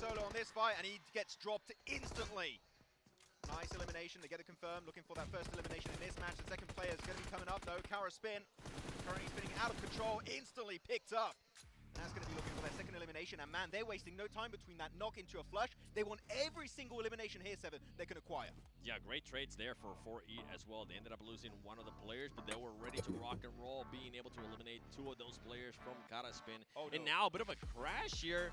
solo on this fight, and he gets dropped instantly. Nice elimination. They get it confirmed. Looking for that first elimination in this match. The second player is going to be coming up, though. Kara spin. Currently spinning out of control. Instantly picked up. And that's going to be looking for their second elimination. And man, they're wasting no time between that knock into a flush. They want every single elimination here, Seven, they can acquire. Yeah, great trades there for 4E as well. They ended up losing one of the players, but they were ready to rock and roll, being able to eliminate two of those players from Kara spin. Oh, no. And now a bit of a crash here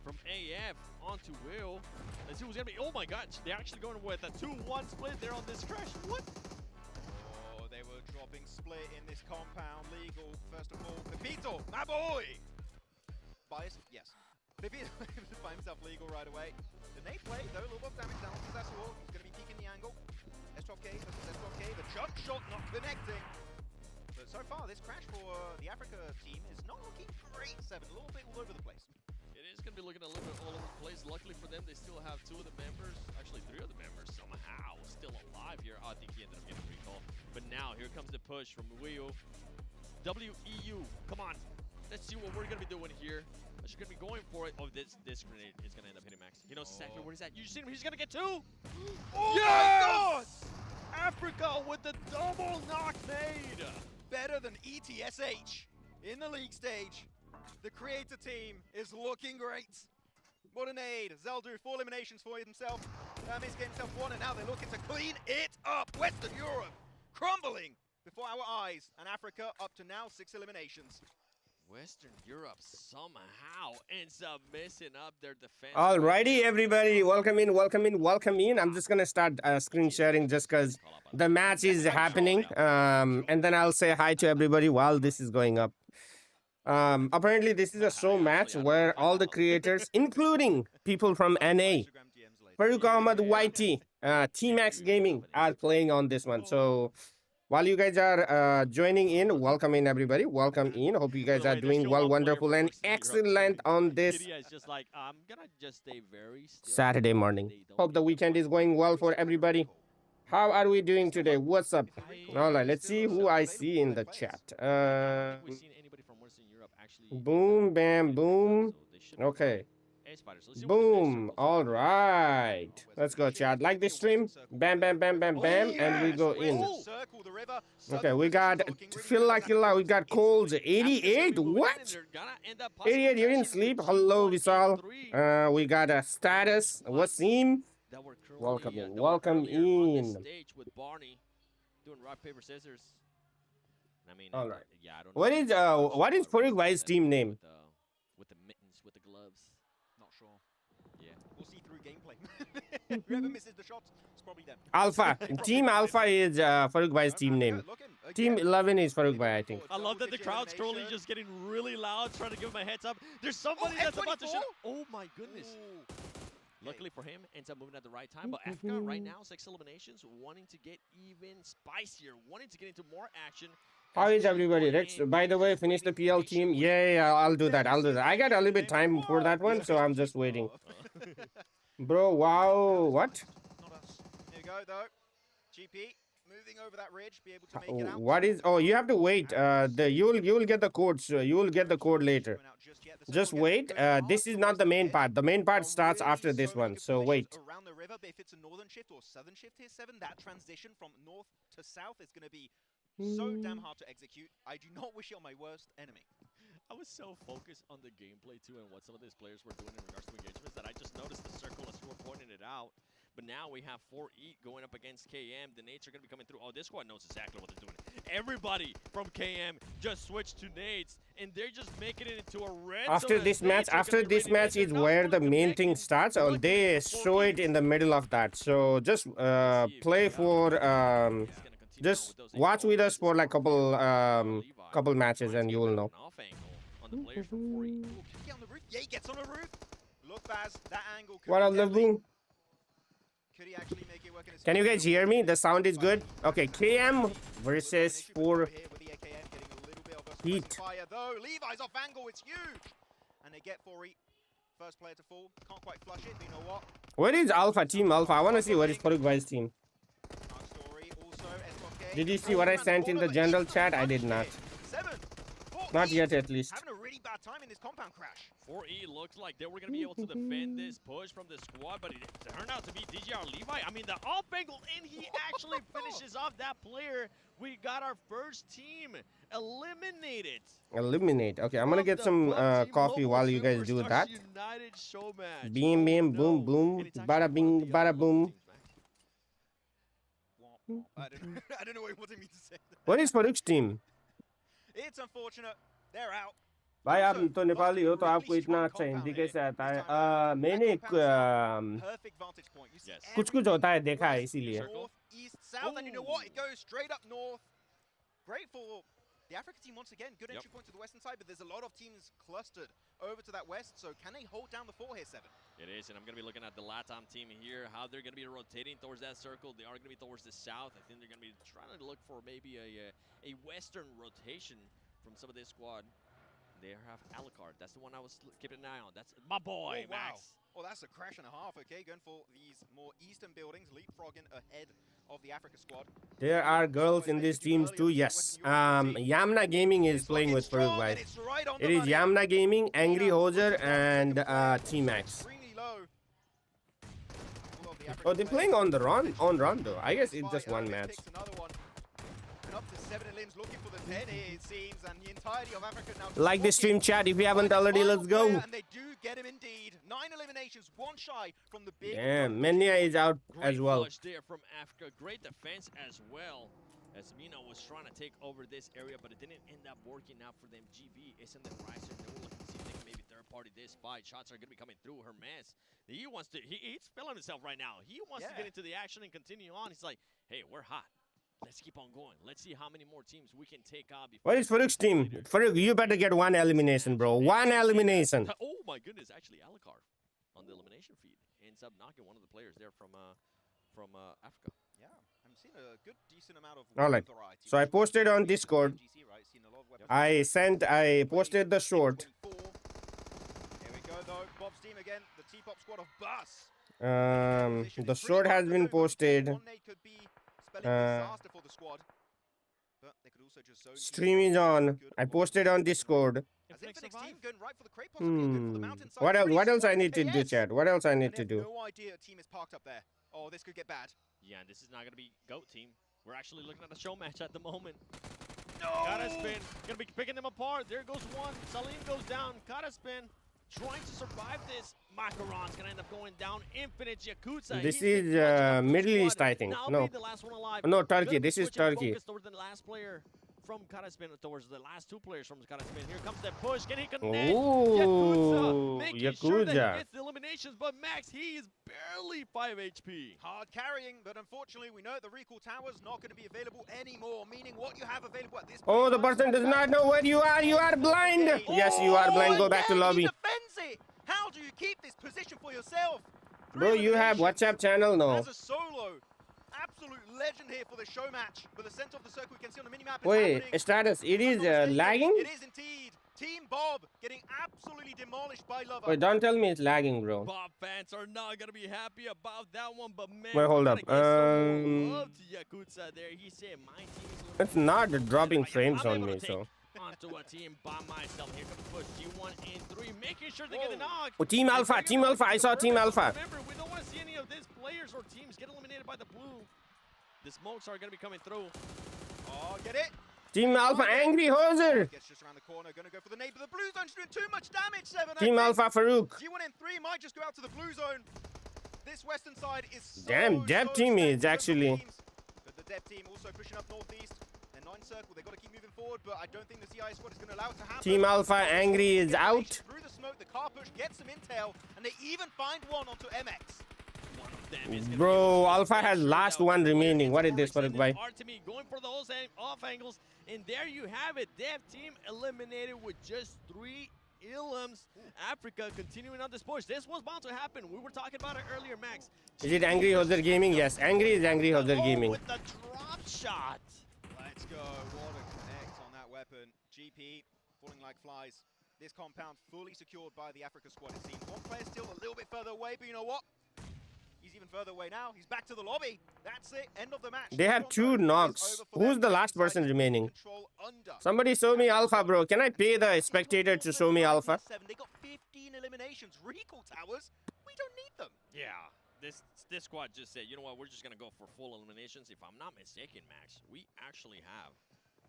from AF onto Will. Let's see who's going to be. Oh my god, they're actually going with a 2-1 split there on this crash. What? Oh, they were dropping split in this compound. Legal, first of all. Pepito, my boy! Bias? Yes. Pepito by himself legal right away. The nade play, though, a little bit of damage down to Zasawal. He's going to be peeking the angle. S12K versus S12K. The jump shot not connecting. But so far, this crash for the Africa team is not looking great, Seven. A little bit all over the place. It is going to be looking a little bit all over the place. Luckily for them, they still have two of the members, actually three of the members somehow still alive here. Oh, I think he ended up getting a recall. But now, here comes the push from Will. WEU, come on. Let's see what we're going to be doing here. She's going to be going for it. Oh, this grenade is going to end up hitting Max. He knows exactly where he's at. You see him? He's going to get two. Oh yes! My God! Africa with the double knock made. Better than ETSH in the league stage. The creator team is looking great. What an aid. Zeldu, 4 eliminations for himself. Miss getting himself 1, and now they're looking to clean it up. Western Europe crumbling before our eyes. And Africa up to now 6 eliminations. Western Europe somehow ends up messing up their defense. Alrighty, everybody. Welcome in, welcome in, welcome in. I'm just going to start screen sharing just because the match is happening. And then I'll say hi to everybody while this is going up. Apparently, this is a show match where all the creators, including people from NA, Farouk Ahmad YT, T-Max Gaming, are playing on this one. So while you guys are joining in, welcome in, everybody. Welcome in. Hope you guys are doing well, wonderful, and excellent on this Saturday morning. Hope the weekend is going well for everybody. How are we doing today? What's up? All right, let's see who I see in the chat. Boom, bam, boom. Okay. Boom. All right. Let's go, chat. Like this stream. Bam, bam, bam, bam, bam. And we go in. Okay, we got Feel Like You Love. We got Coles 88. What? 88, you didn't sleep. Hello, Visal. We got a Status. Wasim. Welcome in. Welcome in. Doing rock, paper, scissors. I mean, all right. Yeah, I don't know. What is Paraguay's team name? With the mittens, with the gloves. Not sure. Yeah, we'll see through gameplay. Whoever misses the shots, it's probably them. Alpha. Team Alpha is Paraguay's team name. Team 11 is Paraguay, I think. I love that the crowd's currently just getting really loud, trying to give him a heads up. There's somebody that's about to shoot. Oh my goodness. Luckily for him, ends up moving at the right time. But Africa right now, 6 eliminations, wanting to get even spicier, wanting to get into more action. How is everybody? Rex, by the way, finish the PL team. Yeah, I'll do that. I'll do that. I got a little bit time for that one, so I'm just waiting. Bro, wow. What? Not us. Here you go, though. GP, moving over that ridge, be able to make it out. What is... Oh, you have to wait. You will get the code. You will get the code later. Just wait. This is not the main part. The main part starts after this one, so wait. Around the river, but if it's a northern shift or southern shift here, 7, that transition from north to south is going to be so damn hard to execute. I do not wish it on my worst enemy. I was so focused on the gameplay too and what some of these players were doing in regards to engagements that I just noticed the circle as you were pointing it out. But now we have 4E going up against KM. The nades are going to be coming through. Oh, this squad knows exactly what they're doing. Everybody from KM just switched to nades, and they're just making it into a red zone. After this match is where the main thing starts. Oh, they show it in the middle of that. So just play for... Just watch with us for like couple matches and you will know. What up, Livu? Can you guys hear me? The sound is good. Okay, KM versus 4 Heat. Levi's off angle, it's huge. And they get 4E. First player to fall. Can't quite flush it, but you know what? Where is Alpha? Team Alpha. I want to see what is Paraguay's team. Did you see what I sent in the general chat? I did not. Not yet, at least. Having a really bad hard time in this compound crash. 4E looks like they were going to be able to defend this push from the squad, but it turned out to be DGR Levi. I mean, the off angle, and he actually finishes off that player. We got our first team eliminated. Eliminate. Okay, I'm gonna get some coffee while you guys do that. United show match. Beam, beam, boom, boom. Bada bing, bada boom. I don't know what you wanted me to say. What is Farouk's team? It's unfortunate. They're out. भाई आप तो नेपाली हो तो आपको इतना अच्छा हिंदी कैसे आता है? मैंने कुछ होता है देखा है इसीलिए. North, east, south, and you know what? It goes straight up north. Great for the Africa team once again. Good entry point to the western side, but there's a lot of teams clustered over to that west. So can they hold down the fort here, Seven? It is, and I'm going to be looking at the LATAM team here, how they're going to be rotating towards that circle. They are going to be towards the south. I think they're going to be trying to look for maybe a western rotation from some of this squad. They have Alucard. That's the one I was keeping an eye on. That's my boy, Max. Well, that's a crash and a half. Okay, going for these more eastern buildings, leapfrogging ahead of the Africa squad. There are girls in these teams too. Yes. Yamna Gaming is playing with Farouk, guys. It is Yamna Gaming, Angry Hoser, and T-Max. Oh, they're playing on the run though. I guess it's just one match. Up to 7 limbs looking for the 10 here, it seems, and the entirety of Africa now. Like the stream chat if you haven't already. Let's go. And they do get him indeed. 9 eliminations, one shy from the big. Damn, Menia is out as well. Great there from Africa. Great defense as well. As Mina was trying to take over this area, but it didn't end up working out for them. GB isn't the riser. They were looking to see if they can maybe third party this fight. Shots are going to be coming through. Hermes. He wants to. He's feeling himself right now. He wants to get into the action and continue on. He's like, hey, we're hot. Let's keep on going. Let's see how many more teams we can take on. What is Farouk's team? Farouk, you better get one elimination, bro. One elimination. Oh my goodness, actually Alucard on the elimination feed ends up knocking one of the players there from Africa. Yeah, I'm seeing a good decent amount of alright. So I posted on Discord. I posted the short. Here we go though. Bob's team again, the T-Pop squad of Bus. The short has been posted. Disaster for the squad. But they could also just stream is on. I posted on Discord. What else I need to do, Chad? What else I need to do? No idea a team is parked up there. Oh, this could get bad. Yeah, and this is not going to be GOAT team. We're actually looking at a show match at the moment. No! Karaspin going to be picking them apart. There goes one. Salim goes down. Karaspin trying to survive this. Macaron's gonna end up going down. Infinite Yakuza. This is Middle East, I think. No. No, Turkey. This is Turkey. Towards the last player from Karaspin, towards the last two players from Karaspin. Here comes that push. Can he connect? Ooh, Making sure that he gets the eliminations, but Max, he is barely 5 HP. Hard carrying, but unfortunately, we know the recall tower is not going to be available anymore, meaning what you have available at this point. Oh, the person does not know where you are. You are blind. Yes, you are blind. Go back to lobby. He defends it. How do you keep this position for yourself? Bro, you have WhatsApp channel? No. As a solo, absolute legend here for the show match. With the center of the circle, we can see on the minimap. Wait, status. It is lagging? It is indeed. Team Bob getting absolutely demolished by Lover. Wait, don't tell me it's lagging, bro. Bob fans are not gonna be happy about that one, but man, wait, hold up. Love to Yakuza there. He said my team is it's not dropping frames on me, so. Onto a team by myself. Here comes push G1 in 3, making sure they get the knock. Oh, Team Alpha, Team Alpha. I saw Team Alpha. Remember, we don't want to see any of these players or teams get eliminated by the blue. The smokes are going to be coming through. Oh, get it. Team Alpha, Angry Hoser. Gets just around the corner, going to go for the neighbor. The blue zone's doing too much damage, 7. Team Alpha, Farouk. G1 in 3 might just go out to the blue zone. This western side is so, damn, Dev team is actually. But the Dev team also pushing up northeast. They're 9 circle. They've got to keep moving forward, but I don't think the CI squad is going to allow it to happen. Team Alpha, Angry is out. Through the smoke, the car push gets some intel, and they even find one onto MX. Bro, Alpha has last one remaining. What is this for a guy? Artemi going for those off angles, and there you have it. Dev team eliminated with just 3 elims. Africa continuing on this push. This was bound to happen. We were talking about it earlier, Max. Is it Angry Hoser Gaming? Yes, Angry is Angry Hoser Gaming. With the drop shot. Let's go. What a connect on that weapon. GP falling like flies. This compound fully secured by the Africa squad, it seems. One player still a little bit further away, but you know what? He's even further away now. He's back to the lobby. That's it. End of the match. They have 2 knocks. Who's the last person remaining? Somebody show me alpha, bro. Can I pay the spectator to show me alpha? They got 15 eliminations. Recall towers. We don't need them. Yeah, this squad just said, you know what, we're just going to go for full eliminations. If I'm not mistaken, Max, we actually have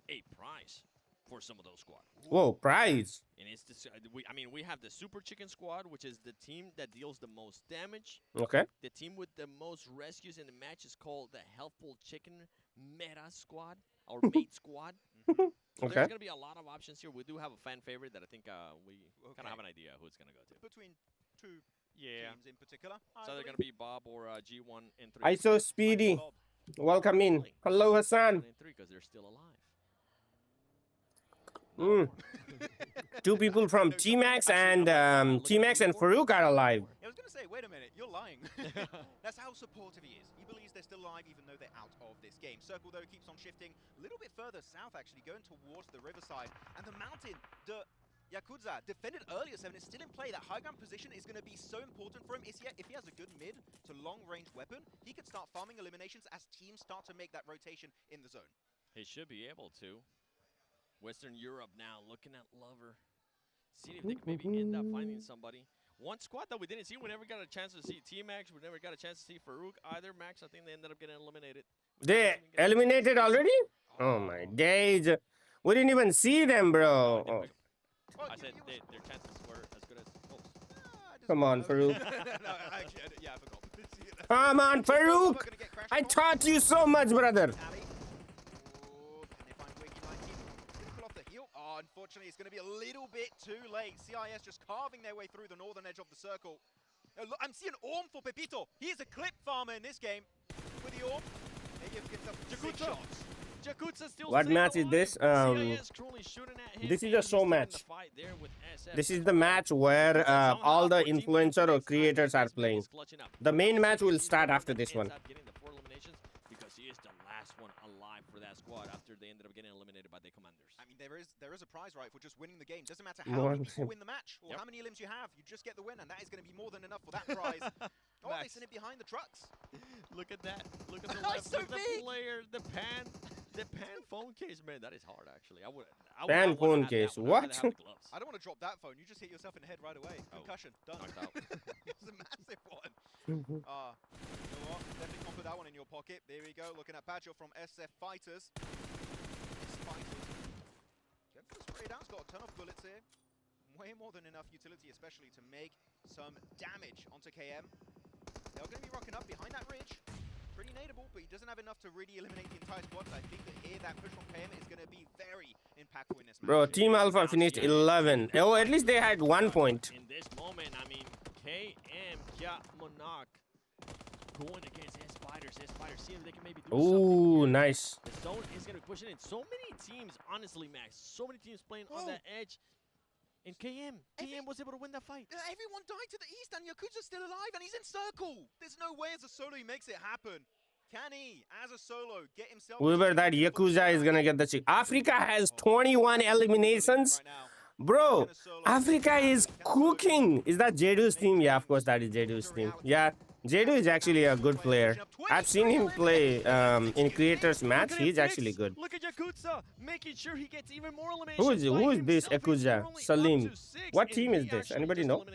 a prize for some of those squad. Whoa, prize. And it's this, we have the Super Chicken Squad, which is the team that deals the most damage. Okay. The team with the most rescues in the match is called the Helpful Chicken Meta Squad, or Mate Squad. So Okay. there's going to be a lot of options here. We do have a fan favorite that I think we kind of have an idea who it's going to go to. Between 2 Yeah. teams in particular. So they're going to be Bob or G1 and 3. ISO Speedy. Welcome in. Hello, Hassan. Because they're still alive. Mm. 2 people from T-Max and T-Max and Farouk are alive. I was going to say, wait a minute, you're lying. That's how supportive he is. He believes they're still alive even though they're out of this game. Circle, though, keeps on shifting a little bit further south, actually, going towards the riverside. And the mountain, the Yakuza, defended earlier, 7, is still in play. That high ground position is going to be so important for him. If he has a good mid to long-range weapon, he can start farming eliminations as teams start to make that rotation in the zone. He should be able to. Western Europe now looking at Lover. See if they can maybe end up finding somebody. One squad that we didn't see, we never got a chance to see T-Max, we never got a chance to see Farouk either. Max, I think they ended up getting eliminated. They eliminated already? Oh my days. We didn't even see them, bro. Oh. I said their chances were as good as most. Come on, Farouk. No, actually, yeah, I forgot. Come on, Farouk. I taught you so much, brother. Unfortunately, it's going to be a little bit too late. CIS just carving their way through the northern edge of the circle. Look, I'm seeing Orm for Pepito. He is a clip farmer in this game. With the Orm, maybe if he gets up to 6 shots. Jakutsa still What match is this? This is a show match. This is the match where all the influencer or creators are playing. The main match will start after this one. Because he is the last one alive for that squad after they ended up getting eliminated by the commanders. I mean, there is a prize, right, for just winning the game. Doesn't matter how many people win the match or how many limbs you have, you just get the win, and that is going to be more than enough for that prize. Oh, they sent it behind the trucks. Look at that. Look at the left so of the player. The pan phone case, man. That is hard, actually. Pan phone case. What? I don't want to drop that phone. You just hit yourself in the head right away. Concussion. Done. Knocked out. It was a massive one. You know what? Definitely can't put that one in your pocket. There we go. Looking at Badger from SF Fighters. Sprayed out. He's got a ton of bullets here. Way more than enough utility, especially to make some damage onto KM. They're going to be rocking up behind that ridge. Pretty nadeable, but he doesn't have enough to really eliminate the entire squad. So I think that here, that push from KM is going to be very impactful in this match. Bro, Team Alpha finished 11. Oh, at least they had 1 point. In this moment, I mean, KM, Kya, Monarch going against S-Fighters. S-Fighters, see if they can maybe do something. Ooh, nice. The zone is going to be pushing in. So many teams, honestly, Max, so many teams playing on that edge. And KM was able to win that fight. Everyone died to the east, and Yakuza's still alive, and he's in circle. There's no way as a solo he makes it happen. Can he, as a solo, get himself... Whoever that Yakuza is gonna get the chick. Africa has 21 eliminations. Bro, Africa is cooking. Is that Jedu's team? Yeah, of course that is Jedu's team. Yeah, Jedu is actually a good player. I've seen him play in creators match. He's actually good. Look at Yakuza making sure he gets even more eliminations. Who is this Yakuza? Salim. What team is this? Anybody know?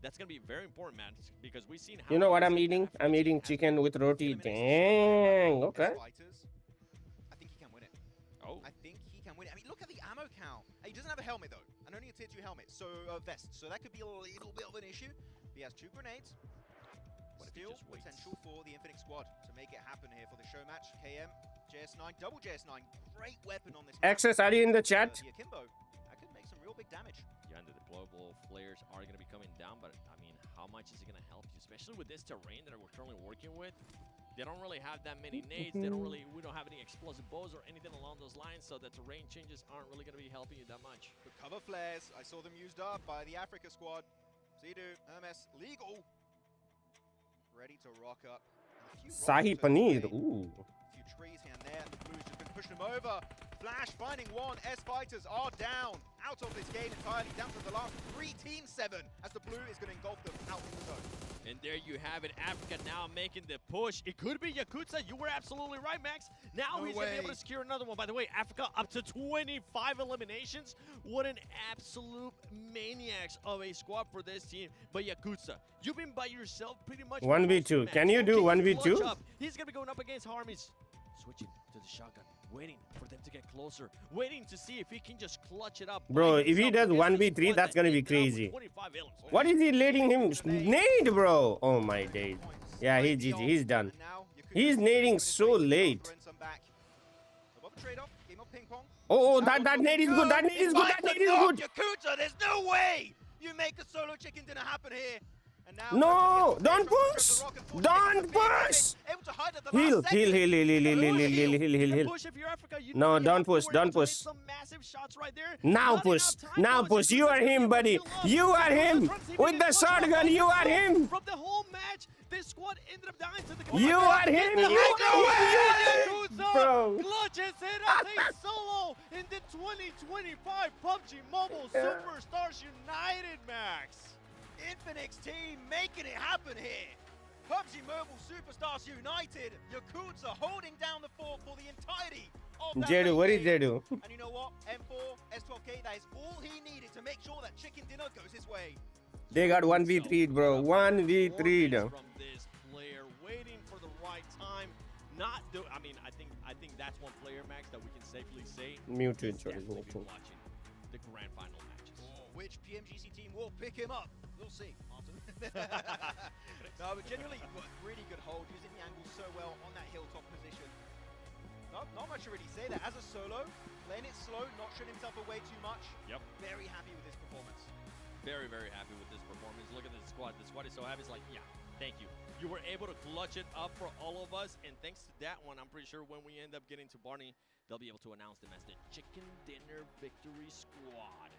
That's going to be very important, man, because we've seen how... You know what I'm eating? I'm eating chicken with roti. Dang, okay. I think he can win it. Oh. I think he can win it. I mean, look at the ammo count. He doesn't have a helmet, though, and only a tier 2 helmet, so vest. So that could be a little bit of an issue. He has 2 grenades. Still potential for the Infinite Squad to make it happen here for the show match. KM, JS9, double JS9. Great weapon on this. Access, are you in the chat? The Akimbo, that could make some real big damage. Yeah, and the deployable flares are going to be coming down, but I mean, how much is it going to help you, especially with this terrain that we're currently working with? They don't really have that many nades. We don't have any explosive bows or anything along those lines, so the terrain changes aren't really going to be helping you that much. But cover flares, I saw them used up by the Africa squad. Zidu, Hermes, legal. Ready to rock up. Sahi Paneer. Ooh. A few trees here and there, and the Blues just been pushing him over. Flash finding one. S Fighters are down. Out of this game entirely. Down to the last 3 teams, 7. As the blue is going to engulf them out in the zone. And there you have it. Africa now making the push. It could be Yakuza. You were absolutely right, Max. Now he's going to be able to secure another one. By the way, Africa up to 25 eliminations. What an absolute maniacs of a squad for this team. But Yakuza, you've been by yourself pretty much. 1v2. Can you do 1v2? He's going to be going up against Harmies. Switching to the shotgun. Waiting for them to get closer. Waiting to see if he can just clutch it up. Bro, if he does 1v3, that's going to be crazy. What is he letting him nade, bro? Oh my days. Yeah, he's GG. He's done. He's nading so late. Oh, that nade is good. That nade is good. That nade is good. Yakuza, there's no way you make a solo chicken dinner happen here. No, don't push! Don't push! Heal. No, don't push, don't push. Now push, now push. You are him, buddy. You are him. With the shotgun, you are him. From the whole match, this squad ended up dying to the You are him. You are him. Bro. Clutches it as a solo in the 2025 PUBG Mobile Superstars United, Max. Infinix team making it happen here. PUBG Mobile Superstars United. Yakuza holding down the fort for the entirety of that Jedu, what is Jedu? And you know what? M4, S12K, that is all he needed to make sure that chicken dinner goes his way. They got 1v3, bro. 1v3. From this player, waiting for the right time. Not do. I mean, I think that's one player, Max, that we can safely say. Muted. Watching the grand final matches. Oh, which PMGC team will pick him up? We'll see, Martin. No, but genuinely, really good hold, using the angle so well on that hilltop position. Not much to really say there. As a solo, playing it slow, not shooting himself away too much. Yep. Very happy with his performance. Very, very happy with this performance. Look at the squad. The squad is so happy. It's like, yeah, thank you. You were able to clutch it up for all of us, and thanks to that one, I'm pretty sure when we end up getting to Barney, they'll be able to announce them as the Chicken Dinner Victory Squad.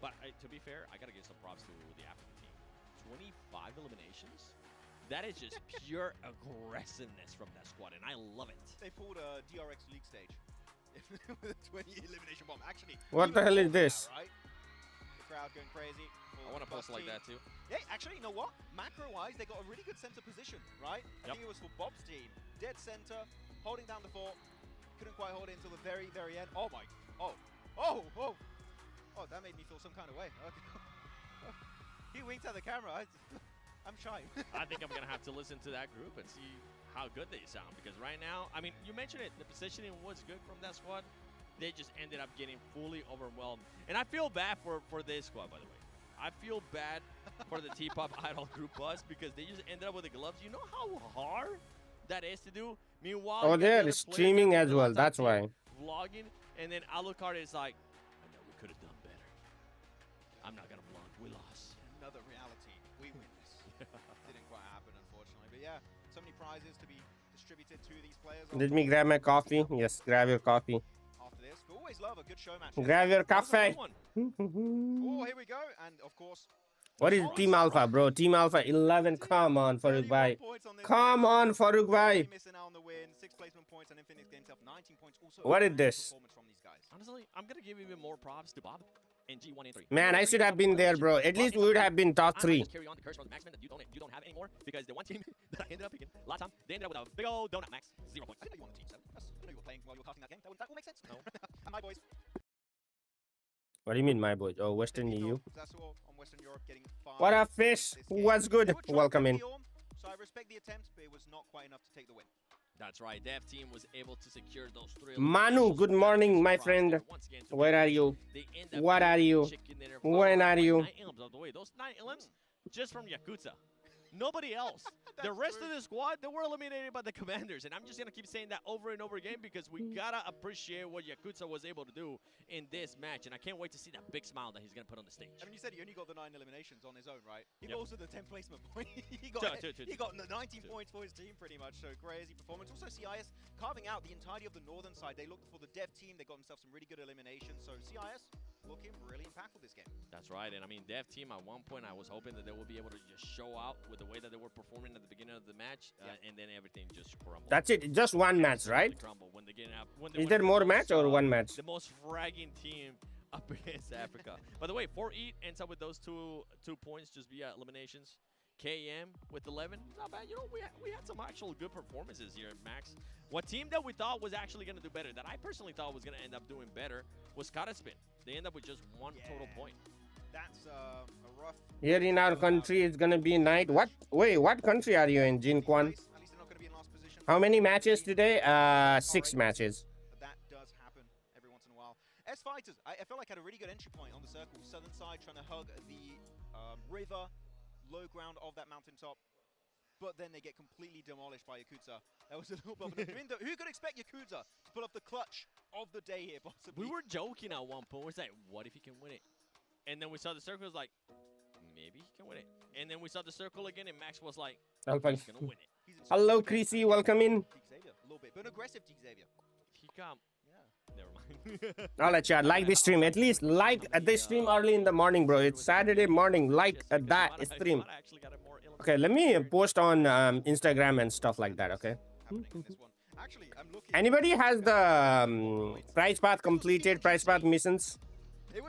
But to be fair, I got to give some props to the African team. 25 eliminations? That is just pure aggressiveness from that squad, and I love it. They pulled a DRX League stage with a 20 elimination bomb. Actually, what the hell is this? Right? The crowd going crazy. I want to post like that too. Yeah, actually, you know what? Macro-wise, they got a really good center position, right? I think it was for Bob's team. Dead center, holding down the fort. Couldn't quite hold it until the very, very end. Oh my! Oh, that made me feel some kind of way. Okay. He winked at the camera. I'm shy. I think I'm going to have to listen to that group and see how good they sound. Because right now, I mean, you mentioned it. The positioning was good from that squad. They just ended up getting fully overwhelmed. And I feel bad for this squad, by the way. I feel bad for the T-Pop Idol group bus because they just ended up with the gloves. You know how hard that is to do? Meanwhile, they're streaming as well. That's why. Vlogging. And then Alucard is like, I know we could have done better. I'm not going to vlog. We lost. Another reality. We win this. Didn't quite happen, unfortunately. But yeah, so many prizes to be distributed to these players. Let me grab my coffee. Yes, grab your coffee. After this, we always love a good show match. Grab your coffee. Oh, here we go. And of course, what is Team Alpha, bro? Team Alpha 11. Come on, Farouk bhai. Come on, Farouk bhai. Missing out on the win. 6 placement points and Infinix gains himself 19 points. Also, what is this? Honestly, I'm going to give even more props to Bob. Man, I should have been there, bro. At least we would have been top 3. Carry on the curse from the Maxman that you don't have anymore because the one team that I ended up picking last time, they ended up with a big old donut, Max. 0 points. I didn't know you were on the team 7. I know you were playing while you were casting that game. That will make sense. No. And my boys. What do you mean, my boys? Oh, Western EU. That's all on Western Europe getting far. What a fish. What's good? Welcome in. So I respect the attempt, but it was not quite enough to take the win. That's right. Dev team was able to secure those 3. Manu, good morning, my friend. Where are you? What are you? When are you? 9 ilms of the way. Those 9 ilms just from Yakuza. Nobody else. The rest of the squad, they were eliminated by the commanders. And I'm just going to keep saying that over and over again because we got to appreciate what Yakuza was able to do in this match. And I can't wait to see that big smile that he's going to put on the stage. I mean, you said he only got the 9 eliminations on his own, right? He got also the 10 placement point. he got the 19 points for his team pretty much. So crazy performance. Also CIS carving out the entirety of the northern side. They looked for the dev team. They got themselves some really good eliminations. So CIS looking really impactful this game. That's right, and I mean, Dev Team at one point, I was hoping that they would be able to just show out with the way that they were performing at the beginning of the match, and then everything just crumbled. That's it. Just one match, right? Crumbled when they get up. Is there more match or one match? The most fragging team up against Africa. By the way, 4-8 ends up with those two points just via eliminations. KM with 11, not bad. You know, we had some actual good performances here, Max. What team that we thought was actually going to do better, that I personally thought was going to end up doing better, was Spin. They end up with just one total point. That's a rough... Here in our country, it's gonna be night. What? Wait, what country are you in, Jin Kwan? At least they're not going to be in last position. How many matches today? 6 matches. That does happen every once in a while. S Fighters, I felt like had a really good entry point on the circle. Southern side trying to hug the river, low ground of that mountaintop. But then they get completely demolished by Yakuza. That was a little bit of an window. Who could expect Yakuza to pull off the clutch of the day here, possibly? We were joking at one point. We're like, what if he can win it? And then we saw the circle, was like, maybe he can win it. And then we saw the circle again, and Max was like, he's going to win it. Hello, Chrissy. Welcome in. Xavier, a little bit, but an aggressive Xavier. He come. Yeah. Never mind. All right, chat. Like this stream. At least like this stream early in the morning, bro. It's Saturday morning. Like that stream. Okay, let me post on Instagram and stuff like that, okay? Actually, I'm looking. Anybody has the prize path completed, prize path missions?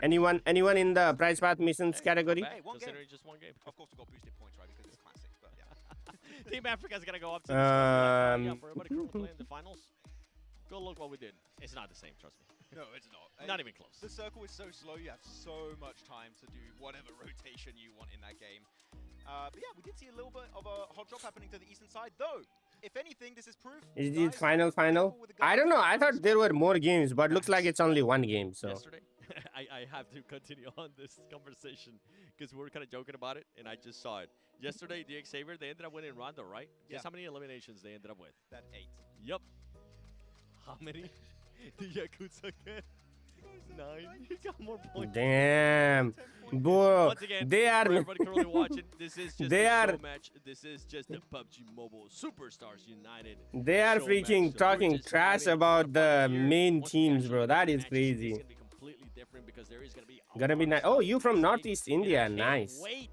Anyone in the prize path missions category? Hey, just one game. Of course, we got boosted points, right? Because it's classic, but yeah. Team Africa's gonna go up to yeah, for everybody currently playing the finals. Go look what we did. It's not the same, trust me. No, it's not. Not even close. The circle is so slow, you have so much time to do whatever rotation you want in that game. But yeah, we did see a little bit of a hot drop happening to the eastern side, though. If anything, this is proof. Is it final? I don't know. I thought there were more games, but looks like it's only one game. So yesterday, I have to continue on this conversation because we were kind of joking about it, and I just saw it. Yesterday, the Xavier, they ended up winning Rondo, right? Guess how many eliminations they ended up with? That 8. Yep. How many did Yakuza get? 9. He got more points. Damn. Bro, Once again, they are. Everybody currently watching, this is just they a are. show match. This is just the PUBG Mobile Superstars United. They are freaking talking trash about the main teams, bro. That is crazy. It's gonna be completely different because there is gonna be nice. Oh, you from Northeast India? Nice. Wait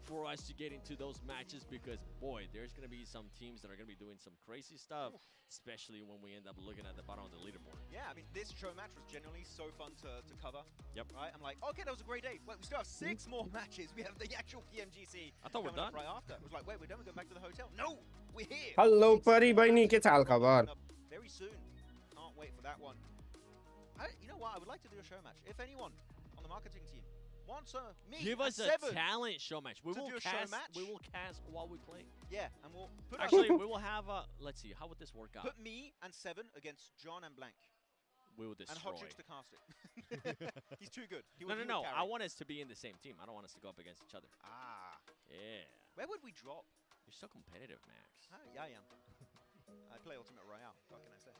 for us to get into those matches because boy, there's gonna be some teams that are gonna be doing some crazy stuff, especially when we end up looking at the bottom of the leaderboard. Yeah, I mean, this show match was genuinely so fun to cover. Yep. Right? I'm like, okay, that was a great day. Wait, we still have 6 more matches. We have the actual PMGC. I thought we're done. Right after. It was like, wait, we're done. We're going back to the hotel. No, we're here. Hello, Pari Baini. Ke chal khabar? Very soon. Can't wait for that one. You know what? I would like to do a show match. If anyone on the marketing team wants me, give us a talent show match. We will cast while we play. Yeah, and we'll put actually we will have let's see, how would this work out? Put me and Seven against John and Blank. We will destroy. And Hot Chicks to cast it. He's too good. No. I want us to be in the same team. I don't want us to go up against each other. Ah. Yeah. Where would we drop? You're so competitive, Max. Yeah, I am. I play Ultimate Royale. What can I say?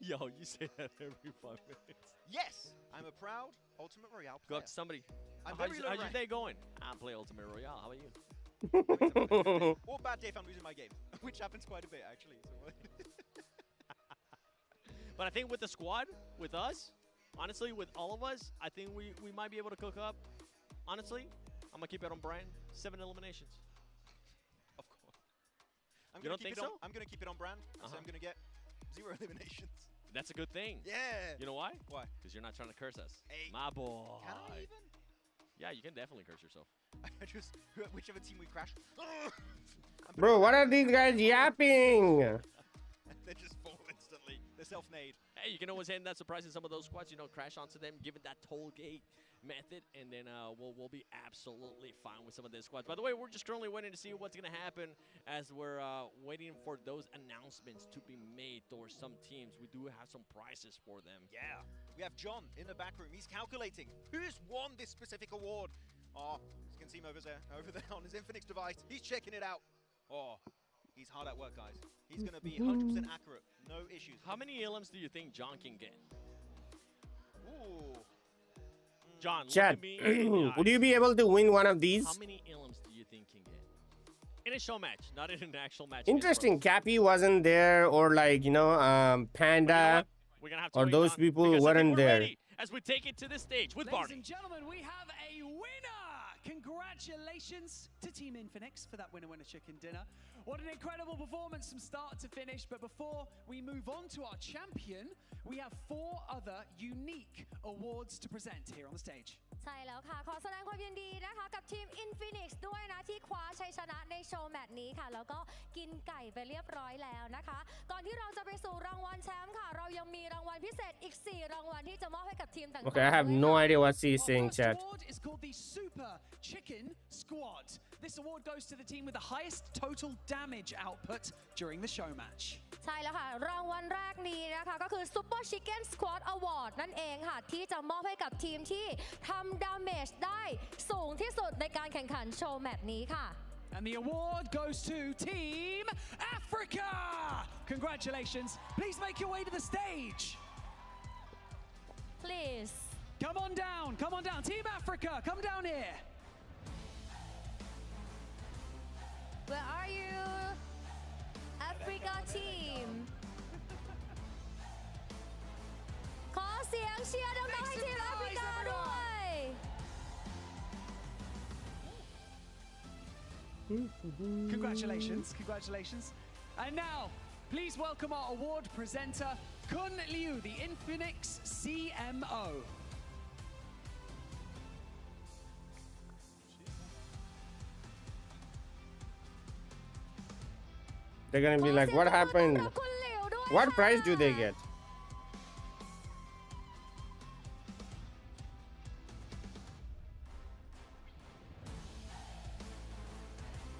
Yo, you say that every 5 minutes. Yes, I'm a proud Ultimate Royale player. Go up to somebody. How's your day going? I play Ultimate Royale. How about you? Or bad day if I'm losing my game, which happens quite a bit, actually. But I think with the squad, with us, honestly, with all of us, I think we might be able to cook up. Honestly, I'm going to keep it on brand. 7 eliminations. Of course. You don't think so? I'm going to keep it on brand, so I'm going to get 0 eliminations. That's a good thing. Yeah. You know why? Why? Because you're not trying to curse us. Hey. My boy. Can I even? Yeah, you can definitely curse yourself. I just, whichever team we crash. Bro, what are these guys yapping? They just fall instantly. They're self-made. Hey, you can always end that surprise in some of those squads, crash onto them, give it that toll gate method, and then we'll be absolutely fine with some of this squads. By the way, we're just currently waiting to see what's going to happen as we're waiting for those announcements to be made towards some teams. We do have some prizes for them. Yeah. We have John in the back room. He's calculating who's won this specific award. Oh, you can see him over there on his Infinix device. He's checking it out. Oh, he's hard at work, guys. He's going to be 100% accurate. No issues. How many elims do you think John can get? Ooh. John, Chad, would you be able to win one of these? How many elims do you think he can get? In a show match, not in an actual match. Interesting. Cappy wasn't there, or like, Panda, we're gonna have to or those on, people weren't there. Ready. as we take it to the stage with Ladies Barney. and gentlemen, we have a winner! Congratulations to Team Infinix for that winner chicken dinner. What an incredible performance from start to finish. But before we move on to our champion, we have 4 other unique awards to present here on the stage. ใช่แล้วค่ะขอแสดงความยินดีนะคะกับทีม Infinix ด้วยนะที่คว้าชัยชนะในโชว์แมตช์นี้ค่ะแล้วก็กินไก่ไปเรียบร้อยแล้วนะคะก่อนที่เราจะไปสู่รางวัลแชมป์ค่ะเรายังมีรางวัลพิเศษอีก4รางวัลที่จะมอบให้กับทีมต่างๆ Okay, I have no idea what she's saying, Our chat. first award is called the Super Chicken Squad. This award goes to the team with the highest total damage output during the show match. ใช่แล้วค่ะรางวัลแรกนี้นะคะก็คือ Super Chicken Squad Award นั่นเองค่ะที่จะมอบให้กับทีมที่ทำดาเมจได้สูงที่สุดในการแข่งขันโชว์แมตช์นี้ค่ะ And the award goes to Team Africa! Congratulations. Please make your way to the stage. please Come on down, come on down. Team Africa, come down here. where are you Africa team ขอเสียงเชียร์ดังๆให้ทีมแอฟริกาด้วย Congratulations, congratulations. And now, please welcome our award presenter, Kun Liu, the Infinix CMO. They're gonna be like, what happened? ขอเสียงปรบมือต้อนรับคุณหลิวด้วย What ค่ะ prize do they get?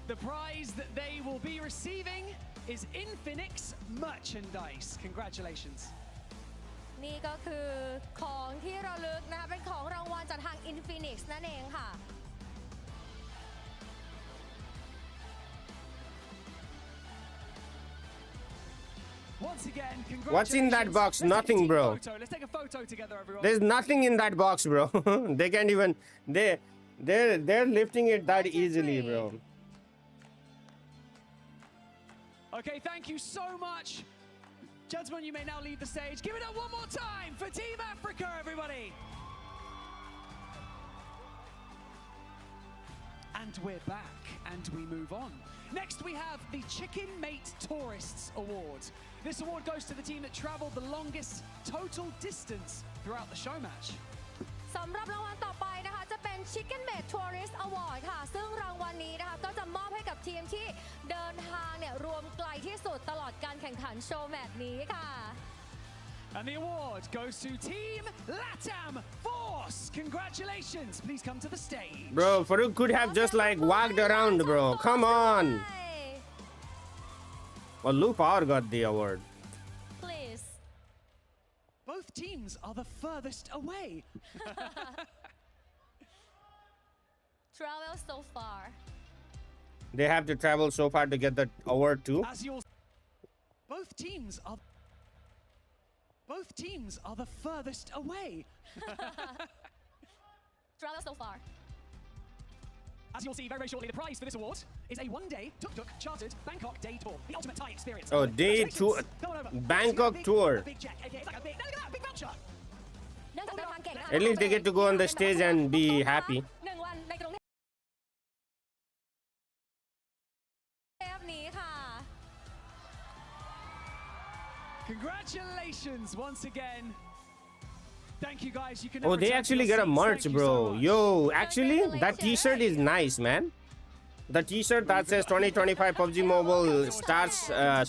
The prize that they will be receiving is Infinix merchandise. Congratulations. นี่ก็คือของที่ระลึกนะคะเป็นของรางวัลจากทาง Infinix นั่นเองค่ะ Once again, congratulations. What's in that box? Let's take a Nothing, team bro. photo. Let's take a photo together, everyone. There's nothing in that box, bro. They can't even. They're lifting it that easily, bro. Okay, thank you so much. Gentlemen, you may now leave the stage. Give it up one more time for Team Africa, everybody. And we're back, and we move on. Next, we have the Chicken Mate Tourists Award. This award goes to the team that traveled the longest total distance throughout the show match. สำหรับรางวัลต่อไปนะคะจะเป็น Chicken Mate Tourist Award ค่ะซึ่งรางวัลนี้นะคะก็จะมอบให้กับทีมที่เดินทางเนี่ยรวมไกลที่สุดตลอดการแข่งขันโชว์แมตช์นี้ค่ะ And the award goes to Team LATAM Force. Congratulations. Please come to the stage. Bro, Farouk could have just like walked around, bro. Come on. Well, Lu Power got the award. please Both teams are the furthest away. travel so far They have to travel so far to get the award too. As you'll both teams are the furthest away. travel so far As you'll see very, very shortly, the prize for this award is a one-day tuk-tuk chartered Bangkok day tour, the ultimate Thai experience. Oh, day tour, Come on over. Bangkok Big- tour. a big check. Okay, it's like a big, look at that, big voucher. เนื่องจากเดินทางเก่งนะคะ At least they get to go on the stage and be happy. หนึ่งวันในกรุงเทพนี้ค่ะ Congratulations once again. Thank you guys. You can. Oh, now they return to actually your get a seats. merch, Thank you so bro. much. Yo, actually, that T-shirt is nice, man. The T-shirt that says 2025 PUBG Mobile Stars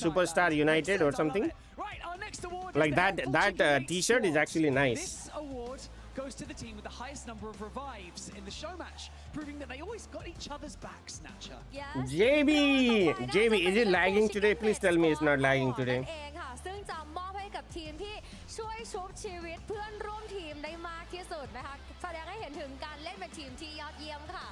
Superstar United or something. Right, our next award Like is the that Helpful Chicken Mate T-shirt is Squad. actually nice. This award goes to the team with the highest number of revives in the show match, proving that they always got each other's back, Snatcher. Yes JB, รางวัลต่อไปนะคะ JB, is it จะเป็น lagging Chicken today? Please Mate tell me it's not Squad lagging Award today. นั่นเองค่ะซึ่งจะมอบให้กับทีมที่ช่วยชุบชีวิตเพื่อนร่วมทีมได้มากที่สุดนะคะแสดงให้เห็นถึงการเล่นเป็นทีมที่ยอดเยี่ยมค่ะ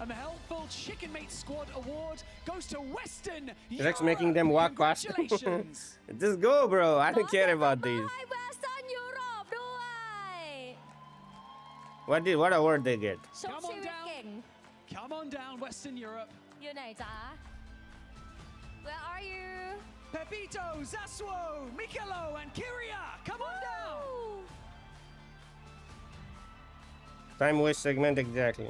And the Helpful Chicken Mate Squad Award goes to Western Rex Europe. making them walk past. Congratulations. Just go, bro. I don't care about these. ให้ Western Europe ด้วย What award they get? ชุบ Come ชี on วิตเก่ง down. Come on down, Western Europe. อยู่ไหนจ๊ะ Where are you Pepito, Zaswo, Mikelo, and Kyria. Come on down. Time waste segment exactly.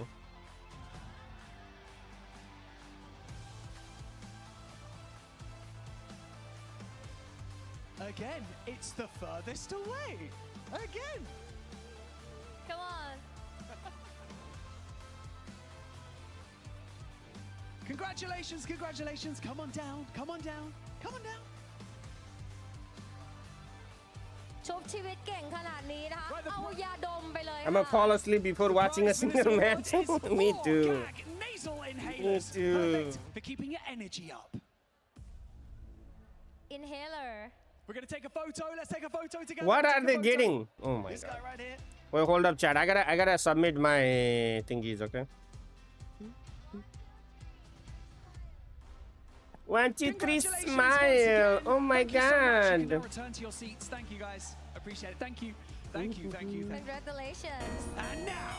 Again, it's the furthest away. Again. Come on. Congratulations, congratulations. Come on down, come on down, come on down. ชุบชีวิตเก่งขนาดนี้นะคะ เอายาดมไปเลย I'm gonna fall asleep before watching a single match. Me too. Nasal inhalers. Me too. Perfect for keeping your energy up. Inhaler We're gonna take a photo. Let's take a photo together. What Take are a they photo. getting? Oh my This god. guy right here. Wait, hold up, chat. I gotta submit my thingies, okay? 1, 2, 3, Congratulations smile. once again. Oh my Thank you so much. You can god. now return to your seats. Thank you guys. Appreciate it. Thank you. Thank you. Thank you. Thank you. Congratulations And now,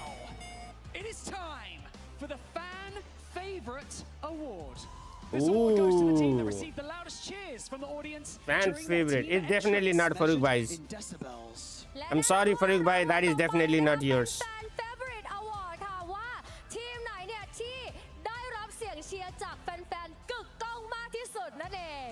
it is time for the Fan Favorite Award. This award goes to the team that Ooh. received the loudest cheers from the audience. Fan during their favorite. team It's definitely entrance, not Farouk measured Bhai's. in decibels. I'm sorry, Farouk Bhai. That is definitely not yours. Fan Favorite Award ค่ะว่าทีมไหนเนี่ยที่ได้รับเสียงเชียร์จากแฟนๆกึกก้องมากที่สุดนั่นเอง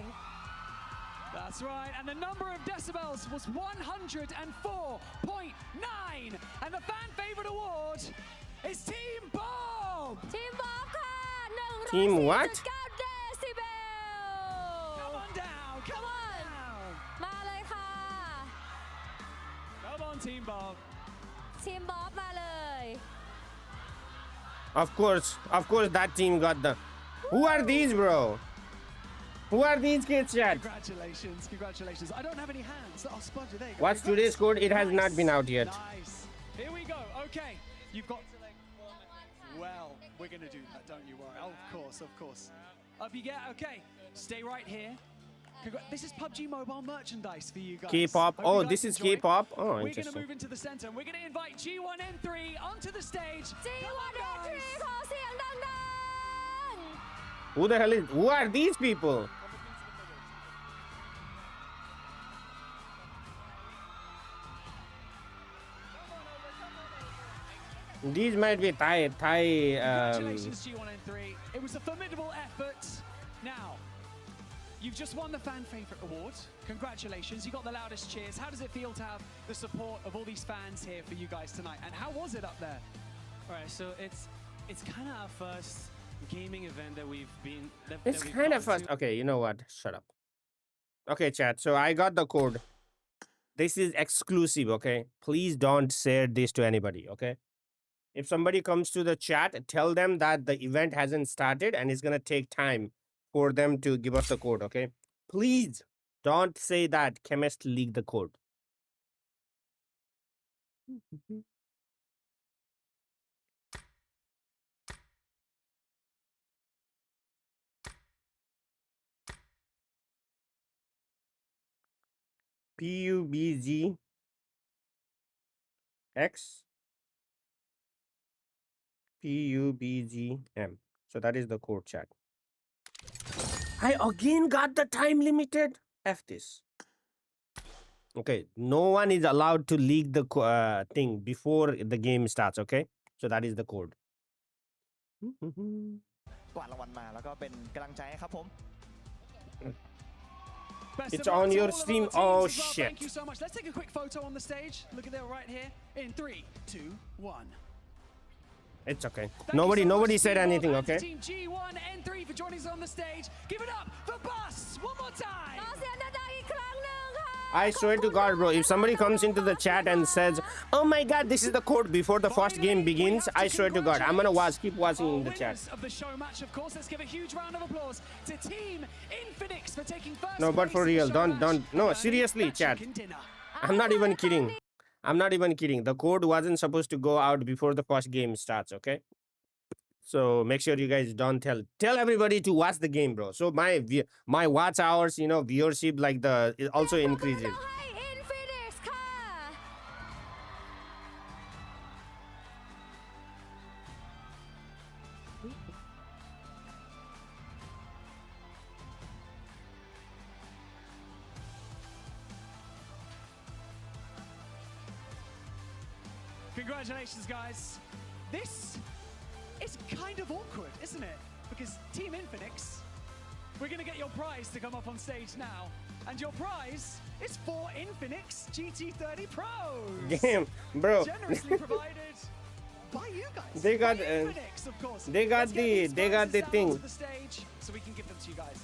That's right, and the number of decibels was 104.9. And the Fan Favorite Award is Team Bomb. ทีมบอมค่ะ Team what? 104.9 เดซิเบล Come on down, come on down. มาเลยค่ะ Come on, Team Bomb. ทีมบอมมาเลย Of course, that team got the. Who are these, bro? Who are these kids, chat? Congratulations, congratulations. I don't have any hands. I'll spud you. There you go. What's today's code? It has not been out yet. Nice. Here we go. Okay. You've got to like well, we're gonna do that, don't you worry. Oh, of course, of course. Up you get, okay. Stay right here. This is PUBG Mobile merchandise for you guys. K-pop. Hope Oh, you this guys is enjoy. K-pop. Oh, We're gonna interesting. move into the center and we're gonna invite G1N3 onto the stage. G1N3 ขอเสียงดัง Who the hell is? Who are these people? These might be Thai. Congratulations, G1N3. It was a formidable effort. Now, you've just won the Fan Favorite Award. Congratulations, you got the loudest cheers. How does it feel to have the support of all these fans here for you guys tonight? And how was it up there? All right, so it's kind of our first gaming event that we've been. It's that we've kind of gone fast. to. Okay, you know what? Shut up. Okay, chat. So I got the code. This is exclusive, okay? Please don't share this to anybody, okay? If somebody comes to the chat, tell them that the event hasn't started and it's going to take time for them to give us the code, okay? Please don't say that Chemist leaked the code. PUBG X PUBGM. So that is the code, chat. I again got the time limited. F this. Okay, no one is allowed to leak the thing before the game starts, okay? So that is the code. กวาดรางวัลมาแล้วก็เป็นกำลังใจให้ครับผม Best It's of luck on to your all of our stream. teams Oh, as well. shit. Thank you so much. Let's take a quick photo on the stage. Look at that right here. In 3, 2, 1. It's okay. Thank you so Nobody much, said Team anything, Bob, and okay? to Team G1N3 for joining us on the stage. Give it up for Bus one more ๆ time. ขอเสียงดังๆอีกครั้งหนึ่งค่ะ I swear to God, bro, if somebody comes into the chat and says, "Oh my God, this is the code," before the first game Finally, we begins, have to I swear to God, I'm gonna keep watching our in the chat. winners of the show match, of course. Let's give a huge round of applause to Team Infinix for taking first No, but place for in the real, show don't- match no, and earning seriously, that chat. chicken dinner. I'm not even kidding. I'm not even kidding. The code wasn't supposed to go out before the first game starts, okay? So make sure you guys don't tell everybody to watch the game, bro. So my watch hours, viewership it also increases. ให้ Infinix ค่ะ Congratulations Congratulations, guys. This is kind of awkward, isn't it? Because Team Infinix, we're going to get your prize to come up on stage now. And your prize is 4 Infinix GT30 Pros. Damn, bro. Generously provided by you guys. They got, by Infinix, of course. they got Let's get these the prizes down thing. onto the stage so we can give them to you guys.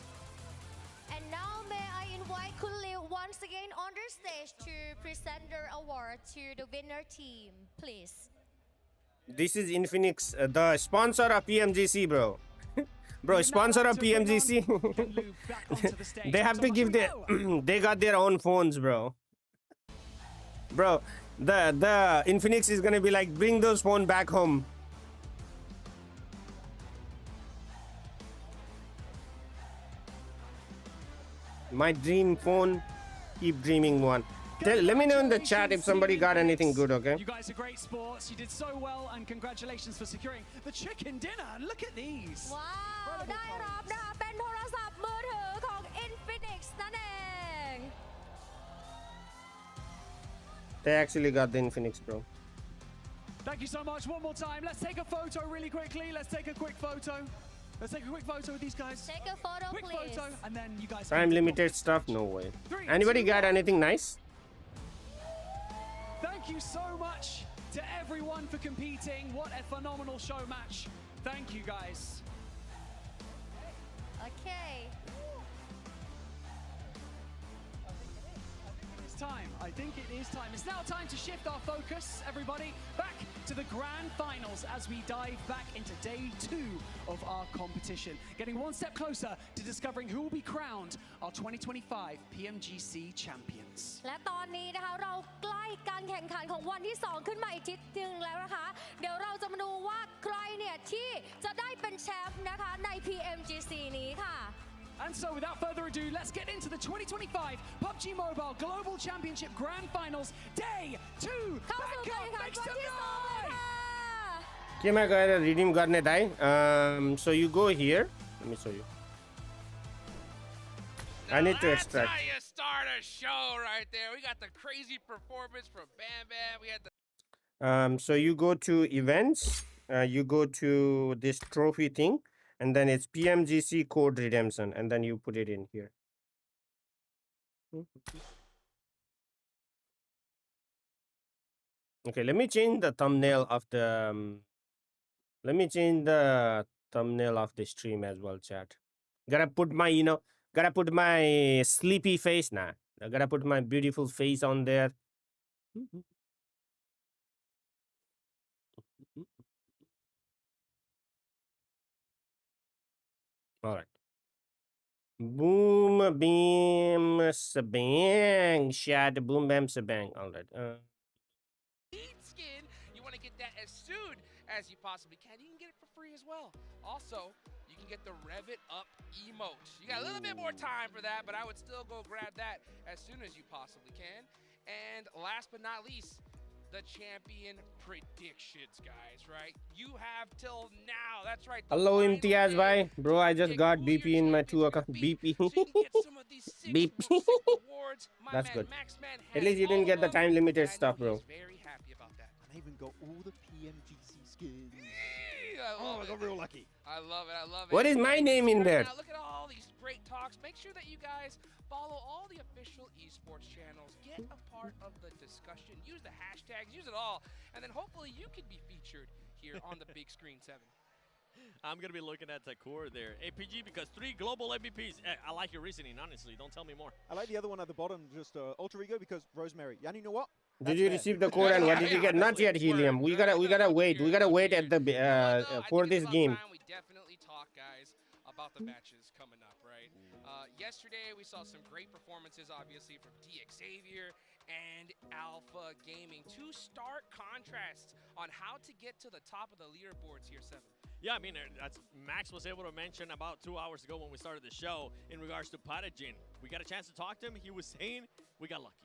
And now may I invite Kun Liu once again on the stage to present their award to the winner team, please. This is Infinix, the sponsor of PMGC, bro. Bro, We're now sponsor about of to bring on PMGC. Kun Liu back onto the stage. They have So to much give we their know. they got their own phones, bro. Bro, the Infinix is gonna be like, bring those phone back home. My dream phone, keep dreaming one. Let me know in the chat if somebody got anything good, okay? You guys are great sports. You did so well, and congratulations for securing the chicken dinner. And look at these. ว้าว ได้รับนะคะ เป็นโทรศัพท์มือถือของ Infinix นั่นเอง They actually got the Infinix, bro. Thank you so much. One more time. Let's take a photo really quickly. Let's take a quick photo. Let's take a quick photo with these guys. Take a photo, Quick please. photo, and then you guys. Time can- limited stuff? No way. 3, Anybody 2, got 1. anything nice? Thank you so much to everyone for competing. What a phenomenal show match. Thank you, guys. Okay. It's time. I think it is time. It's now time to shift our focus, everybody, back to the grand finals as we dive back into day 2 of our competition. Getting one step closer to discovering who will be crowned our 2025 PMGC champions. และตอนนี้นะคะเราใกล้การแข่งขันของวันที่ 2 ขึ้นมาอีกทิศหนึ่งแล้วนะคะ เดี๋ยวเราจะมาดูว่าใครเนี่ยที่จะได้เป็นแชมป์นะคะใน PMGC นี้ค่ะ And so without further ado, let's get into the 2025 PUBG Mobile Global Championship Grand Finals Day 2. เข้าสู่การแข่งขัน Make วัน some ที่ 2 เลย noise! ค่ะ केमा गएर redeem गर्ने दाइ so you go here. Let me show you. I need to That's extract. how you start a show right there. We got the crazy performance from Bam Bam. We had the So you go to events, you go to this trophy thing, and then it's PMGC code redemption, and then you put it in here. Okay, let me change the thumbnail of the let me change the thumbnail of the stream as well, chat. Gotta put my, gotta put my sleepy face now. I gotta put my beautiful face on there. All right. Boom, beam, sabang, shad, boom, bam, sabang. All right. Lead skin. You want to get that as soon as you possibly can. You can get it for free as well. Also, you can get the Rev It Up emote. You got a little bit more time for that, but I would still go grab that as soon as you possibly can. And last but not least, the champion predictions, guys, right? You have till now. That's right. the Hello, final Imtiaz day bhai. Bro, I to just pick got who BP your in my champions 2 account. gonna be, BP. so you can get some of these sick, Beep. sick rewards. My That's man, good. Maxman At has least you didn't all get of the them, time limited and I know stuff, bro. he's very happy about that. And I even got all the PMGC skins. I Oh, love I it. got real lucky. I love it. I love it. What is my And name in right there? now, look at all these great talks. Make sure that you guys follow all the official esports channels. Get a part of the discussion. Use the hashtags. Use it all. And then hopefully you can be featured here on the big screen 7. I'm going to be looking at the core there. APG because 3 global MVPs. I like your reasoning, honestly. Don't tell me more. I like the other one at the bottom, just Alter Ego, because Rosemary. And you know what? Did That's you fair. receive the code and what did you get? Not yet, Helium. We gotta wait. We gotta wait at the for this game. We definitely talk, guys, about the matches coming up, right? Yesterday we saw some great performances, obviously, from DX Xavier and Alpha Gaming. 2 stark contrasts on how to get to the top of the leaderboards here, 7. Yeah, I mean, that's Max was able to mention about 2 hours ago when we started the show in regards to Pathogen. We got a chance to talk to him. He was saying we got lucky.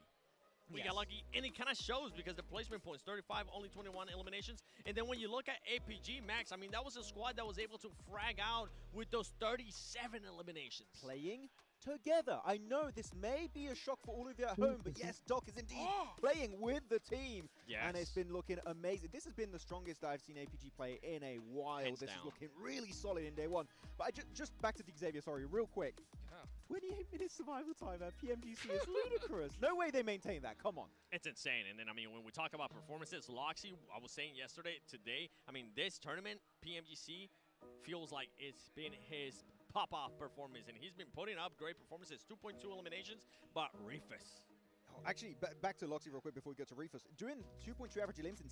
We got lucky, and it kind of shows because the placement points, 35, only 21 eliminations. And then when you look at APG, Max, I mean, that was a squad that was able to frag out with those 37 eliminations. Playing together. I know this may be a shock for all of you at home, but yes, Doc is indeed playing with the team. Yes. And it's been looking amazing. This has been the strongest I've seen APG play in a while. Hands this down. is looking really solid in day one. But just back to Xavier, sorry, real quick. 28 minutes survival time at PMGC is ludicrous. No way they maintain that. Come on. It's insane. And then, I mean, when we talk about performances, Loxy, I was saying yesterday, today, I mean, this tournament, PMGC, feels like it's been his pop-off performance. And he's been putting up great performances, 2.2 eliminations, but Reefus. Actually, back to Loxy real quick before we go to Reefus. Doing 2.2 average elims in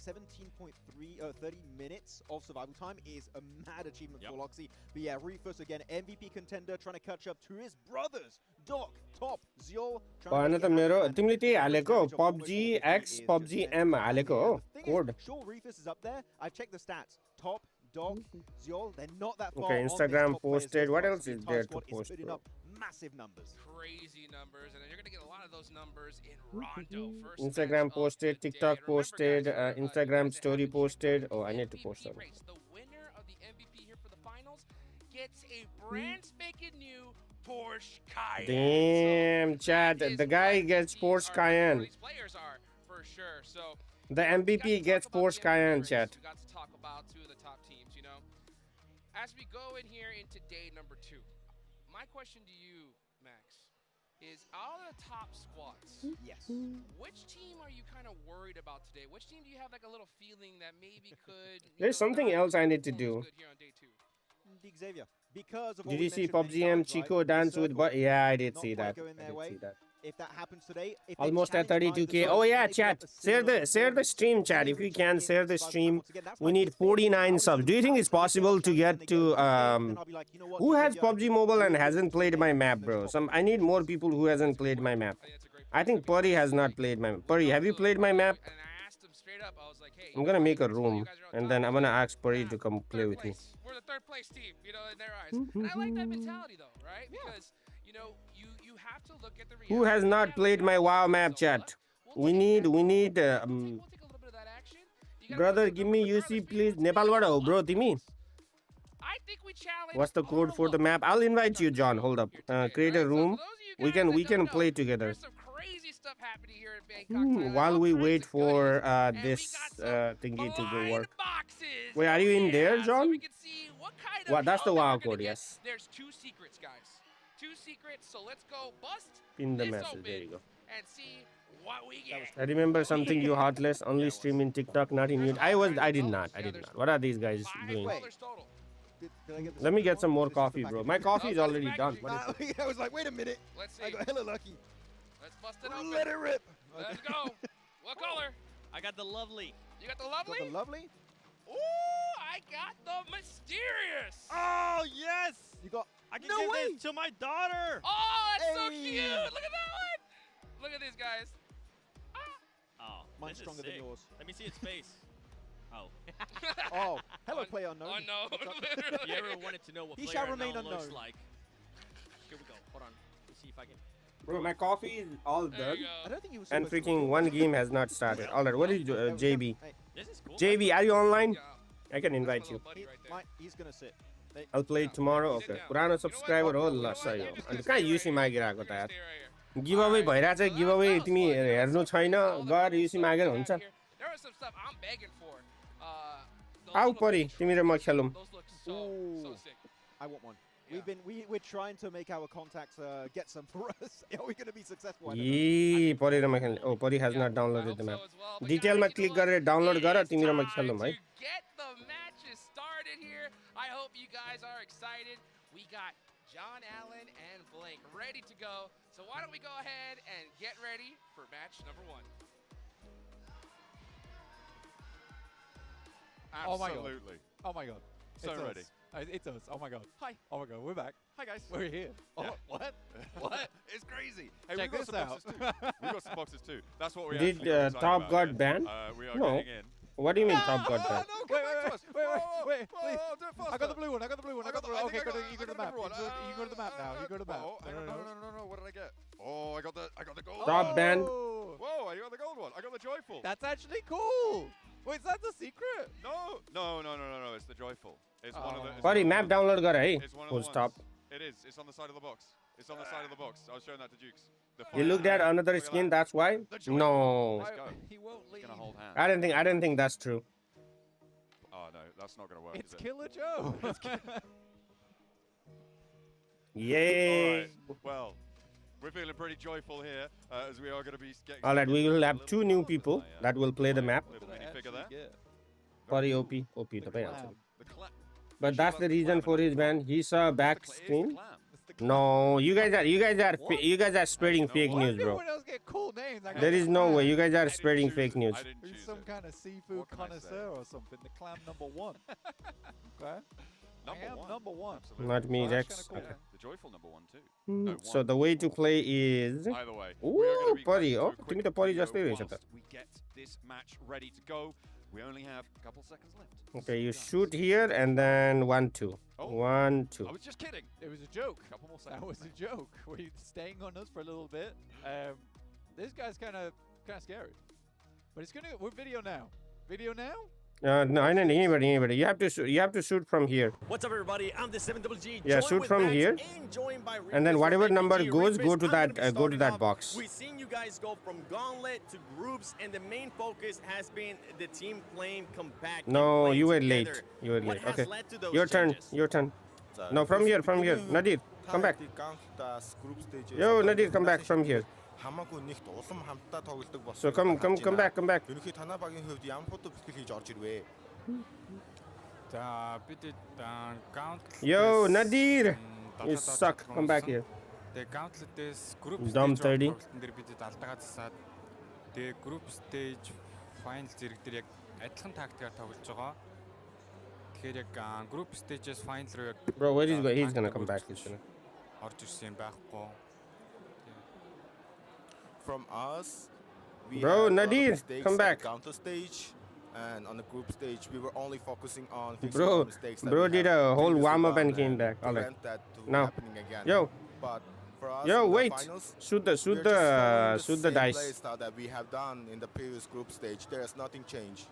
30 minutes of survival time is a mad achievement for Loxy. But yeah, Reefus again, MVP contender, trying to catch up to his brothers, Doc, Top, Ziol. तिमीले त्यही हालेको PUBG X PUBGM हालेको हो code. Sure, Reefus is up there. I've checked the stats. Top, Doc, Ziol, they're not that far. Okay, off Instagram these top players. posted. What This else is entire there to squad is post, putting bro? up massive numbers. Crazy numbers, and then you're going to get a lot of those numbers in Rondo. First Instagram match of posted, the day. TikTok And remember, posted, guys, for, you Instagram guys that story haven't checked posted. out Oh, the I need to MVP post that. race, the winner of the MVP here for the finals gets a brand spanking new Porsche Cayenne. Damn, So Chad, that is the guy what gets these Porsche are- Cayenne. These players are for sure. So The we got MVP to gets talk about Porsche the MVP Cayenne, race. chat. We got to talk about two of the top teams, you know. As we go in here into day number 2, my question to you, Max, is out of the top squads, Yes. which team are you kind of worried about today? Which team do you have like a little feeling that maybe could? There's something else I need to do. Good here on day 2. Xavier, because of what Did we you see mentioned many PUBGM times, Chico right? The dance with circle but yeah, I did not see quite that. going I their did way. see that. If that happens today, if they Almost at challenge by the 32k. zone, Oh yeah, maybe chat. up a Share similar the performance, stream, chat. they If you reach can in share the survival stream. once again. That's We why need this big 49 hours subs. of Do you think it's time possible to when get they to get then I'll be like, you know what, who has Xavier, I PUBG need Mobile and really hasn't played to my stay map, in bro? those top I need more people who hasn't played my map. I think that's a great I think Puri has not played my map. Puri, have you played my map? And I asked him straight up. I was like, hey, I'm gonna make a you room guys are on and top. then I'm gonna ask Puri Yeah, to come play third with me. place. We're the third place team, you know, in their eyes. And I like that mentality though, right? Because you know, you have to look at the reality. Who has not played my WoW map, chat? We need We'll take a little bit of that action. You gotta brother, look give at me regardless, UC maybe please. we'll take Nepal a what little bro, up. Timi? I think we challenge What's the code for the map? I'll invite you, John. Hold up. Create a room. We can play together. There's some crazy stuff happening here in Bangkok. Thailand. While All we kinds wait of for goodies. And we this got some thingy to go blind work. boxes. Wait, are you in there, So John? we can see what kind of Wow, that's the help that WoW we're gonna code, get. yes. There's 2 secrets, guys. 2 secrets. So let's go bust Pin the this message. open There you go. and see what we get. I remember something you heartless. Only stream in TikTok, not in YouTube. I did not. What are these guys doing? Total. Did I get the Let me second get one? some more This is the coffee, bro. package. My coffee is Oh, already that's done. packaging. What is I was like, wait a minute. Let's I see. got hella lucky. Let's bust it open. Let it rip. Let's go. What color? I got the lovely. You got the Got lovely? the lovely. Ooh, I got the mysterious. Oh, yes! You got. I can No give way! this to my daughter! Oh, that's so Hey. cute. Look at that one. Look at these guys. Oh, Mine's this is stronger than sick. yours. Let me see its face. Oh. Oh, hello, player unknown. Unknown. What's up? If you ever wanted to know what He player shall remain unknown looks unknown. like, here we go. Hold on. Let's see if I can. Bro, my coffee is all There done. you I go. don't think he was And supposed to freaking record. one game has not started. Alright, what did you do, That was- JB? Hey, This is cool. JB, are you online? Yeah. I can That's invite my you. little buddy right there. he's gonna sit. Hey, I'll play it tomorrow. Sit Okay. down. पुरानो You know what? subscriber हो You know ल what? सही You're हो. just अनि gonna कहाँ stay युसी right here. मागिरहेको त You're यार. gonna stay right here. Give away Alright. भइरहेछ So give away that was तिमी fun. There was हेर्नु some छैन all the गएर cool युसी stuff मागेर we हुन्छ. had here. There was some stuff I'm begging for. Those आऊ little परि fish. तिमी र म खेलौँ. Those look so Ooh. sick. I want one. Yeah. We're trying to make our contacts get some for us. Are we gonna be successful? I don't know. यी परि र म खेल्ने. Oh, परि has not I downloaded hope the map. so as well. But डिटेलमा guys, you click know गरेर what? Download गर It is तिमी र म time खेलौँ है. to get the matches started here. I hope you guys are excited. We got John Allen and Blake ready to go. So why don't we go ahead and get ready for match number 1. Oh my God. Absolutely. Oh my God. So It's ready. us. It's us. Oh my God. Hi. Oh my God. We're back. Hi guys. We're here. Oh, what? What? It's crazy. Hey, Check we've got this some out. boxes too. We've got some boxes too. That's what we Did actually got excited Top about, got yeah. banned? We are No. getting in. What do you mean Top got banned? No, Wait, come back to us. wait, Whoa, wait, whoa, please. whoa, do it faster. I got the blue one. I got the blue one. I got the blue. I Okay, think I you go to the map. another one. You go to the map now. You go to the map. Oh, hang on, no. What did I get? Oh, I got the gold. Top one. banned. Oh, Whoa, I got the gold one. I got the joyful. that's actually cool. Wait, that's a secret. No. It's the joyful. It's one of the. it's परि one of map the- download गर है. It's one of the Who's ones. top? It is. It's on the side of the box. It's on the side of the box. I was showing that to Jukes. You looked at another skin, that's why? No. Let's go. He won't leave. He's gonna hold hands. I don't think that's true. Oh no, that's not gonna work. It's is it? Killer Joe. Yay. Alright, well, we're feeling pretty joyful here as we are going to be getting. Alright, we will have 2 new people that will play the map. Little minifigure there. Sorry, OP. OP to pay Clam. answer. The cla- But that's the reason for his ban. He saw back it's the screen. clam. No, you guys are spreading fake What? news, bro. Everyone else get cool names. Like There is no way. You guys I are didn't spreading choose fake it. news. I didn't He's choose some it. kind of seafood What can I say? connoisseur or something. The clam number 1. Okay. I am number 1. Absolutely. Not me, Oh, that's Rex. kinda cool. Okay. The joyful number 1 too. Hmm, No, So 1. the way to play is. Either way, we are gonna Ooh, be Pori. going Oh, through a give me quick the Pori video just there. whilst we get this match ready to go. We only have a couple seconds left. Okay, you shoot here and then 1, 2. Oh. 1, 2. I was just kidding. It was a joke. Couple more That seconds. was a joke. Were you staying on us for a little bit? This guy's kind of scary. But it's gonna. We're video now. Video now. No, anybody. You have to shoot from here. What's up, everybody? I'm the 7GG. Yeah, joined shoot with from Max here. and joined by And then Reefers whatever from number PMGC. goes, Reefers, go to I'm that gonna be go to starting that off. box. We've seen you guys go from gauntlet to groups, and the main focus has been the team playing compact. No, and playing you were together. late. You were What late. has Okay. led to those Your turn. changes? Your turn. No, from here. Nadir, come back. Yo, Nadir, come back from here. хамаагүй нэгт улам хамтдаа тоглодог болсон. So come back. Ерөнхий танаа багийн хувьд ямар фото бэлтгэл хийж орж ирвэ? За бид гаунт Yo, Nadir. You suck. Come back here. Тэгээ гаунтлуудээс group Dom stage 30. тоглолтын дээр бид алдагаа засаад тэгээ group stage final зэрэг дээр яг адилхан тактикаар тоглож байгаа. Тэгэхээр яг group stage-с final руу яг Bro, where is he's gonna come back. He's gonna. орж ирсэн юм байхгүй. From us, we Bro, had a lot of Nadir, mistakes come at back. the counter stage, and on the group stage, we were only focusing on fixing Bro, the mistakes that bro we did had a whole previously warm up done and came back. Alright. prevent that to Now. happening again. Yo. But for us, Yo, in the wait. finals, Shoot we're just following the same dice. play style that we have done in the previous group stage. There is nothing changed.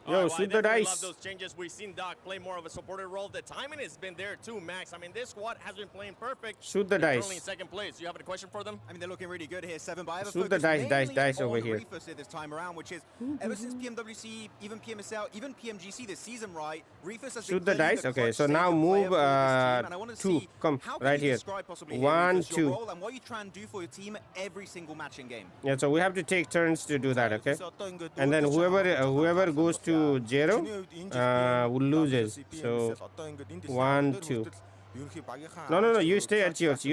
Yo, Well, I shoot the definitely dice. love those changes. We've seen Doc play more of a supporter role. The timing has been there too, Max. I mean, this squad has been playing perfect. Shoot the They're dice. currently in second place. You have a question for them? I mean, they're looking really good here, 7. But I have a Shoot the focus dice mainly over on here. Reefers here this time around, which is ever since PMWC, even PMSL, even PMGC this season, right? Reefers has Shoot been the clearly dice. Okay, clutch so now savior move player for this team, and I want to 2. see Come how can right you here. describe possibly 1, Reefers, 2. your role and what you try and do for your team every single match in game. Yeah, so we have to take turns to do that, okay? And then whoever goes to 0 will loses. So 1, 2. No. You stay at yours.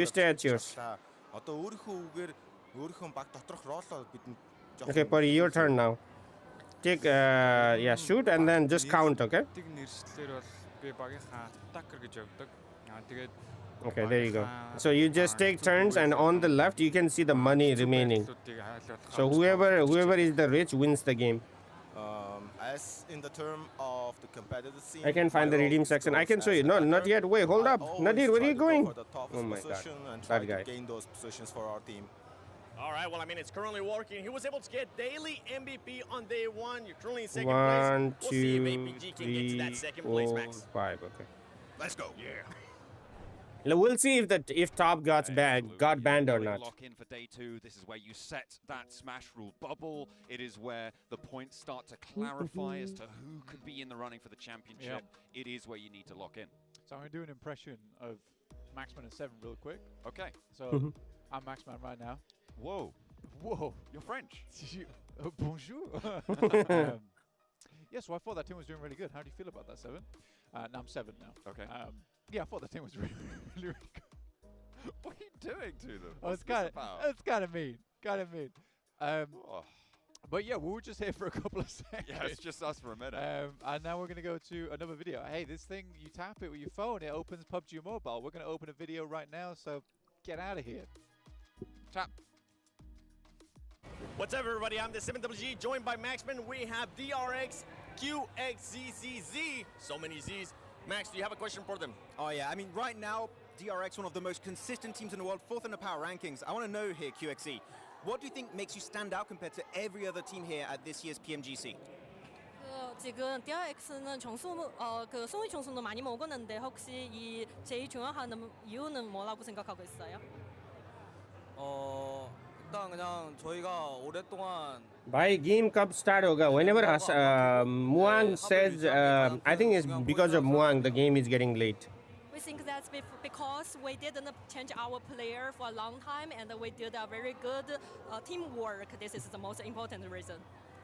Okay, Pori, your turn now. Take shoot and then just count, okay? Тиг нэршлэлээр бол би багийнхаа attacker гэж явдаг. Тэгээд Okay, there you go. So you just take turns, and on the left you can see the money remaining. So whoever is the rich wins the game. As in the term of the competitive scene, I can find the redeem section. I can show you. No, not yet. Wait, hold up. Nadir, where are you going? Oh my god, that guy. Gain those positions for our team. All right, well, I mean, it's currently working. He was able to get daily MVP on day 1. You're currently in second 1, place. We'll see if 2, APG can get to 3, that second place, 4, Max. 5. Okay. Let's go. Yeah. We'll see if top got banned or not. Lock in for day 2. This is where you set that smash rule bubble. It is where the points start to clarify as to who could be in the running for the championship. It is where you need to lock in. So I'm gonna do an impression of Maxman and 7 real quick. Okay. So I'm Maxman right now. Whoa. Whoa. You're French. Bonjour. Yeah, so I thought that team was doing really good. How do you feel about that, 7? Now I'm 7 now. Okay. Yeah, I thought the team was really good. What are you doing to them? Oh, What's it's this kind about? of mean. Oh. But yeah, we were just here for a couple of seconds. Yeah, it's just us for a minute. And now we're going to go to another video. Hey, this thing, you tap it with your phone, it opens PUBG Mobile. We're going to open a video right now, so get out of here. Tap. What's up, everybody? I'm the 7GG, joined by Maxman. We have DRX, QXZZZ. So many Z's. Max, do you have a question for them? Oh yeah, I mean, right now, DRX, one of the most consistent teams in the world, 4th in the power rankings. I want to know here, QXE, what do you think makes you stand out compared to every other team here at this year's PMGC? 지금 DRX는 그 승리 점수는 많이 먹었는데 혹시 이 제일 중요한 이유는 뭐라고 생각하고 있어요? 일단 그냥 저희가 오랫동안 By game कब start होगा? Whenever Muang says, I think it's because of Muang the game is getting late. We think that's because we didn't change our player for a long time and we did a very good teamwork. This is the most important reason.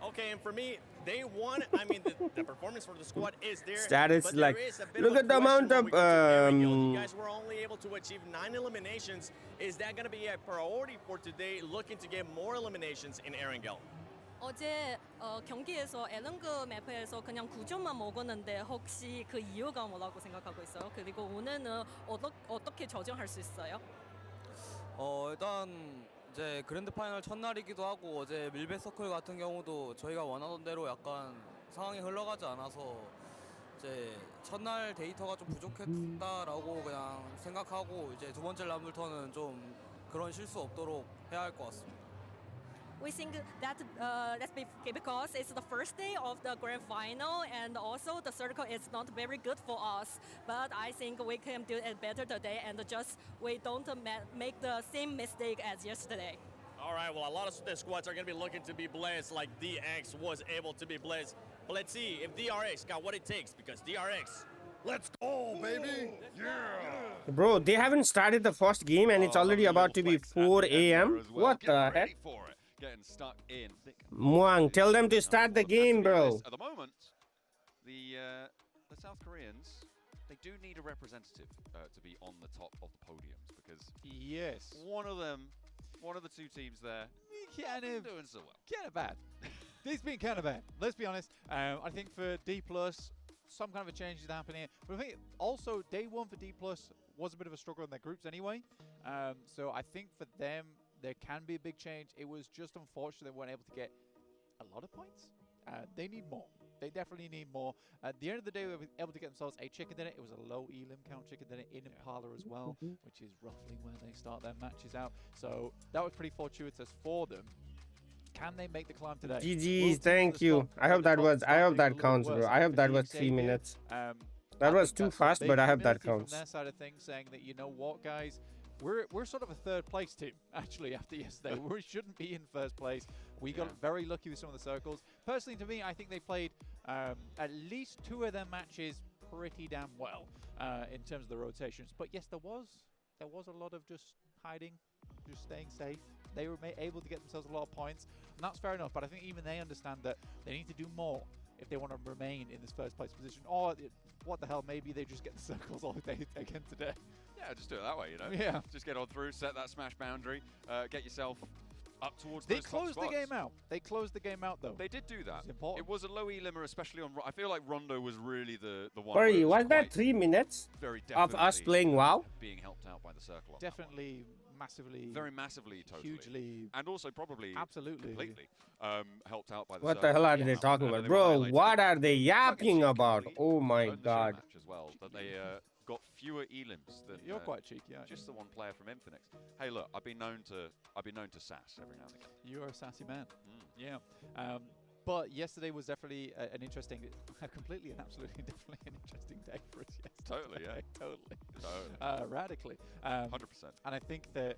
Okay, and for me, day one, I mean, the performance for the squad is there. Status but like, there is a bit look of a at the amount question of when we go to Ariel. You guys were only able to achieve 9 eliminations. Is that going to be a priority for today, looking to get more eliminations in Erangel? 어제 경기에서 에런그 맵에서 그냥 9점만 먹었는데 혹시 그 이유가 뭐라고 생각하고 있어요? 그리고 오늘은 어떻게 조정할 수 있어요? 일단 이제 그랜드 파이널 첫날이기도 하고 어제 밀배 서클 같은 경우도 저희가 원하던 대로 약간 상황이 흘러가지 않아서 이제 첫날 데이터가 좀 부족했다라고 그냥 생각하고 이제 두 번째 람블턴은 좀 그런 실수 없도록 해야 할 것 같습니다. We think that that's because it's the first day of the grand final and also the circle is not very good for us. But I think we can do it better today and just we don't make the same mistake as yesterday. All right, well, a lot of the squads are going to be looking to be blessed like DX was able to be blessed. But let's see if DRX got what it takes because DRX, let's go, baby! Yeah! Bro, they haven't started the first game and it's already about to be 4 a.m. What the heck? Getting stuck in. Muang, tell them to start the game, bro. At the moment, the South Koreans, they do need a representative to be on the top of the podiums because yes, one of the two teams there kind of doing so well. Kind of bad. This been kind of bad. Let's be honest. I think for D+, some kind of a change is happening. But I think also day one for D+ was a bit of a struggle in their groups anyway. So I think for them, there can be a big change. It was just unfortunate they weren't able to get a lot of points. They need more. They definitely need more. At the end of the day, they were able to get themselves a chicken dinner. It was a low elim count chicken dinner in Impala as well, which is roughly where they start their matches out. So that was pretty fortuitous for them. Can they make the climb today? GG's, thank you. I hope that counts, bro. I hope that was 3 minutes. That was too fast, but I hope that counts. From their side of things, saying that, you know what, guys, we're sort of a third place team, actually, after yesterday. We shouldn't be in first place. We got very lucky with some of the circles. Personally, to me, I think they played at least 2 of their matches pretty damn well in terms of the rotations. But yes, there was a lot of just hiding, just staying safe. They were able to get themselves a lot of points, and that's fair enough. But I think even they understand that they need to do more if they want to remain in this first place position. Or what the hell, maybe they just get the circles all day again today. Yeah, just do it that way, you know? Yeah. Just get on through, set that smash boundary, get yourself up towards They those top closed the spots. game out. They closed the game out, though. They did do that. It's important. It was a low elimmer, especially on... I feel like Rondo was really the one... Sorry, where was that 3 minutes very of us playing WoW? Being helped out by the circle. Definitely, massively... Very massively, totally. Hugely... And also probably... Absolutely. Completely helped out by the What circle. the hell are they talking about? Bro, what are they yapping about? Oh my god. Match as well, that they got fewer elims than You're quite cheeky, aren't you? just the one player from Infinix. Hey, look, I've been known to sass every now and again. You're a sassy man. Yeah. But yesterday was definitely an interesting, definitely an interesting day for us yesterday. Totally, yeah. totally. Radically. 100%. And I think that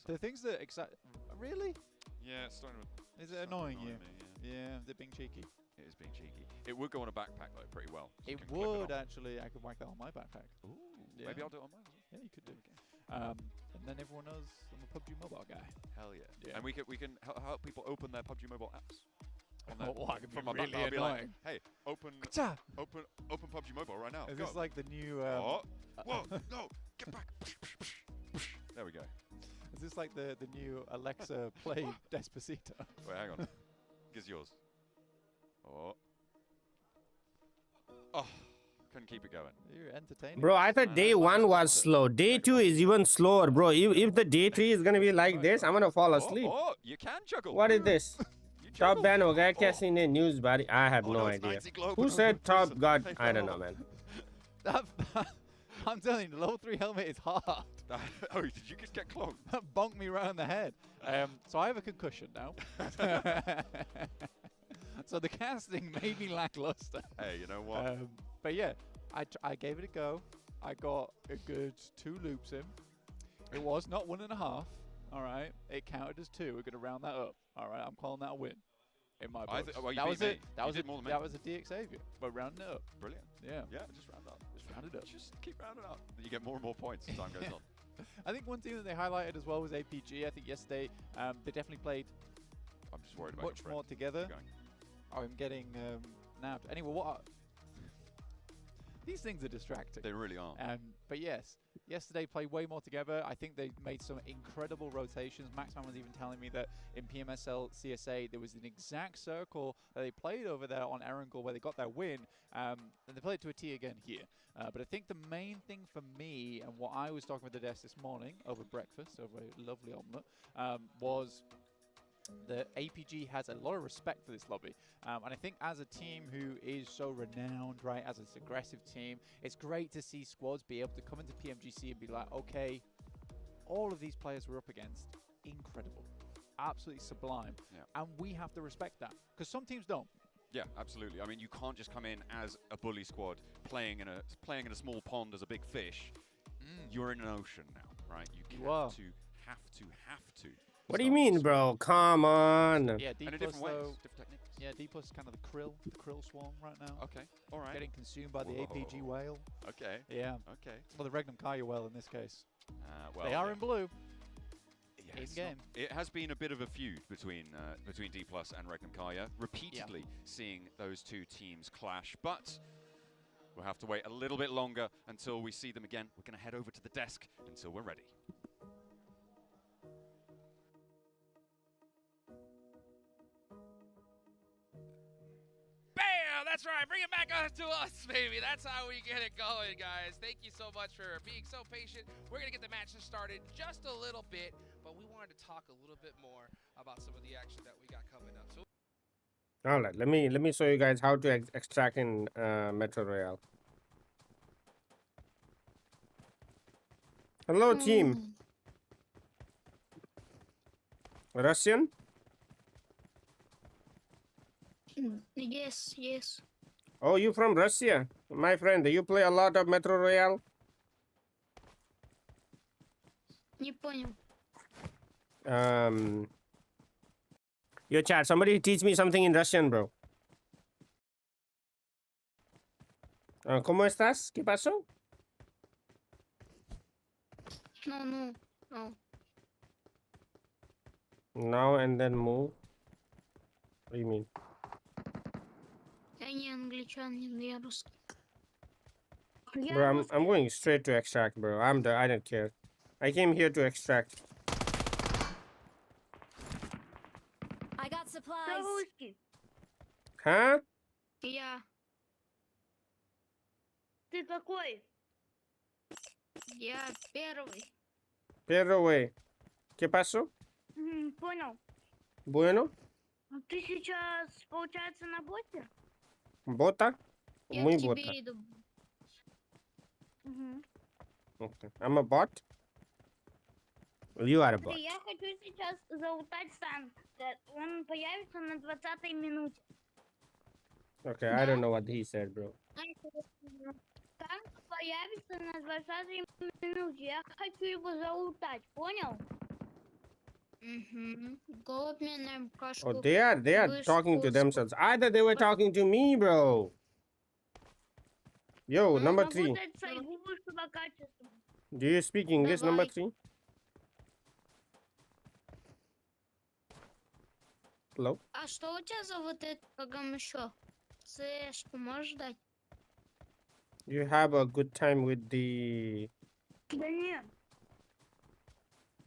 the things that excite... Really? Yeah, it's starting to... Is it annoying you? Me, yeah, they're being cheeky. It is being cheeky. It would go on a backpack, though, pretty well. It would, actually. I could whack that on my backpack. Ooh, yeah. Maybe I'll do it on mine as well. Yeah, you could do. And then everyone knows I'm a PUBG Mobile guy. Hell yeah. And we can help people open their PUBG Mobile apps. From my backpack, I'll be like, hey, open PUBG Mobile right now. Is this like the new... Whoa, no, get back. There we go. Is this like the new Alexa play Despacito? Wait, hang on. Gives yours. Oh, couldn't keep it going. You're entertaining. Bro, I thought day 1 was slow. Day 2 is even slower, bro. If the day 3 is gonna be like this, I'm gonna fall asleep. You can juggle. What is this? Top ban ho gaya kaise in news bari? I have no idea. Who said top got? I don't know, man. I'm telling you, the level 3 helmet is hard. Oh, did you just get clogged? That bonked me round the head. So I have a concussion now. So the casting may be lackluster. Hey, you know what? But yeah, I gave it a go. I got a good 2 loops in. It was not 1.5. All right, it counted as 2. We're gonna round that up. All right, I'm calling that a win. In my book. Well, that was me. it. That was did more than me. That was a DX savior. But rounding it up. Brilliant. Yeah. Yeah, just round up. Just round it up. Just keep rounding up. You get more and more points as time goes on. I think one team that they highlighted as well was APG. I think yesterday they definitely played. I'm just worried about much more together. Oh, I'm getting nabbed. Anyway, these things are distracting. They really are. But yes, yesterday played way more together. I think they made some incredible rotations. Maxman was even telling me that in PMSL CSA there was an exact circle that they played over there on Erangel where they got their win, and they played to a T again here. But I think the main thing for me and what I was talking with the desk this morning over breakfast, over a lovely omelette, was that APG has a lot of respect for this lobby. And I think as a team who is so renowned, right, as an aggressive team, it's great to see squads be able to come into PMGC and be like, okay, all of these players we're up against, incredible, absolutely sublime. Yeah. And we have to respect that, because some teams don't. Yeah, absolutely. I mean, you can't just come in as a bully squad playing in a small pond as a big fish. You're in an ocean now, right? You have to. What do you mean, bro? Come on. Yeah, D+, in different ways, though, different techniques. Yeah, D+ is kind of the krill swarm right now. Okay, all right. Getting consumed by the APG whale. Okay. Yeah. Okay. Well, the Regnum Kaya whale in this case. Well, they are in blue. Yeah, game. It has been a bit of a feud between D+ and Regnum Kaya, repeatedly seeing those two teams clash, but we'll have to wait a little bit longer until we see them again. We're going to head over to the desk until we're ready. Bam! That's right. Bring it back on to us, baby. That's how we get it going, guys. Thank you so much for being so patient. We're going to get the matches started just a little bit, but we wanted to talk a little bit more about some of the action that we got coming up. So All right, let me show you guys how to extract in Metro Royale. Hello, team. Russian? Yes, yes. Oh, you from Russia? My friend, you play a lot of Metro Royale? Не понял. Yo, chat, somebody teach me something in Russian, bro. ¿Cómo estás? ¿Qué pasó? No. Now and then move. What do you mean? Я не англичанин, я русский. Bro, I'm going straight to extract, bro. I don't care. I came here to extract. I got supplies. Кто русский? Huh? Я. Ты какой? Я первый. Первый. ¿Qué pasó? Понял. Bueno. Ты сейчас, получается, на боте? Бота? Я Muy к тебе бота. иду. Okay. I'm a bot? You are a bot. Смотри, я хочу сейчас залутать танк. Он появится на 20-й минуте. Okay, I don't know what he said, bro. Танк появится на 20-й минуте. Я хочу его залутать, понял? Голубь мне на кашку. Oh, they are talking to themselves. Either they were talking to me, bro. Yo, number 3. Do you speak English, number 3? Hello? А что у тебя за вот это программа еще? Цешку можешь дать? You have a good time with the... Да нет.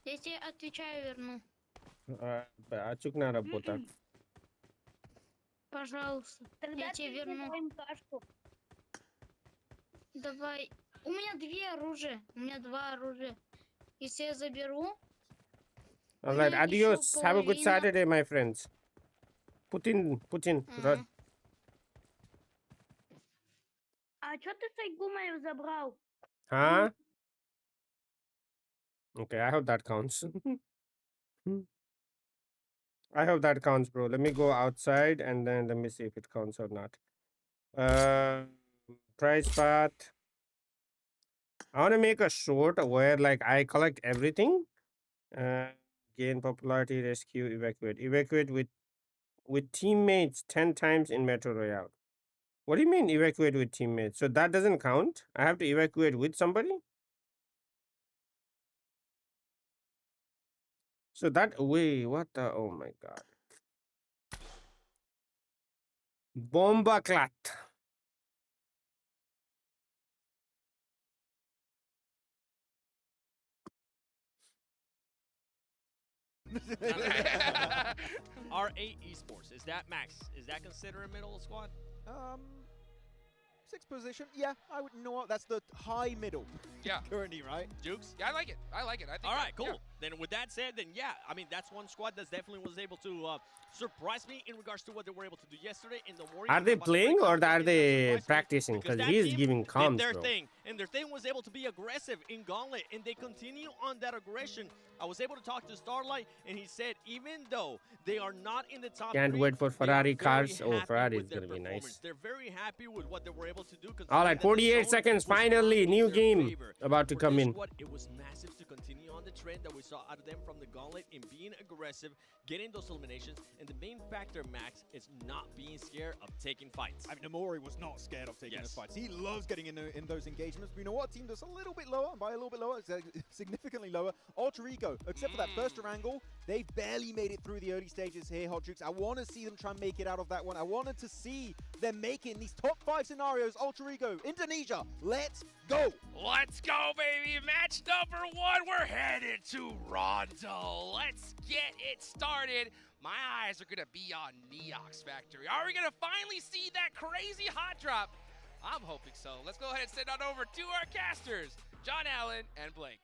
Я тебе отвечаю, верну. Ачукна работа. Пожалуйста. Я тебе верну. Давай. У меня 2 оружия. У меня 2 оружия. Если я заберу... Alright, adios. Have a good Saturday, my friends. Putin. А что ты сайгу мою забрал? Huh? Okay, I hope that counts. I hope that counts, bro. Let me go outside and then let me see if it counts or not. Price path. I want to make a short where like I collect everything. Gain popularity, rescue, evacuate. Evacuate with teammates 10 times in Metro Royale. What do you mean evacuate with teammates? So that doesn't count? I have to evacuate with somebody? So that way, what the, oh my god. Bomba clat. R8 Esports, is that Max? Is that considered a middle squad? Sixth position, yeah, I would know what. That's the high middle. Yeah. Currently, right? Jukes? Yeah, I like it. I like it. I think. All right, cool. Yeah. Then with that said, then yeah, I mean, that's one squad that definitely was able to surprise me in regards to what they were able to do yesterday in the morning. Are they playing or are they practicing? Because he is giving comms, their bro. thing, and their thing was able to be aggressive in Gauntlet, and they continue on that aggression. I was able to talk to Starlight, and he said even though they are not in the top Can't three, wait for Ferrari they are very cars. Oh, happy Ferrari with is their going to be nice. performance. They're very happy with what they were able to do. All right, 48 seconds. Finally, new game about to come in. It was massive to continue on the trend that we saw out of them from the Gauntlet in being aggressive, getting those eliminations, and the main factor, Max, is not being scared of taking fights. I mean, Namori was not scared of taking those fights. He loves getting in those engagements. But you know what? Team that's a little bit lower, and by a little bit lower, significantly lower. Alter Ego, except for that first angle, they've barely made it through the early stages here, Hot Jukes. I want to see them try and make it out of that one. I wanted to see them making these top 5 scenarios. Alter Ego, Indonesia, let's go. Let's go, baby. Match number 1. We're headed to Rondo. Let's get it started. My eyes are going to be on Neox Factory. Are we going to finally see that crazy hot drop? I'm hoping so. Let's go ahead and send on over to our casters, John Allen and Blake.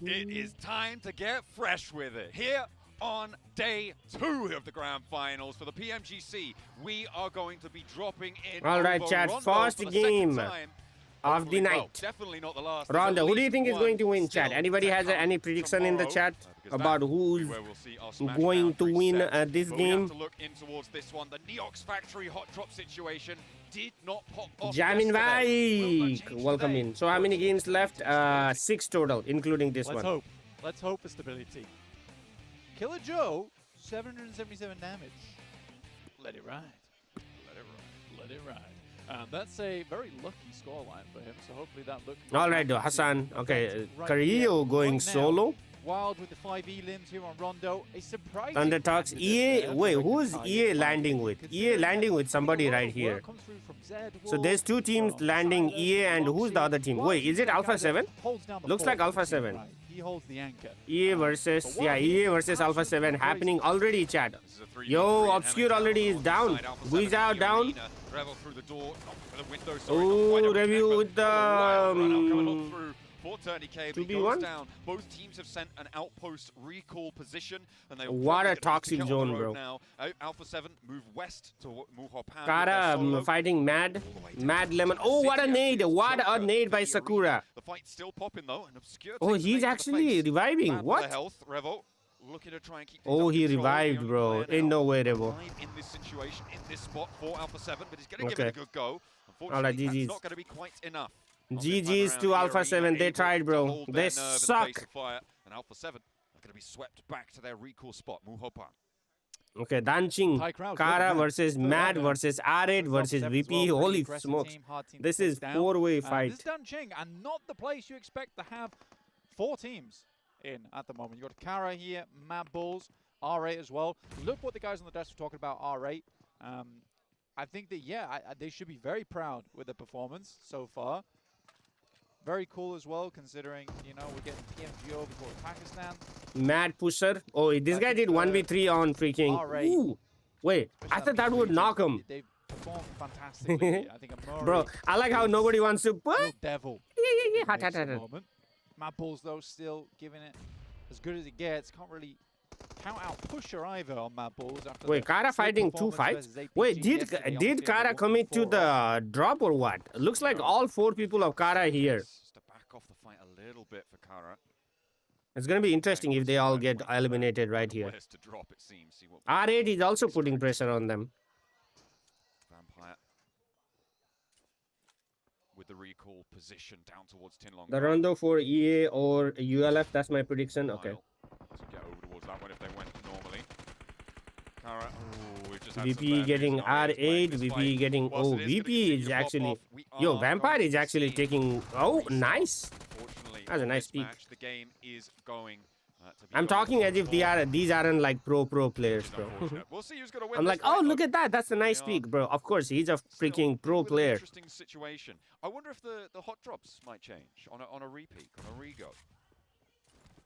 It is time to get fresh with it. Here on day 2 of the grand finals for the PMGC, we are going to be dropping in. All right, chat. First game of the night. Definitely not the last. Rondo, who do you think is going to win, chat? Anybody has any prediction in the chat about who's going to win this We game? have to look in towards this one. The Neox Factory hot drop situation did not pop off. Jamin yesterday. Vaik, welcome in. So how many games left? 6 total, including this Let's one. hope. Let's hope for stability. Killer Joe, 777 damage. Let it ride. Let it ride. Let it ride. That's a very lucky scoreline for him, so hopefully that look. All right, though, Hassan. Okay, Carrillo going solo. Wild with the 5E limbs here on Rondo. A surprise. Undertalks. EA. Wait, who's EA landing with? EA landing with somebody right here. So there's 2 teams landing EA, and who's the other team? Wait, is it Alpha 7? Looks like Alpha 7. He holds the anchor. EA versus, yeah, EA versus Alpha 7 happening already, chat. Yo, Obscure already is down. Guiz out down. Oh, review with the 430k, but 2v1? goes down. Both teams have sent an outpost recall position, and they What a toxic zone, bro. now. Alpha 7 move west to Muhopan. Kara fighting Mad Lemon. Oh, what a nade! What a nade by Sakura. The fight's still popping though, and Obscure. Oh, he's actually reviving. Mad What? for the health, Revo. Looking to try and keep Oh, he revived, bro. Ain't no way, Revo. in this situation, in this spot for Alpha 7, but he's going to give Okay. it a good go. All right, Unfortunately, that's GG's. not going to be quite enough. GG's to Alpha 7. They tried, bro. They suck. And Alpha 7 are going to be swept back to their recall spot, Muhopan. Okay, Danching. Kara versus Mad versus R8 versus VP. Holy smokes. This is 4-way fight. This is Danching, and not the place you expect to have 4 teams in at the moment. You've got Kara here, Mad Bulls, R8 as well. Look what the guys on the desk were talking about R8. I think that, yeah, they should be very proud with their performance so far. Very cool as well, considering, you know, we're getting PMGO before Pakistan. Mad Pusher. Oh, this guy did 1v3 on freaking. Ooh. Wait, I thought that would knock him. They performed fantastically. I think Amori, Bro, I like how nobody wants to. What? Devil. Yeah. Hot. Mad Bulls, though, still giving it as good as it gets. Can't really count out Pusher either on Mad Bulls. Wait, Kara fighting 2 fights? Wait, did Kara commit to the drop or what? Looks like all 4 people of Kara here. Just to back off the fight a little bit for Kara. It's gonna be interesting if they all get eliminated right here. To drop, it seems. See what R8 is also putting pressure on them. Vampire with the recall position down towards Tinlong. The rondo for EA or ULF, that's my prediction. Okay. To get over towards that one if they went normally. Kara, we've just had VP getting R8, VP getting, oh, VP is actually, yo, Vampire is actually taking, oh, nice. That's a nice peek. The game is going I'm talking as if these aren't like pro players, bro. We'll see who's gonna win. I'm like, oh, look at that. That's a nice peek, bro. Of course, he's a freaking pro player. Interesting situation. I wonder if the hot drops might change on a repeat, on a re-go,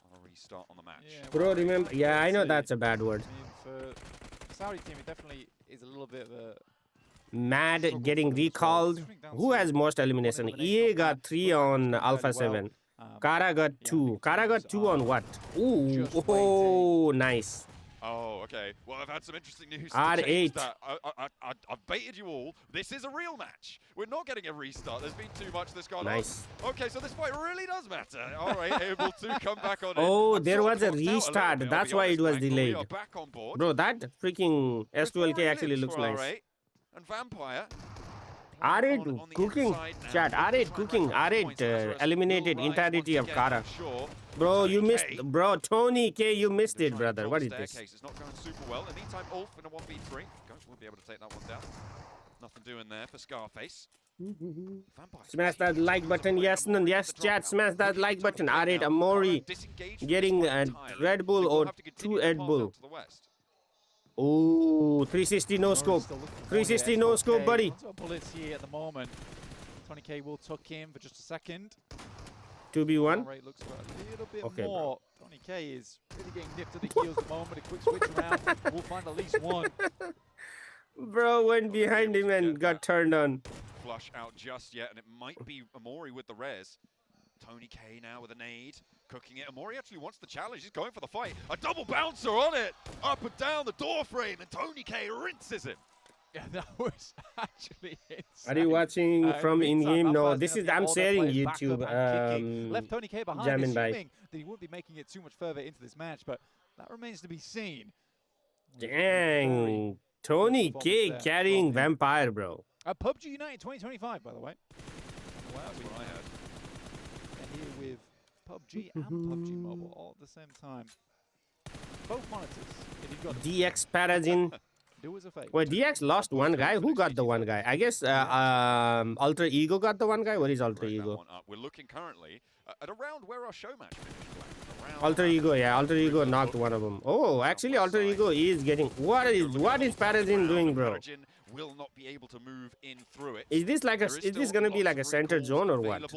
on a restart on the match. Yeah, Bro, remember? Yeah, I know that's a bad word. I mean, for Saudi team, it definitely is a little bit of a Mad getting recalled. Who has most elimination? EA got 3 on Alpha 7. Kara got 2. Kara got 2 on what? Ooh, oh, nice. Oh, okay. Well, I've had some interesting news. R8. I've baited you all. This is a real match. We're not getting a restart. There's been too much this gone Nice. on. Okay, so this fight really does matter. All right, able to come back on. Oh, there was a restart. That's why it was delayed. Bro, that freaking S12K actually looks nice. And Vampire. R8 cooking, chat. R8 cooking. R8 eliminated entirety of Kara. Bro, you missed. Bro, Tony K, you missed it, brother. What is this? It's not going super well. In the meantime, Ulf in a 1v3. Won't be able to take that one down. Nothing doing there for Scarface. Smash that like button. Yes, no, yes, chat. Smash that like button. R8 Amori getting Red Bull or 2 Red Bull. Oh, 360 no scope. 360 no scope, buddy. Lots of bullets here at the moment. Tony K will tuck in for just a second. 2v1. Rate looks for a little bit Okay, more. Bro. Tony K is really getting nipped at the heels at the moment. A quick switch around. We'll find at least one. Bro went behind him and got turned on. Flush out just yet, and it might be Amori with the res. Tony K now with a nade, cooking it. Amori actually wants the challenge. He's going for the fight. A double bouncer on it. Up and down the door frame, and Tony K rinses him. Yeah, that was actually insane. Are you watching from in-game? No, this is, I'm sharing YouTube. Left Tony K behind, Jamin assuming that he wouldn't be making it too much further into this match, but that remains to be seen. Dang. Tony K carrying Vampire, bro. PUBG Unite 2025, by the way. Wow, that's what I had. And here with PUBG and PUBG Mobile all at the same time. Both monitors. If you've got DX Parazin. do us a favor. Wait, DX lost one guy. Who got the one guy? I guess Alter Ego got the one guy. What is Alter Ego? We're looking currently at around where our show match finished. Alter Ego, yeah. Alter Ego knocked one of them. Oh, actually, Alter Ego is getting. What is Parazin doing, bro? Will not be able to move in through it. Is this like a? Is this gonna be like a center zone or what?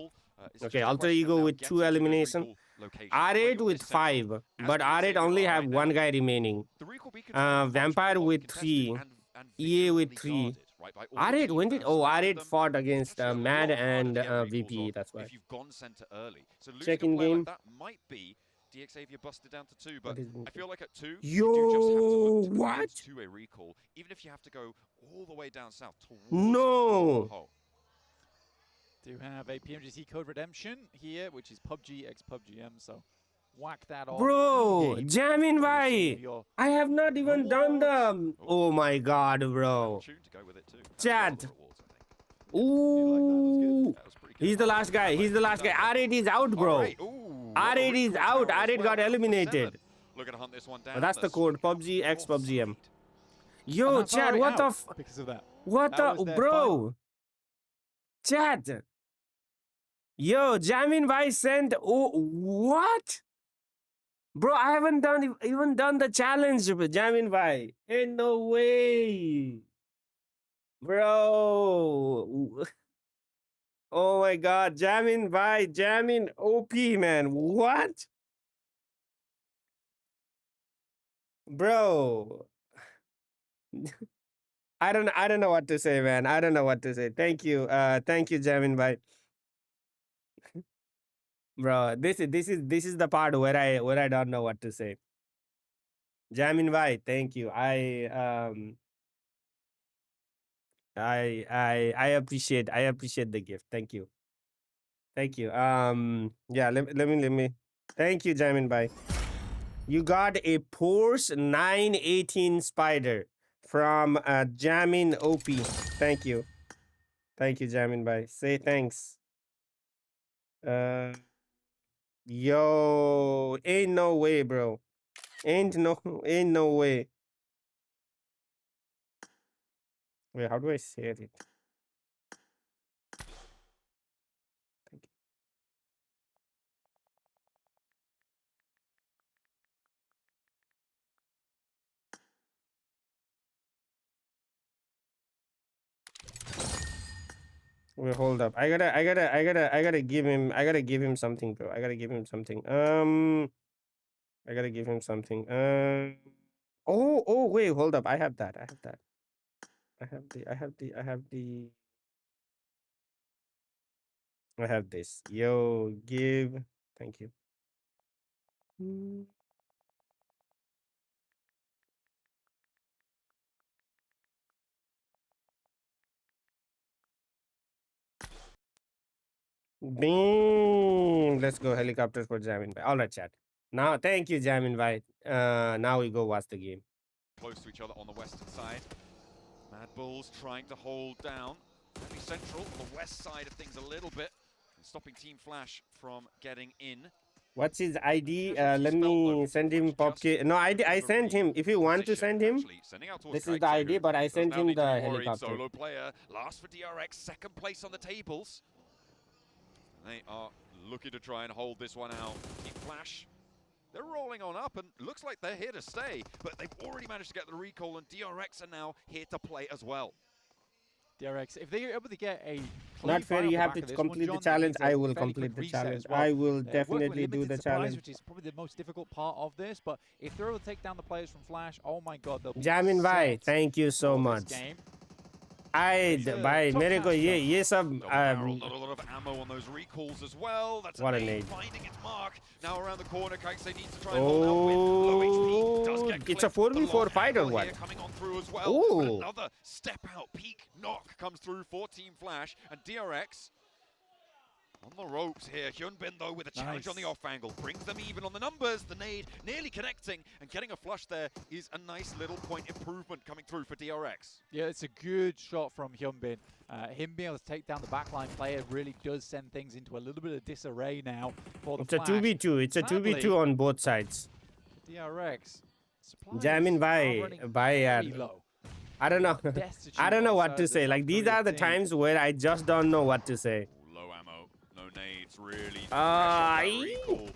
Okay, Alter Ego with 2 elimination. R8 with 5, but R8 only have 1 guy remaining. Vampire with 3, EA with 3. R8, when did? Oh, R8 fought against Mad and VP. That's why. If you've gone center early, so check in game. That might be DXavier busted down to 2, but I feel like at 2, yo, you do just have to look what? To a recall, even if you have to go all the way down south towards no. Do have a PMGC code redemption here, which is PUBG x PUBGM, so whack that off. Bro, Jamin Bhai, I have not even done the. Oh my god, bro. Chat. Ooh. He's the last guy. He's the last guy. R8 is out, bro. R8 is out. R8 got eliminated. Looking to hunt this one down. But that's the code. PUBG x PUBGM. Yo, chat, what the f... Because of that. What the... Bro. Chat. Yo, Jamin Bhai sent... Oh, what? Bro, I haven't even done the challenge with Jamin Bhai. Ain't no way. Bro. Oh my god, Jamin Bhai, Jamin OP, man. What? Bro. I don't know what to say, man. I don't know what to say. Thank you. Thank you, Jamin Bhai. Bro, this is the part where I don't know what to say. Jamin Bhai, thank you. I appreciate the gift. Thank you. Thank you. Yeah, let me Thank you, Jamin Bhai. You got a Porsche 918 Spider from Jamin OP. Thank you. Thank you, Jamin Bhai. Say thanks. Yo, ain't no way, bro. Ain't no way. Wait, how do I say it? Wait, hold up. I gotta give him something, bro. I gotta give him something. I gotta give him something. Oh, wait, hold up. I have that. I have this. Yo, give. Thank you. Beam. Let's go helicopters for Jamin Bhai. All right, chat. Now, thank you, Jamin Bhai. Now we go watch the game. Close to each other on the western side. Mad Bulls trying to hold down. Only Central on the west side of things a little bit. And stopping Team Flash from getting in. What's his ID? Let me send him PUBG. No, I sent him. If you want to send him, this is the ID, but I sent him the helicopter. Solo player, last for DRX, second place on the tables. They are looking to try and hold this one out. Team Flash, they're rolling on up and looks like they're here to stay, but they've already managed to get the recall and DRX are now here to play as well. DRX, if they're able to get a not fair, you have to complete the challenge. I will complete the challenge. I will definitely do the challenge. Which is probably the most difficult part of this, but if they're able to take down the players from Flash, oh my god, they'll be Jamin Bhai, thank you so much. भाई मेरे को ये सब a lot of ammo on those recalls as well. That's what a nade. Finding its mark. Now around the corner, Kaise needs to try and hold out with low HP. Does get it's a 4v4 fight or what? Coming on through as well. Another step out peak knock comes through for Team Flash and DRX. On the ropes here, Hyunbin though with a challenge on the off angle, brings them even on the numbers, the nade nearly connecting, and getting a flush there is a nice little point improvement coming through for DRX. Yeah, it's a good shot from Hyunbin. Him being able to take down the backline player really does send things into a little bit of disarray now for the It's a 2v2, it's a 2v2 on both sides. DRX. Jamin Bhai, I don't know. I don't know what to say. Like, these are the times where I just don't know what to say. Low ammo, no nades, really. Recall.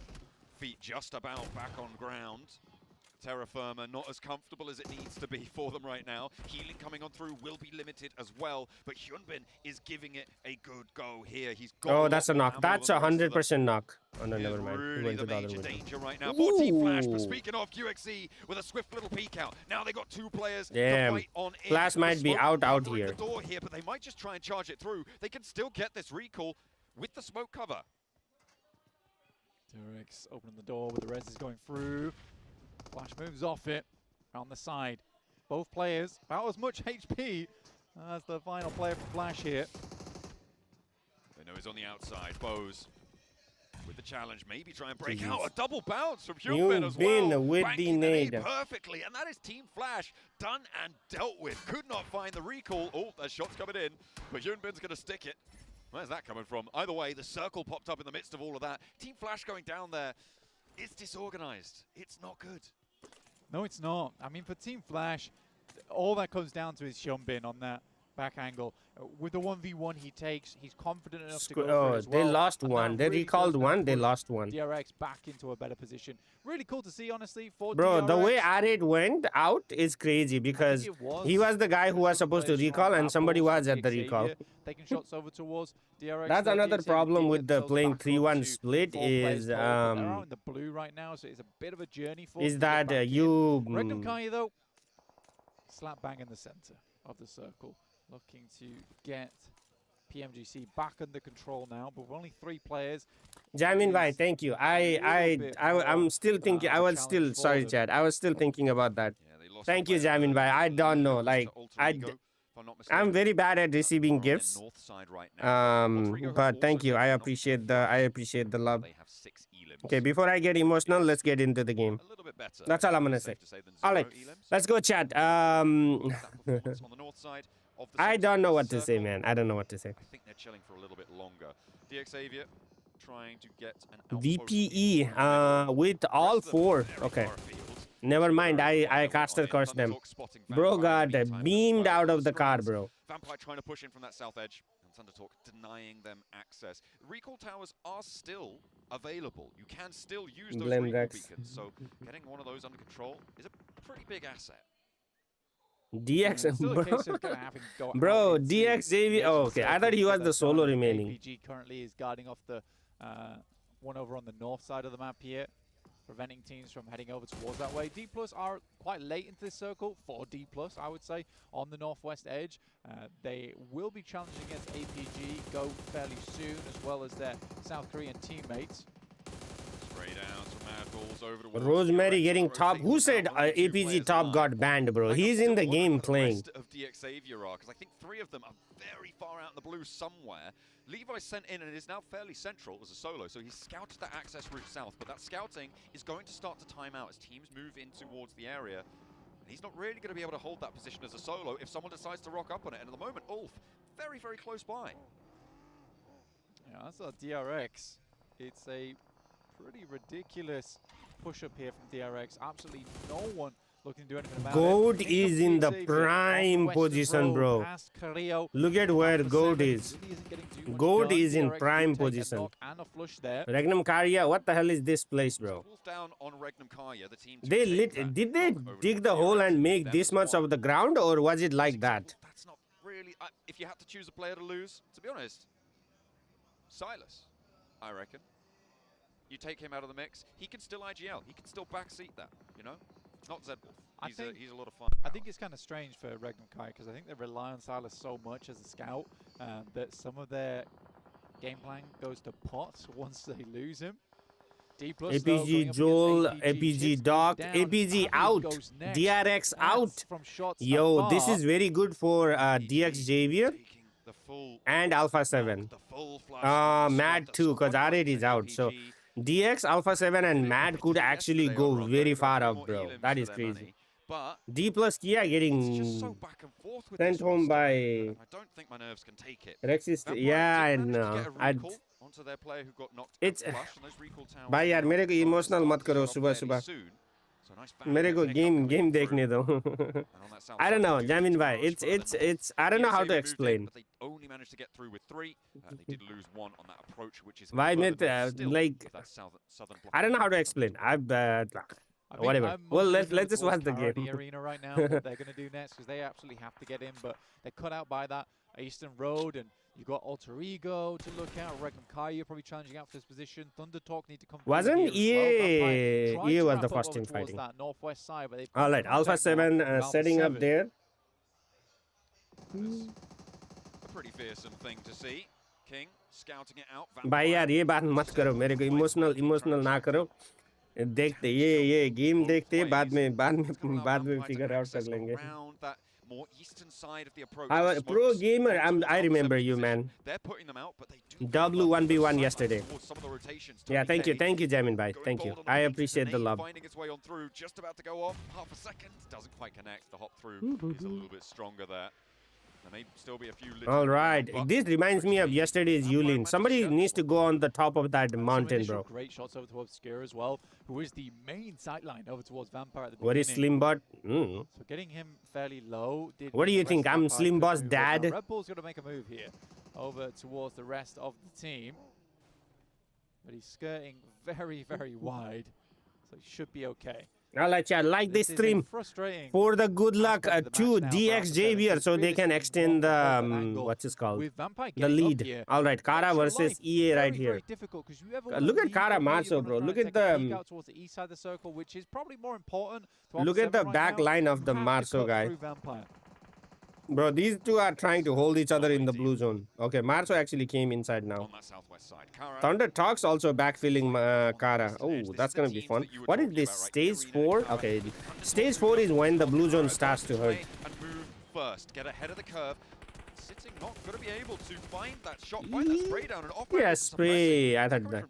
Feet just about back on ground. Terra Firma not as comfortable as it needs to be for them right now. Healing coming on through will be limited as well, but Hyunbin is giving it a good go here. He's got that's a knock. That's 100% knock. Oh no, never mind. Really the major danger right now. 14 Flash, but speaking of QXE with a swift little peek out. Now they got two players to fight on in. Flash might be out here. The door here, but they might just try and charge it through. They can still get this recall with the smoke cover. DRX opening the door with the res is going through. Flash moves off it, on the side. Both players about as much HP as the final player from Flash here. They know he's on the outside. Bose with the challenge, maybe try and break out. A double bounce from Hyunbin as well. With the nade perfectly, and that is Team Flash done and dealt with. Could not find the recall. Oh, that shot's coming in, but Hyunbin's going to stick it. Where's that coming from? Either way, the circle popped up in the midst of all of that. Team Flash going down there. It's disorganized. It's not good. No, it's not. I mean, for Team Flash, all that comes down to is Hyunbin on that back angle. With the 1v1 he takes, he's confident enough to go for it as well. They lost one. They recalled one. They lost one. DRX back into a better position. Really cool to see, honestly, for Bro, DRX. the way Arid went out is crazy because he was the guy who was supposed to recall and somebody was at the recall. Taking shots over towards DRX. That's another problem with the playing 3-1 split is they're out in the blue right now, so it's a bit of a journey for is that you Regnum Kai though slap bang in the center of the circle, looking to get PMGC back under control now, but with only 3 players. Jamin Bhai, thank you. I'm still thinking. I was still sorry, Chad. I was still thinking about that. Thank you, Jamin Bhai. I don't know. Like I'm very bad at receiving gifts. But thank you. I appreciate the love. They have 6 elim Okay, before I get emotional, let's get into the game. That's all I'm gonna say. All right, let's go chat. I don't know what to say, man. I don't know what to say. I think they're chilling for a little bit longer. DX Xavier trying to get an VPE with all four. Okay. Never mind, I caster cursed them. Bro got beamed out of the car, bro. Vampire trying to push in from that south edge, and Thundertalk denying them access. Recall towers are still available. You can still use those recall beacons, so getting one of those under control is a pretty big asset. DX, bro, DX Xavier. Oh, okay, I thought he was the solo remaining. APG currently is guarding off the one over on the north side of the map here, preventing teams from heading over towards that way. D+ are quite late into this circle for D+, I would say, on the northwest edge. They will be challenging against APG, go fairly soon, as well as their South Korean teammates. Spray down some mad balls over the Rosemary getting top. Who said APG top got banned, bro? He's in the game playing. Of DX Xavier are, because I think 3 of them are very far out in the blue somewhere. Levi's sent in and is now fairly central as a solo, so he's scouted that access route south, but that scouting is going to start to time out as teams move in towards the area. And he's not really going to be able to hold that position as a solo if someone decides to rock up on it. And at the moment, Ulf, very, very close by. Yeah, that's a DRX. It's a pretty ridiculous push up here from DRX. Absolutely no one looking to do anything about Goat it. is in the prime position, bro. Look at where Goat is. Goat is in prime position. Regnum Karya, what the hell is this place, bro? Down on Regnum Karya, the team Did they dig the hole and make this much of the ground, or was it like that? That's not really. If you had to choose a player to lose, to be honest, Silas, I reckon. You take him out of the mix, he can still IGL. He can still backseat that, you know? Not Zedwolf. He's a lot of fun. I think it's kind of strange for Regnum Kai because I think they rely on Silas so much as a scout that some of their game plan goes to pot once they lose him. D+ APG Joel, APG Doc, APG out, DRX out. Yo, this is very good for DX Xavier and Alpha 7. Mad too, because R8 is out. So DX, Alpha 7 and Mad could actually go very far up, bro. That is crazy. D+ Kia getting sent home by I don't think my nerves can take it. Rexis. Yeah, I know. It's भाई यार मेरे को emotional मत करो सुबह सुबह. मेरे को game देखने दो. I don't know, Jamin bhai. It's I don't know how to explain. They only managed to get through with 3. They did lose 1 on that approach, which is why like I don't know how to explain. Whatever. Well, let's just watch the game. The arena right now, what they're going to do next, because they absolutely have to get in, but they're cut out by that Eastern Road, and you got Alter Ego to look at. Regnum Kai probably challenging out for this position. Thundertalk need to come. Wasn't EA was the first team fighting. That northwest side, but all right, Alpha 7 setting up there. A pretty fearsome thing to see. King scouting it out. भाई यार ये बात मत करो मेरे को emotional ना करो. देखते ये गेम देखते बाद में figure out कर लेंगे. Pro gamer, I remember you, man. W1v1 yesterday. Yeah, thank you, Jamin bhai. Thank you. I appreciate the love. Finding its way on through, just about to go off. Half a second, doesn't quite connect. The hop through is a little bit stronger there. There may still be a few. All right, this reminds me of yesterday's Yulin. Somebody needs to go on the top of that mountain, bro. Great shots over towards Obscure as well, who is the main sightline over towards Vampire at the beginning. What is Slimbot? So getting him fairly low. What do you think? I'm Slimbot's dad. Red Bull's going to make a move here over towards the rest of the team, but he's skirting very, very wide, so he should be okay. All right, yeah, like this stream for the good luck to DX Xavier so they can extend the what's it called, the lead. All right, Kara versus EA right here. Look at Kara Marso, bro. Look at the back line of the Marso guy. Bro, these two are trying to hold each other in the blue zone. Okay, Marso actually came inside now. Thunder Talks also backfilling Kara. Oh, that's gonna be fun. What is this? Stage 4? Okay, Stage 4 is when the blue zone starts to hurt. And move first, get ahead of the curve. sitting, not going to be able to find that shot, find that spray down, and off. Yeah, spray. I thought that.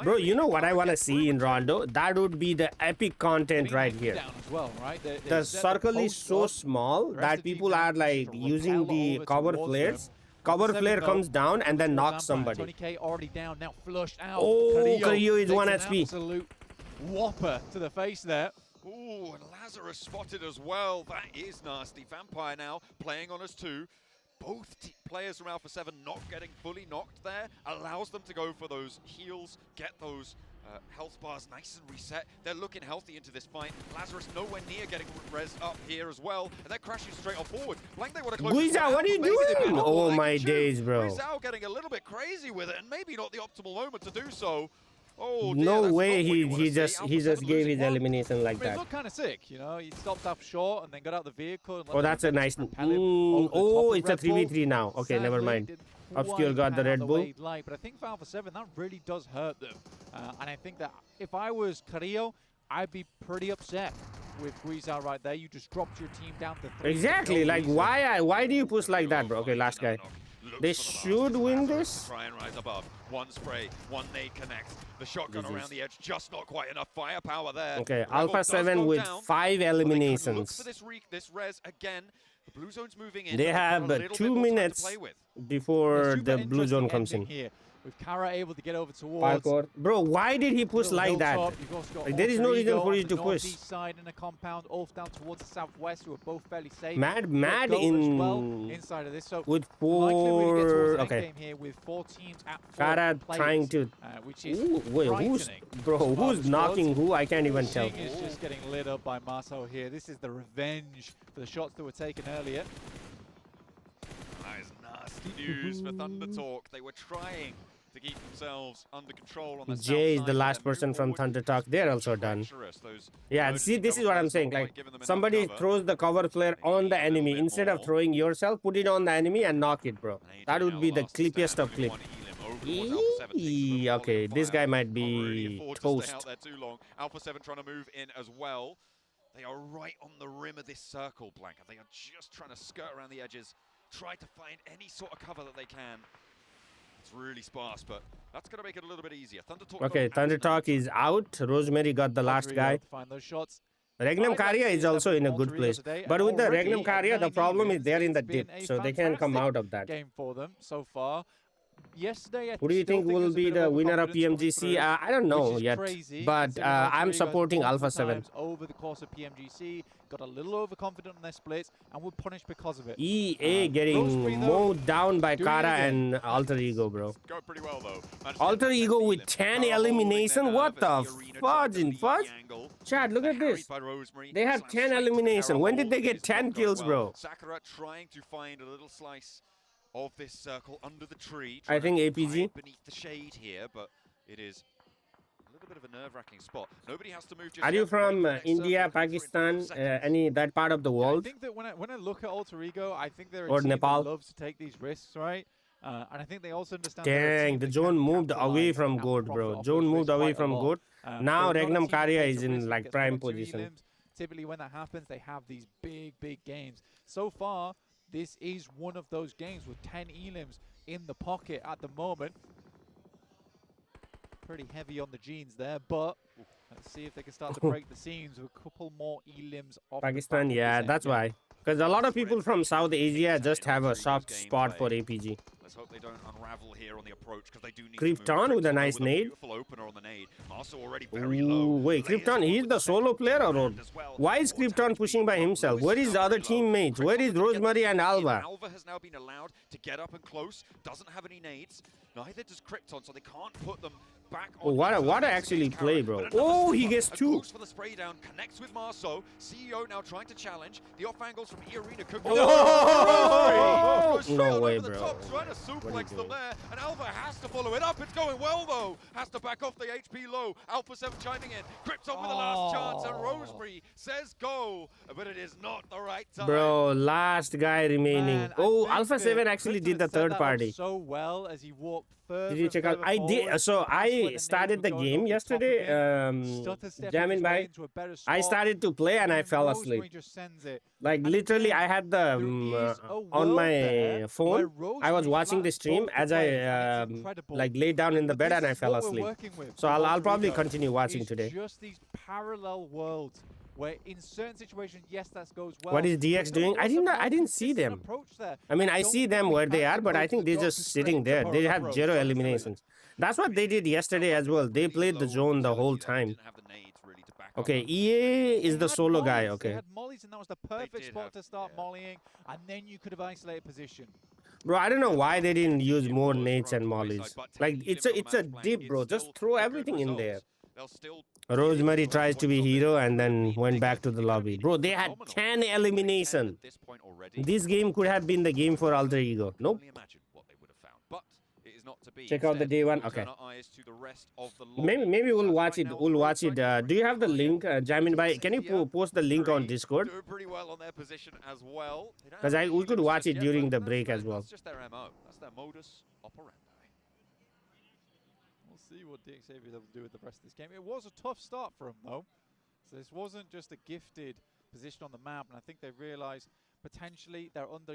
Bro, you know what I want to see in Rondo? That would be the epic content right here. As well, right? The circle is so small that people are like using the cover flares. Cover flare comes down and then knocks somebody. 20k already down, now flushed out. Oh, Carrillo is 1 takes an HP. Absolute whopper to the face there. Ooh, and Lazarus spotted as well. That is nasty. Vampire now playing on us too. Both players from Alpha 7 not getting fully knocked there. Allows them to go for those heals, get those health bars nice and reset. They're looking healthy into this fight. Lazarus nowhere near getting res up here as well. And they're crashing straight off forward. Blank, they would have closed. Guiza, what are you doing? Oh my days, bro. Rizal getting a little bit crazy with it, and maybe not the optimal moment to do so. Oh, no way he just gave his elimination like It that. looked kind of sick, you know. He stopped up short and then got out the vehicle. And Oh, that's a nice. Oh, it's a 3v3 now. Okay, never mind. Obscure got the Red Bull. But I think for Alpha 7, that really does hurt them. And I think that if I was Carrillo, I'd be pretty upset with Guiza right there. You just dropped your team down to 3. Exactly. Like, why do you push like that, bro? Okay, last guy. They should win this. Try and rise above. One spray, one nade connects. The shotgun around the edge, just not quite enough firepower there. Okay, Alpha 7 with 5 eliminations. Look for this res again. The blue zone's moving in. They have 2 minutes before the blue zone comes in. Here. With Kara able to get over towards. Bro, why did he push like that? Like, there is no reason for you to push. Side in a compound, Ulf down towards the southwest, who are both fairly safe. Mad in well inside of this. So with 4. Okay. Game here with 4 teams at 4 Kara players, trying to. which is wait, who's knocking who? I can't even tell. Is just getting lit up by Marcel here. This is the revenge for the shots that were taken earlier. That is nasty news for Thunder Talk. They were trying to keep themselves under control on the Jay is the last person from Thunder Talk. They're also done. Yeah, see, this is what I'm saying. Like, somebody throws the cover flare on the enemy. Instead of throwing yourself, put it on the enemy and knock it, bro. That would be the clippiest of clip. Okay, this guy might be toast. Alpha 7 trying to move in as well. They are right on the rim of this circle, Blank, and they are just trying to skirt around the edges, try to find any sort of cover that they can. It's really sparse, but that's going to make it a little bit easier. Thunder Talk. Okay, Thunder Talk is out. Rosemary got the last guy. Regnum Karya is also in a good place. But with the Regnum Karya, the problem is they're in the dip, so they can't come out of that. Game for them so far. Yesterday, who do you think will be the winner of PMGC? I don't know yet, but I'm supporting Alpha 7. Over the course of PMGC, got a little overconfident on their splits and were punished because of it. EA getting mowed down by Kara and Alter Ego, bro. Go pretty well though. Alter Ego with 10 elimination. What the fudge in fudge? Chad, look at this. They have 10 elimination. When did they get 10 kills, bro? Sakura trying to find a little slice of this circle under the tree. I think APG beneath the shade here, but it is a little bit of a nerve-wracking spot. Nobody has to move. Are you from India, Pakistan, any that part of the world? I think that when I look at Alter Ego, I think they're a or team Nepal. that loves to take these risks, right? And I think they also understand. Dang, the zone moved away from Goat, bro. Zone moved away from Goat. Now Regnum Karya is in like prime position. Typically, when that happens, they have these big games. So far, this is one of those games with 10 elims in the pocket at the moment. Pretty heavy on the jeans there, but let's see if they can start to break the seams with a couple more elims off Pakistan, yeah, that's why. Because a lot of people from South Asia just have a soft spot for APG. Let's hope they don't unravel here on the approach because they do need Krypton with a nice nade. Beautiful opener on the nade. Also already very low. Wait, Krypton, he's the solo player or what? Why is Krypton pushing by himself? Where is the other teammates? Where is Rosemary and Alva? Alva has now been allowed to get up and close. Doesn't have any nades. Neither does Krypton, so they can't put them back on. Oh, what a actually play, bro. Oh, he gets 2. Goes for the spray down, connects with Marceau. CEO now trying to challenge. The off angles from E-Arena could go. No way, bro. Trying to suplex them there, and Alva has to follow it up. It's going well, though. Has to back off the HP low. Alpha 7 chiming in. Krypton with the last chance, and Rosemary says go, but it is not the right time. Bro, last guy remaining. Man, oh, Alpha 7 actually did the third party. So well as he walked walked further. Did you check out? I did. So I started the game yesterday. Jamming by. I started to play and I fell asleep. Like literally, I had the on my phone. I was watching the stream as I like laid down in the bed and I fell asleep. So I'll probably continue watching today. Just these parallel worlds where in certain situations, yes, that goes well. What is DX doing? I didn't see them. I mean, I see them where they are, but I think they're just sitting there. They have 0 eliminations. That's what they did yesterday as well. They played the zone the whole time. Okay, EA is the solo guy. Okay. They had mollies, and that was the perfect spot to start mollying, and then you could have isolated position. Bro, I don't know why they didn't use more nades and mollies. Like it's a dip, bro. Just throw everything in there. Rosemary tries to be hero and then went back to the lobby. Bro, they had 10 elimination. This game could have been the game for Alter Ego. Nope. Check out the day one. Okay. Maybe we'll watch it. We'll watch it. Do you have the link, Jamin Bhai? Can you post the link on Discord? Because we could watch it during the break as well. That's just their MO. That's their modus operandi. See what DXavier will do with the rest of this game. It was a tough start for him, though. So this wasn't just a gifted position on the map, and I think they realized potentially they're under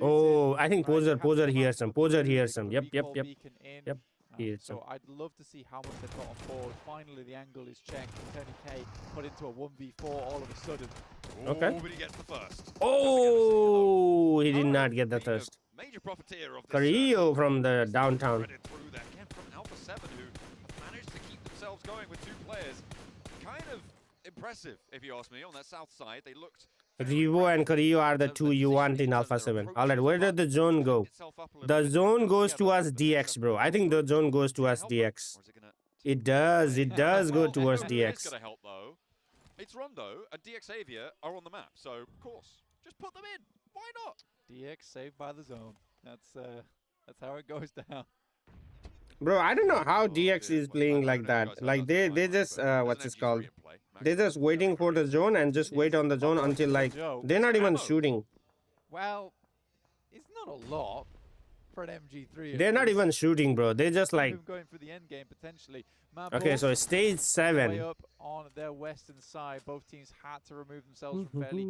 Oh, I think Poser hears some. Poser hears some. Yep. So I'd love to see how much they've got on board. Finally, the angle is checked. Tony K put into a 1v4 all of a sudden. Okay. But he gets the first. Oh, he did not get the first. Major profiteer of this, Carrillo from the downtown. Going with 2 players. Kind of impressive, if you ask me, on that south side. They looked... Revo and Carrillo are the 2 you want in Alpha 7. Alright, where did the zone go? The zone goes towards DX, bro. I think the zone goes towards DX. It does go towards DX. Gonna help, though. It's Rondo and DXavier are on the map, so of course, just put them in. Why not? DX saved by the zone. That's how it goes down. Bro, I don't know how DX is playing like that. Like they just what's it called? They're just waiting for the zone and just wait on the zone until like they're not even shooting. Well, it's not a lot for an MG3. They're not even shooting, bro. They're just like going for the end game potentially. Okay, so stage 7. Way up on their western side, both teams had to remove themselves from fairly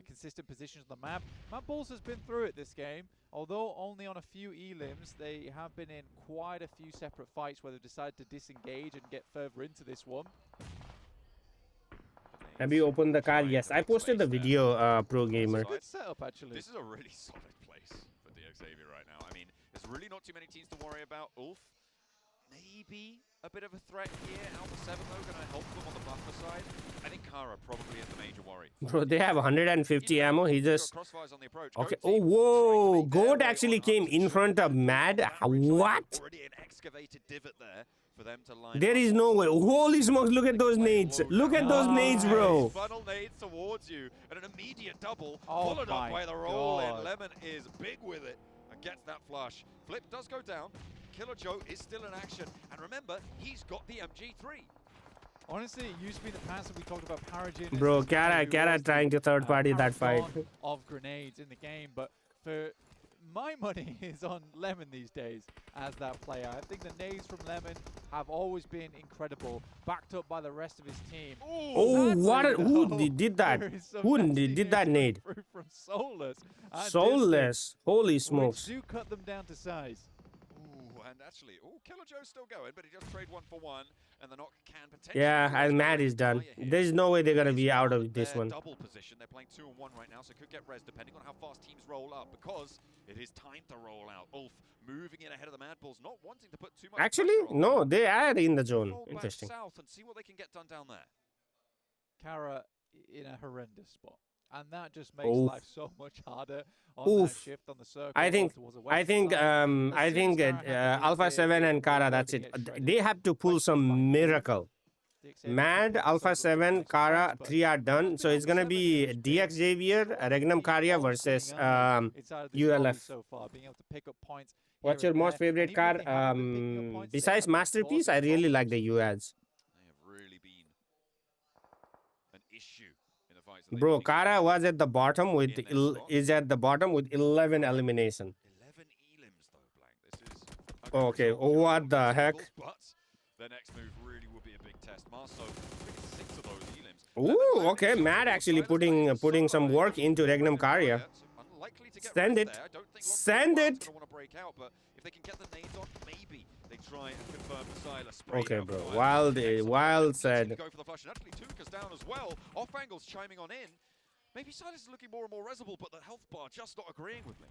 consistent positions on the map. Mad Bulls has been through it this game. Although only on a few elims, they have been in quite a few separate fights where they've decided to disengage and get further into this one. Have you opened the car? Yes, I posted the video, Pro Gamer. Good setup, actually. This is a really solid place for DXavier right now. I mean, there's really not too many teams to worry about. Ulf, maybe a bit of a threat here. Alpha 7, though, going to help them on the buffer side. I think Kara probably is the major worry. Bro, they have 150 ammo. He just... Okay. Oh, whoa. Goat actually came in front of Mad. What? Already an excavated divot there for them to line there is no way. Holy smokes, look at those nades. Look at those nades, bro. Funnel nades towards you. And an immediate double. Followed up by the roll in. Lemon is big with it. And gets that flush. Flip does go down. Killer Joe is still in action. And remember, he's got the MG3. Honestly, it used to be the past that we talked about Paragin. Bro, Kara trying to third party that fight. Of grenades in the game, but for my money is on Lemon these days as that player. I think the nades from Lemon have always been incredible, backed up by the rest of his team. Oh, who did that? Who did that nade? From Soulless. Soulless. Holy smokes. Do cut them down to size. And actually, Killer Joe's still going, but he just trade 1 for 1, and the knock can potentially... Yeah, and Matt is done. There's no way they're going to be out of this one. Double position. They're playing 2 and 1 right now, so could get res depending on how fast teams roll up, because it is time to roll out. Ulf moving in ahead of the Mad Bulls, not wanting to put too much... Actually, no, they are in the zone. Roll Interesting. Back south and see what they can get done down there. Kara in a horrendous spot. And that just makes life so much harder on that shift on the circle. I think Alpha 7 and Kara, that's it. They have to pull some miracle. Mad, Alpha 7, Kara, 3 are done. So it's gonna be DXavier, Regnum Karya versus ULF. What's your most favorite car? Besides Masterpiece, I really like the UADs. They have really been an issue. Bro, Kara was at the bottom with 11 elimination. 11 elims though, Blank. This is Okay, what the heck? But their next move really will be a big test. Marso, 6 of those elims. Ooh, okay. Matt actually putting some work into Regnum Karya. Send it. Send it. Want to break out, but if they can get the nades on, maybe they try and confirm the Silas. Okay, bro. Wild said. Go for the flash, and actually Tuka's down as well. Off angles chiming on in. Maybe Silas is looking more and more resible, but the health bar just not agreeing with me.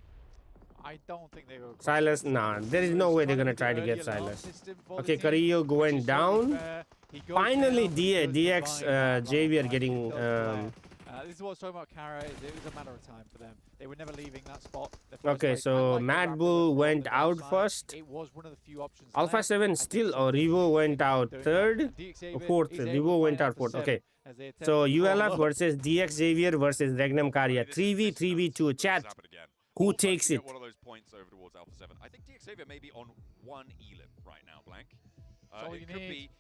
I don't think they go. Silas, nah. There is no way they're gonna try to get Silas. Okay, Carrillo going down. Finally, DX Xavier getting. This is what's talking about Kara. It was a matter of time for them. They were never leaving that spot. Okay, so Mad Bull went out first. It was one of the few options. Alpha 7 still, or Revo went out third, fourth. Revo went out fourth. Okay, so ULF versus DX Xavier versus Regnum Karya. 3v2. Chat. Who takes it? One of those points over towards Alpha 7. I think DX Xavier may be on 1 elim right now, Blank.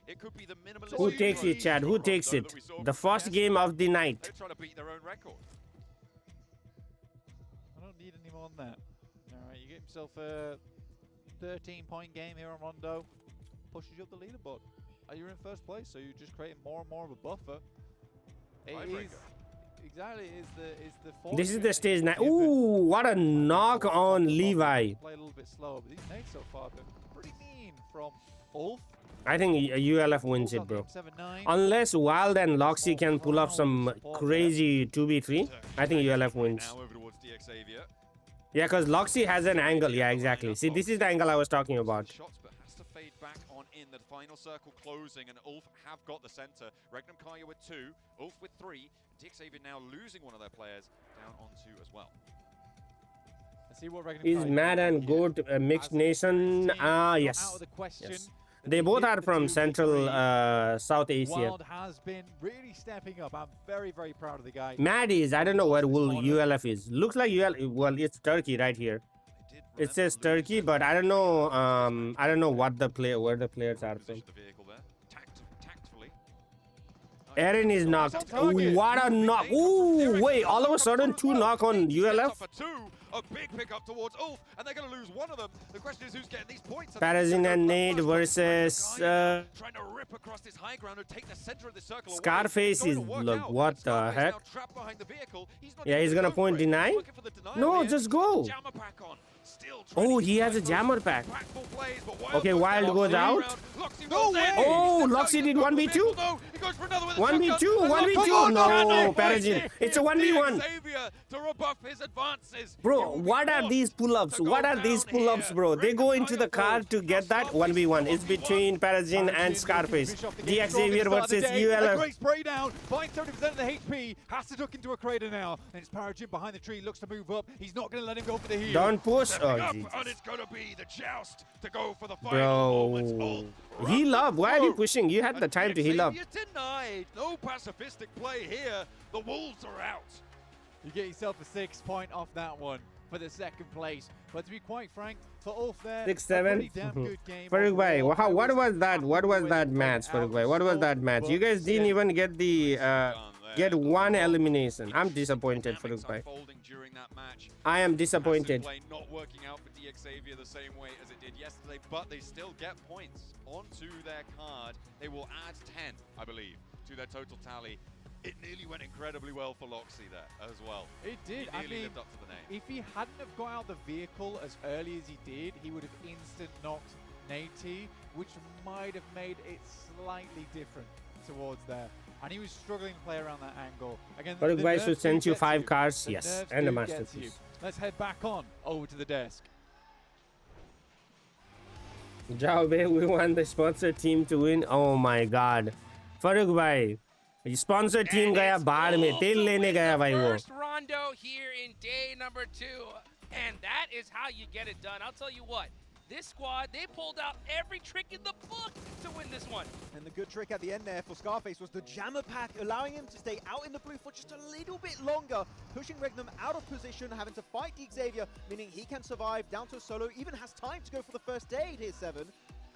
It could be the minimalist. Who takes it, Chad? Who takes it? The first game of the night. They're trying to beat their own record. I don't need any more than that. All right, you get himself a 13-point game here on Rondo. Pushes you up the leaderboard. You're in first place, so you're just creating more and more of a buffer. Exactly, is the this is the stage 9. Ooh, what a knock on Levi. Play a little bit slower, but these nades so far have been pretty mean from Ulf. I think ULF wins it, bro. Unless Wild and Loxy can pull off some crazy 2v3, I think ULF wins. Now over towards DX Xavier. Yeah, because Loxy has an angle. Yeah, exactly. See, this is the angle I was talking about. Shots, but has to fade back on in. The final circle closing, and Ulf have got the center. Regnum Karya with 2, Ulf with 3. DX Xavier now losing one of their players down on 2 as well. Is Mad and Goat a mixed nation? Yes. Yes. They both are from Central South Asia. Wild has been really stepping up. I'm very, very proud of the guy. Mad is, I don't know where ULF is. Looks like ULF, well, it's Turkey right here. It says Turkey, but I don't know what the where the players are from. Aaron is knocked. Ooh, what a knock. Ooh, wait, all of a sudden 2 knock on ULF. A big pickup towards Ulf, and they're going to lose one of them. The question is who's getting these points. Parazin and Nade versus trying to rip across this high ground and take the center of the circle. Scarface is, look, what the heck? Yeah, he's going to point deny? No, just go. Oh, he has a jammer pack. Okay, Wild goes out. Oh, Loxy did 1v2? 1v2, 1v2. No, Parazin. It's a 1v1. Bro, what are these pull-ups? What are these pull-ups, bro? They go into the car to get that 1v1. It's between Parazin and Scarface. DX Xavier versus ULF. Great spray down. Finds 30% of the HP. Has to duck into a crater now. And it's Parazin behind the tree. Looks to move up. He's not going to let him go for the heal. Don't push. Oh, and it's going to be the joust to go for the final moments. Bro, heal up. Why are you pushing? You had the time to heal up. Denied. No pacifistic play here. The Wolves are out. You get yourself a 6-point off that one for the second place. But to be quite frank, for Ulf there, 6-7. Farooq bhai, wow, what was that? What was that match, Farooq bhai? What was that match? You guys didn't even get the get 1 elimination. I'm disappointed, Farooq bhai. I am disappointed. Not working out for DX Xavier the same way as it did yesterday, but they still get points onto their card. They will add 10, I believe, to their total tally. It nearly went incredibly well for Loxy there as well. It did. He nearly lived up to the name. If he hadn't have got out the vehicle as early as he did, he would have instant knocked Nate, which might have made it slightly different towards there. And he was struggling to play around that angle. Again, Farooq bhai should send you 5 cards. Yes, and a masterpiece. Let's head back on over to the desk. Jao bhai, we want the sponsor team to win. Oh my god. Farooq bhai. Sponsor team गया बाढ़ में तेल लेने गया भाई वो First rondo here in day number 2, and that is how you get it done. I'll tell you what, this squad, they pulled out every trick in the book to win this one. And the good trick at the end there for Scarface was the jammer pack, allowing him to stay out in the blue for just a little bit longer, pushing Regnum out of position, having to fight Xavier, meaning he can survive down to a solo, even has time to go for the first aid here, 7.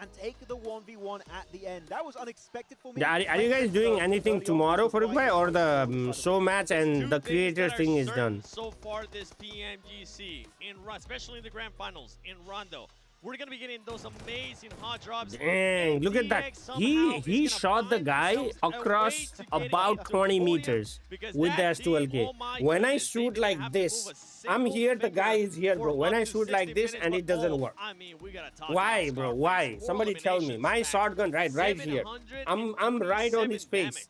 And take the 1v1 at the end. That was unexpected for me. Yeah, are you guys doing anything tomorrow for Uruguay, or the show match and the creator thing is done? So far this PMGC, especially in the grand finals, in Rondo, we're going to be getting those amazing hot drops. Dang, look at that. He shot the guy across about 20 meters with the S12K. When I shoot like this, I'm here, the guy is here, bro. When I shoot like this and it doesn't work. Why, bro? Why? Somebody tell me. My shotgun right here. I'm right on his face.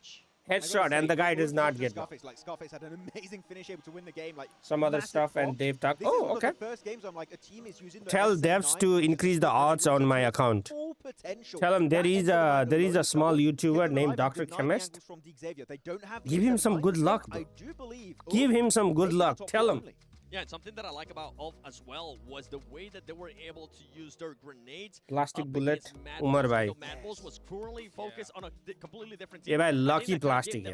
Headshot, and the guy does not get it. Scarface had an amazing finish, able to win the game. Some other stuff, and Dave talked. Oh, okay. First games, I'm like, a team is using the Tell devs to increase the odds on my account. Tell him there is a small YouTuber named Dr. Chemist. Give him some good luck, bro. Give him some good luck. Tell him. Yeah, and something that I like about Ulf as well was the way that they were able to use their grenades. Plastic bullet, Umar bhai. Mad Bulls was currently focused on a completely different team. Yeah, lucky plastic.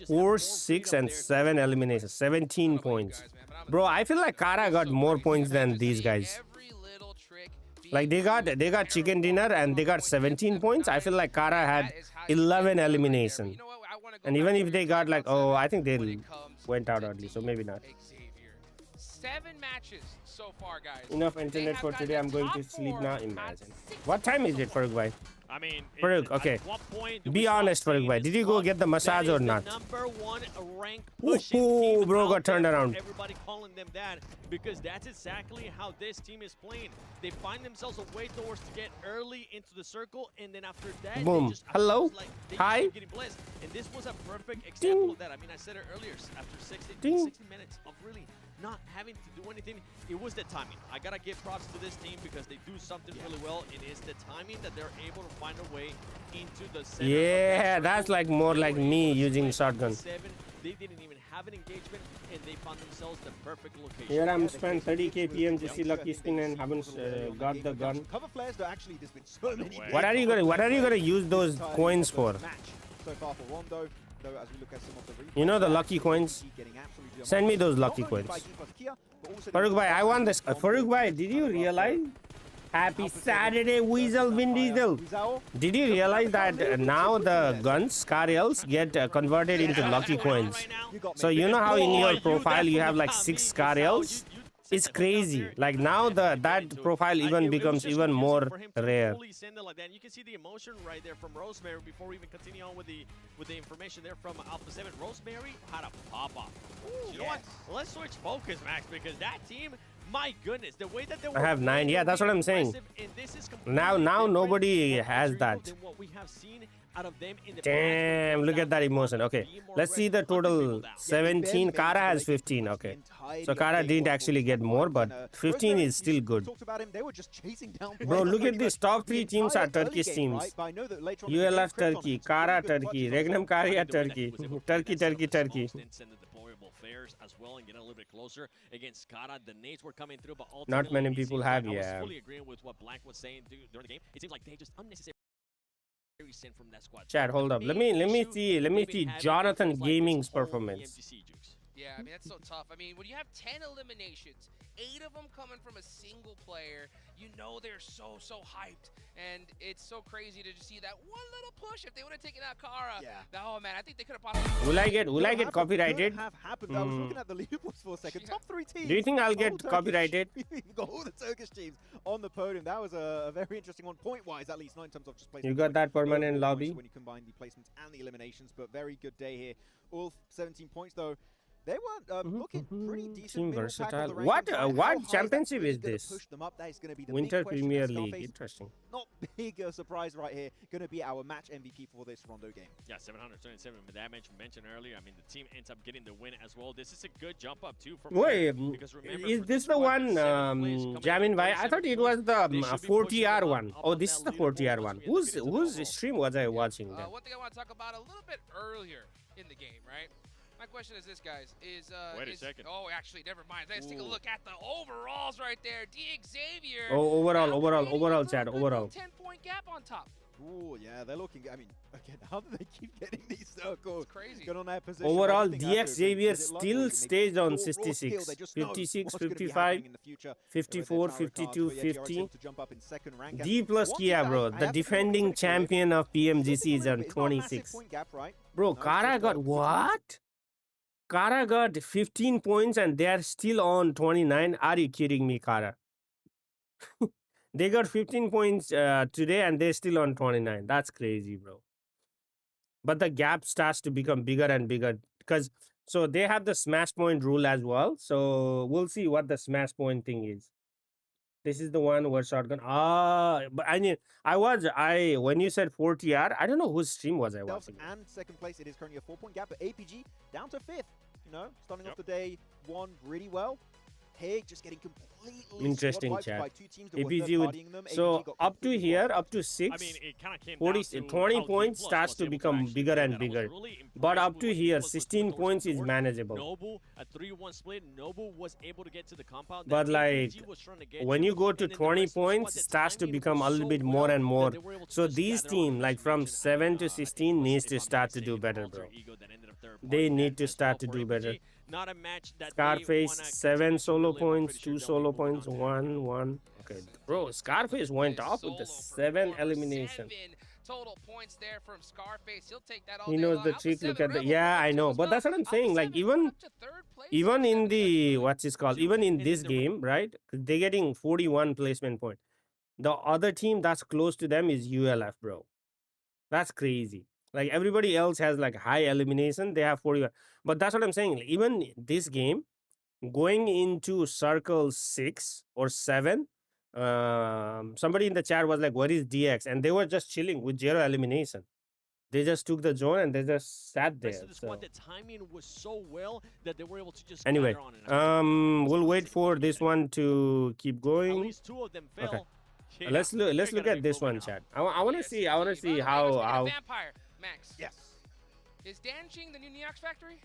4, 6, and 7 eliminations. 17 points. Bro, I feel like Kara got more points than these guys. Like they got chicken dinner and they got 17 points. I feel like Kara had 11 elimination. And even if they got like, oh, I think they went out early, so maybe not. 7 matches so far, guys. Enough internet for today. I'm going to sleep now. Imagine. What time is it, Farooq bhai? I mean, Farooq, okay. Be honest, Farooq bhai. Did you go get the massage or not? #1 rank Ooh, bro got turned around. Everybody calling them that because that's exactly how this team is playing. They find themselves a way towards to get early into the circle, and then after that, boom. They just, hello. Like, hi. Getting blessed. And this was a perfect example of that. I mean, I said it earlier. After 60 minutes of really not having to do anything, it was the timing. I gotta give props to this team because they do something really well. It is the timing that they're able to find a way into the center. Yeah, that's like more like me using shotgun. They didn't even have an engagement, and they found themselves the perfect location. Here I'm spent 30k PMGC lucky spin and haven't got the gun. Cover flares, though, actually, there's been so many. What are you gonna use those coins for? So far for Rondo, though, as we look at some of the you know the lucky coins? Send me those lucky coins. Farooq bhai, I want this. Farooq bhai, did you realize? Happy Saturday, Weasel Vin Diesel. Did you realize that now the guns, Scariels, get converted into lucky coins? So you know how in your profile you have like 6 Scariels? It's crazy. Like now that profile even becomes even more rare. You can see the emotion right there from Rosemary before we even continue on with the information there from Alpha 7. Rosemary had a pop-off. You know what? Let's switch focus, Max, because that team, my goodness, the way that they were, I have 9. Yeah, that's what I'm saying. Now nobody has that. Out of them in the damn, look at that emotion. Okay, let's see the total. 17. Kara has 15. Okay, so Kara didn't actually get more, but 15 is still good. Bro, look at this. Top 3 teams are Turkish teams. ULF Turkey, Kara Turkey, Regnum Karya Turkey, Turkey. As well and get a little bit closer against Kara. The nades were coming through, but not many people have. Yeah, I was fully agreeing with what Black was saying during the game. It seems like they just unnecessarily sent from that squad. Chat, hold up. Let me see Jonathan Gaming's performance. Yeah, I mean, that's so tough. I mean, when you have 10 eliminations, 8 of them coming from a single player, you know they're so hyped. And it's so crazy to just see that one little push. If they would have taken out Kara, oh man, I think they could have possibly... Will I get copyrighted? I was looking at the leaderboards for a second. Top 3 teams. Do you think I'll get copyrighted? We've got all the Turkish teams on the podium. That was a very interesting one, point-wise at least, not in terms of just placement. You got that permanent lobby? When you combine the placements and the eliminations, but very good day here. Ulf, 17 points though. They were looking pretty decent. Team versatile. What championship is this? Winter Premier League. Interesting. Not big a surprise right here. Going to be our match MVP for this Rondo game. Yeah, 727 damage mentioned earlier. I mean, the team ends up getting the win as well. This is a good jump up too. Wait, is this the one, Jamin Bhai? I thought it was the 40R one. Oh, this is the 40R one. Whose stream was I watching? One thing I want to talk about a little bit earlier in the game, right? My question is this, guys. Wait a second. Oh, actually, never mind. Let's take a look at the overalls right there. Xavier. Oh, overall, Chad. Overall. 10-point gap on top. Oh, yeah, they're looking. I mean, again, how do they keep getting these circles? It's crazy. Good on that position. Overall, Xavier still stays on 66, 56, 55, 54, 52, 50. D plus Kia, bro. The defending champion of PMGC is on 26. Bro, Kara got what? Kara got 15 points and they are still on 29. Are you kidding me, Kara? They got 15 points today and they're still on 29. That's crazy, bro. But the gap starts to become bigger and bigger because so they have the smash point rule as well. So we'll see what the smash point thing is. This is the one where shotgun. But I mean, when you said 4TR, I don't know whose stream was I watching. And second place, it is currently a 4-point gap, but APG down to 5th. You know, starting off the day one really well. Hey, just getting completely interesting chat. by two teams that APG were with them. so APG got up to here, up to 6. I mean, it kind of came 20 points starts to become bigger and bigger. But up to here, 16 points is manageable. Nobu, a 3-1 split. Nobu was able to get to the compound. But like when you go to 20 points, it starts to become a little bit more and more. So these teams, like from 7 to 16, needs to start to do better, bro. They need to start to do better. Not a match that Scarface 7 solo points, 2 solo points, 1. Okay, bro, Scarface went off with the 7 elimination. Total points there from Scarface. He'll take that all He knows the trick. Look at the I know, but that's what I'm saying. Like even in the even in this game, right? They're getting 41 placement point. The other team that's close to them is ULF, bro. That's crazy. Like everybody else has like high elimination, they have 41. But that's what I'm saying. Like, even this game, going into circle 6 or 7, somebody in the chat was like, "What is DX?" And they were just chilling with 0 elimination. They just took the zone and they just sat there. So. The timing was so well that they were able to just Anyway, we'll wait for this one to keep going. At least 2 of them fell. Okay. Yeah. Let's look at this one, chat. I want to see how. Vampire, Max. Yes. Is Danjing the new Neox factory?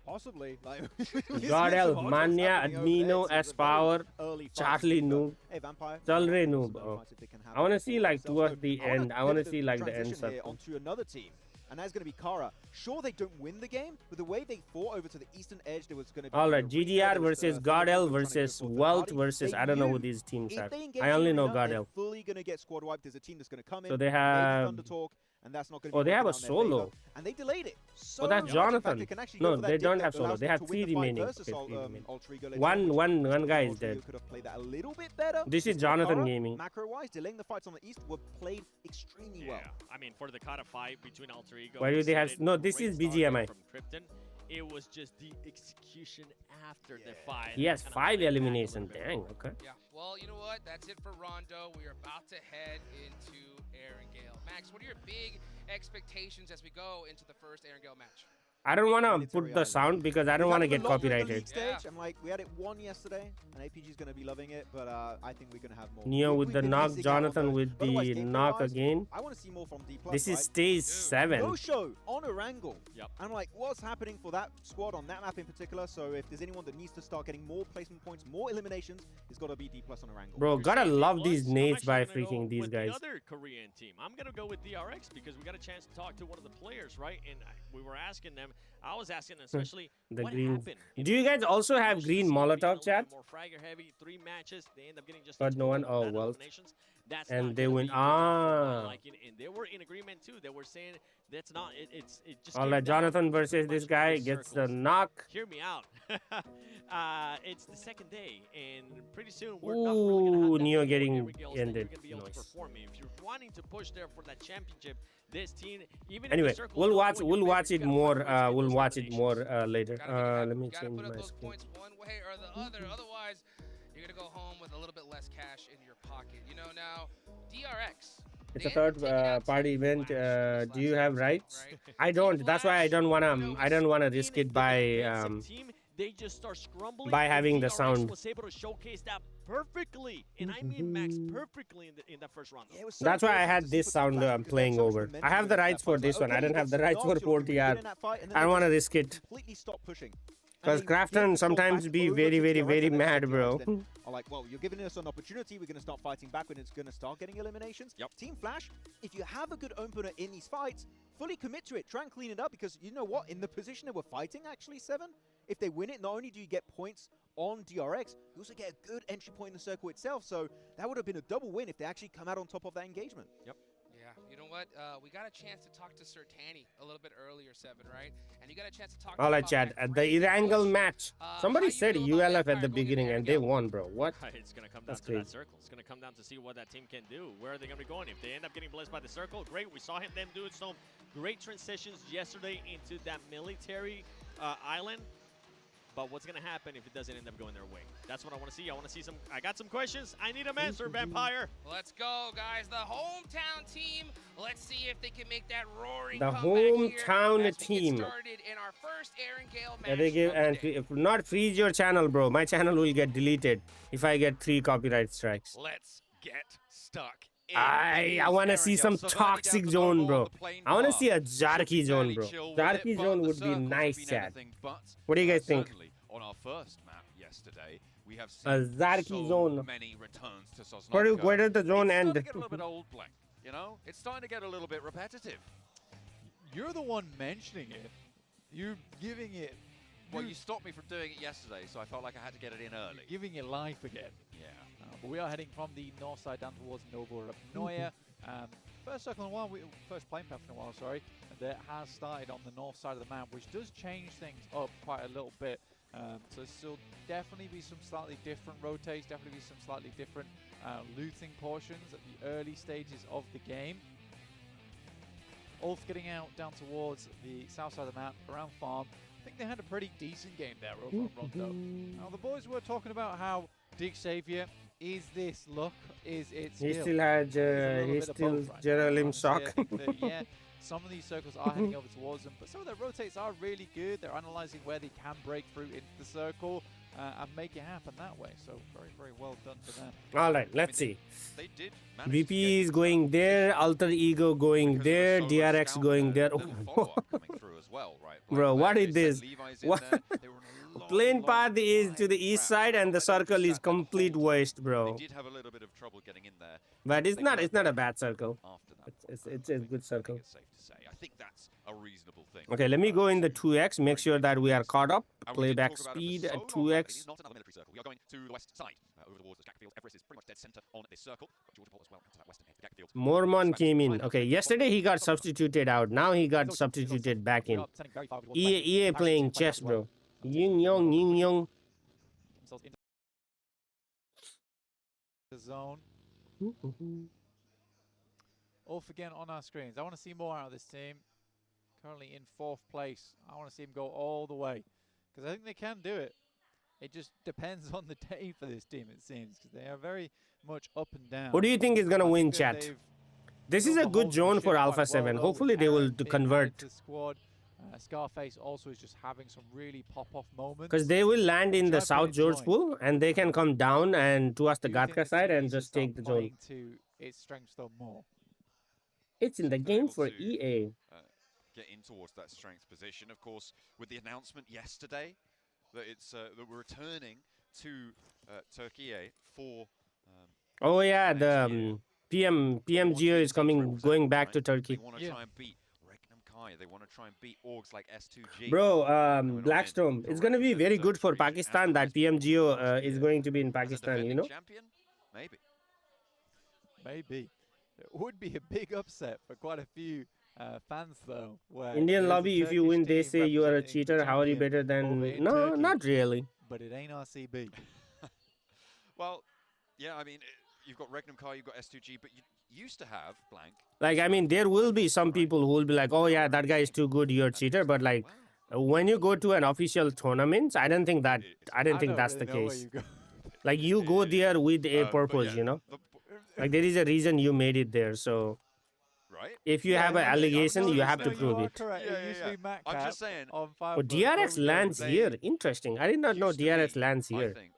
Possibly. Like Godel, Mania, Admino, S-Power, Charlie Noob, Chalre Noob. Oh. I want to see like towards the end. I want to see like the end stuff. Onto another team. And that's going to be Kara. Sure, they don't win the game, but the way they fought over to the eastern edge, there was going to be... All right, GDR versus Godel versus Wealth versus... I don't know who these teams are. I only know Godel. Fully going to get squad wiped. There's a team that's going to come in. So they have... And that's not going to they have a solo. And they delayed it. So that's Jonathan. No, they don't have solo. They have 3 remaining. One guy is dead. Could have played that a little bit better. This is Jonathan Gaming. Macro-wise, delaying the fights on the east were played extremely well. I mean, for the Kata fight between Alter Ego... Why do they have... No, this is BGMI. From Krypton, it was just the execution after the fight. He has 5 elimination. Dang, okay. Yeah, well, you know what? That's it for Rondo. We are about to head into Erangel. Max, what are your big expectations as we go into the first Erangel match? I don't want to put the sound because I don't want to get copyrighted. Stage. I'm like, we had it 1 yesterday, and APG's going to be loving it, but I think we're going to have more. Neo with the knock, Jonathan with the knock again. I want to see more from D+. This is stage 7. No show on Erangel. Yep. I'm like, what's happening for that squad on that map in particular? So if there's anyone that needs to start getting more placement points, more eliminations, it's got to be D+ on Erangel. Bro, gotta love these nades by freaking these guys. The other Korean team, I'm going to go with DRX because we got a chance to talk to one of the players, right? And we were asking them, I was asking especially the what green. happened. Do you guys also have green Molotov, chat? More fragger heavy, 3 matches, they end up getting just but no one. Oh well. And they win. And they were in agreement too. They were saying that's not. It just. All right, Jonathan versus this guy gets the knock. Hear me out. It's the second day, and pretty soon we're not really gonna have that Neo getting ended. If you're wanting to push there for that championship, this team, even anyway, if the we'll watch it more. We'll watch it more later. Let me change my screen. Points one way or the other. Otherwise, you're gonna go home with a little bit less cash in your pocket. You know, now DRX. It's a third party event. Do you have rights? I don't. That's why I don't wanna risk it by they just start scrambling. By having the sound. Was able to showcase that perfectly, and I mean Max perfectly in that first round. Yeah, so that's why I had this sound playing over. I have the rights for this one. I didn't have the rights for 4TR. I don't want to risk it. Completely stop pushing. Because Crafton sometimes be very mad, bro. Are like, well, you're giving us an opportunity. We're going to start fighting back when it's going to start getting eliminations. Yep. Team Flash, if you have a good opener in these fights, fully commit to it. Try and clean it up because you know what? In the position that we're fighting, actually, 7, if they win it, not only do you get points on DRX, you also get a good entry point in the circle itself. So that would have been a double win if they actually come out on top of that engagement. Yep. Yeah, you know what? We got a chance to talk to Sir Tanny a little bit earlier, Seven, right? And you got a chance to talk to All him right, about Chad. that At the crazy Erangel push. match, How somebody you said feel about ULF at Empire the going into beginning and they Erangel? won, bro. What? It's going to come down That's to crazy. that circle. It's going to come down to see what that team can do. Where are they going to be going? If they end up getting blessed by the circle, great. We saw them doing some great transitions yesterday into that military island. But what's going to happen if it doesn't end up going their way? That's what I want to see. I want to see some. I got some questions. I need them answered, Vampire. Let's go, guys. The hometown team. Let's see if they can make that roaring The comeback hometown here as we team. get started in our first Erangel match. Yeah, they give, and if not freeze your channel, bro. My channel will get deleted if I get 3 copyright strikes. Let's get stuck. I want to see some toxic zone, bro. I want to see a Jarky zone, bro. Jarky zone would be nice, Chad. What do you guys think? On our first map yesterday, we have A seen Zarky so zone. many returns to Sosnovka. Where did the zone end? It's starting to get a little bit old, Blank. You know, it's starting to get a little bit repetitive. You're the one mentioning it. You're giving it. Well, you stopped me from doing it yesterday, so I felt like I had to get it in early. Giving it life again. Yeah. But we are heading from the north side down towards Novorobnoye. First circle in a while, first playing path in a while, sorry, that has started on the north side of the map, which does change things up quite a little bit. So still definitely be some slightly different rotates, definitely be some slightly different looting portions at the early stages of the game. Ulf getting out down towards the south side of the map, around farm. I think they had a pretty decent game there over on Rondo. Now the boys were talking about how Dig Savior, is this luck? Is it skill? He still had, he still Jerolim shock. Yeah, some of these circles are heading over towards them, but some of their rotates are really good. They're analyzing where they can break through into the circle and make it happen that way. So very, very well done for them. All right, let's see. They did VP is going there, Alter Ego going there, DRX going there. Oh. Bro, what is this? What? Plain path is to the east side and the circle is complete waste, bro. They did have a little bit of trouble getting in there. But it's not a bad circle. It's a good circle. It's safe to say. I think that's a reasonable thing. Okay, let me go in the 2x, make sure that we are caught up. Playback speed at 2x. Not another military circle. We are going to the west side, over towards the Jackfield. Everest is pretty much dead center on this circle. Georgia Port as well, to that western edge. Jackfield. Mormon came in. Okay, yesterday he got substituted out. Now he got substituted back in. EA playing chess, bro. Yin Yong, Yin Yong. The zone. Ulf again on our screens. I want to see more out of this team. Currently in 4th place. I want to see him go all the way. Because I think they can do it. It just depends on the day for this team, it seems. Because they are very much up and down. Who do you think is going to win, chat? This is a good zone for Alpha 7. Hopefully they will convert. Scarface also is just having some really pop-off moments. Because they will land in the South George pool and they can come down and towards the Gatka side and just take the zone. To its strengths though more. It's in the game for EA. Get in towards that strength position. Of course, with the announcement yesterday that it's that we're returning to Turkey for. Oh yeah, the PMGC is going back to Turkey. They want to try and beat Regnum. They want to try and beat orgs like S2G. Bro, Blackstorm, it's going to be very good for Pakistan that PMGO is going to be in Pakistan, you know? Champion? Maybe. Maybe. It would be a big upset for quite a few fans, though. Where Indian lobby, if you win, they say you are a cheater. How are you better than... No, not really. But it ain't RCB. Well, yeah, I mean, you've got Regnum Kai, you've got S2G, but you used to have Blank. Like, I mean, there will be some people who will be like, oh yeah, that guy is too good, you're a cheater. But like, when you go to an official tournament, I don't think that's the case. Like, you go there with a purpose, you know? Like, there is a reason you made it there, so... Right? If you have an allegation, you have to prove it. I'm just saying. Oh, DRX lands here. Interesting. I did not know DRX lands here. I think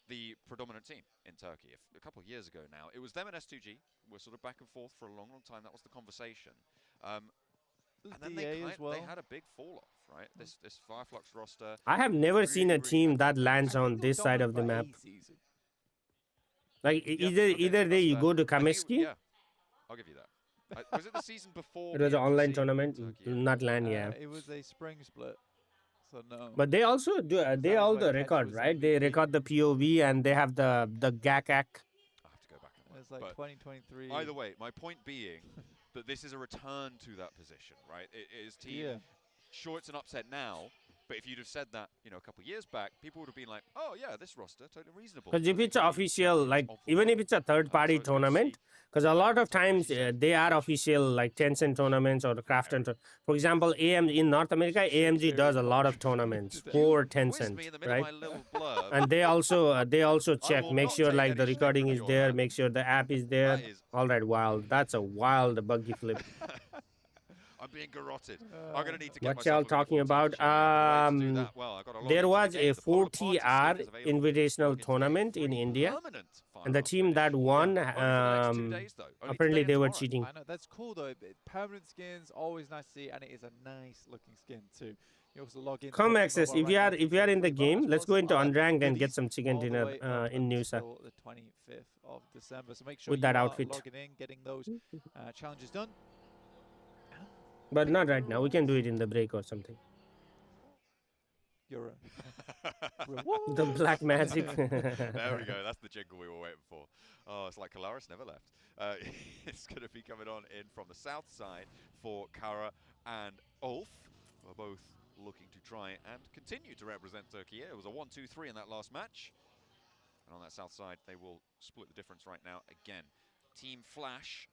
the predominant team in Turkey. A couple of years ago now, it was them and S2G. We're sort of back and forth for a long, long time. That was the conversation. And then they had a big fall off, right? This Fireflux roster. I have never seen a team that lands on this side of the map. Like either day you go to Kameski. Yeah, I'll give you that. Was it the season before? It was an online tournament, not LAN, yeah. It was a spring split, so no. But they also do. They all the record, right? They record the POV and they have the GACAC. I have to go back. It's like 2023. Either way, my point being, that this is a return to that position, right? It is team. Sure, it's an upset now, but if you'd have said that, you know, a couple of years back, people would have been like, "Oh yeah, this roster totally reasonable." Because if it's official, like even if it's a third-party tournament, because a lot of times they are official, like Tencent tournaments or the Craft and for example, AMG in North America, AMG does a lot of tournaments for Tencent, right? And they also check, make sure like the recording is there, make sure the app is there. All right, wild. That's a wild buggy flip. I'm being garroted. I'm gonna need to get What y'all talking about? There was a 40R invitational tournament in India, and the team that won, apparently they were cheating. I know, that's cool though. Permanent skins, always nice to see, and it is a nice looking skin too. You also log in. Come access if you are in the game. Let's go into unranked and get some chicken dinner in Nusa. The 25th of December. So make sure with you that are outfit. logging in, getting those challenges done. But not right now. We can do it in the break or something. You're the black magic. There we go. That's the jingle we were waiting for. Oh, it's like Kalaris never left. It's going to be coming on in from the south side for Kara and Ulf, who are both looking to try and continue to represent Turkey. It was a 1-2-3 in that last match. And on that south side, they will split the difference right now again. Team Flash.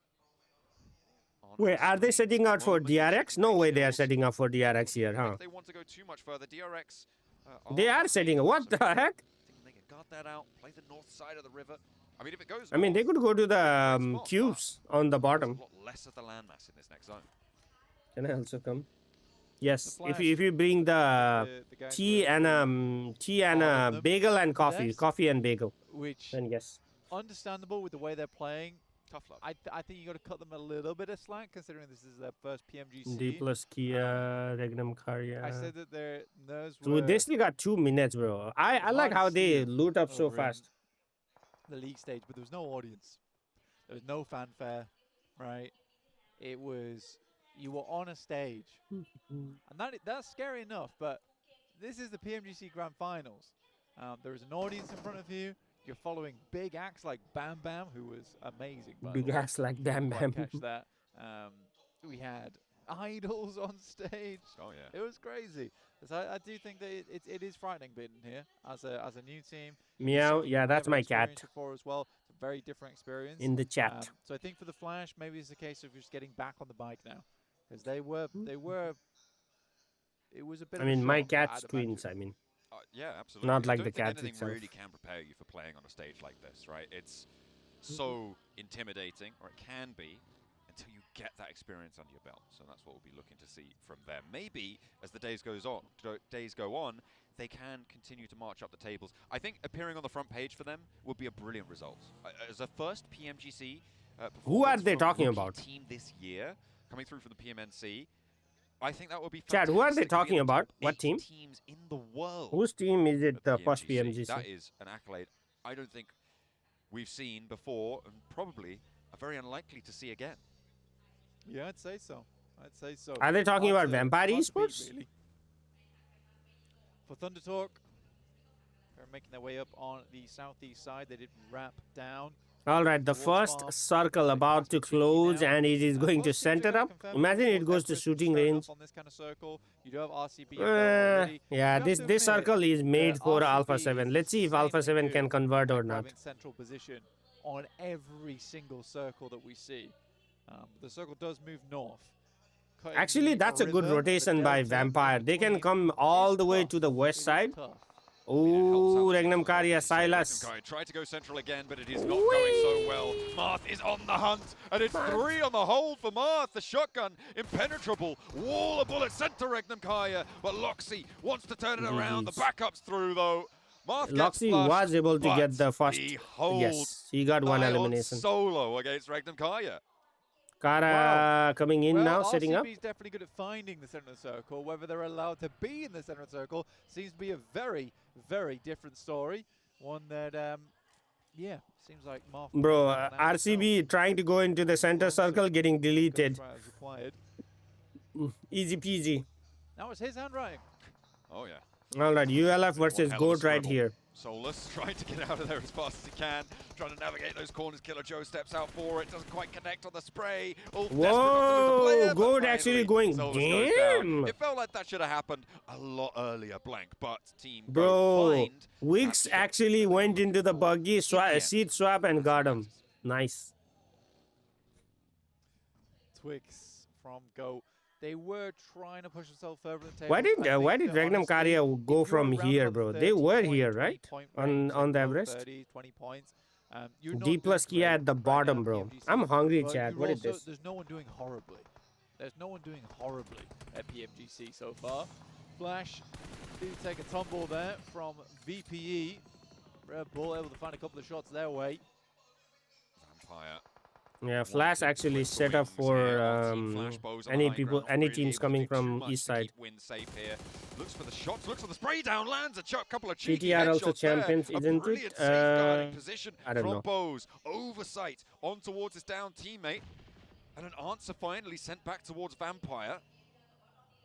Wait, are they setting out for DRX? No way they are setting up for DRX here, huh? If they want to go too much further, DRX... They are setting up. What the heck? They can guard that out, play the north side of the river. I mean, if it goes... I mean, they could go to the cubes on the bottom. A lot less of the landmass in this next zone. Can I also come? Yes, if you bring the tea and a bagel and coffee and bagel, which then yes. Understandable with the way they're playing. Tough love. I think you got to cut them a little bit of slack, considering this is their first PMGC. D plus Kia, Regnum Karya. I said that their nerves were... Dude, they still got 2 minutes, bro. I like how they loot up so fast. The league stage, but there was no audience. There was no fanfare, right? It was... You were on a stage. And that's scary enough, but this is the PMGC Grand Finals. There is an audience in front of you. You're following big acts like Bam Bam, who was amazing. Big acts like Bam Bam. Catch that. We had idols on stage. Oh yeah. It was crazy. So I do think that it is frightening being here as a new team. Meow. Yeah, that's my cat. Before as well. It's a very different experience. In the chat. So I think for the Flash, maybe it's a case of just getting back on the bike now, because they were. It was a bit. I mean, my cat's twins. I mean. Yeah, absolutely. Not like I the don't think cat anything itself. really can prepare you for playing on a stage like this, right? It's so intimidating, or it can be, until you get that experience under your belt. So that's what we'll be looking to see from them. Maybe as the days go on, they can continue to march up the tables. I think appearing on the front page for them would be a brilliant result. As a first PMGC who are they from a talking rookie about? Team this year, coming through from the PMNC. I think that would be Chad, who are they fantastic to be talking in the top about? What 8 team? Teams in the world. Whose team is it? The post PMGC. That is an accolade I don't think we've seen before, and probably very unlikely to see again. Yeah, I'd say so. I'd say so. Are they talking about Vampire Esports? Really. For Thunder Talk, they're making their way up on the southeast side. They did wrap down. All right, the first circle about to close, and it is going to center up. Imagine it goes to shooting range. On this kind of circle, you do have RCB. Yeah, this circle is made for Alpha 7. Let's see if Alpha 7 can convert or not. Central position on every single circle that we see. The circle does move north. Actually, that's a good rotation by Vampire. They can come all the way to the west side. Oh, Regnum Karya, Silas. Tried to go central again, but it is not going so well. Marth is on the hunt, and it's 3 on the hold for Marth. The shotgun, impenetrable. Wall of bullets sent to Regnum Karya, but Loxy wants to turn it around. The backup's through, though. Marth Loxy was able to get the first. Yes, he got one elimination. Solo against Regnum Karya. Kara coming in now, setting up. RCB's definitely good at finding the center of the circle. Whether they're allowed to be in the center of the circle seems to be a very, very different story. One that, yeah, seems like Marth. Bro, RCB trying to go into the center circle, getting deleted. Easy peasy. That was his handwriting. Oh, yeah. All right, ULF versus GOAT right here. Solus trying to get out of there as fast as he can, trying to navigate those corners. Killer Joe steps out for it, doesn't quite connect on the spray. Ulf Whoa, Goat actually going, damn. It felt like that should have happened a lot earlier, Blank, but Team Bro, Wix actually went into the buggy, seat swap and got him. Nice. Twix from Goat. They were trying to push themselves further in the table. Why did Regnum Karya go from here, bro? They were here, right? On the Everest. 30, 20 points. D plus Kia at the bottom, bro. I'm hungry, chat. What is this? There's no one doing horribly. There's no one doing horribly at PMGC so far. Flash did take a tumble there from VPE. Red Bull able to find a couple of shots their way. Vampire. Yeah, Flash actually set up for any teams coming from east side. Safe here. Looks for the shots, looks for the spray down, lands a couple of cheeky GTR also headshots champions, there. isn't it? Position I don't from know. Bose. Oversight on towards his down teammate. And an answer finally sent back towards Vampire.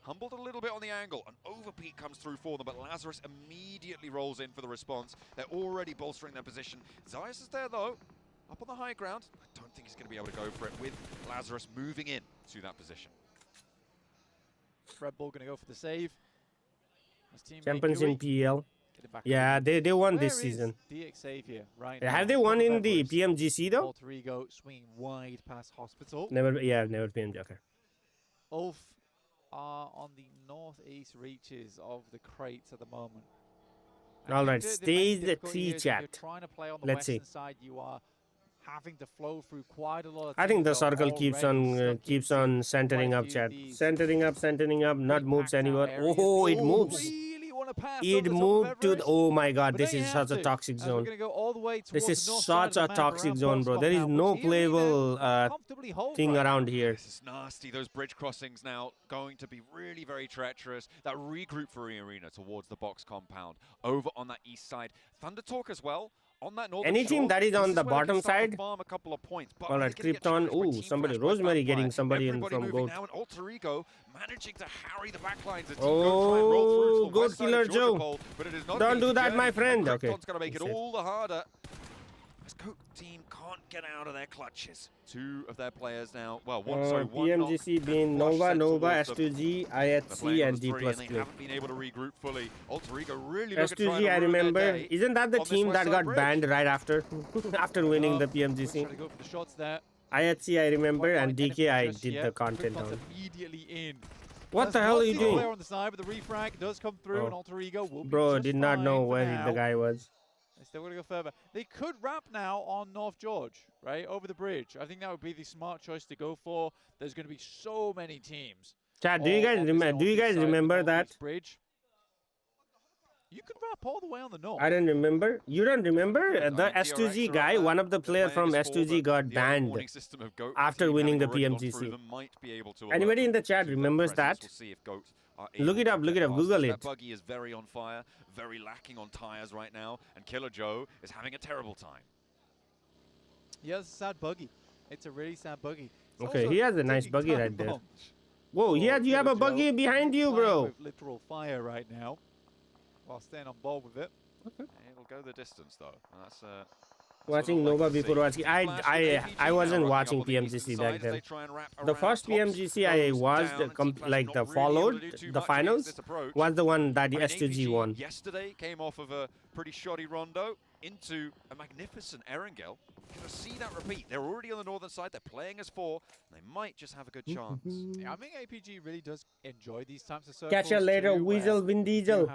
Humbled a little bit on the angle. An overpeak comes through for them, but Lazarus immediately rolls in for the response. They're already bolstering their position. Zayas is there though. Up on the high ground. I don't think he's going to be able to go for it with Lazarus moving in to that position. Red Bull going to go for the save. Champions in PL. Yeah, they won this season. DX right Have they won in the PMGC though? Alter Ego swinging wide past Hospital. Never PMG. Okay. Ulf are on the northeast reaches of the crates at the moment. All right, stage 3 chat. Let's see. Side, you are having to flow through quite a lot of I think the circle keeps on centering up, chat. Centering up, not moves anywhere. Oh, it moves. It moved to the, oh my god, this is such a toxic zone. This is such a toxic zone, bro. There is no playable thing around here. This is nasty. Those bridge crossings now going to be really very treacherous. That regroup for Arena towards the box compound over on that east side. Thunder Talk as well. On that Any team that is on the bottom side. A couple of points, all right, Krypton. Ooh, somebody, Rosemary getting somebody in from Goat. Now, and Alter Ego managing to harry the backlines. Oh, Goat Killer Joe. Don't do that, my friend. Okay. Krypton's going to make it all the harder. This Goat team can't get out of their clutches. Two of their players now. Well, one PMGC being Nova, S2G, IHC, and D plus Clip. Haven't been able to regroup fully. Alter Ego really S2G, I remember. Isn't that the team that got banned right after winning the PMGC? IHC, I remember, and DK, I did the content on. What the hell are you doing? On the side, but the refrag does come through, and Alter Ego will Bro, did not know where the guy was. They still want to go further. They could wrap now on North George, right? Over the bridge. I think that would be the smart choice to go for. There's going to be so many teams. Chat, do you guys remember that? Bridge. You could wrap all the way on the north. I don't remember. You don't remember? The S2G guy, one of the players from S2G got banned after winning the PMGC. Anybody in the chat remembers that? Look it up, Google it. That buggy is very on fire, very lacking on tires right now, and Killer Joe is having a terrible time. Yeah, it's a sad buggy. It's a really sad buggy. Okay, he has a nice buggy right there. Whoa, you have a buggy behind you, bro. With literal fire right now, while staying on board with it. Okay. It'll go the distance though. That's watching Nova before watching. I wasn't watching PMGC back then. The first PMGC I watched, the finals, was the one that the S2G won. Yesterday came off of a pretty shoddy rondo into a magnificent Erangel. Gonna see that repeat. They're already on the northern side. They're playing as 4. They might just have a good chance. Yeah, I think APG really does enjoy these types of circles. Catch you later, Weasel Vin Diesel.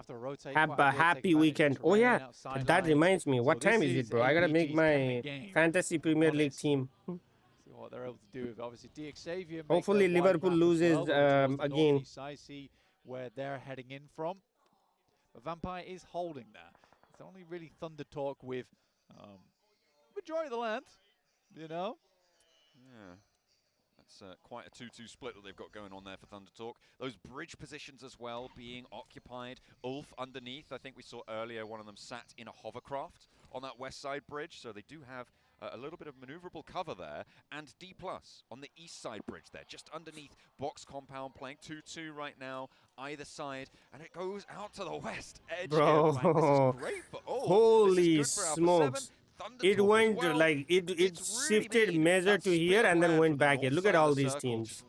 Have a happy weekend. Oh yeah, that reminds me. What time is it, bro? I gotta make my Fantasy Premier League team. See what they're able to do. Obviously, DX hopefully Liverpool loses again. See where they're heading in from. But Vampire is holding there. It's only really Thunder Talk with majority of the land, you know? Yeah. That's quite a 2-2 split that they've got going on there for Thunder Talk. Those bridge positions as well being occupied. Ulf underneath, I think we saw earlier one of them sat in a hovercraft on that west side bridge, so they do have a little bit of maneuverable cover there, and D+ on the east side bridge there, just underneath box compound, playing 2-2 right now, either side, and it goes out to the west edge. Bro, here. This is great for all. holy this is good for Alpha smokes. 7. It went well. like it shifted measure to here and then went back here. Look at all these teams.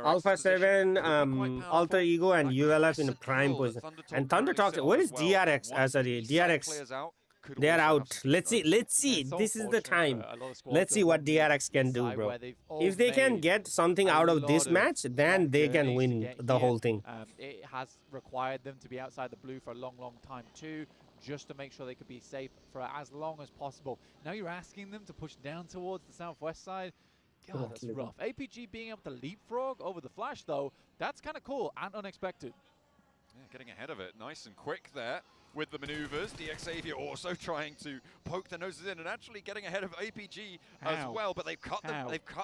Alpha 7, Alter Ego, and ULF in a prime position. And Thunder Talks. Where is DRX? Sorry, DRX. They are out. Let's see. This is the time. Let's see what DRX can do, bro. If they can get something out of this match, then they can win the whole thing. It has required them to be outside the blue for a long time too, just to make sure they could be safe for as long as possible. Now you're asking them to push down towards the southwest side. God, that's rough. APG being able to leapfrog over the flash, though, that's kind of cool and unexpected. Yeah, getting ahead of it, nice and quick there with the maneuvers. DXavier also trying to poke their noses in and actually getting ahead of APG as well, but they've cut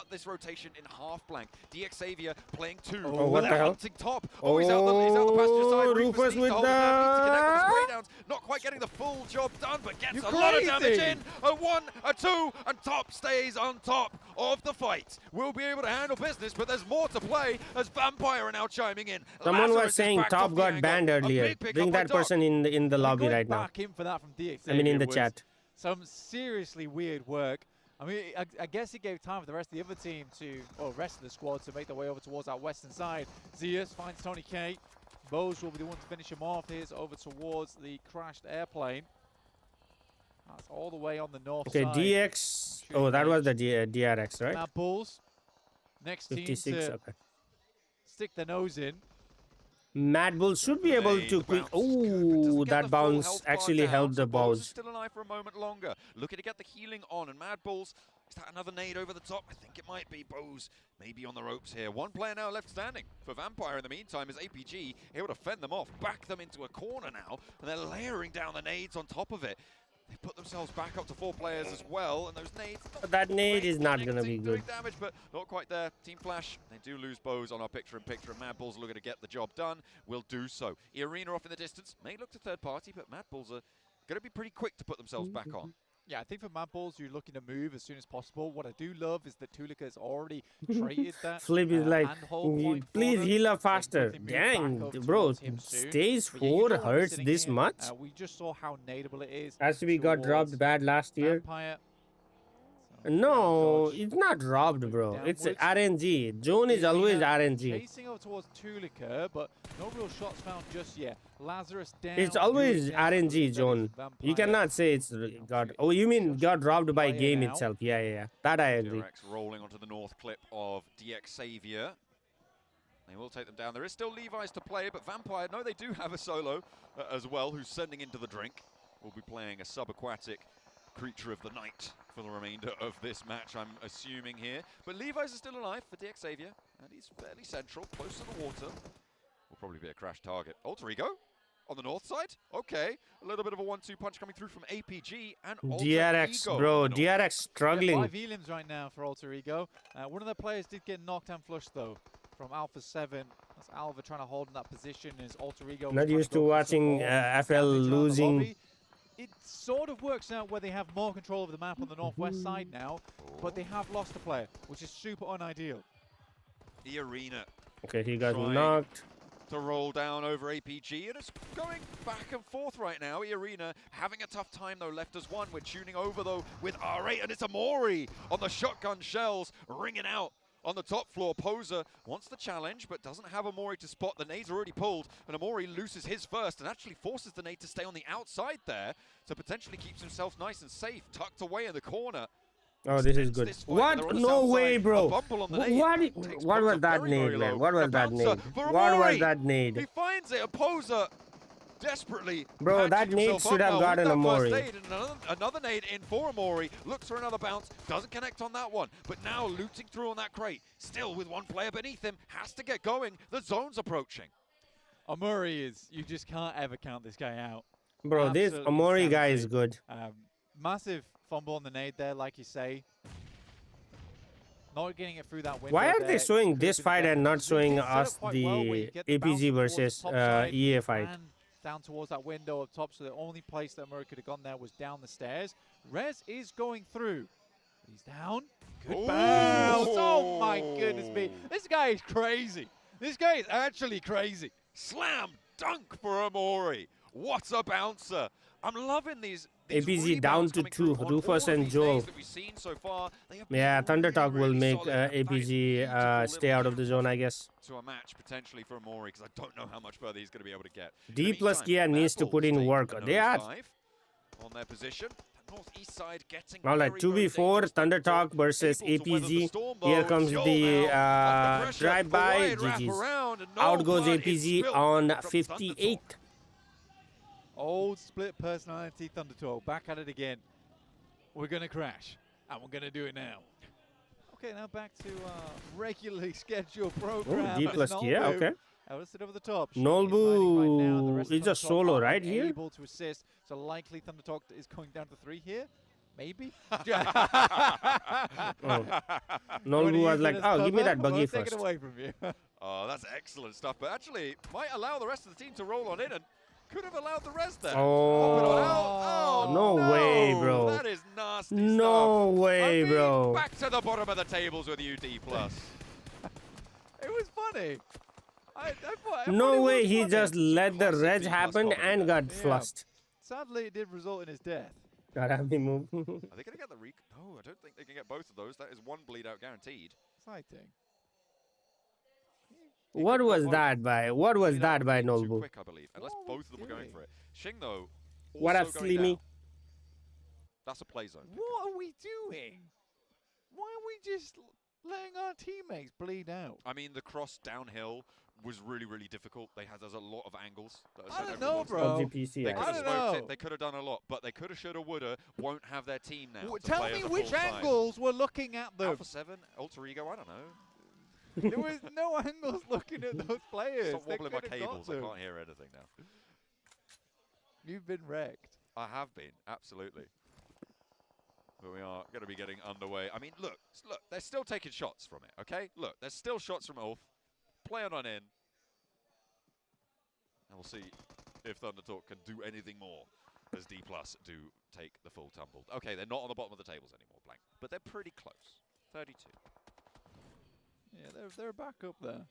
this rotation in half blank. DXavier playing 2. Oh, what the hell? Hunting top. Oh, he's out the passenger side. Rufus with the... to connect with the spray downs. Not quite getting the full job done, but gets a lot of damage in. A 1, a 2, and top stays on top of the fight. We'll be able to handle business, but there's more to play as Vampire are now chiming in. Someone Lazarus was saying Top got banned earlier. Bring that person in the lobby right now. Back in for that from DXavier. I mean, in the chat. Some seriously weird work. I mean, I guess it gave time for the rest of the other team to, or rest of the squad to make their way over towards that western side. Zeus finds Tony K. Bose will be the one to finish him off. Here's over towards the crashed airplane. That's all the way on the north side. Okay, DX. Oh, that was the DRX, right? Now Bulls, next team 56, to okay. stick their nose in. Mad Bull should be able to quick. Oh, that bounce actually helped the balls. Still alive for a moment longer. Looking to get the healing on, and Mad Bulls. Is that another nade over the top? I think it might be. Bose maybe on the ropes here. One player now left standing for Vampire in the meantime is APG able to fend them off, back them into a corner now, and they're layering down the nades on top of it. They put themselves back up to 4 players as well, and those nades... That nade is not going to be good. Damage, but not quite there. Team Flash, they do lose Bose on our picture-in-picture, and Mad Bulls looking to get the job done. Will do so. Arena off in the distance. May look to third party, but Mad Bulls are going to be pretty quick to put themselves back on. Yeah, I think for Mad Bulls, you're looking to move as soon as possible. What I do love is that Tulika has already traded that. Flip is like, please heal up faster. Dang, bro, stage 4 hurts this much? We just saw how nadeable it is. As we got dropped bad last year. Vampire. No, it's not dropped, bro. It's RNG. Zone is always RNG. Chasing over towards Tulika, but no real shots found just yet. Lazarus down. It's always RNG, Zone. You cannot say it's got. Oh, you mean got dropped by game itself? Yeah. That I agree. DRX rolling onto the north clip of DXavier. They will take them down. There is still Levi's to play, but Vampire, no, they do have a solo as well, who's sending into the drink. We'll be playing a subaquatic creature of the night for the remainder of this match, I'm assuming here. But Levi's is still alive for DXavier, and he's fairly central, close to the water. Will probably be a crash target. Alter Ego on the north side. Okay, a little bit of a 1-2 punch coming through from APG and Alter DRX, Ego. bro. DRX struggling. 5 elims right now for Alter Ego. One of their players did get knocked and flushed though from Alpha 7. That's Alva trying to hold in that position as Alter Ego. Not used to watching FL losing. It sort of works out where they have more control of the map on the northwest side now, but they have lost a player, which is super unideal. The Arena. Okay, he got knocked. To roll down over APG, and it's going back and forth right now. Arena having a tough time though, left as one. We're tuning over though with R8, and it's Amori on the shotgun shells, ringing out on the top floor. Poser wants the challenge, but doesn't have Amori to spot. The nade's already pulled, and Amori loses his first and actually forces the nade to stay on the outside there, so potentially keeps himself nice and safe, tucked away in the corner. Oh, this is good. What? No way, bro. What was that nade, man? What was that nade? What was that nade? He finds it, a Poser desperately. Bro, that nade should have gotten Amori. Another nade in for Amori. Looks for another bounce. Doesn't connect on that one. But now looting through on that crate. Still with one player beneath him. Has to get going. The zone's approaching. Amori is... You just can't ever count this guy out. Bro, this Amori guy is good. Massive fumble on the nade there, like you say. Not getting it through that window. Why are they showing this fight and not showing us the APG versus EA fight? down towards that window up top, so the only place that Murray could have gone there was down the stairs. Rez is going through. He's down. Good bounce. Oh my goodness me. This guy is crazy. This guy is actually crazy. Slam dunk for Amori. What a bouncer. I'm loving these APG down to 2. Rufus and Joel. Yeah, Thunder Talk will make APG stay out of the zone, I guess. To a match potentially for Amori, because I don't know how much further he's going to be able to get. D plus Kia needs to put in work. They are on their position. Northeast side getting all right. 2v4 Thunder Talk versus APG. Here comes the drive-by. GG's. Out goes APG on 58. Old split personality Thunder Talk. Back at it again. We're going to crash. And we're going to do it now. Okay, now back to regularly scheduled program. D plus Kia, okay. Let's sit over the top. Nolbu is a solo right here. Able to assist, so likely Thunder Talk is going down to 3 here. Maybe. Nolbu was like, oh, give me that buggy first. Take it away from you. Oh, that's excellent stuff. But actually, might allow the rest of the team to roll on in and could have allowed the rest there. Oh, no way, bro. That is nasty no stuff. way, bro. Back to the bottom of the tables with you, D+. It was funny. I no way, he just let the reg happen and got flushed. Sadly, it did result in his death. Karami move. Are they going to get the rec? No, I don't think they can get both of those. That is 1 bleed out guaranteed. Exciting. What was that by? What was that by Nolbu? Quick, I believe. Unless both of them were going for it. Shing, though, what up, Slimy? That's a play zone. What are we doing? Why are we just letting our teammates bleed out? I mean, the cross downhill was really, really difficult. There's a lot of angles. I don't know, bro. I don't know. They could have done a lot, but they could have, should have, would have. Won't have their team now. Tell me which angles we're looking at them. Alpha 7, Alter Ego, I don't know. There was no angles looking at those players. Stop wobbling my cables. I can't hear anything now. You've been wrecked. I have been, absolutely. But we are going to be getting underway. I mean, look, they're still taking shots from it, okay? Look, there's still shots from Ulf. Play on in. And we'll see if Thunder Talk can do anything more as D+ do take the full tumble. Okay, they're not on the bottom of the tables anymore, Blank. But they're pretty close. 32. Yeah, they're back up there.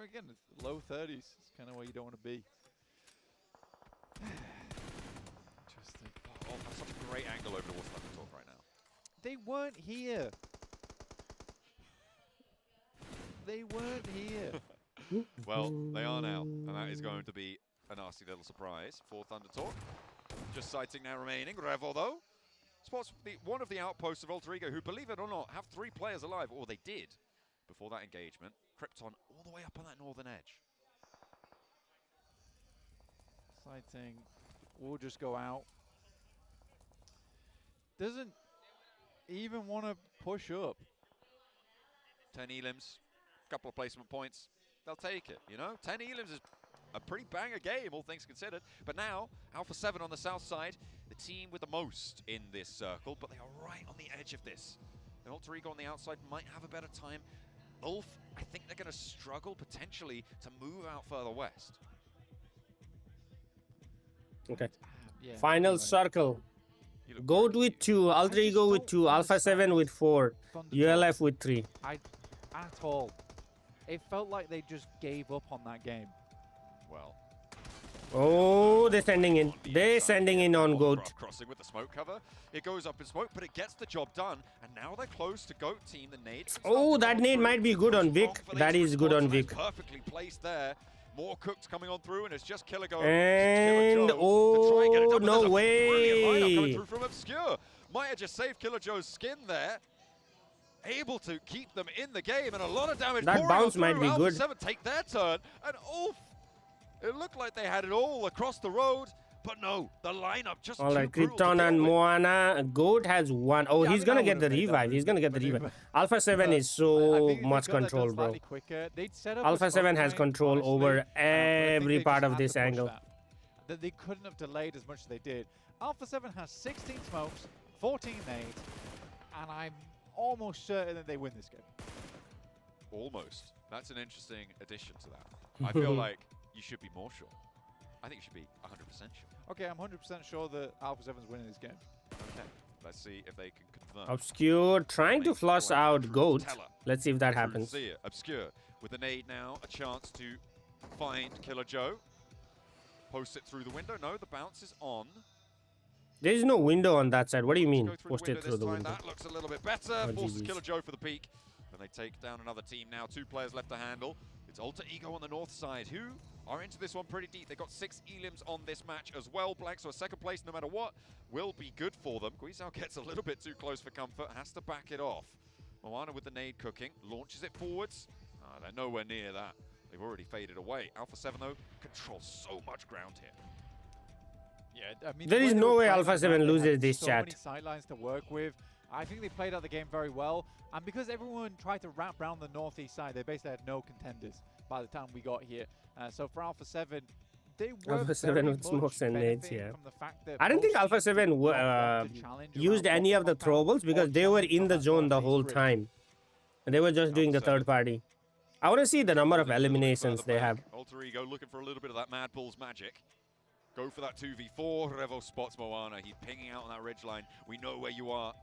Again, it's low 30s. It's kind of where you don't want to be. Interesting. Oh, that's such a great angle over towards Thunder Talk right now. They weren't here. They weren't here. Well, they are now, and that is going to be a nasty little surprise for Thunder Talk. Just sighting now remaining. Revel, though, spots one of the outposts of Alter Ego, who, believe it or not, have 3 players alive, or they did before that engagement. Krypton all the way up on that northern edge. Sighting will just go out. Doesn't even want to push up. 10 elims, couple of placement points. They'll take it, you know? 10 elims is a pretty banger game, all things considered. But now, Alpha 7 on the south side, the team with the most in this circle, but they are right on the edge of this. The Alter Ego on the outside might have a better time. Ulf, I think they're going to struggle potentially to move out further west. Okay. Final circle. Goat with 2, Alter Ego with 2, Alpha 7 with 4, ULF with 3. At all. It felt like they just gave up on that game. Well. Oh, they're sending in. They're sending in on Goat. Crossing with the smoke cover. It goes up in smoke, but it gets the job done. And now they're close to Goat team. The nade. Oh, that nade might be good on Vic. That is good on Vic. Perfectly placed there. More cooks coming on through, and it's just Killer Go. And oh, no way. Coming through from Obscure. Might have just saved Killer Joe's skin there. Able to keep them in the game, and a lot of damage. That bounce might be good. 7 take their turn, and Ulf. It looked like they had it all across the road, but no, the lineup just. All right, Krypton and Moana. Goat has 1. Oh, he's gonna get the revive. He's gonna get the revive. Alpha 7 is so much control, bro. Alpha 7 has control over every part of this angle. That they couldn't have delayed as much as they did. Alpha 7 has 16 smokes, 14 nades, and I'm almost certain that they win this game. Almost. That's an interesting addition to that. I feel like you should be more sure. I think you should be 100% sure. Okay, I'm 100% sure that Alpha 7's winning this game. Okay, let's see if they can confirm. Obscure trying to flush out Goat. Let's see if that happens. Obscure with the nade now, a chance to find Killer Joe. Post it through the window. No, the bounce is on. There is no window on that side. What do you mean? Post it Through through the window. That looks a little bit better. Oh, Forces GG's. Killer Joe for the peak. And they take down another team now. 2 players left to handle. It's Alter Ego on the north side, who are into this one pretty deep. They got 6 elims on this match as well, Black. So a second place, no matter what, will be good for them. Guizhou gets a little bit too close for comfort, has to back it off. Moana with the nade cooking, launches it forwards. They're nowhere near that. They've already faded away. Alpha 7, though, controls so much ground here. Yeah, I mean, There is no way Alpha 7 loses this so chat. many sidelines to work with. I think they played out the game very well. And because everyone tried to wrap around the northeast side, they basically had no contenders by the time we got here. So for Alpha 7, they were Alpha 7 very with smokes and much nades, benefiting yeah. from the fact that I don't think both Alpha teams 7 did not want to challenge used around any what of the compound throwables because they were in the zone the whole grid. time. And they were just doing the third party. I want to see the number of eliminations they have. Alter Ego looking for a little bit of that Mad Bull's magic. Go for that 2v4. Revo spots Moana. He's pinging out on that ridge line. We know where you are.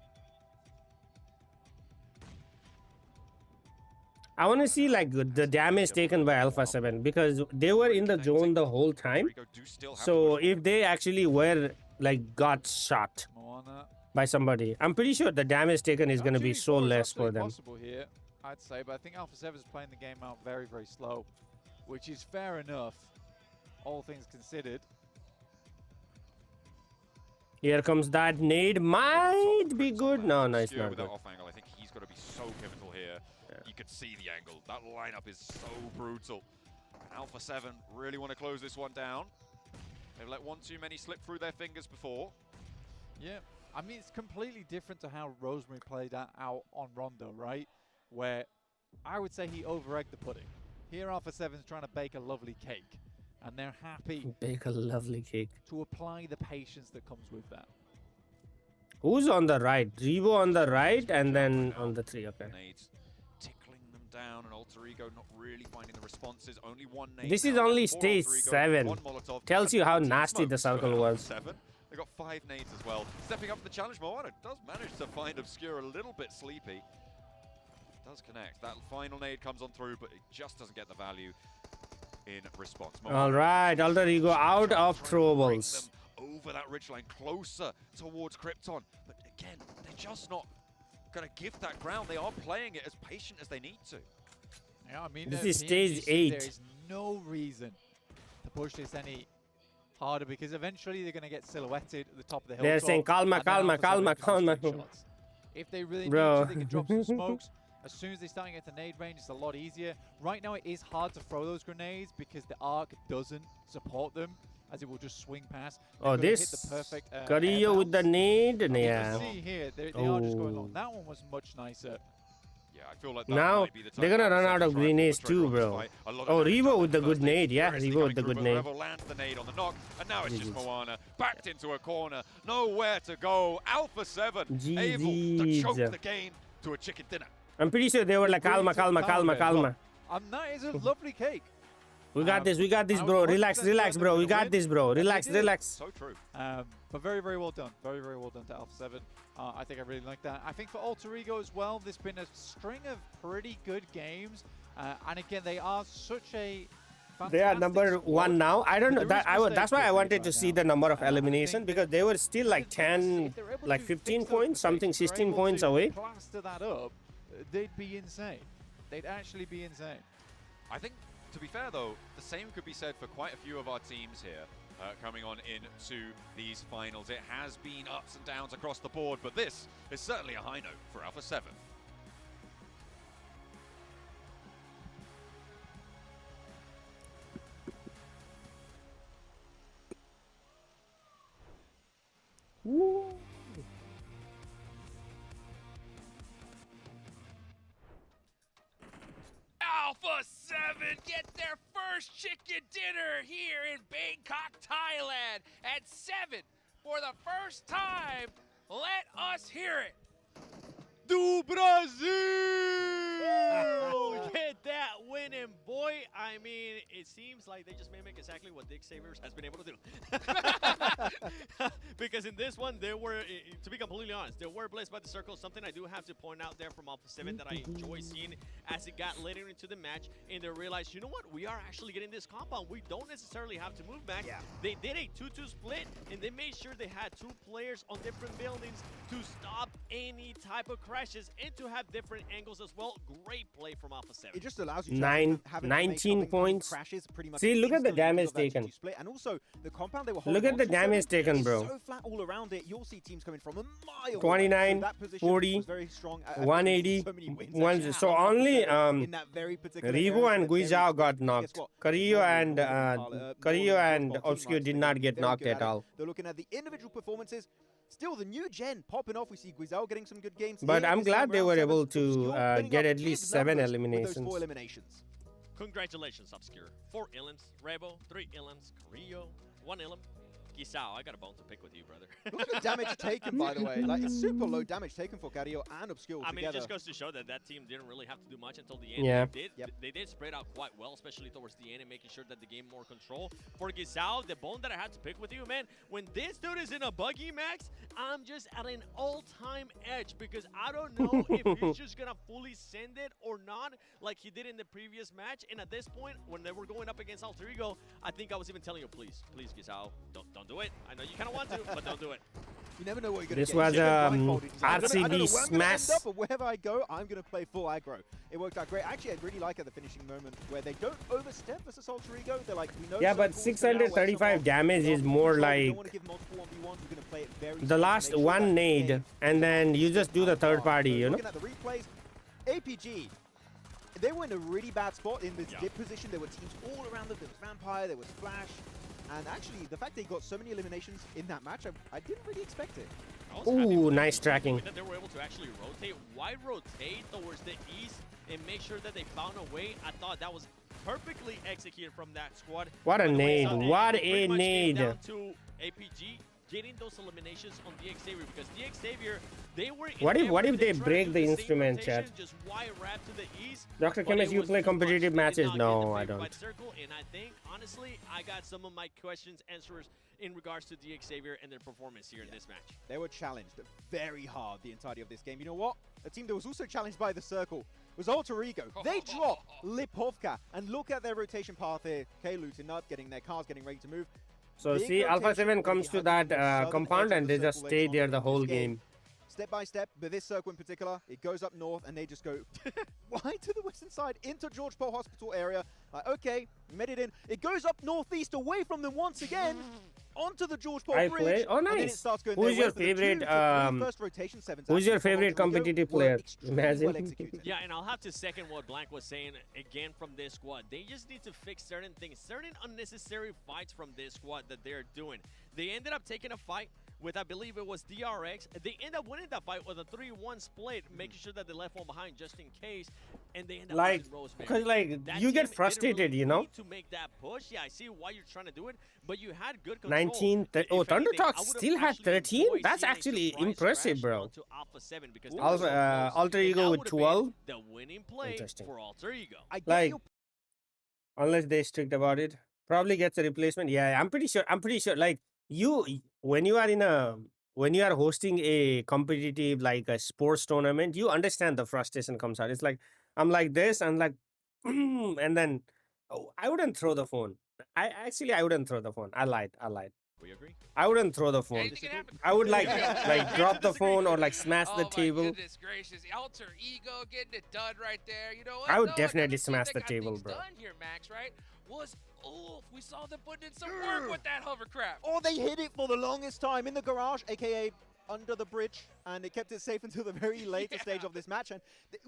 I want to see like the damage taken by Alpha 7 because they were in the zone the whole time. So if they actually were like got shot by somebody, I'm pretty sure the damage taken is going to be so less for them. Possible here, I'd say, but I think Alpha 7 is playing the game out very, very slow, which is fair enough, all things considered. Here comes that nade. Might be good. No, nice. Obscure Not with good. that off angle. I think he's got to be so pivotal here. You could see the angle. That lineup is so brutal. Alpha 7 really want to close this one down. They've let one too many slip through their fingers before. Yeah, I mean, it's completely different to how Rosemary played that out on Rondo, right? Where I would say he over-egged the pudding. Here, Alpha 7's trying to bake a lovely cake, and they're happy Bake a lovely cake. to apply the patience that comes with that. Who's on the right? Revo on the right and then on the 3. Okay. Nades tickling them down, and Alter Ego not really finding the responses. Only one nade. This is now. only Four stage Alter Ego, 7. one Molotov. Tells you how Two nasty the smokes for circle Alpha was. 7. They got 5 nades as well. Stepping up for the challenge, Moana does manage to find Obscure a little bit sleepy. Does connect. That final nade comes on through, but it just doesn't get the value in response. All right, Alter Ego out of throwables. Over that ridgeline, closer towards Krypton. But again, they're just not going to give that ground. They are playing it as patient as they need to. Yeah, I mean, This is PMGC, stage 8. There is no reason to push this any harder because eventually they're going to get silhouetted at the top of the hill. They're saying calma, calma, calma, calma. If they really Bro. need to, they can drop some smokes. As soon as they start to get to nade range, it's a lot easier. Right now, it is hard to throw those grenades because the arc doesn't support them, as it will just swing past. They've Oh, got to hit this the perfect, Carrillo air with the bounce. nade. You Yeah. can see here, they are just going long. Oh. That one was much nicer. Yeah, I feel like that Now might be the time they're gonna Alpha run 7 out of try and grenades pull the trigger too, on this bro. fight. A lot of Oh, damage Revo done with the first good nade. Yeah, Seriously Revo coming with the through, good but nade. Revo lands the nade on the knock, and now it's just GG's. Moana backed into a corner. Nowhere to go. Alpha 7 able to GG's. choke the game to a chicken dinner. I'm pretty sure they were like calma, calma, calma, calma. That is a lovely cake. We got this, bro. Relax, relax, bro. We got this, bro. Relax, relax. So true. But very, very well done. Very, very well done to Alpha 7. I think I really like that. I think for Alter Ego as well, there's been a string of pretty good games. And again, they are such a They are fantastic number squad. 1 now. I don't know. There That, is that's why I mistakes wanted they to made see right the now. number of elimination because they were still like 10, If they're able like to 15 fix those points, something mistakes, they're 16 able points to away. plaster that up, they'd be insane. They'd actually be insane. I think, to be fair though, the same could be said for quite a few of our teams here coming on into these finals. It has been ups and downs across the board, but this is certainly a high note for Alpha 7. Alpha 7 get their first chicken dinner here in Bangkok, Thailand at 7 for the first time. Let us hear it. Do Brazil! Get that winning, boy. I mean, it seems like they just mimic exactly what Dick Savers has been able to do. Because in this one, there were, to be completely honest, they were blessed by the circle. Something I do have to point out there from Alpha 7 that I enjoy seeing as it got later into the match, and they realized, you know what, we are actually getting this compound. We don't necessarily have to move back. Yeah. They did a 2-2 split, and they made sure they had 2 players on different buildings to stop any type of crashes and to have different angles as well. Great play from Alpha 7. It just allows you to have 19 points. Crashes pretty much. See, look at the damage instantly taken. Split. And also, the compound they were Look at the damage taken, bro. So flat all around it. You'll see teams coming from a mile. 29, so that position 40, was very strong. 180, so many wins, one, so only in that very particular Revo area, and Guizhao got knocked. Carrillo and Obscure did not get knocked at all. They're looking at the individual performances. Still, the new gen popping off. We see Guizhao getting some good games. But here I'm this glad time they round were 7. able to Obscure get putting at up least big 7 numbers with those eliminations. 4 eliminations. Congratulations, Obscure. 4 Illums, Rebo, 3 Illums, Carrillo, 1 Illum. Gisao, I got a bone to pick with you, brother. Look at the damage taken, by the way. Like, it's super low damage taken for Carrillo and Obscure I mean, together. it just goes to show that that team didn't really have to do much until the end. Yeah. They did spread out quite well, especially towards the end and making sure that the game more control. For Gisao, the bone that I had to pick with you, man, when this dude is in a buggy max, I'm just at an all-time edge because I don't know if he's just going to fully send it or not like he did in the previous match. And at this point, when they were going up against Alter Ego, I think I was even telling you, please, Gisao, don't do it. I know you kind of want to, but don't do it. You never know what you're going to This get. was RCB smash. But wherever I go, I'm going to play full aggro. It worked out great. Actually, I really like at the finishing moment where they don't overstep versus Alter Ego. They're like, we know. Yeah, but 635 damage is more like the last one nade, and then you just do the third party, you know? Looking at the replays, APG, they were in a really bad spot in this dip position. There were teams all around them. There was Vampire, there was Flash. And actually, the fact they got so many eliminations in that match, I didn't really expect it. Ooh, nice tracking. That they were able to actually rotate. Why rotate towards the east and make sure that they found a way? I thought that was perfectly executed from that squad. What a nade. What a pretty much came nade. down to APG getting those eliminations on DX Xavier because DX Xavier, they were What if they break the instrument, chat? Just wire wrap to the east. Dr. Chemist, you play competitive matches? No, I don't. Circle, and I think, honestly, I got some of my questions answers in regards to DX Xavier and their performance here in this match. They were challenged very hard the entirety of this game. You know what? A team that was also challenged by the circle was Alter Ego. They dropped Lipovka, and look at their rotation path here. Okay, looting up, getting their cars, getting ready to move. So Big see, Alpha rotation 7 comes to that compound and they just stay there the whole game. Step by step, but this circle in particular, it goes up north and they just go wide to the western side into George Paul Hospital area. Like, okay, made it in. It goes up northeast away from them once again onto the George Paul Bridge. Oh, and then it nice. starts going Who's their your way for the favorite? 2 to 3 first rotation sevens. Who's your Actually, favorite from Alter Ego competitive were player? extremely Imagine. well executed. Yeah, and I'll have to second what Blank was saying again from this squad. They just need to fix certain things, certain unnecessary fights from this squad that they're doing. They ended up taking a fight with, I believe it was DRX. They end up winning that fight with a 3-1 split, making sure that they left one behind just in case. And they end up Like, losing Rosemary. because like That you team get didn't frustrated, really you know. need to make that push. Yeah, I see why you're trying to do it, but you had good control. 19. Oh, Thunder Talk still had 13. That's actually impressive, bro. Alter Ego with 12. The winning play Interesting. for Alter Ego. Like, unless they're strict about it, probably gets a replacement. Yeah, I'm pretty sure. Like when you are hosting a competitive like a sports tournament, you understand the frustration comes out. It's like I'm like this, I'm like, and then I wouldn't throw the phone. I wouldn't throw the phone. I lied. We agree. I wouldn't throw the phone. I would like drop the phone or like smash the table. Oh my goodness gracious, Alter Ego getting it done right there. You know what? I would No, definitely another team smash that the got table, things bro. Done here, Max, right? Was Ulf. We saw them putting in some work with that hovercraft. Oh, they hid it for the longest time in the garage, aka under the bridge, and it kept it safe until the very later stage of this match. And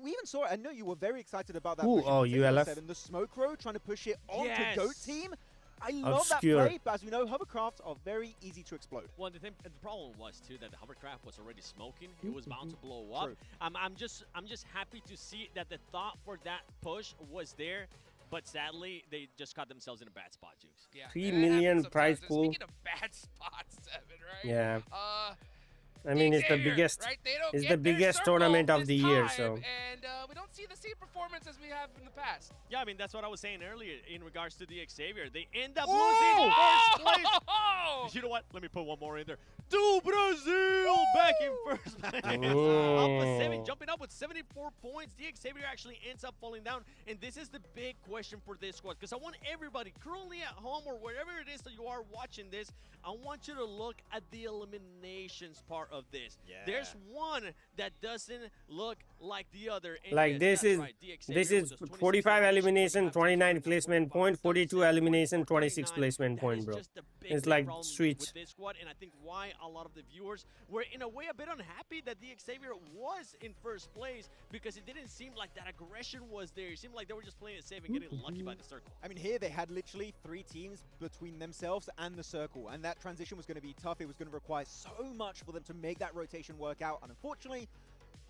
we even saw it. I know you were very excited about that. Ooh, push in oh, particular, ULF. 7, the smoke row trying to push it onto Yes. Goat Team. I love Obscure. that play, but as we know, hovercrafts are very easy to explode. Well, the problem was too that the hovercraft was already smoking. It was bound to blow up. True. I'm just happy to see that the thought for that push was there, but sadly they just got themselves in a bad spot, Juice. Yeah, 3 and that million happens prize sometimes. pool. Speaking of bad spots, 7, right? Yeah. I mean, it's the biggest. Right? They don't It's get the their biggest circle tournament of this the year. time, So. And we don't see the same performance as we have in the past. Yeah, I mean, that's what I was saying earlier in regards to the Xavier. They end up losing first place. You know what? Let me put one more in there. Do Brazil back in first place. Jumping up with 74 points. The Xavier actually ends up falling down. And this is the big question for this squad. Because I want everybody currently at home or wherever it is that you are watching this, I want you to look at the eliminations part of this. Yeah. There's one that doesn't look like the other. And Like yes, this is 45 elimination, 29 placement point, 42 elimination, 26 placement point, bro. It's like switch. With this squad, and I think why a lot of the viewers were in a way a bit unhappy that the Xavier was in first place, because it didn't seem like that aggression was there. It seemed like they were just playing it safe and getting lucky by the circle. I mean, here they had literally 3 teams between themselves and the circle, and that transition was going to be tough. It was going to require so much for them to make that rotation work out, and unfortunately,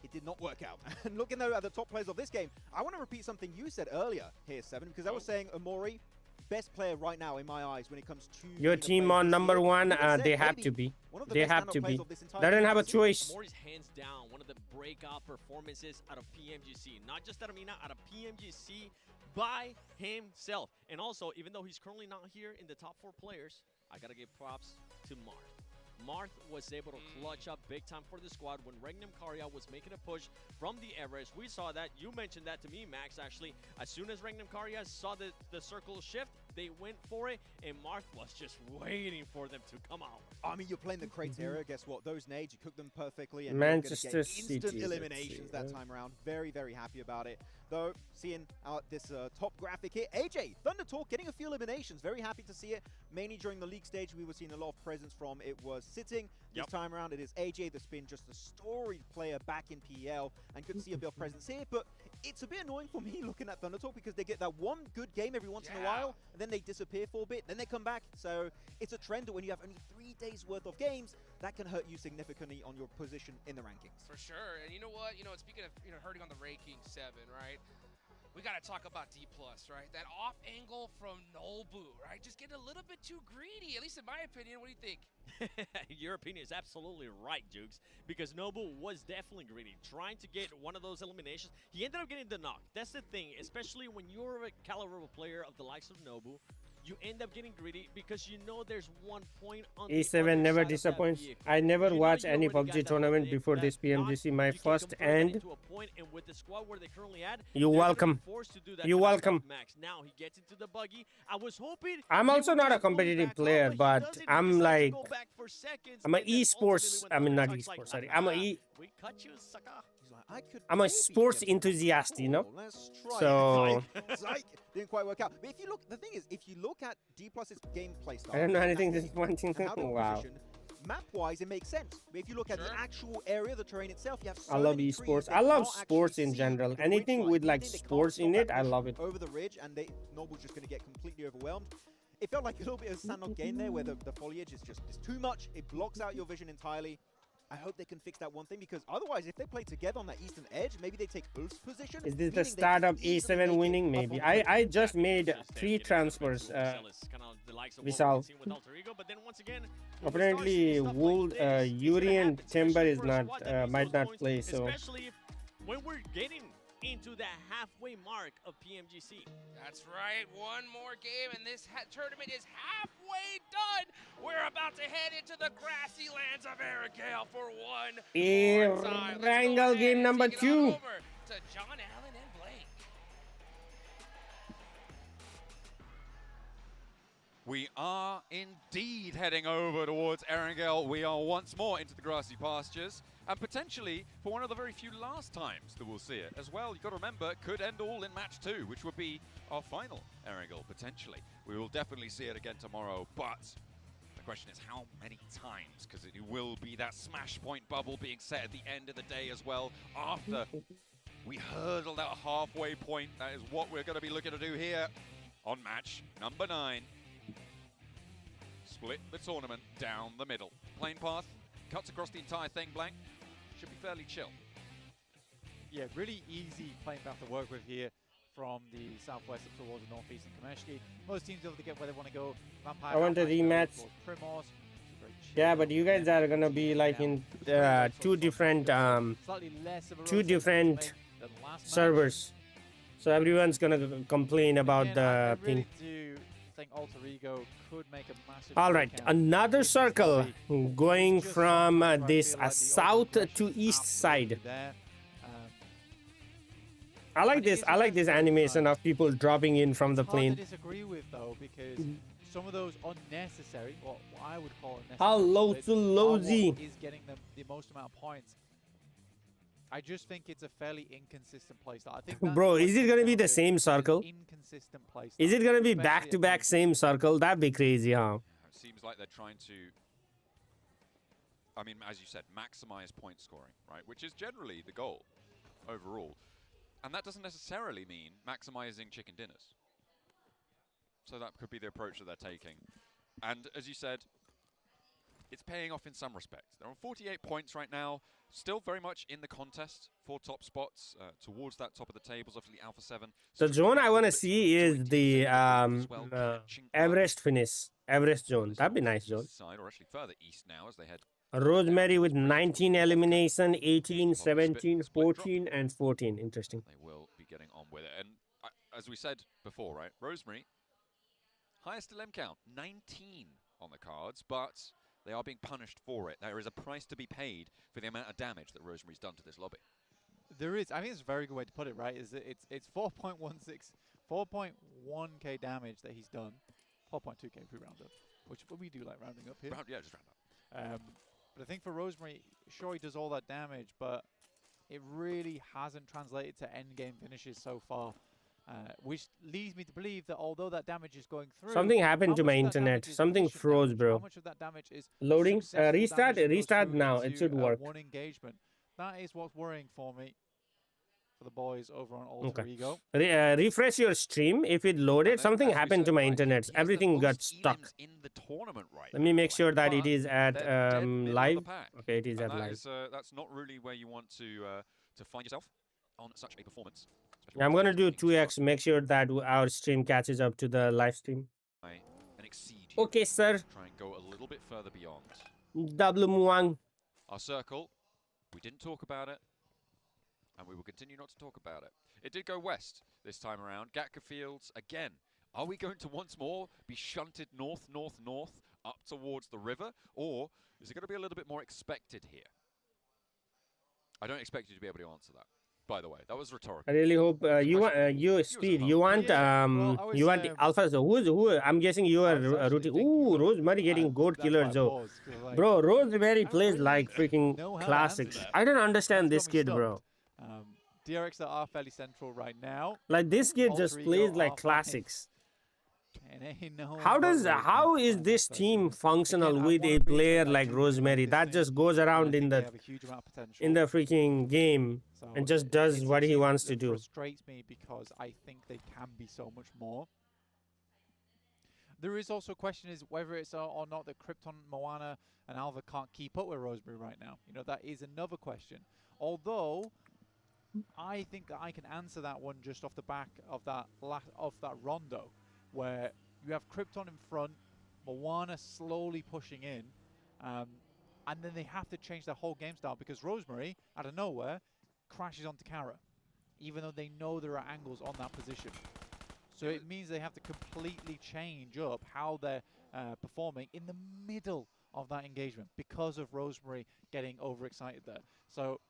it did not work out. And looking though at the top players of this game, I want to repeat something you said earlier here, Seven, because I was saying Amori, best player right now in my eyes when it comes to your team on number 1. They have to be. They have to be. They don't have a choice. Amori's hands down one of the breakout performances out of PMGC, not just out of Mina, out of PMGC by himself. And also, even though he's currently not here in the top 4 players, I gotta give props to Marth. Marth was able to clutch up big time for the squad when Regnum Karya was making a push from the Everest. We saw that. You mentioned that to me, Max, actually. As soon as Regnum Karya saw the circle shift, they went for it, and Marth was just waiting for them to come out. I mean, you're playing the crates area. Guess what? Those nades, you cook them perfectly, and Manchester you're gonna get instant City, eliminations that time around. Very, very happy about it. Though, seeing out this top graphic here, AJ, Thunder Talk getting a few eliminations. Very happy to see it. Mainly during the league stage, we were seeing a lot of presence from it was Sitting. This time around, it is AJ, the spin, just a storied player back in PL, and good to see a bit of presence here. But it's a bit annoying for me looking at Thunder Talk, because they get that one good game every once in a while, and then they disappear for a bit, then they come back. So it's a trend that when you have only 3 days worth of games, that can hurt you significantly on your position in the rankings. For sure. And you know what? Speaking of hurting on the ranking 7, right? We got to talk about D+, right? That off angle from Nobu, right? Just getting a little bit too greedy, at least in my opinion. What do you think? Your opinion is absolutely right, Jukes, because Nobu was definitely greedy, trying to get one of those eliminations. He ended up getting the knock. That's the thing, especially when you're a caliber player of the likes of Nobu. You end up getting greedy because you know there's one point on A7 never disappoints. I never watched any PUBG tournament before this PMGC. My first end. You're welcome. You're welcome. Now he gets into the buggy. I was hoping. I'm also not a competitive player, but I'm like, I'm an esports. I mean, not esports. Sorry, We cut you, sucker. I'm a sports enthusiast, you know. Let's try So didn't quite work out. But if you look, the thing is, if you look at D+'s gameplay style, I don't know anything. This is one thing. Wow. Map-wise, it makes sense. But if you look at the actual area, the terrain itself, you have so I love many esports. trees, I they love can't sports actually in see general. the Anything ridge with line. like Meaning they can't sports stop in that it, I push love it. over the ridge, and Noble's just going to get completely overwhelmed. It felt like a little bit of Sandok gain there, where the foliage is just too much. It blocks out your vision entirely. I hope they can fix that one thing, because otherwise, if they play together on that eastern edge, maybe they take Ulf's position. Is this the start of A7 winning? Maybe. I just made 3 transfers. Vishal. Apparently, Wool, Yuri and Timber is not might not play. So. Especially when we're getting into the halfway mark of PMGC. That's right, one more game and this tournament is halfway done. We're about to head into the grassy lands of Aragale for one more time. Wrangle game number 2. Over to John Allen and Blake. We are indeed heading over towards Erangel. We are once more into the grassy pastures, and potentially for one of the very few last times that we'll see it as well. You've got to remember, it could end all in match 2, which would be our final Erangel, potentially. We will definitely see it again tomorrow, but the question is how many times, because it will be that smash point bubble being set at the end of the day as well, after we hurdle that halfway point. That is what we're going to be looking to do here on match number 9. Split the tournament down the middle. Plane path cuts across the entire thing, Blank. Should be fairly chill. Yeah, really easy plane path to work with here from the southwest up towards the northeast in Kameshki. Most teams able to get where they want to go. Vampire I want a rematch. Primos, very Yeah, but you guys are gonna be like in two different Slightly less of a two rotation to different make than last match. servers. So everyone's gonna complain about Again, I the really ping. do think Alter Ego could make a massive All right, breakout another in this circle lobby. going Just from sometimes I this feel like the south overpressure to is east absolutely side. there. I like And it this. is I like this against animation of people dropping in from the It's hard plane. to disagree with though, because some of those unnecessary, what I would call unnecessary, How low plays to are low-zy. what is getting them the most amount of points. I just think it's a fairly inconsistent playstyle. I think that's Bro, what is it comes gonna be down the to, same is circle? inconsistent playstyle. Is it gonna be especially back at to back PMGC. same circle? That'd be crazy, huh? It seems like they're trying to, I mean, as you said, maximize point scoring, right? Which is generally the goal overall. And that doesn't necessarily mean maximizing chicken dinners. So that could be the approach that they're taking. And as you said, it's paying off in some respects. They're on 48 points right now, still very much in the contest for top spots towards that top of the tables, obviously Alpha 7. The zone I want to see is the Everest finish. Everest zone. That'd be nice zone. Side, or actually further east now as they head. Rosemary with 19 elimination, 18, 17, 14, and 14. Interesting. They will be getting on with it. And as we said before, right, Rosemary, highest LM count, 19 on the cards, but they are being punished for it. There is a price to be paid for the amount of damage that Rosemary's done to this lobby. There is. I think it's a very good way to put it, right? Is that it's 4.1k damage that he's done. 4.2k if we round up, which we do like rounding up here. Yeah, just round up. But I think for Rosemary, sure he does all that damage, but it really hasn't translated to end game finishes so far. Which leads me to believe that although that damage is going through, Something happened to my internet. Something froze, bro. How much of that damage is Loading. successful Restart. damage that goes Restart through now. It into, should work. one engagement. That is what's worrying for me. For the boys over on Alter Okay. Ego. Refresh your stream. If it loaded, something happened to my internet. Everything got stuck. In the tournament right Let me make sure that it But is at they're dead middle of the live. pack. Okay, it is And at that live. is, that's not really where you want to find yourself on such a performance. I'm gonna do 2x. Make sure that our stream catches up to the live stream. And exceed you. Okay, sir. Try and go a little bit further beyond. Double muang. Our circle, we didn't talk about it, and we will continue not to talk about it. It did go west this time around. Gatka Fields, again, are we going to once more be shunted north, north, north, up towards the river? Or is it going to be a little bit more expected here? I don't expect you to be able to answer that, by the way. That was rhetorical. I really hope you want Speed. You want you want the alpha. So who? I'm guessing you are rooting. Ooh, Rosemary getting goat killer. So, bro, Rosemary plays like freaking classics. I don't understand this kid, bro. DRX that are fairly central right now. Like this kid Alter just Ego plays are like fine. classics. How How is this team functional with a player like Rosemary that just goes around in the freaking game and just does what he wants to do? Frustrates me because I think they can be so much more. There is also a question is whether it's or not that Krypton, Moana, and Alva can't keep up with Rosemary right now. You know, that is another question. Although I think that I can answer that one just off the back of that rondo, where you have Krypton in front, Moana slowly pushing in, and then they have to change their whole game style because Rosemary, out of nowhere, crashes onto Kara, even though they know there are angles on that position. So it means they have to completely change up how they're performing in the middle of that engagement because of Rosemary getting overexcited there. So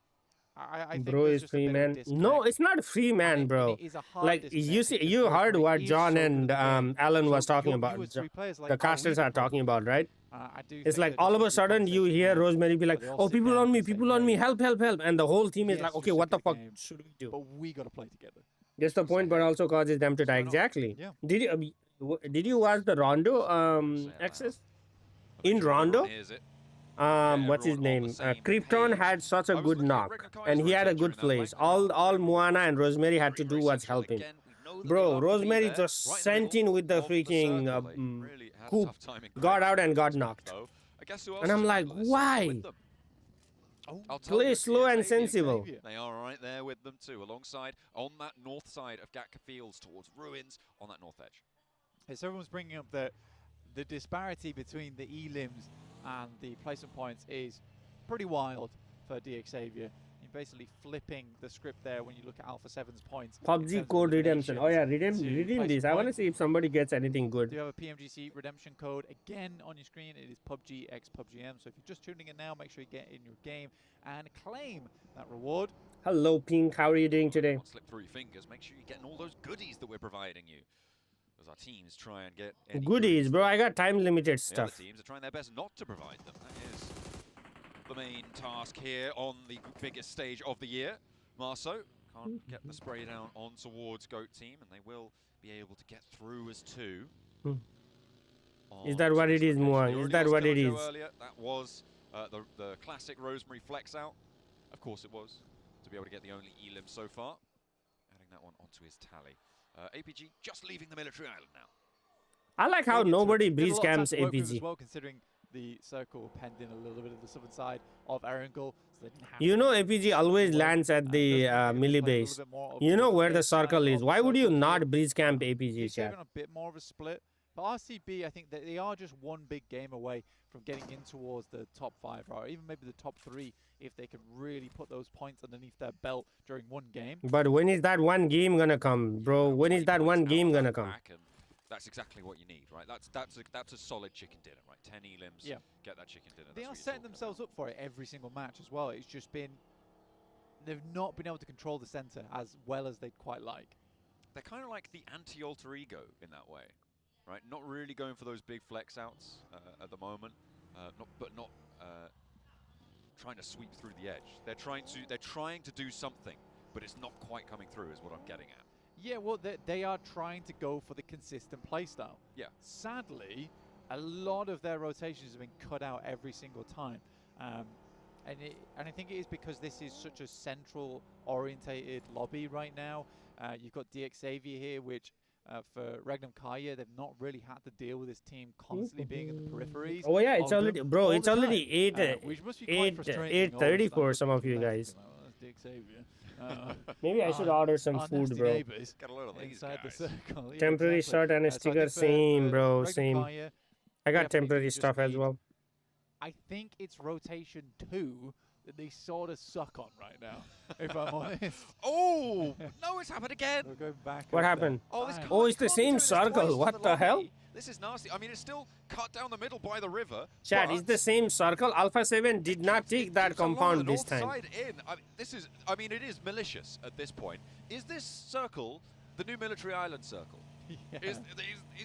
I think Bro is free man. No, it's not free man, bro. Like you see, you heard what John and Alan was talking about. The casters are talking about, right? It's like all of a sudden you hear Rosemary be like, "Oh, people on me, help, help, help!" And the whole team is like, "Okay, what the fuck should we do?" But we gotta play together. That's the point, but also causes them to die. Exactly. Yeah. Did you watch the Rondo access? In Rondo, what's his name? Krypton had such a good knock, and he had a good place. All Moana and Rosemary had to do was help him. Bro, Rosemary just sent in with the freaking coup, got out and got knocked. And I'm like, why? Play slow and sensible. They are right there with them too, alongside on that north side of Gatka Fields towards Ruins on that north edge. So everyone's bringing up the disparity between the elims and the placement points is pretty wild for DXavier. You're basically flipping the script there when you look at Alpha 7's points. PUBG code redemption. Oh yeah, redeem this. I want to see if somebody gets anything good. Do you have a PMGC redemption code again on your screen? It is PUBG x PUBGM. So if you're just tuning in now, make sure you get in your game and claim that reward. Hello, Pink. How are you doing today? Slip through your fingers. Make sure you're getting all those goodies that we're providing you. As our teams try and get Goodies, bro. I got time limited the stuff. other teams are trying their best not to provide them. That is the main task here on the biggest stage of the year. Marceau can't get the spray down on towards Goat Team, and they will be able to get through as two. Is that what it is, Muang? Is that what it is? Earlier, that was the classic Rosemary flex out. Of course it was, to be able to get the only elim so far. Adding that one onto his tally. APG just leaving the military island now. I like how nobody breeze camps As APG. well, considering the circle penned in a little bit of the southern side of Erangel. So they didn't have You know APG always lands at the melee base. You know where the circle is. Why would you not breeze camp APG, chat? a bit more of a split. But RCB, I think that they are just one big game away from getting in towards the top 5, or even maybe the top 3, if they can really put those points underneath their belt during one game. But when is that one game gonna come, bro? When is that one game gonna come? That's exactly what you need, right? That's a solid chicken dinner, right? 10 elims, yeah. Get that chicken dinner. They are setting themselves up for it every single match as well. It's just been, they've not been able to control the center as well as they'd quite like. They're kind of like the anti-alter ego in that way, right? Not really going for those big flex outs at the moment, but not trying to sweep through the edge. They're trying to do something, but it's not quite coming through, is what I'm getting at. Yeah, well, they are trying to go for the consistent playstyle. Yeah. Sadly, a lot of their rotations have been cut out every single time. And I think it is because this is such a central-orientated lobby right now. You've got DXavier here, which for Regnum Kaya, they've not really had to deal with this team constantly being in the peripheries. Oh yeah, it's already, bro, it's already 8:30 for some of you guys. Maybe I should order some food, bro. Got a lot of these guys. The circle. Yeah, Temporary exactly. shirt and a sticker, same, bro, same. I got temporary stuff as well. I think it's rotation 2 that they sort of suck on right now, if I'm honest. Oh, no, it's happened again. We're going back. What happened? Oh, it's the same circle. What the hell? This is nasty. I mean, it's still cut down the middle by the river. Chat, it's the same circle. Alpha 7 did not take that compound this time. It is malicious at this point. Is this circle the new military island circle? Yeah. Is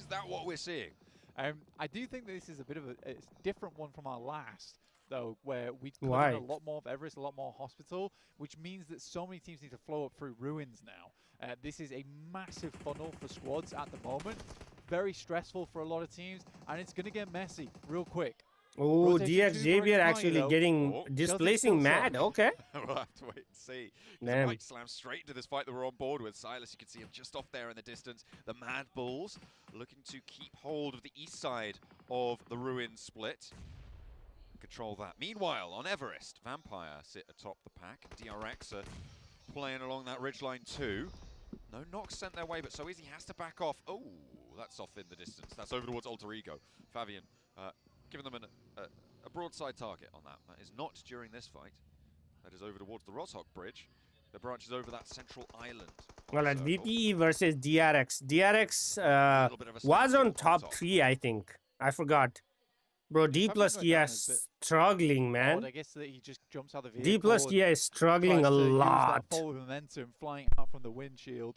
that what we're seeing? I do think that this is a bit of a different one from our last, though, where we put Why? in a lot more of Everest, a lot more hospital, which means that so many teams need to flow up through ruins now. This is a massive funnel for squads at the moment. Very stressful for a lot of teams, and it's going to get messy real quick. Oh, DXavier actually getting displacing Mad. Okay. We'll have to wait and see. Damn. Might slam straight into this fight that we're on board with. Silas, you can see him just off there in the distance. The Mad Bulls looking to keep hold of the east side of the ruin split. Control that. Meanwhile, on Everest, Vampire sit atop the pack. DRX are playing along that ridgeline too. No knocks sent their way, but so easy has to back off. Oh, that's off in the distance. That's over towards Alter Ego. Fabian giving them a broadside target on that. That is not during this fight. That is over towards the Roshok Bridge. The branch is over that central island. Well, at VPE versus DRX. DRX was on top 3, I think. I forgot. Bro, D plus Kia is struggling, man. I guess that he just jumps out of the D plus Kia is struggling a lot. Forward momentum flying out from the windshield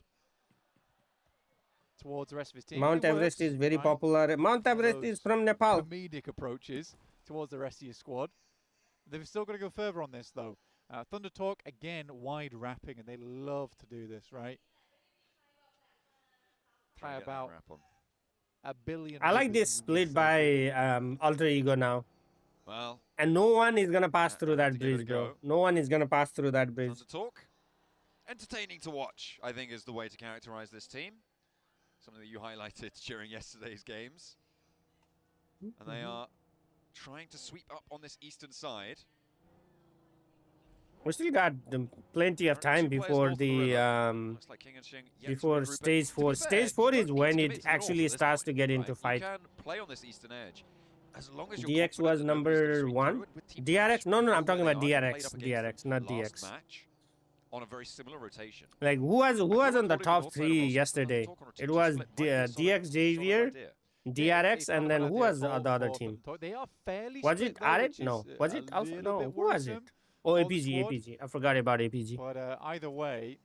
towards the rest of his team. Mount Everest is very popular. Mount Everest is from Nepal. Comedic approaches towards the rest of your squad. They've still got to go further on this, though. Thunder Talk, again, wide wrapping, and they love to do this, right? Try about a billion. I like this split by Alter Ego now. Well, and no one is gonna pass through that bridge, bro. No one is gonna pass through that bridge. Thunder Talk, entertaining to watch, I think, is the way to characterize this team. Something that you highlighted during yesterday's games. And they are trying to sweep up on this eastern side. We still got plenty of time before the before stage 4. Stage 4 is when it actually starts to get into fight. You can play on this eastern edge as long as you're DX was number 1. DRX? No, I'm talking about DRX. DRX, not DX. Match on a very similar rotation. Like who was on the top 3 yesterday? It was DX Xavier, DRX, and then who was the other team? Was it Arit? No. Was it Alpha? No. Who was it? Oh, APG. I forgot about APG. But either way,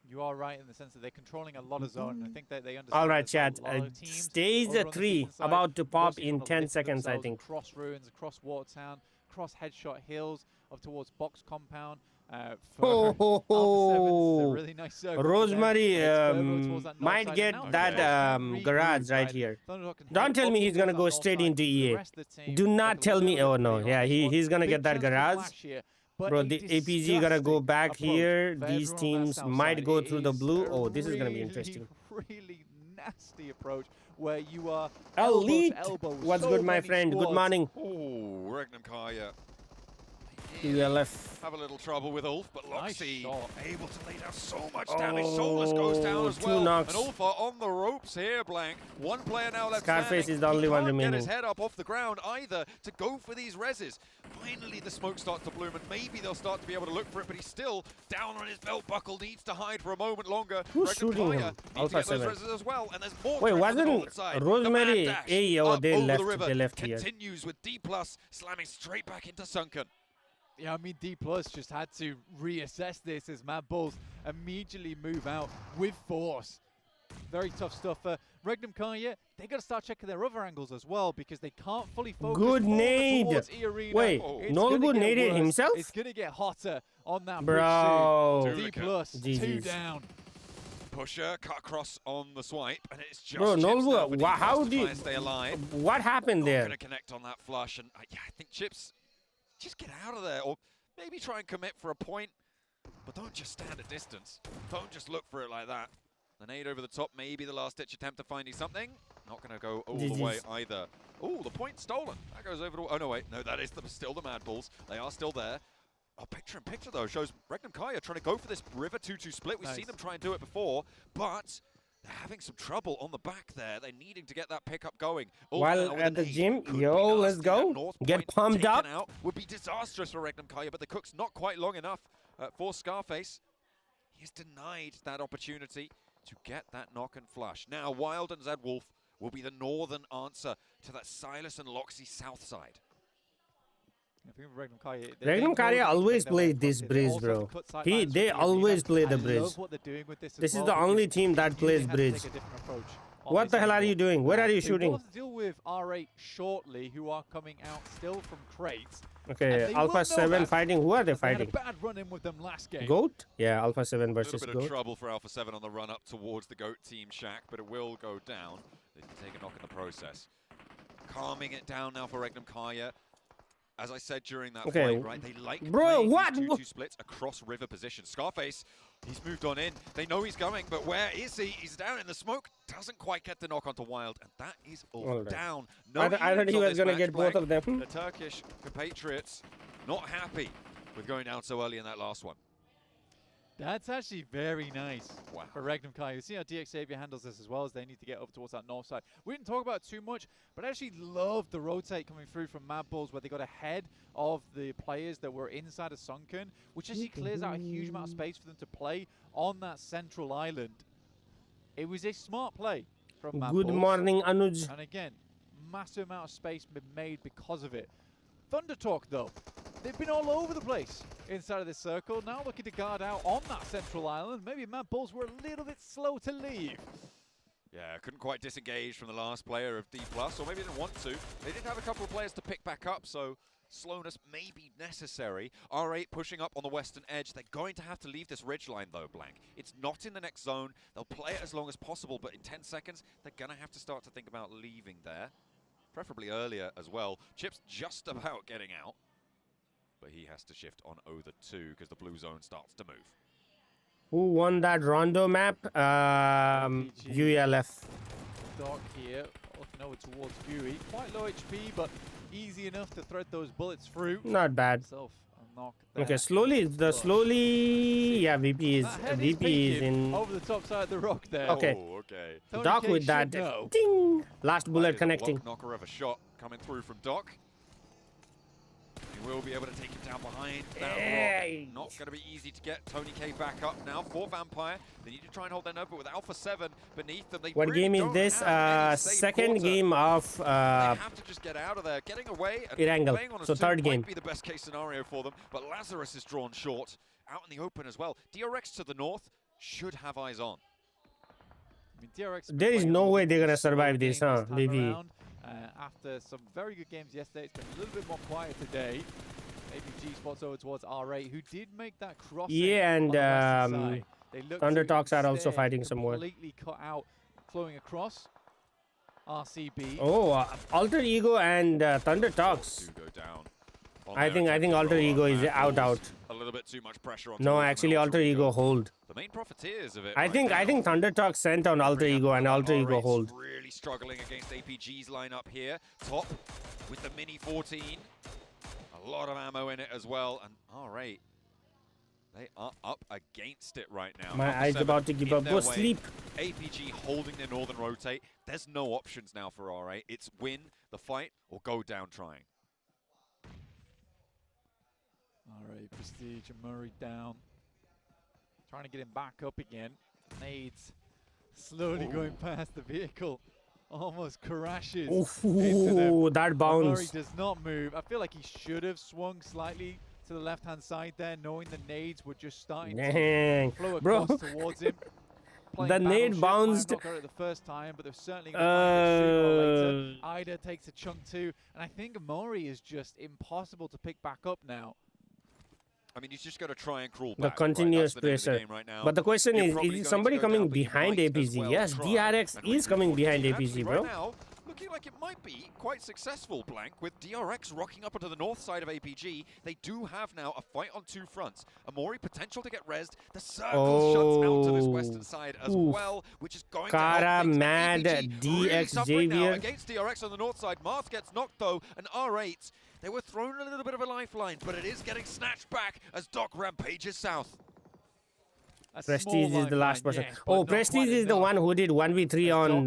you are right in the sense that they're controlling a lot of zone. I think that they understand. All right, chat. Stage 3 about to pop in 10 seconds, I think. Across ruins, across Watertown, across Headshot Hills, up towards Box Compound. Really nice Rosemary might get that garage right here. Don't tell me he's gonna go straight into EA. Do not tell me. Oh no, yeah, he's gonna get that garage. Bro, the APG gonna go back here. These teams might go through the blue. Oh, this is gonna be interesting. Really nasty approach where you are elite. What's good, my friend? Good morning. Oh, Regnum Kaya. ULF. Have a little trouble with Ulf, but Loxy able to lay down so much damage. Solus goes down as well. Knocks. And Ulf are on the ropes here, Blank. One player now left Scarface standing. is the only one remaining. Get his head up off the ground either to go for these reses. Finally, the smoke starts to bloom, and maybe they'll start to be able to look for it, but he's still down on his belt buckle, needs to hide for a moment longer. Who's shooting him? Alpha 7. As well, and there's more. Wait, wasn't Rosemary? Hey, oh, they left here. Continues with D+ slamming straight back into Sunken. Yeah, I mean, D+ just had to reassess this as Mad Bulls immediately move out with force. Very tough stuff. Regnum Kaya, they got to start checking their other angles as well because they can't fully focus. Good nade. Wait, Nolbu naded himself? It's going to get hotter on that bro. bridge soon. D+, 2 down. Pusher cut across on the swipe, and it's just bro, Nolbu, how do you stay alive? What happened there? Going to connect on that flush, and yeah, I think Chips. Just get out of there, or maybe try and commit for a point, but don't just stand at distance. Don't just look for it like that. The nade over the top, maybe the last-ditch attempt at finding something. Not going to go all the way either. Oh, the point stolen. That goes over to... Oh, no, wait. No, that is still the Mad Bulls. They are still there. Oh, picture-in-picture, though, shows Regnum Kaya trying to go for this River 2-2 split. We've seen them try and do it before, but... they're having some trouble on the back there. They're needing to get that pickup going. While at the gym, yo, let's go. Get pumped up. Out would be disastrous for Regnum Kaya, but the cook's not quite long enough for Scarface. He's denied that opportunity to get that knock and flush. Now, Wild and Zed Wolf will be the northern answer to that Silas and Loxy south side. Regnum Kaya always play this bridge, bro. They always play the bridge. This is the only team that plays bridge. What the hell are you doing? Where are you shooting? We'll have to deal with R8 shortly, who are coming out still from crates. Okay, Alpha 7 fighting. Who are they fighting? They had a bad run-in with them last game. Goat? Yeah, Alpha 7 versus Goat. A little bit Goat. of trouble for Alpha 7 on the run up towards the Goat team shack, but it will go down. They can take a knock in the process. Calming it down now for Regnum Kaya. As I said during that fight, right, they like playing these 2-2 splits across river positions. Scarface, he's moved on in. They know he's coming, but where is he? He's down in the smoke. Doesn't quite get the knock onto Wild, and that is all down. No I thought he was going to get both of them. The Turkish compatriots not happy with going down so early in that last one. That's actually very nice for Regnum Kaya. You see how DX Xavier handles this as well, as they need to get up towards that north side. We didn't talk about it too much, but I actually love the rotate coming through from Mad Bulls, where they got ahead of the players that were inside of Sunken, which actually clears out a huge amount of space for them to play on that central island. It was a smart play from Mad Bulls. Good morning, Anuj. And again, massive amount of space been made because of it. Thunder Talk, though, they've been all over the place inside of this circle. Now looking to guard out on that central island. Maybe Mad Bulls were a little bit slow to leave. Yeah, couldn't quite disengage from the last player of D+, or maybe didn't want to. They did have a couple of players to pick back up, so slowness may be necessary. R8 pushing up on the western edge. They're going to have to leave this ridgeline, though, Blank. It's not in the next zone. They'll play it as long as possible, but in 10 seconds, they're going to have to start to think about leaving there. Preferably earlier as well. Chip's just about getting out, but he has to shift on over 2 because the blue zone starts to move. Who won that Rondo map? ULF. Doc here, looking over towards Huey. Quite low HP, but easy enough to thread those bullets through. Not bad. And knock. Okay, slowly, yeah, VP is in. Over the top side of the rock there. Okay. Oh, okay. Tony Doc K with that. should know. Ding! Last bullet That is a connecting. block knocker of a shot coming through from Doc. He will be able to take him down behind that rock. Not going to be easy to get Tony K back up now for Vampire. They need to try and hold their nerve, but with Alpha 7 beneath them, they What really game is don't this? have any safe Second quarter. game of They have to just get out of there. Getting away and Irangle. playing on a So 2 third game. might be the best case scenario for them, but Lazarus is drawn short. Out in the open as well. DRX to the north should have eyes on. I mean, DRX There is no way they're gonna survive this, huh? time VP. around. After some very good games yesterday, it's been a little bit more quiet today. APG spots over towards R8, who did make that cross. Yeah, and Thunder Talks are also instead fighting somewhere. Completely cut out, flowing across. RCB. Oh, Alter Ego and Thunder Talks. Go down. I think Alter Ego is out. A little bit too much pressure on. No, actually Alter Ego hold. The main profiteers of it. I think Thunder Talks sent on Alter Ego and Alter Ego hold. Really struggling against APG's lineup here. Top with the Mini 14. A lot of ammo in it as well, and R8. They are up against it right now. My eyes about to give up. Go sleep. APG holding their northern rotate. There's no options now for R8. It's win the fight or go down trying. Alright, Prestige and Murray down. Trying to get him back up again. Nades slowly going past the vehicle. Almost crashes into them. That bounce. Murray does not move. I feel like he should have swung slightly to the left-hand side there, knowing the nades were just starting to flow across towards him. The nade bounced. Not got it the first time, but they're certainly going to find it sooner or later. Ida takes a chunk too, and I think Mori is just impossible to pick back up now. I mean, he's just got to try and crawl back. The continuous right? That's the name of the pressure. game right now. But the question is somebody coming behind as APG? well Yes, try DRX and is coming behind APG, bro. Right now, looking like it might be quite successful, Blank, with DRX rocking up onto the north side of APG. They do have now a fight on 2 fronts. Amori potential to get rezzed. The circle shuts out to this western side as well, which is going to help things. Mad, APG really DX suffering now Xavier. against DRX on the north side. Mars gets knocked though, and R8, they were thrown a little bit of a lifeline, but it is getting snatched back as Doc rampages south. Prestige is the last person. Oh, Prestige is the one who did 1v3 on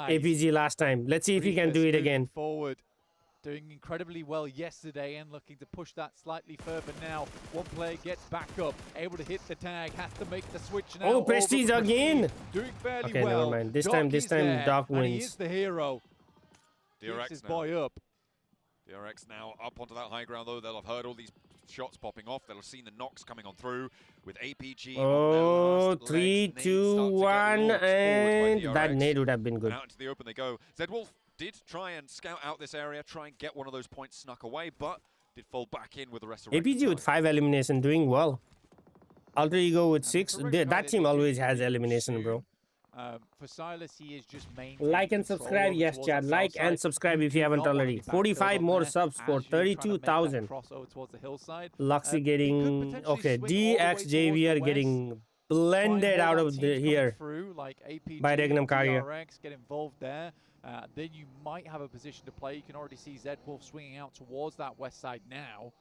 APG last time. Let's see if he can do it again. Forward, doing incredibly well yesterday and looking to push that slightly further now. One player gets back up, able to hit the tag, has to make the switch now. Oh, Prestige again. Doing fairly Okay, well. never mind. This time Doc wins. And he is the hero. DRX his now. boy up. DRX now up onto that high ground though. They'll have heard all these shots popping off. They'll have seen the knocks coming on through with APG. Oh, 3, 2, 1, and that nade would have been good. And out into the open they go. Zedwolf did try and scout out this area, try and get one of those points snuck away, but did fall back in with the rest of APG with 5 elimination, doing well. Alter Ego with 6. That team always has elimination, bro. For Silas, he is just main. Like and subscribe, yes, chat. Like and subscribe if you haven't already. 45 more subs for 32,000. Luxy getting okay. DX Xavier getting blended out of here by Regnum Carrier. Get involved there. Then you might have a position to play. You can already see Zedwolf swinging out towards that west side now.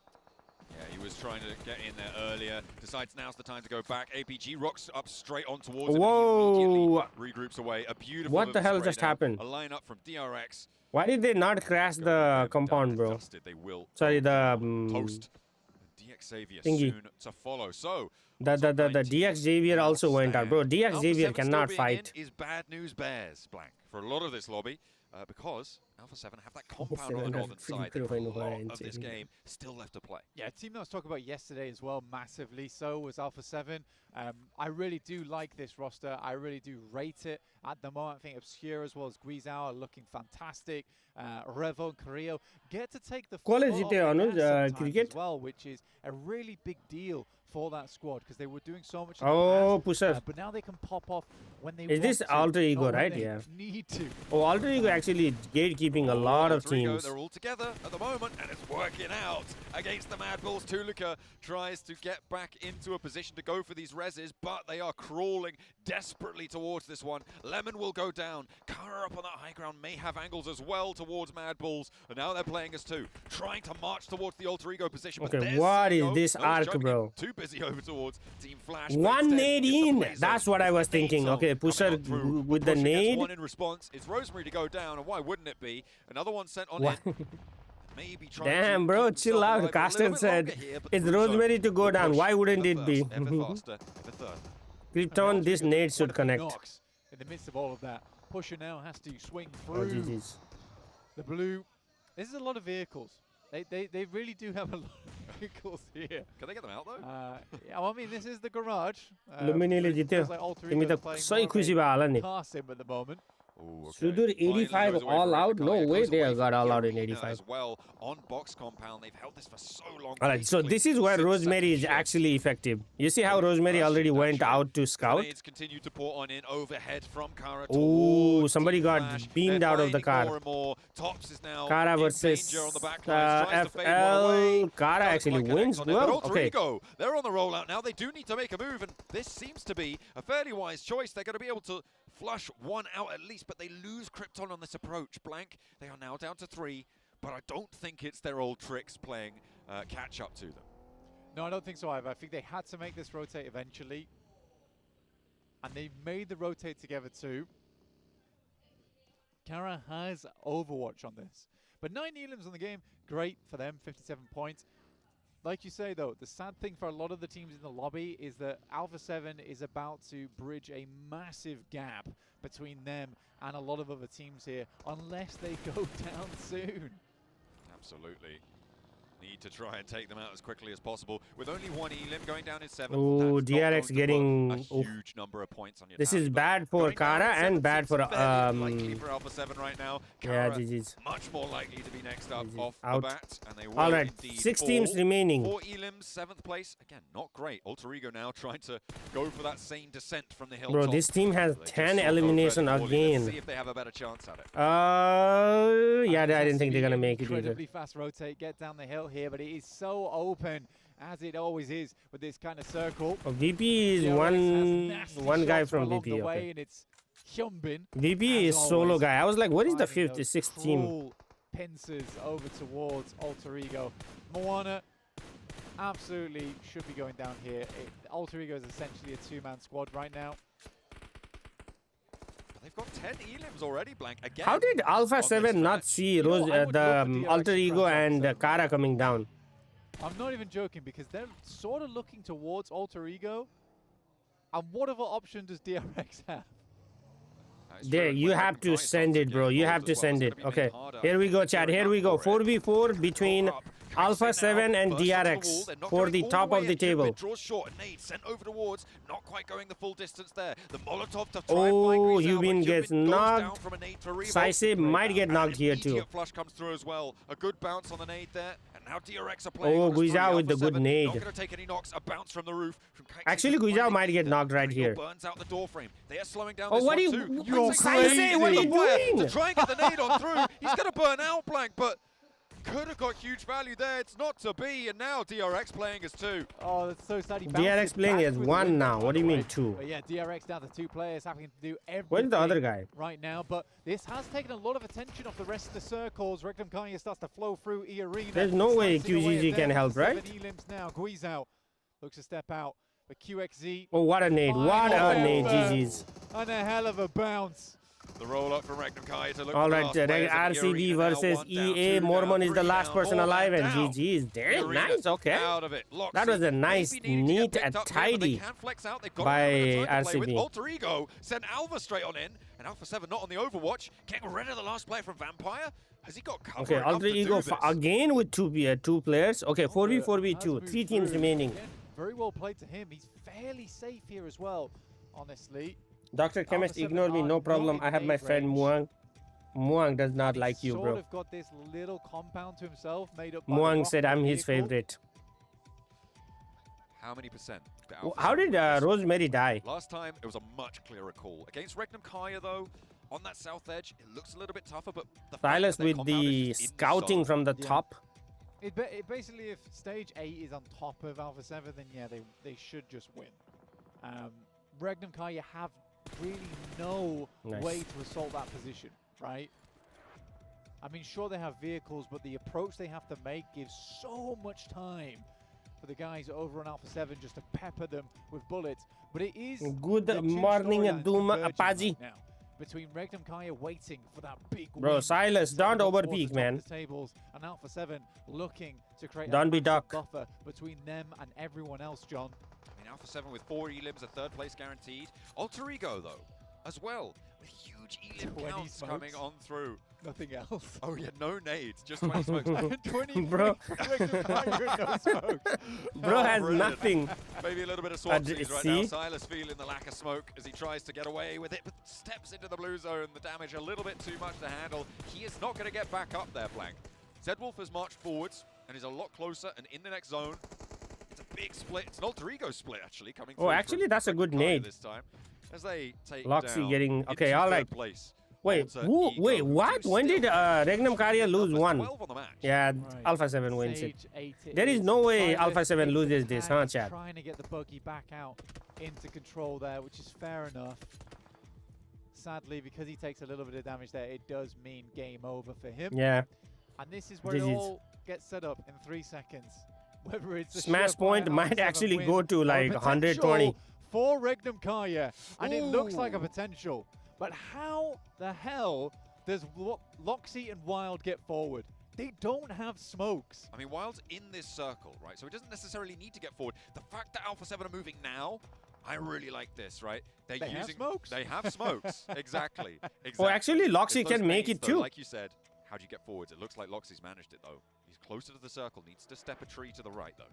Yeah, he was trying to get in there earlier. Decides now's the time to go back. APG rocks up straight on towards him. Whoa! Regroups away. A beautiful. What the hell just happened? A lineup from DRX. Why did they not crash the compound, bro? They will. Sorry, the toast. DX Xavier thingy. soon to follow. So the DX Xavier also went out, bro. DX Xavier cannot fight. Is bad news bears, Blank, for a lot of this lobby. Because Alpha 7 have that compound on the northern side. A lot of this game still left to play. Yeah, a team that I was talking about yesterday as well, massively so, was Alpha 7. I really do like this roster. I really do rate it. At the moment, I think Obscure as well as Guizhou are looking fantastic. Revo and Carrillo get to take the College as well, which is a really big deal for that squad because they were doing so much. Oh, pusher. But now they can pop off when they Is want this to, Alter Ego, not when right? they Yeah. Need to. Oh, Alter Ego actually gatekeeping a lot of teams. They're all together at the moment, and it's working out against the Mad Bulls. Tulika tries to get back into a position to go for these reses, but they are crawling desperately towards this one. Lemon will go down. Kara up on that high ground may have angles as well towards Mad Bulls, and now they're playing as two, trying to march towards the Alter Ego position. Okay, but what is CEO, this those arc, jumping bro? Too busy over towards Team Flash. 118. That's what I was thinking. Okay, pusher with the nade. One in response. It's Rosemary to go down, and why wouldn't it be? Another one sent on in. Maybe Damn, bro, chill out. Caster said it's Rosemary to go down. Why wouldn't it be? Krypton, this nade should connect. In the midst of all of that, Pusher now has to swing Oh, through GG's. the blue. This is a lot of vehicles. They really do have a lot of vehicles here. Can they get them out though? Yeah, well, I mean, this is the garage. Luminile जित्यो तिमी त सही खुसी भयो होला नि Car sim at the moment. Sudur 85 all out? No way they got all out in 85. As well on box compound, they've held this for so long. Alright, so this is where Rosemary is actually effective. You see how Rosemary already went out to scout? Continue to pour on in overhead from Kara. Oh, somebody got beamed out of the car. More and more. Tops is now Kara versus FL. Kara actually wins. Well, okay. They're on the rollout now. They do need to make a move, and this seems to be a fairly wise choice. They're going to be able to flush one out at least, but they lose Krypton on this approach. Blank, they are now down to 3, but I don't think it's their old tricks playing catch up to them. No, I don't think so either. I think they had to make this rotate eventually, and they made the rotate together too. Kara has Overwatch on this, but 9 elims on the game, great for them, 57 points. Like you say, though, the sad thing for a lot of the teams in the lobby is that Alpha 7 is about to bridge a massive gap between them and a lot of other teams here, unless they go down soon. Absolutely. Need to try and take them out as quickly as possible. With only 1 elim going down in 7. Oh, DRX getting a huge number of points on your This tab, is bad for Kara and bad for likely for Alpha 7 right now. yeah, Kara GG's. much more likely to be next up off Out. the bat, and they will Alright, indeed 6 fall. teams remaining. 4 elims, 7th place. Again, not great. Alter Ego now trying to go for that same descent from the hilltop. Bro, this team has 10 elimination again. See if they have a better chance at it. Yeah, I didn't think they're gonna make it either. Incredibly fast rotate, get down the hill here, but it is so open, as it always is with this kind of circle. Oh, VP is one guy from VP. Okay. And it's Hyunbin, VP is solo guy. I was like, what is the 5th, 6th team? cruel pincers over towards Alter Ego. Moana absolutely should be going down here. Alter Ego is essentially a 2-man squad right now. They've got 10 elims already, Blank. Again. How did Alpha 7 not see Rose, the Alter Ego and Kara coming down? I'm not even joking, because they're sort of looking towards Alter Ego. And what other option does DRX have? There, you have to send it, bro. You have to send it. Okay, here we go, chat. Here we go. 4v4 between Alpha 7 and DRX for the top of the table. Draws short, nade sent over towards, not quite going the full distance there. The Molotov to try Oh, and find Yubin gets knocked. Saise might get knocked here too. Flush comes through as well. A good bounce on the nade there. And now DRX are playing. Oh, Guizhao with the good nade. Not going to take any knocks. A bounce from the roof. Actually, Guizhao might get knocked right here. Burns out the door frame. They are slowing down. Oh, this what are one you? too. You're crazy. What are you doing? To try and get the nade on through. He's going to burn out, Blank, but could have got huge value there. It's not to be, and now DRX playing as 2. Oh, that's so sad. DRX playing as 1 now. What do you mean 2? But yeah, DRX down to 2 players, having to do everything. Where's the other guy? Right now, but this has taken a lot of attention off the rest of the circles. Rectum Kanye starts to flow through E-Arena. There's no way QGG can help, right? 7 elims now. Guizhao looks to step out, but QXZ. Oh, what a nade. What a nade, GG's. And a hell of a bounce. The roll up from Rectum Kai to look. All right, RCD versus EA. Mormon is the last person alive, and GG is dead. Nice, okay. That was a nice, neat, and tidy by RCD. Alter Ego sent Alpha straight on in, and Alpha 7 not on the Overwatch. Getting rid of the last player from Vampire. Has he got cover? Okay, Alter Ego again with 2 players. Okay, 4v4v2. 3 teams remaining. Again, very well played to him. He's fairly safe here as well, honestly. Dr. Chemist, ignore me, no problem. I have my friend Muang. Muang does not like you, bro. Sort of got this little compound to himself, made up by Muang said I'm his favorite. How many percent? How did Rosemary die? Last time, it was a much clearer call. Against Regnum Kaya, though, on that south edge, it looks a little bit tougher, but the Silas with the scouting from the top. It basically, if stage 8 is on top of Alpha 7, then yeah, they should just win. Regnum Kaya have really no way to assault that position, right? I mean, sure, they have vehicles, but the approach they have to make gives so much time for the guys over on Alpha 7 just to pepper them with bullets. But it is good morning, Doom Apache. Now, between Regnum Kaya waiting for that big bro, Silas, don't overpeak, man. Tables and Alpha 7 looking to create don't be duck. Buffer between them and everyone else, John. I mean, Alpha 7 with 4 elims, a 3rd place guaranteed. Alter Ego, though, as well, with huge elim counts coming on through. Nothing else. Oh yeah, no nades, just 20 smokes. 20 bro. no smokes. Bro has nothing. Maybe a little bit of swapsies right now. Silas feeling the lack of smoke as he tries to get away with it, but steps into the blue zone. The damage a little bit too much to handle. He is not going to get back up there, Blank. Zedwolf has marched forwards and is a lot closer and in the next zone. It's a big split. It's an Alter Ego split, actually, coming through. Oh, actually, that's a good nade. This time, as they take Loxy down getting... Okay, all right. place. Wait, wait, what? When did Regnum Kaya lose 1? Yeah, right. Alpha 7 wins it. There is no way Alpha 7 loses this, huh, chat? Trying to get the buggy back out into control there, which is fair enough. Sadly, because he takes a little bit of damage there, it does mean game over for him. Yeah. And this is where it all gets set up in 3 seconds. Whether it's smash point might actually go to like 120. For Regnum Kaya, and it looks like a potential. But how the hell does Loxy and Wild get forward? They don't have smokes. I mean, Wild's in this circle, right? So he doesn't necessarily need to get forward. The fact that Alpha 7 are moving now, I really like this, right? They have smokes. They have smokes. Exactly. Well, actually, Loxy can make it too. Like you said, how do you get forwards? It looks like Loxy's managed it, though. He's closer to the circle, needs to step a tree to the right, though.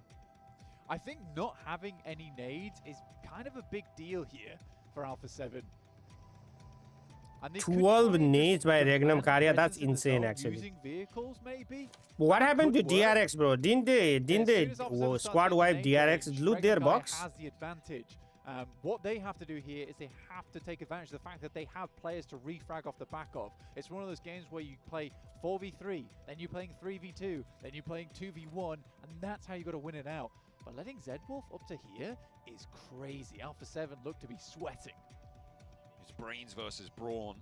I think not having any nades is kind of a big deal here for Alpha 7. 12 nades by Regnum Kaya, that's insane actually. Using vehicles, maybe? What happened to DRX, bro? Didn't they squad wipe DRX, loot their box? Has the advantage. What they have to do here is they have to take advantage of the fact that they have players to refrag off the back of. It's one of those games where you play 4v3, then you're playing 3v2, then you're playing 2v1, and that's how you got to win it out. But letting Zedwolf up to here is crazy. Alpha 7 look to be sweating. It's brains versus brawn.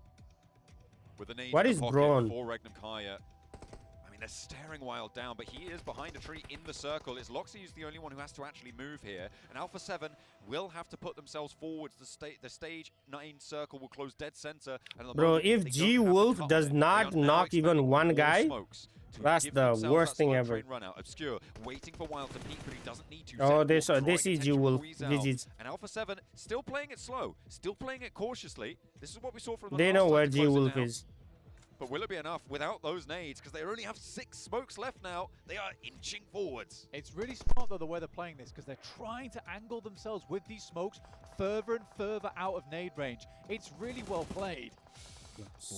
With the nade what is brawn? For Regnum Kaya. I mean, they're staring Wild down, but he is behind a tree in the circle. It's Loxy who's the only one who has to actually move here. And Alpha 7 will have to put themselves forwards. The stage 9 circle will close dead center. And bro, if G Wolf does not knock even one guy, that's the worst thing ever. Run out. Obscure, waiting for Wild to peek, but he doesn't need to. Oh, this is G Wolf. GG's. And Alpha 7 still playing it slow, still playing it cautiously. This is what we saw from the They know where G Wolf is. But will it be enough without those nades? Because they only have 6 smokes left now. They are inching forwards. It's really smart, though, the way they're playing this, because they're trying to angle themselves with these smokes further and further out of nade range. It's really well played.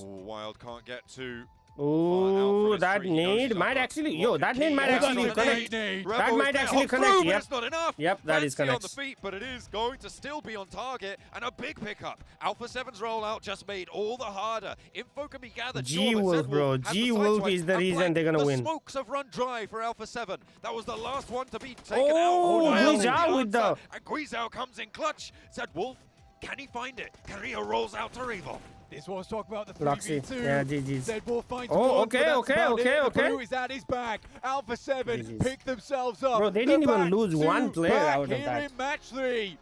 Ooh, Wild can't get to... Ooh, that nade might actually, that nade might actually connect. That might actually connect. Yep. Not enough. Yep, that is connect. On the feet, but it is going to still be on target, and a big pickup. Alpha 7's rollout just made all the harder. Info can be gathered. G Wolf, bro. G Wolf is the reason they're gonna win. The smokes have run dry for Alpha 7. That was the last one to be taken out. Oh, Guizhou with the. And Guizhou comes in clutch. Zedwolf, can he find it? Carrillo rolls out to Revo. This was talking about the 3v2. Yeah, GG's. Zedwolf finds okay. The blue is at his back. Alpha 7 pick themselves up. Bro, they didn't even lose one player out of that. In match 3.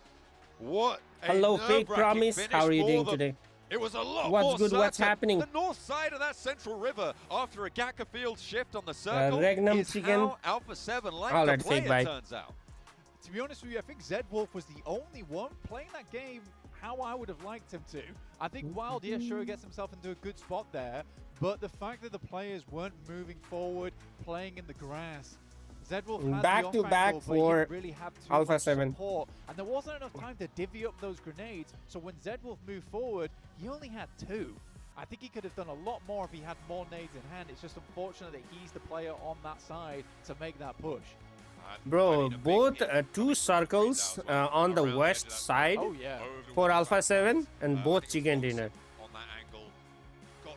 What? Hello, fake promise. How are you doing today? It was a lot What's more good? What's happening? The north side of that central river after a Gaka field shift on the circle Regnum is chicken. how Alpha 7 like to play it, turns out. To be honest with you, I think Zedwolf was the only one playing that game how I would have liked him to. I think Wild, yeah, sure, gets himself into a good spot there, but the fact that the players weren't moving forward, playing in the grass, Zedwolf has back to back for really Alpha 7. Support, and there wasn't enough time to divvy up those grenades, so when Zedwolf moved forward, he only had 2. I think he could have done a lot more if he had more nades in hand. It's just unfortunate that he's the player on that side to make that push. Bro, both two circles on the west side for Alpha 7 and both chicken dinner.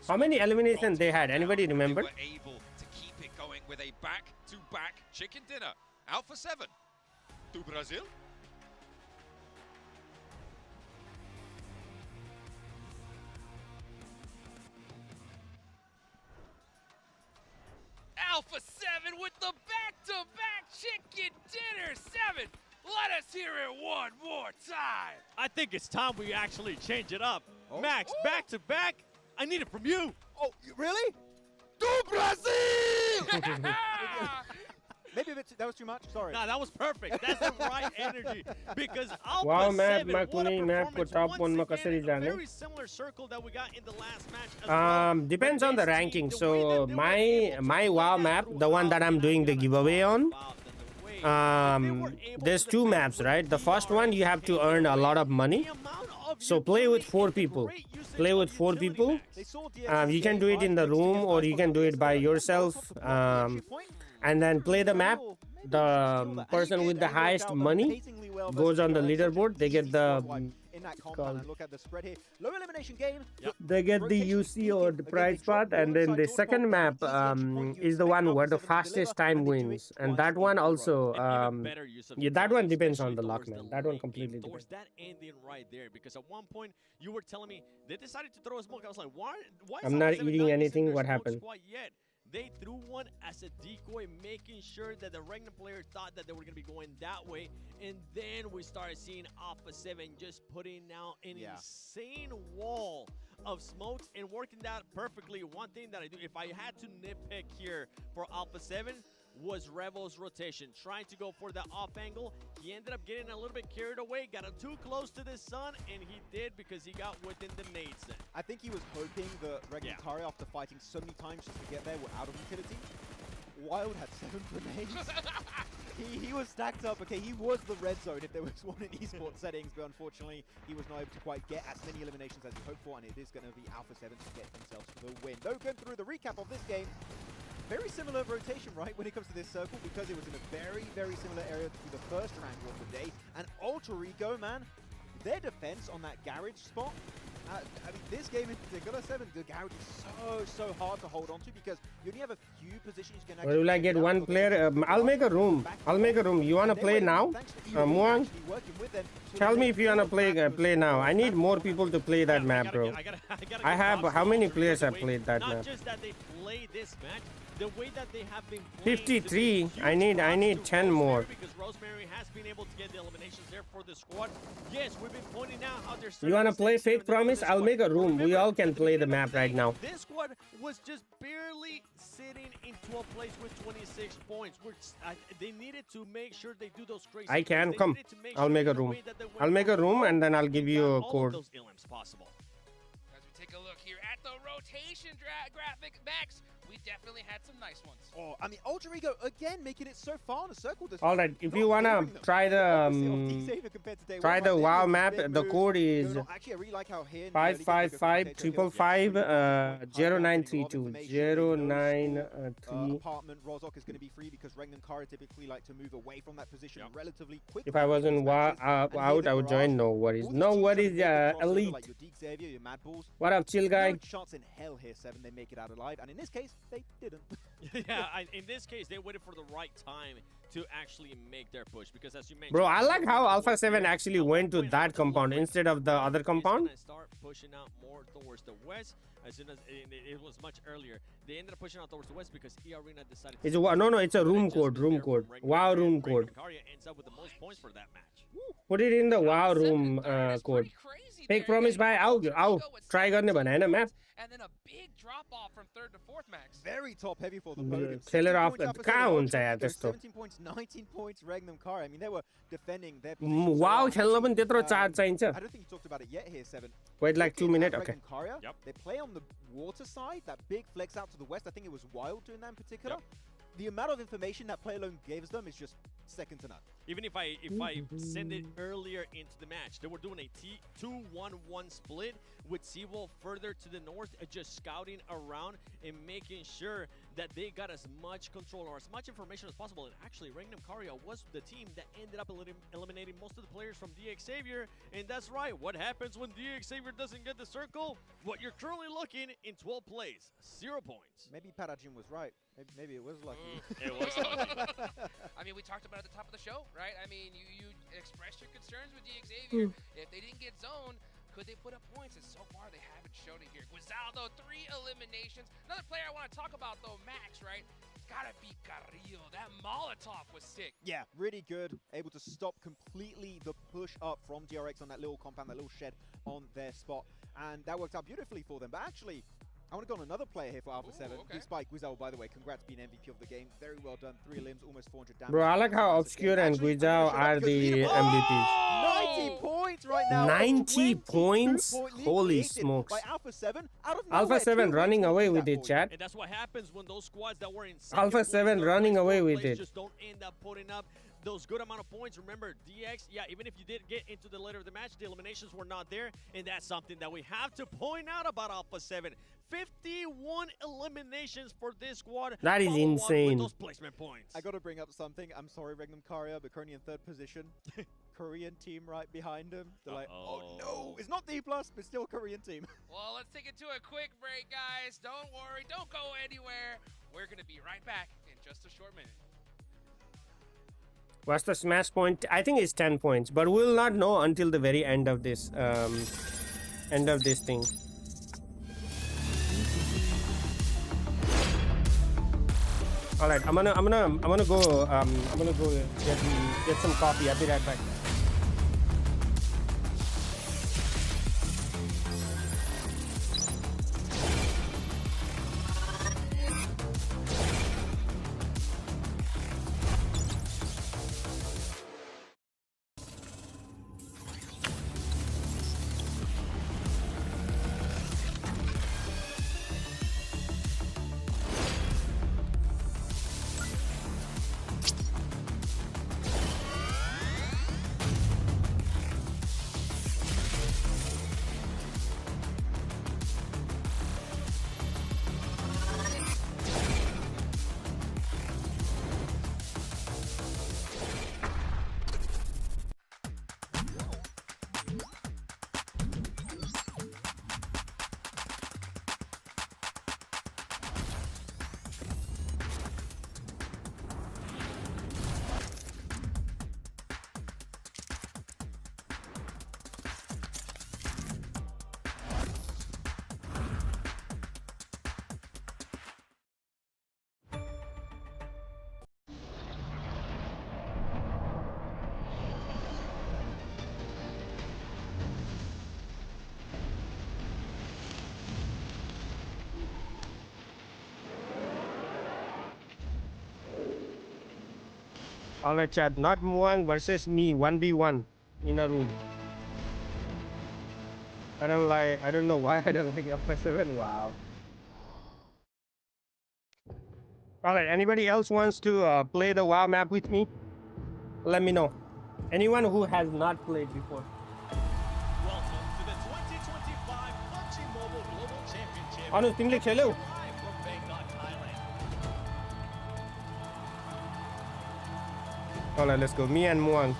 How many eliminations they had? Anybody remember? They were able to keep it going with a back-to-back chicken dinner. Alpha 7 to Brazil. Alpha 7 with the back-to-back chicken dinner. 7, let us hear it one more time. I think it's time we actually change it up. Max, back to back. I need it from you. Oh, really? Do Brazil! Maybe a bit that was too much. Sorry. Nah, that was perfect. That's the right energy. Because Alpha Wow, 7, map what a map ko performance. top one Once makasari again, a jane. very similar circle that we got in the last match as well. Depends on the ranking. So my WoW map, the one that I'm doing the giveaway on, there's two maps, right? The first one you have to earn a lot of money. So play with 4 people. Play with 4 people. You can do it in the room or you can do it by yourself. And then play the map. The person with the highest money goes on the leaderboard. They get the look at the spread here. Low elimination game. they get the UC or the prize spot, and then the second map is the one where the fastest time wins, and that one also yeah, that one depends on the luck, man. That one completely depends. That ending right there, because at one point you were telling me they decided to throw a smoke. I was like, why I'm not eating anything. What happened? Yet? They threw one as a decoy, making sure that the Regna players thought that they were going to be going that way. And then we started seeing Alpha 7 just putting out an insane wall of smokes and working that perfectly. One thing that I do, if I had to nitpick here for Alpha 7, was Revo's rotation, trying to go for the off angle. He ended up getting a little bit carried away, got him too close to the sun, and he did because he got within the nade set. I think he was hoping that Regna after fighting so many times just to get there, were out of utility. Wild had 7 grenades. he was stacked up. Okay, he was the red zone if there was one in esports settings, but unfortunately he was not able to quite get as many eliminations as he hoped for, and it is going to be Alpha 7 to get themselves the win. Though going through the recap of this game, very similar rotation, right, when it comes to this circle, because it was in a very, very similar area to the first round of the day. And Ultra Rico, man, their defense on that garage spot, I mean, this game in particular, 7, the garage is so hard to hold on to because you only have a few positions you can actually... Will I get one player? I'll make a room. You want to play now? Muang? Tell me if you want to play now. I need more people to play that map, bro. I have... How many players have played that map? Not just that they play this match, the way that they have been playing 53. I need 10 more. Because Rosemary has been able to get the eliminations there for the squad. Yes, we've been pointing out how they're... You want to play Fake Promise? I'll make a room. We all can play the map right now. This squad was just barely sitting in 12th place with 26 points. They needed to make sure they do those crazy... I can. Come. I'll make a room. I'll make a room and then I'll give you a code. As we take a look here at the rotation graphic, Max, we definitely had some nice ones. Oh, I mean, Ultra Ego, again, making it so far in a circle. All right, if you want to try the WoW map, the code is 555-555-0932. 093. Apartment Rozok is going to be free because Regna and Kara typically like to move away from that position relatively quickly. If I wasn't out, I would join. No worries. No worries, elite. Like your Deke Xavier, your Mad Bulls. What up, chill guy? No chance in hell here, 7. They make it out alive, and in this case, they didn't. In this case, they waited for the right time to actually make their push because, as you mentioned, bro, I like how Alpha 7 actually went to that compound instead of the other compound. Start pushing out more towards the west. As soon as it was much earlier, they ended up pushing out towards the west because E-Arena decided. It's it's a room code. WoW room code. Ends up with the most points for that match. Put it in the WoW room code. Fake Promise by I'll try गर्ने भने हैन map. And then a big drop off from 3rd to 4th, Max. Very top heavy for the podium. Seller off कहाँ हुन्छ यार त्यस्तो. 17 points, 19 points, Regnum Kara. I mean, they were defending their WoW खेल्न पनि त्यत्रो charge चाहिन्छ. I don't think you talked about it yet here, 7. Wait like 2 minutes, okay. They play on the water side, that big flex out to the west. I think it was Wild doing that in particular. The amount of information that Play Alone gives them is just second to none. Even if I send it earlier into the match, they were doing a 2-1-1 split with Seawolf further to the north, just scouting around and making sure that they got as much control or as much information as possible. And actually, Regnum Karia was the team that ended up eliminating most of the players from DX Xavier. And that's right, what happens when DX Xavier doesn't get the circle? What you're currently looking in 12 plays, 0 points. Maybe Parajin was right. Maybe it was lucky. It was lucky. I mean, we talked about it at the top of the show, right? I mean, you expressed your concerns with DX Xavier. If they didn't get zoned, could they put up points? And so far, they haven't shown it here. Guizaldo, 3 eliminations. Another player I want to talk about, though, Max, right? Gotta be Carrillo. That Molotov was sick. Yeah, really good. Able to stop completely the push up from DRX on that little compound, that little shed on their spot. And that worked out beautifully for them. But actually, I want to go on another player here for Alpha 7. Okay. Big Spike Guizao, by the way, congrats being MVP of the game. Very well done. 3 limbs, almost 400 damage. Bro, I like how Obscure and Guizao are the MVPs. 90 points right now. 90 points? Holy smokes. By Alpha 7 out of Alpha 7 running away with it, chat. And that's what happens when those squads that were in Alpha 7 running away with it. Just don't end up putting up those good amount of points. Remember, DX, yeah, even if you did get into the later of the match, the eliminations were not there, and that's something that we have to point out about Alpha 7. 51 eliminations for this squad. That is insane. Those placement points. I got to bring up something. I'm sorry, Regnum Karia, but currently in 3rd position. Korean team right behind him. They're like, oh no, it's not D+, but still Korean team. Well, let's take it to a quick break, guys. Don't worry, don't go anywhere. We're going to be right back in just a short minute. What's the smash point? I think it's 10 points, but we'll not know until the very end of this thing. All right, I'm gonna go get some coffee. I'll be right back. Alright, chat. Not Muang versus me, 1v1 in a room. I don't know why I don't like Alpha 7. Wow. Alright, anybody else wants to play the WoW map with me? Let me know. Anyone who has not played before. Welcome to the 2025 PUBG Mobile Global Championship. Anu, tingli khelo. Live from Bangkok, Thailand. Alright, let's go. Me and Muang.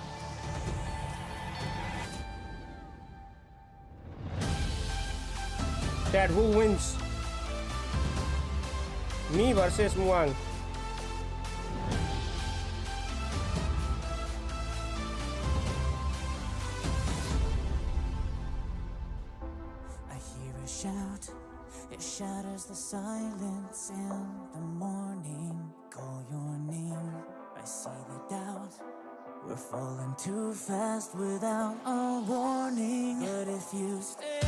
Dad, who wins? Me versus Muang. I hear a shout, it shatters the silence in the morning. Call your name, I see the doubt. We're falling too fast without a warning. But if you stay,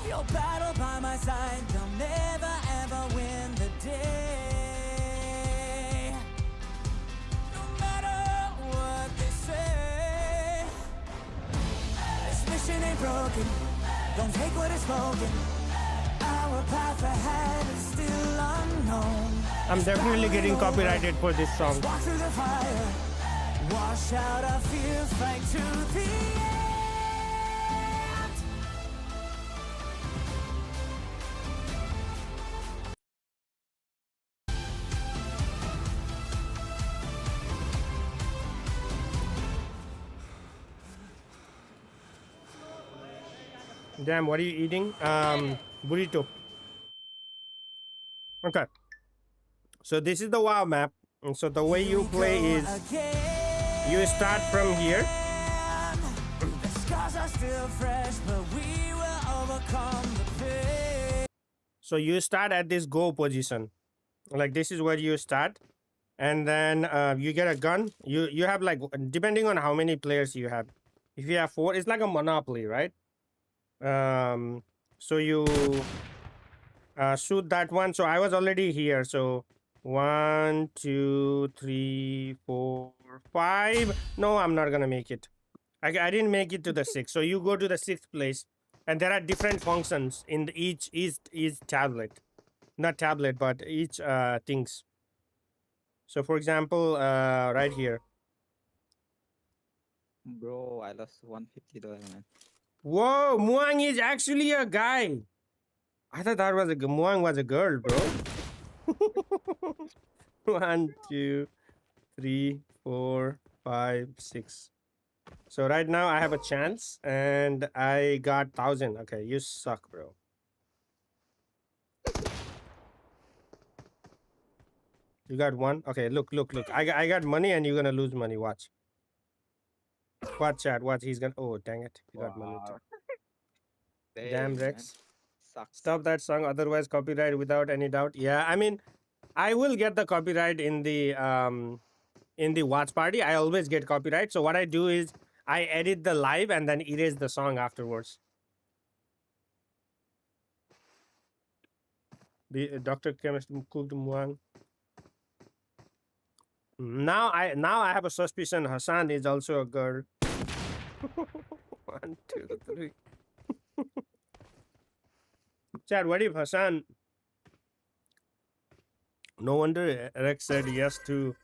you'll battle by my side. You'll never ever win the day. No matter what they say, this mission ain't broken. Don't take what is spoken. Our path ahead is still unknown. I'm definitely getting copyrighted for this song. Walk through the fire, wash out our fear, fight to the end. Damn, what are you eating? Burrito. Okay. So this is the WoW map. And so the way you play is you start from here. The scars are still fresh, but we will overcome the pain. So you start at this go position. Like this is where you start. And then you get a gun. You have like, depending on how many players you have. If you have 4, it's like a Monopoly, right? So you shoot that one. So I was already here. So 1, 2, 3, 4, 5. No, I'm not gonna make it. I didn't make it to the 6th. So you go to the 6th place, and there are different functions in each tablet, not tablet, but each things. So for example, right here. Bro, I lost $150, man. Whoa, Muang is actually a guy. I thought that was Muang was a girl, bro. 1, 2, 3, 4, 5, 6. So right now I have a chance and I got 1,000. Okay, you suck, bro. You got 1. Okay, look. I got money and you're gonna lose money. Watch. Watch, chat. Watch. He's gonna. Oh, dang it! You got money too. Damn, Rex. Stop that song, otherwise copyright without any doubt. Yeah, I mean, I will get the copyright in the watch party. I always get copyright. So what I do is I edit the live and then erase the song afterwards. The Dr. Chemist cooked Muang. Now I have a suspicion Hassan is also a girl. 1, 2, 3. Chad, what if Hassan? No wonder Rex said yes to.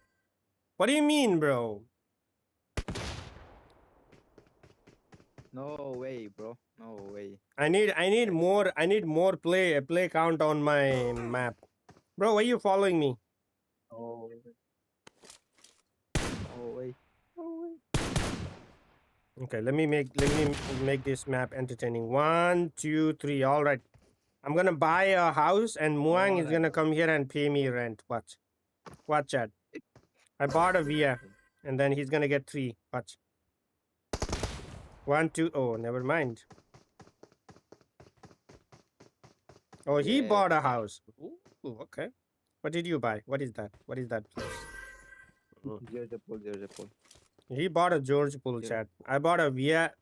What do you mean, bro? No way, bro. No way. I need more play count on my map. Bro, why are you following me? Oh. Oh wait. Okay, let me make this map entertaining. 1, 2, 3. All right. I'm gonna buy a house and Muang is gonna come here and pay me rent. Watch. Watch, chat. I bought a Via and then he's gonna get 3. Watch. 1, 2. Oh, never mind. Oh, he bought a house. Ooh, okay. What did you buy? What is that? What is that place? Georgia Pool. He bought a George Pool, chat. I bought a Via.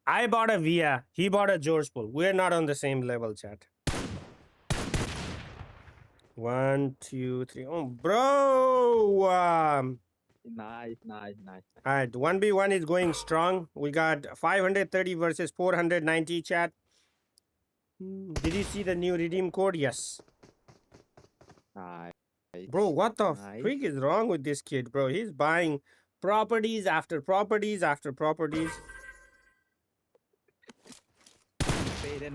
He bought a George Pool. We're not on the same level, chat. 1, 2, 3. Oh, bro. Nice. All right, 1v1 is going strong. We got 530 versus 490, chat. Did you see the new redeem code? Yes. Nice. Bro, what the freak is wrong with this kid, bro? He's buying properties after properties after properties.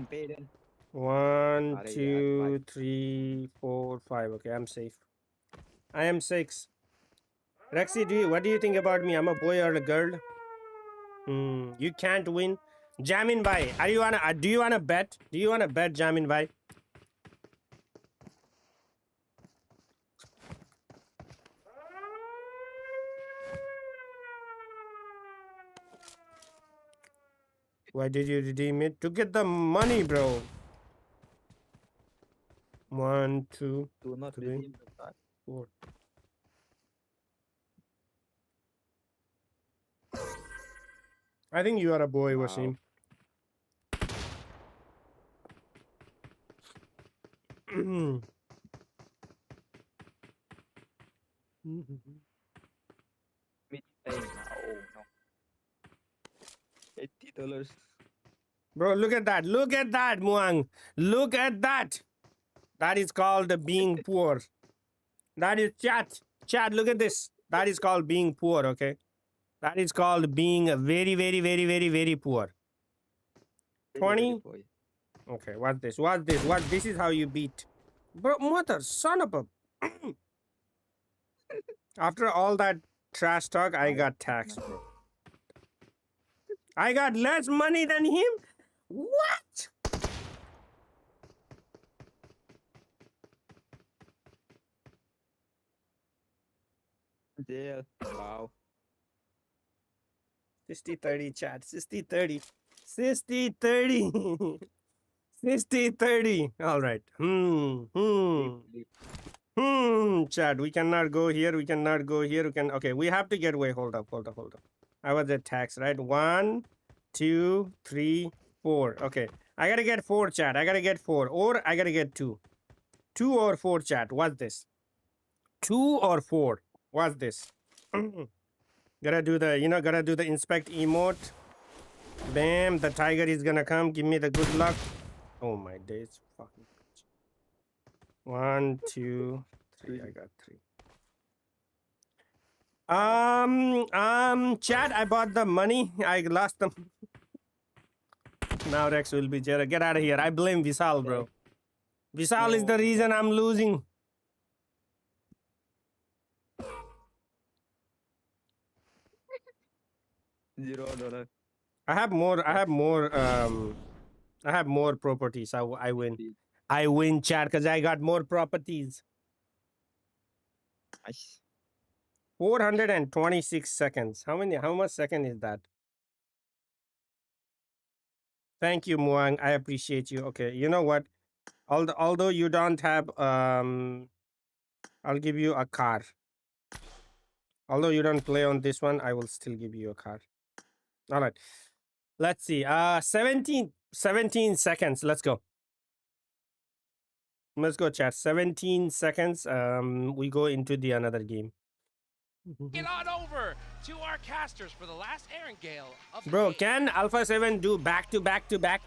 Paid in. 1, 2, 3, 4, 5. Okay, I'm safe. I am 6. Rexy, what do you think about me? I'm a boy or a girl? You can't win. Jamin bhai, do you wanna bet? Do you wanna bet, Jamin bhai? Why did you redeem it? To get the money, bro. 1, 2, 3, 4. I think you are a boy, Wasim. $80. Bro, look at that. Look at that, Muang. Look at that. That is called being poor. That is chat. Chat, look at this. That is called being poor, okay? That is called being very, very, very, very, very poor. 20? Okay, what's this? What's this? This is how you beat. Bro, mother, son of a... After all that trash talk, I got taxed, bro. I got less money than him? What? Yeah. Wow. 60-30 chat. 60-30. 60-30. 60-30. All right. Chat, we cannot go here. We cannot go here. We can. Okay, we have to get away. Hold up. I was at tax, right? 1, 2, 3, 4. Okay. I gotta get 4, chat. I gotta get 4. Or I gotta get 2. 2 or 4, chat. What's this? 2 or 4. What's this? Gotta do the inspect emote. Bam, the tiger is gonna come. Give me the good luck. Oh my days. Fucking. 1, 2, 3. I got 3. Chat, I bought the money. I lost them. Now Rex will be Jera. Get out of here. I blame Vishal, bro. Vishal is the reason I'm losing. $0. I have more properties. I win. I win, chat, because I got more properties. Nice. 426 seconds. How much second is that? Thank you, Muang. I appreciate you. Okay, you know what? Although you don't have I'll give you a car. Although you don't play on this one, I will still give you a car. All right. Let's see. 17 seconds. Let's go. Let's go, chat. 17 seconds. We go into the another game. Get on over to our casters for the last Erangel of the Bro, game. can Alpha 7 do back to back to back?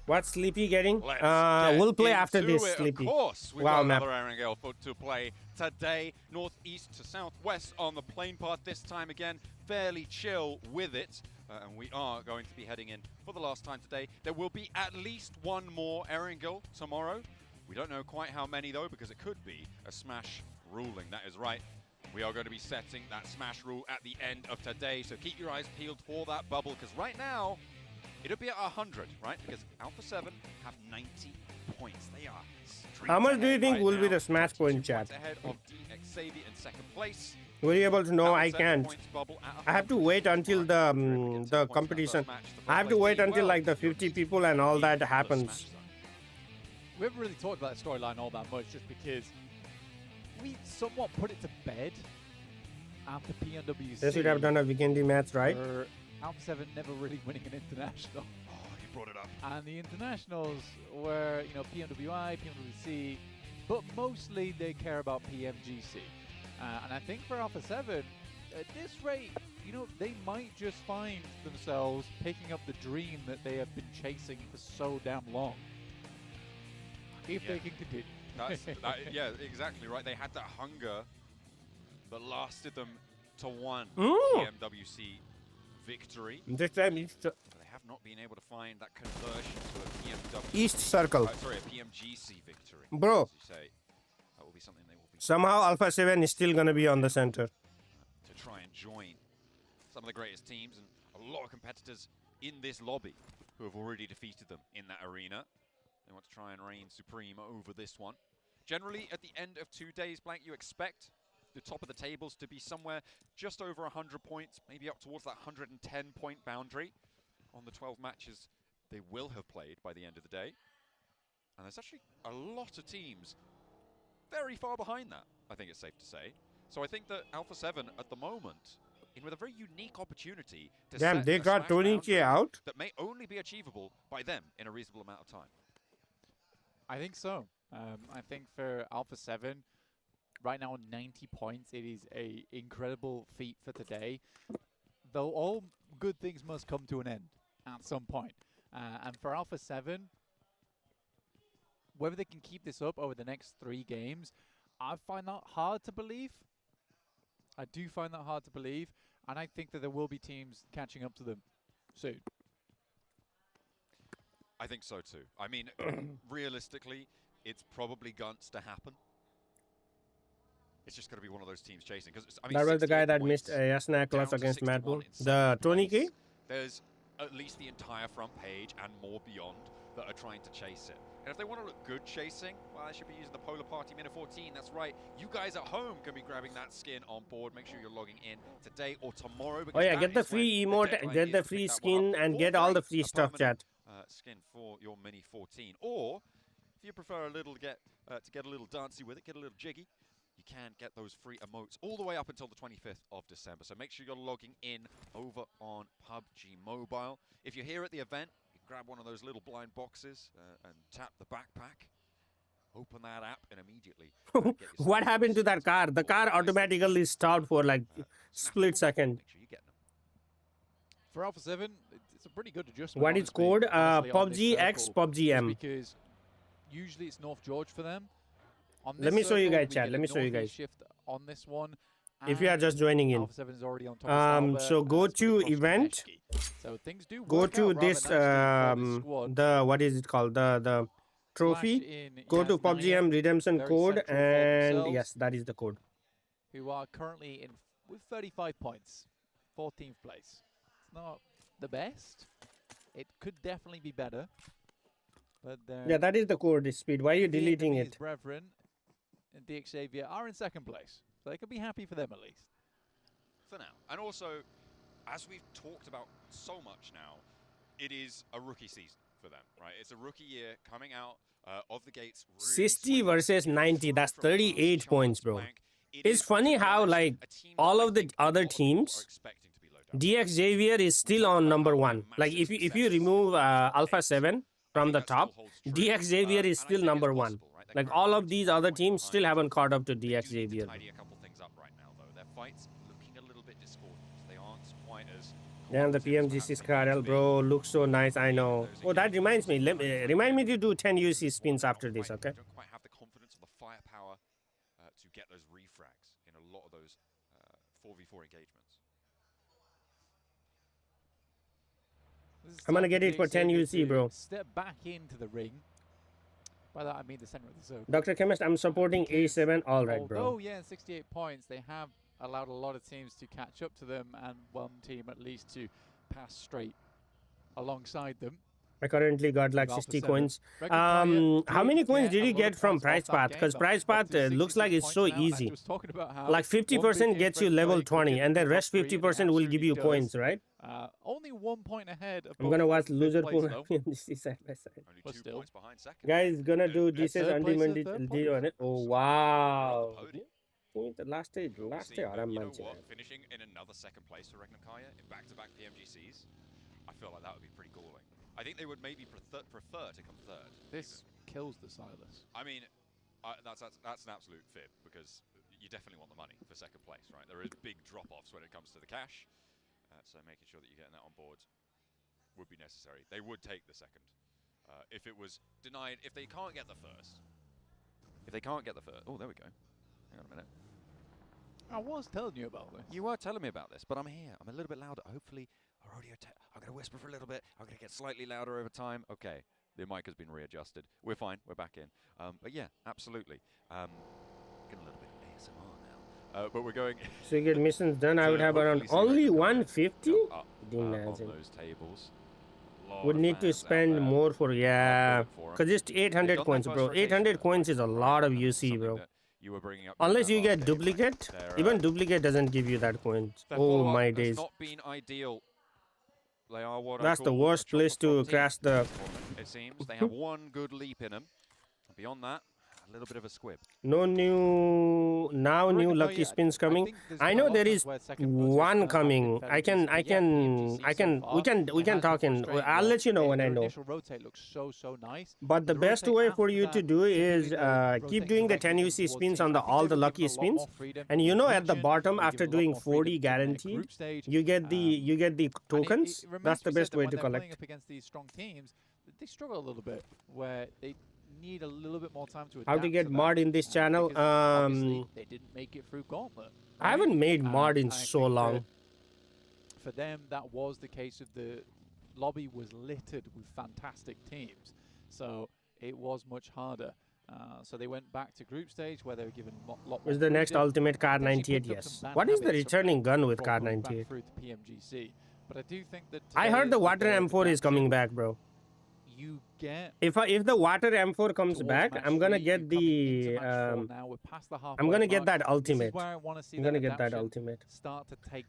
What's Sleepy getting? We'll play after this, Sleepy. Of course, we've wow, got map. another Erangel foot to play today. Northeast to southwest on the plane path. This time again, fairly chill with it. And we are going to be heading in for the last time today. There will be at least one more Erangel tomorrow. We don't know quite how many though, because it could be a smash ruling. That is right. We are going to be setting that smash rule at the end of today. So keep your eyes peeled for that bubble, because right now, it'll be at 100, right? Because Alpha 7 have 90 points. They are How much do you think right will now. be the smash point, chat? Ahead of DX Xavier in second place. Were you able to know? Alpha I 7 can't. points bubble at I have to wait until the competition. I have to wait until like the 50 people and all that happens. We haven't really talked about the storyline all that much, just because we somewhat put it to bed after PMGC. They should have done a weekendy match, right? Alpha 7 never really winning an international. Oh, you brought it up. And the internationals were, you know, PMWI, PMWC, but mostly they care about PMGC. And I think for Alpha 7, at this rate, you know, they might just find themselves picking up the dream that they have been chasing for so damn long. If they can continue. Yeah, exactly right. They had that hunger that lasted them to one Mm. PMWC victory. This time it's But they have not been able to find that conversion to a PMWC. East Circle. Sorry, a PMGC victory. Bro. As you say, that will be something they will be Somehow Alpha 7 is still gonna be on the center. to try and join some of the greatest teams and a lot of competitors in this lobby who have already defeated them in that arena. They want to try and reign supreme over this one. Generally, at the end of 2 days, Blank, you expect the top of the tables to be somewhere just over 100 points, maybe up towards that 110-point boundary on the 12 matches they will have played by the end of the day. And there's actually a lot of teams very far behind that, I think it's safe to say. So I think that Alpha 7 at the moment, in with a very unique opportunity to Damn, set they a got smash Tony boundary K out? that may only be achievable by them in a reasonable amount of time. I think so. I think for Alpha 7, right now 90 points, it is a incredible feat for today. Though all good things must come to an end at some point. And for Alpha 7, whether they can keep this up over the next 3 games, I find that hard to believe. I do find that hard to believe, and I think that there will be teams catching up to them soon. I think so too. I mean, realistically, it's probably going to happen. It's just going to be one of those teams chasing. Because I mean, That was the guy 68 that missed points a Yasna down class to against 61 Mad Bull. in The second Tony K? place. There's at least the entire front page and more beyond that are trying to chase it. And if they want to look good chasing, well, they should be using the Polar Party Minute 14. That's right. You guys at home can be grabbing that skin on board. Make sure you're logging in today or tomorrow. Oh yeah, get the free emote, get the free skin, and get all the free stuff, chat. Skin for your Mini 14. Or if you prefer a little to get a little dancey with it, get a little jiggy, you can get those free emotes all the way up until the 25th of December. So make sure you're logging in over on PUBG Mobile. If you're here at the event, you can grab one of those little blind boxes and tap the backpack. Open that app and immediately. What happened to that car? The car automatically stopped for like split second. Make sure you get them. For Alpha 7, it's a pretty good adjustment. What is code? PUBG X, PUBG M. Because usually it's North George for them. On Let me show you guys, chat. Let me show you guys. Shift on this one. If you are just joining in. Alpha 7 is already on top of so go to event. So things do Go work to out this the what is it called? The trophy. Go to PUBGM redemption code, and yes, that is the code. Who are currently in with 35 points, 14th place. It's not the best. It could definitely be better. But yeah, that is the code speed. Why are you deleting it? Brethren and DX Xavier are in second place, so they could be happy for them at least. For now. And also, as we've talked about so much now, it is a rookie season for them, right? It's a rookie year coming out of the gates. Really 60 versus 90, that's 38 points, bro. It's funny how like all of the other teams, DX Xavier is still on number 1. Like if you remove Alpha 7 from the top, DX Xavier is still number 1. Like all of these other teams still haven't caught up to DX Xavier. Tidy a couple things up right now, though. Their fights looking a little bit discordant. They aren't quite as. Damn, the PMGC Scarel, bro, looks so nice. I know. Oh, that reminds me. Remind me to do 10 UC spins after this, okay? Don't quite have the confidence or the firepower to get those refrags in a lot of those 4v4 engagements. I'm gonna get it for 10 UC, bro. Step back into the ring. By that I mean the center of the circle. Dr. Chemist, I'm supporting A7. All right, bro. Although, yeah, 68 points, they have allowed a lot of teams to catch up to them, and one team at least to pass straight alongside them. I currently got like 60 coins. How many coins did you get from Prize Path? Because Prize Path looks like it's so easy. Like 50% gets you level 20, and the rest 50% will give you coins, right? Only 1 point ahead. I'm gonna watch loser pool side by side. Only 2 points behind second. Guys, gonna do this as unlimited on it. Oh wow! The last day, Finishing in another second place for Regnankaya in back-to-back PMGCs, I feel like that would be pretty galling. I think they would maybe prefer to come third. This kills the Silas. I mean, that's an absolute fib, because you definitely want the money for second place, right? There is big drop-offs when it comes to the cash, so making sure that you're getting that on board would be necessary. They would take the second. If it was denied, if they can't get the first. Oh, there we go. Hang on a minute. I was telling you about this. You were telling me about this, but I'm here. I'm a little bit louder. Hopefully, I'm going to whisper for a little bit. I'm going to get slightly louder over time. Okay, the mic has been readjusted. We're fine. We're back in. But yeah, absolutely. Getting a little bit ASMR now. But we're going. So you get missions done. I would have around only 150. On those tables. Would need to spend more for because it's 800 coins, bro. 800 coins is a lot of UC, bro. You were bringing up unless you get duplicate, even duplicate doesn't give you that coins. Oh my days. Not been ideal. They are what that's the worst place to crash the. It seems they have one good leap in them. Beyond that, a little bit of a squib. No new lucky spins coming. I know there is one coming. We can talk in. I'll let you know when I know. Initial rotate looks so nice. But the best way for you to do is keep doing the 10 UC spins on all the lucky spins, and at the bottom after doing 40 guaranteed, you get the tokens. That's the best way to collect. Up against these strong teams, they struggle a little bit where they need a little bit more time to adapt. How to get mod in this channel? They didn't make it through Gauntlet. I haven't made mod in so long. For them, that was the case of the lobby was littered with fantastic teams, so it was much harder. So they went back to group stage where they were given a lot more. Is the next ultimate Car 98? Yes. What is the returning gun with Car 98? Through the PMGC. But I do think that I heard the water M4 is coming back, bro. You get if the water M4 comes back, I'm gonna get the I'm gonna get that ultimate. I'm gonna get that ultimate.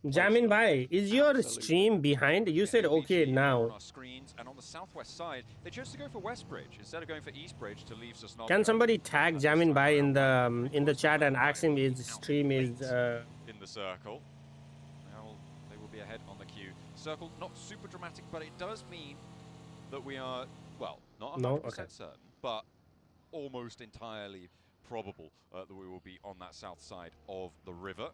Jamin Bhai, is your stream behind? You said okay now. On our screens and on the southwest side, they chose to go for West Bridge instead of going for East Bridge to leave Sosnovka. Can somebody tag Jamin Bhai in the chat and ask him his stream is in the circle? Now they will be ahead on the queue. Circle not super dramatic, but it does mean that we are, well, not 100% certain, but almost entirely probable that we will be on that south side of the river.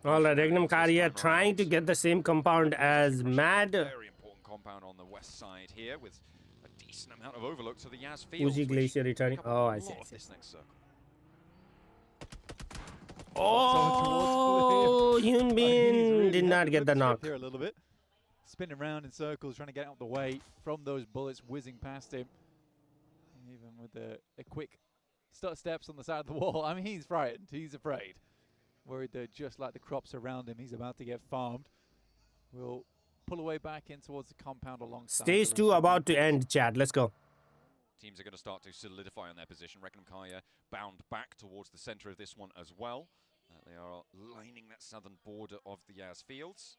All right, Regnum Karya trying to get the same compound as Mad. Very important compound on the west side here with a decent amount of overlook to the Yaz Fields. Uzi Glacier returning. Oh, I see. This next circle. Oh, Yunbin did not get the knock. Here a little bit. Spinning around in circles, trying to get out of the way from those bullets whizzing past him. Even with a quick steps on the side of the wall. I mean, he's frightened. He's afraid. Worried that just like the crops around him, he's about to get farmed. We'll pull away back in towards the compound alongside. Stage 2 about to end, Chad. Let's go. Teams are going to start to solidify on their position. Regnum Karya bound back towards the center of this one as well. They are lining that southern border of the Yaz Fields.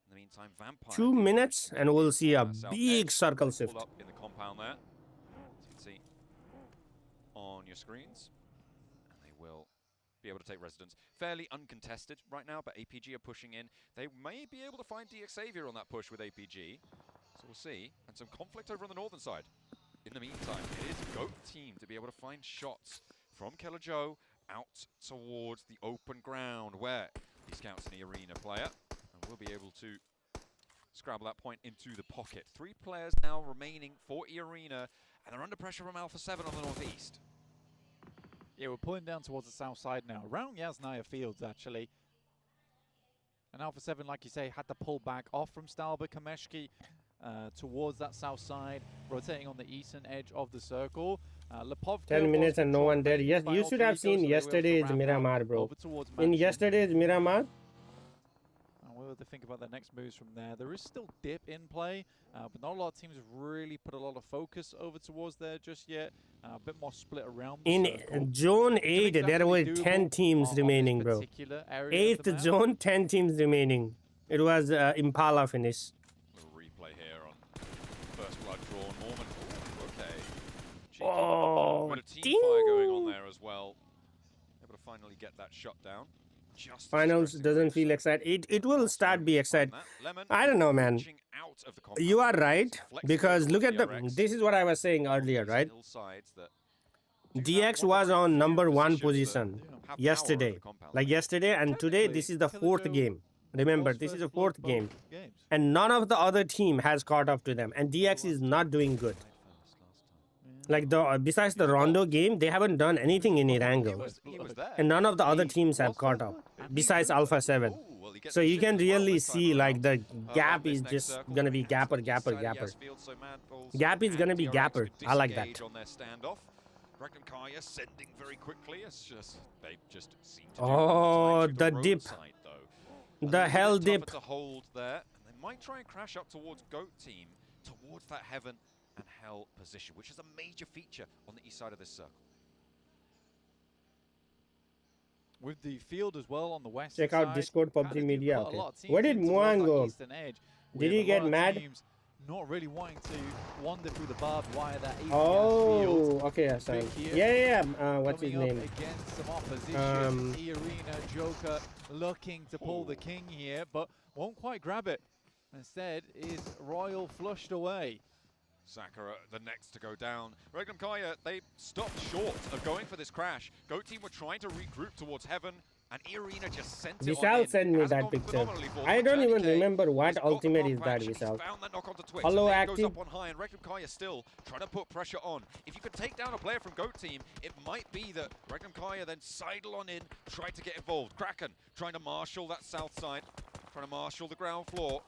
In the meantime, Vampire 2 minutes and we'll see a big circle shift. Up in the compound there, as you can see on your screens, and they will be able to take residence. Fairly uncontested right now, but APG are pushing in. They may be able to find DX Xavier on that push with APG, so we'll see. And some conflict over on the northern side. In the meantime, it is GOAT team to be able to find shots from Killer Joe out towards the open ground where he scouts an arena player. We'll be able to scrabble that point into the pocket. 3 players now remaining for E-Arena, and they're under pressure from Alpha 7 on the northeast. Yeah, we're pulling down towards the south side now, around Yasnaya Fields, actually. And Alpha 7, like you say, had to pull back off from Stalber Kameshki towards that south side, rotating on the eastern edge of the circle. 10 minutes and no one dead. Yes, you should have seen yesterday's Miramar, bro. In yesterday's Miramar, we'll have to think about their next moves from there. There is still dip in play, but not a lot of teams have really put a lot of focus over towards there just yet. A bit more split around. In Zone 8, there were 10 teams remaining, bro. 8th zone, 10 teams remaining. It was Impala finish. Little replay here on first blood drawn. Norman. Okay. Oh, bit of team fire going on there as well. Able to finally get that shot down. Finals doesn't feel excited. It will start be excited. I don't know, man. You are right, because look at this is what I was saying earlier, right? DX was on #1 position yesterday. Like yesterday and today, this is the 4th game. Remember, this is the 4th game. And none of the other team has caught up to them. And DX is not doing good. Like, besides the Rondo game, they haven't done anything in Erangel. And none of the other teams have caught up, besides Alpha 7. So you can really see, like, the gap is just going to be gapper. Gap is going to be gapper. I like that. Regnum Karya sending very quickly. It's just, they just seem to oh, the dip. The hell dip. To hold there. And they might try and crash up towards GOAT team, towards that heaven and hell position, which is a major feature on the east side of this circle. With the field as well on the west Check out Discord PUBG Media. Okay. Where did Muan go? Did he get mad? Not really wanting to wander through the barbed wire that oh, okay, sorry. Yeah. What's his name? Against some opposition. E-Arena Joker looking to pull the king here, but won't quite grab it. Instead, is Royal flushed away. Sakura, the next to go down. Regnum Karya, they stopped short of going for this crash. GOAT team were trying to regroup towards heaven, and E-Arena just sent it on in. Send me that picture. I don't even remember what ultimate is that, Vishal. Hello, active. Goes up on high, and Regnum Karya still trying to put pressure on. If you could take down a player from GOAT team, it might be that Regnum Karya then sidle on in, try to get involved. Kraken trying to marshal that south side, trying to marshal the ground floor,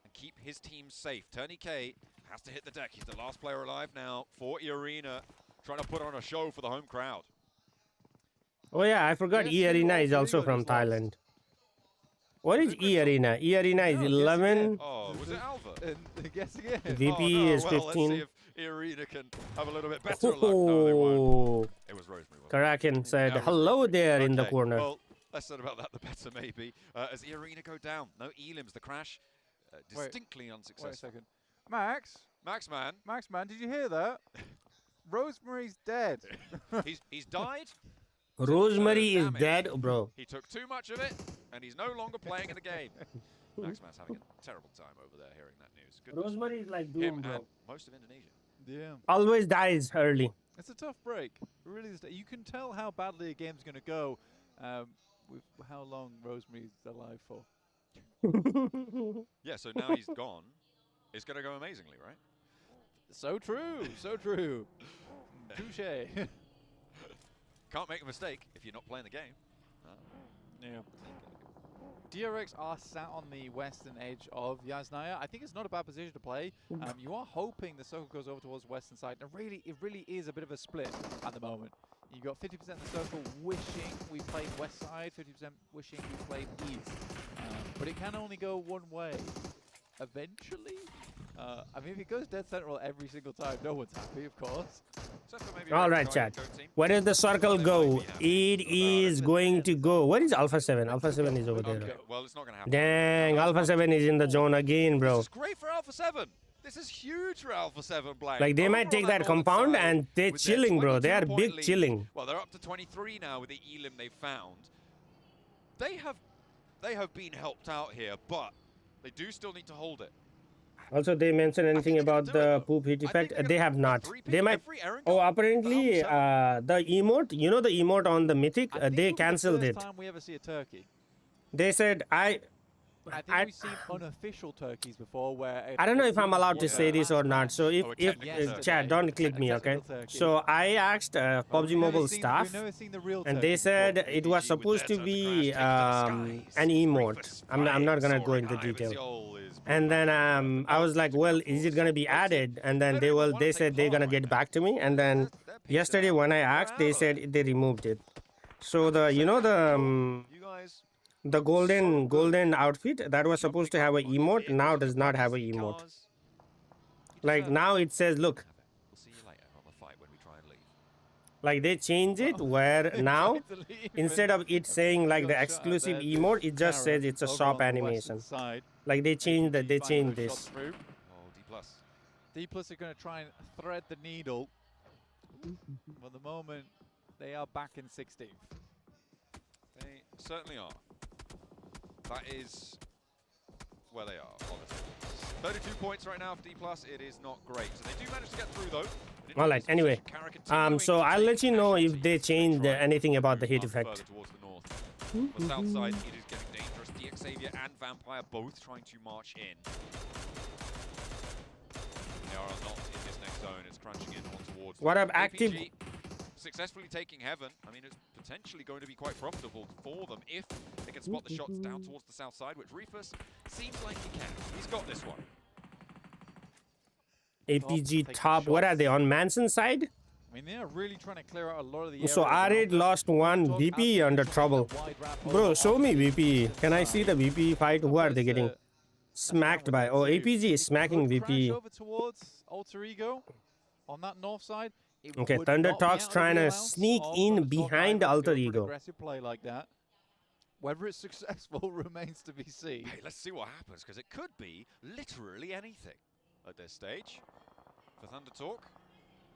and keep his team safe. Turney K has to hit the deck. He's the last player alive now for E-Arena, trying to put on a show for the home crowd. Oh yeah, I forgot E-Arena is also from Thailand. What is E Arena? E Arena is 11. Oh, was it Alva? Guess again. VP is 15. Let's see if E Arena can have a little bit better luck. No, they won't. It was Rosemary. Kraken said, hello there in the corner. Well, less said about that, the better maybe. As E Arena go down. No elims. The crash distinctly unsuccessful. Wait a second. Max, man, did you hear that? Rosemary's dead. he's died. Rosemary is dead, bro. He took too much of it, and he's no longer playing in the game. Maxman's having a terrible time over there hearing that news. Goodness. Rosemary is like doom, bro. And most of Indonesia. Yeah. Always dies early. It's a tough break. It really is. You can tell how badly a game's going to go with how long Rosemary's alive for. Yeah, so now he's gone. It's going to go amazingly, right? So true. So true. Touche. Can't make a mistake if you're not playing the game. Yeah. DRX are sat on the western edge of Yasnaya. I think it's not a bad position to play. You are hoping the circle goes over towards the western side. And really, it really is a bit of a split at the moment. You got 50% of the circle wishing we played west side, 50% wishing we played east. But it can only go one way. Eventually, I mean, if it goes dead central every single time, no one's happy, of course. All right, chat. Where does the circle go? It is going to go. Where is Alpha 7? Alpha 7 is over there. Right? Well, it's not going to happen. Dang, Alpha 7 is in the zone again, bro. This is great for Alpha 7. This is huge for Alpha 7, Blank. Like, they might take that compound and they're chilling, bro. They are big chilling. Well, they're up to 23 now with the elim they found. They have been helped out here, but they do still need to hold it. Also, they mentioned anything about the poop heat effect? They have not. They might. Oh, apparently, the emote, you know the emote on the Mythic, they cancelled it. Time we ever see a turkey. They said, I think we've seen unofficial turkeys before where... I don't know if I'm allowed to say this or not. So if chat, don't click me, okay? So I asked PUBG Mobile staff, and they said it was supposed to be an emote. I'm not gonna go into detail. And then I was like, well, is it gonna be added? And then they said they're gonna get back to me. And then yesterday when I asked, they said they removed it. So the golden outfit that was supposed to have an emote now does not have an emote. Like now it says, look. Like they change it where now instead of it saying like the exclusive emote, it just says it's a shop animation. Like they changed that. They changed this. D+ are going to try and thread the needle. For the moment, they are back in 16th. They certainly are. That is where they are, honestly. 32 points right now for D+. It is not great. So they do manage to get through, though. All right, anyway. So I'll let you know if they changed anything about the heat effect. On the south side, it is getting dangerous. DXavier and Vampire both trying to march in. They are not in this next zone. It's crunching in on towards... What up, Active? APG successfully taking Heaven. I mean, it's potentially going to be quite profitable for them if they can spot the shots down towards the south side, which Reefus seems like he can. He's got this one. APG top. What are they, on Manson side? I mean, they are really trying to clear out a lot of the So Arid lost one. VP under trouble. Bro, show me VP. Can I see the VP fight? Who are they getting smacked by? Oh, APG is smacking VP. Over towards Alter Ego on that north side. Okay, Thunder Talk's trying to sneak in behind Alter Ego. Aggressive play like that. Whether it's successful remains to be seen. Hey, let's see what happens, because it could be literally anything at this stage. For Thunder Talk,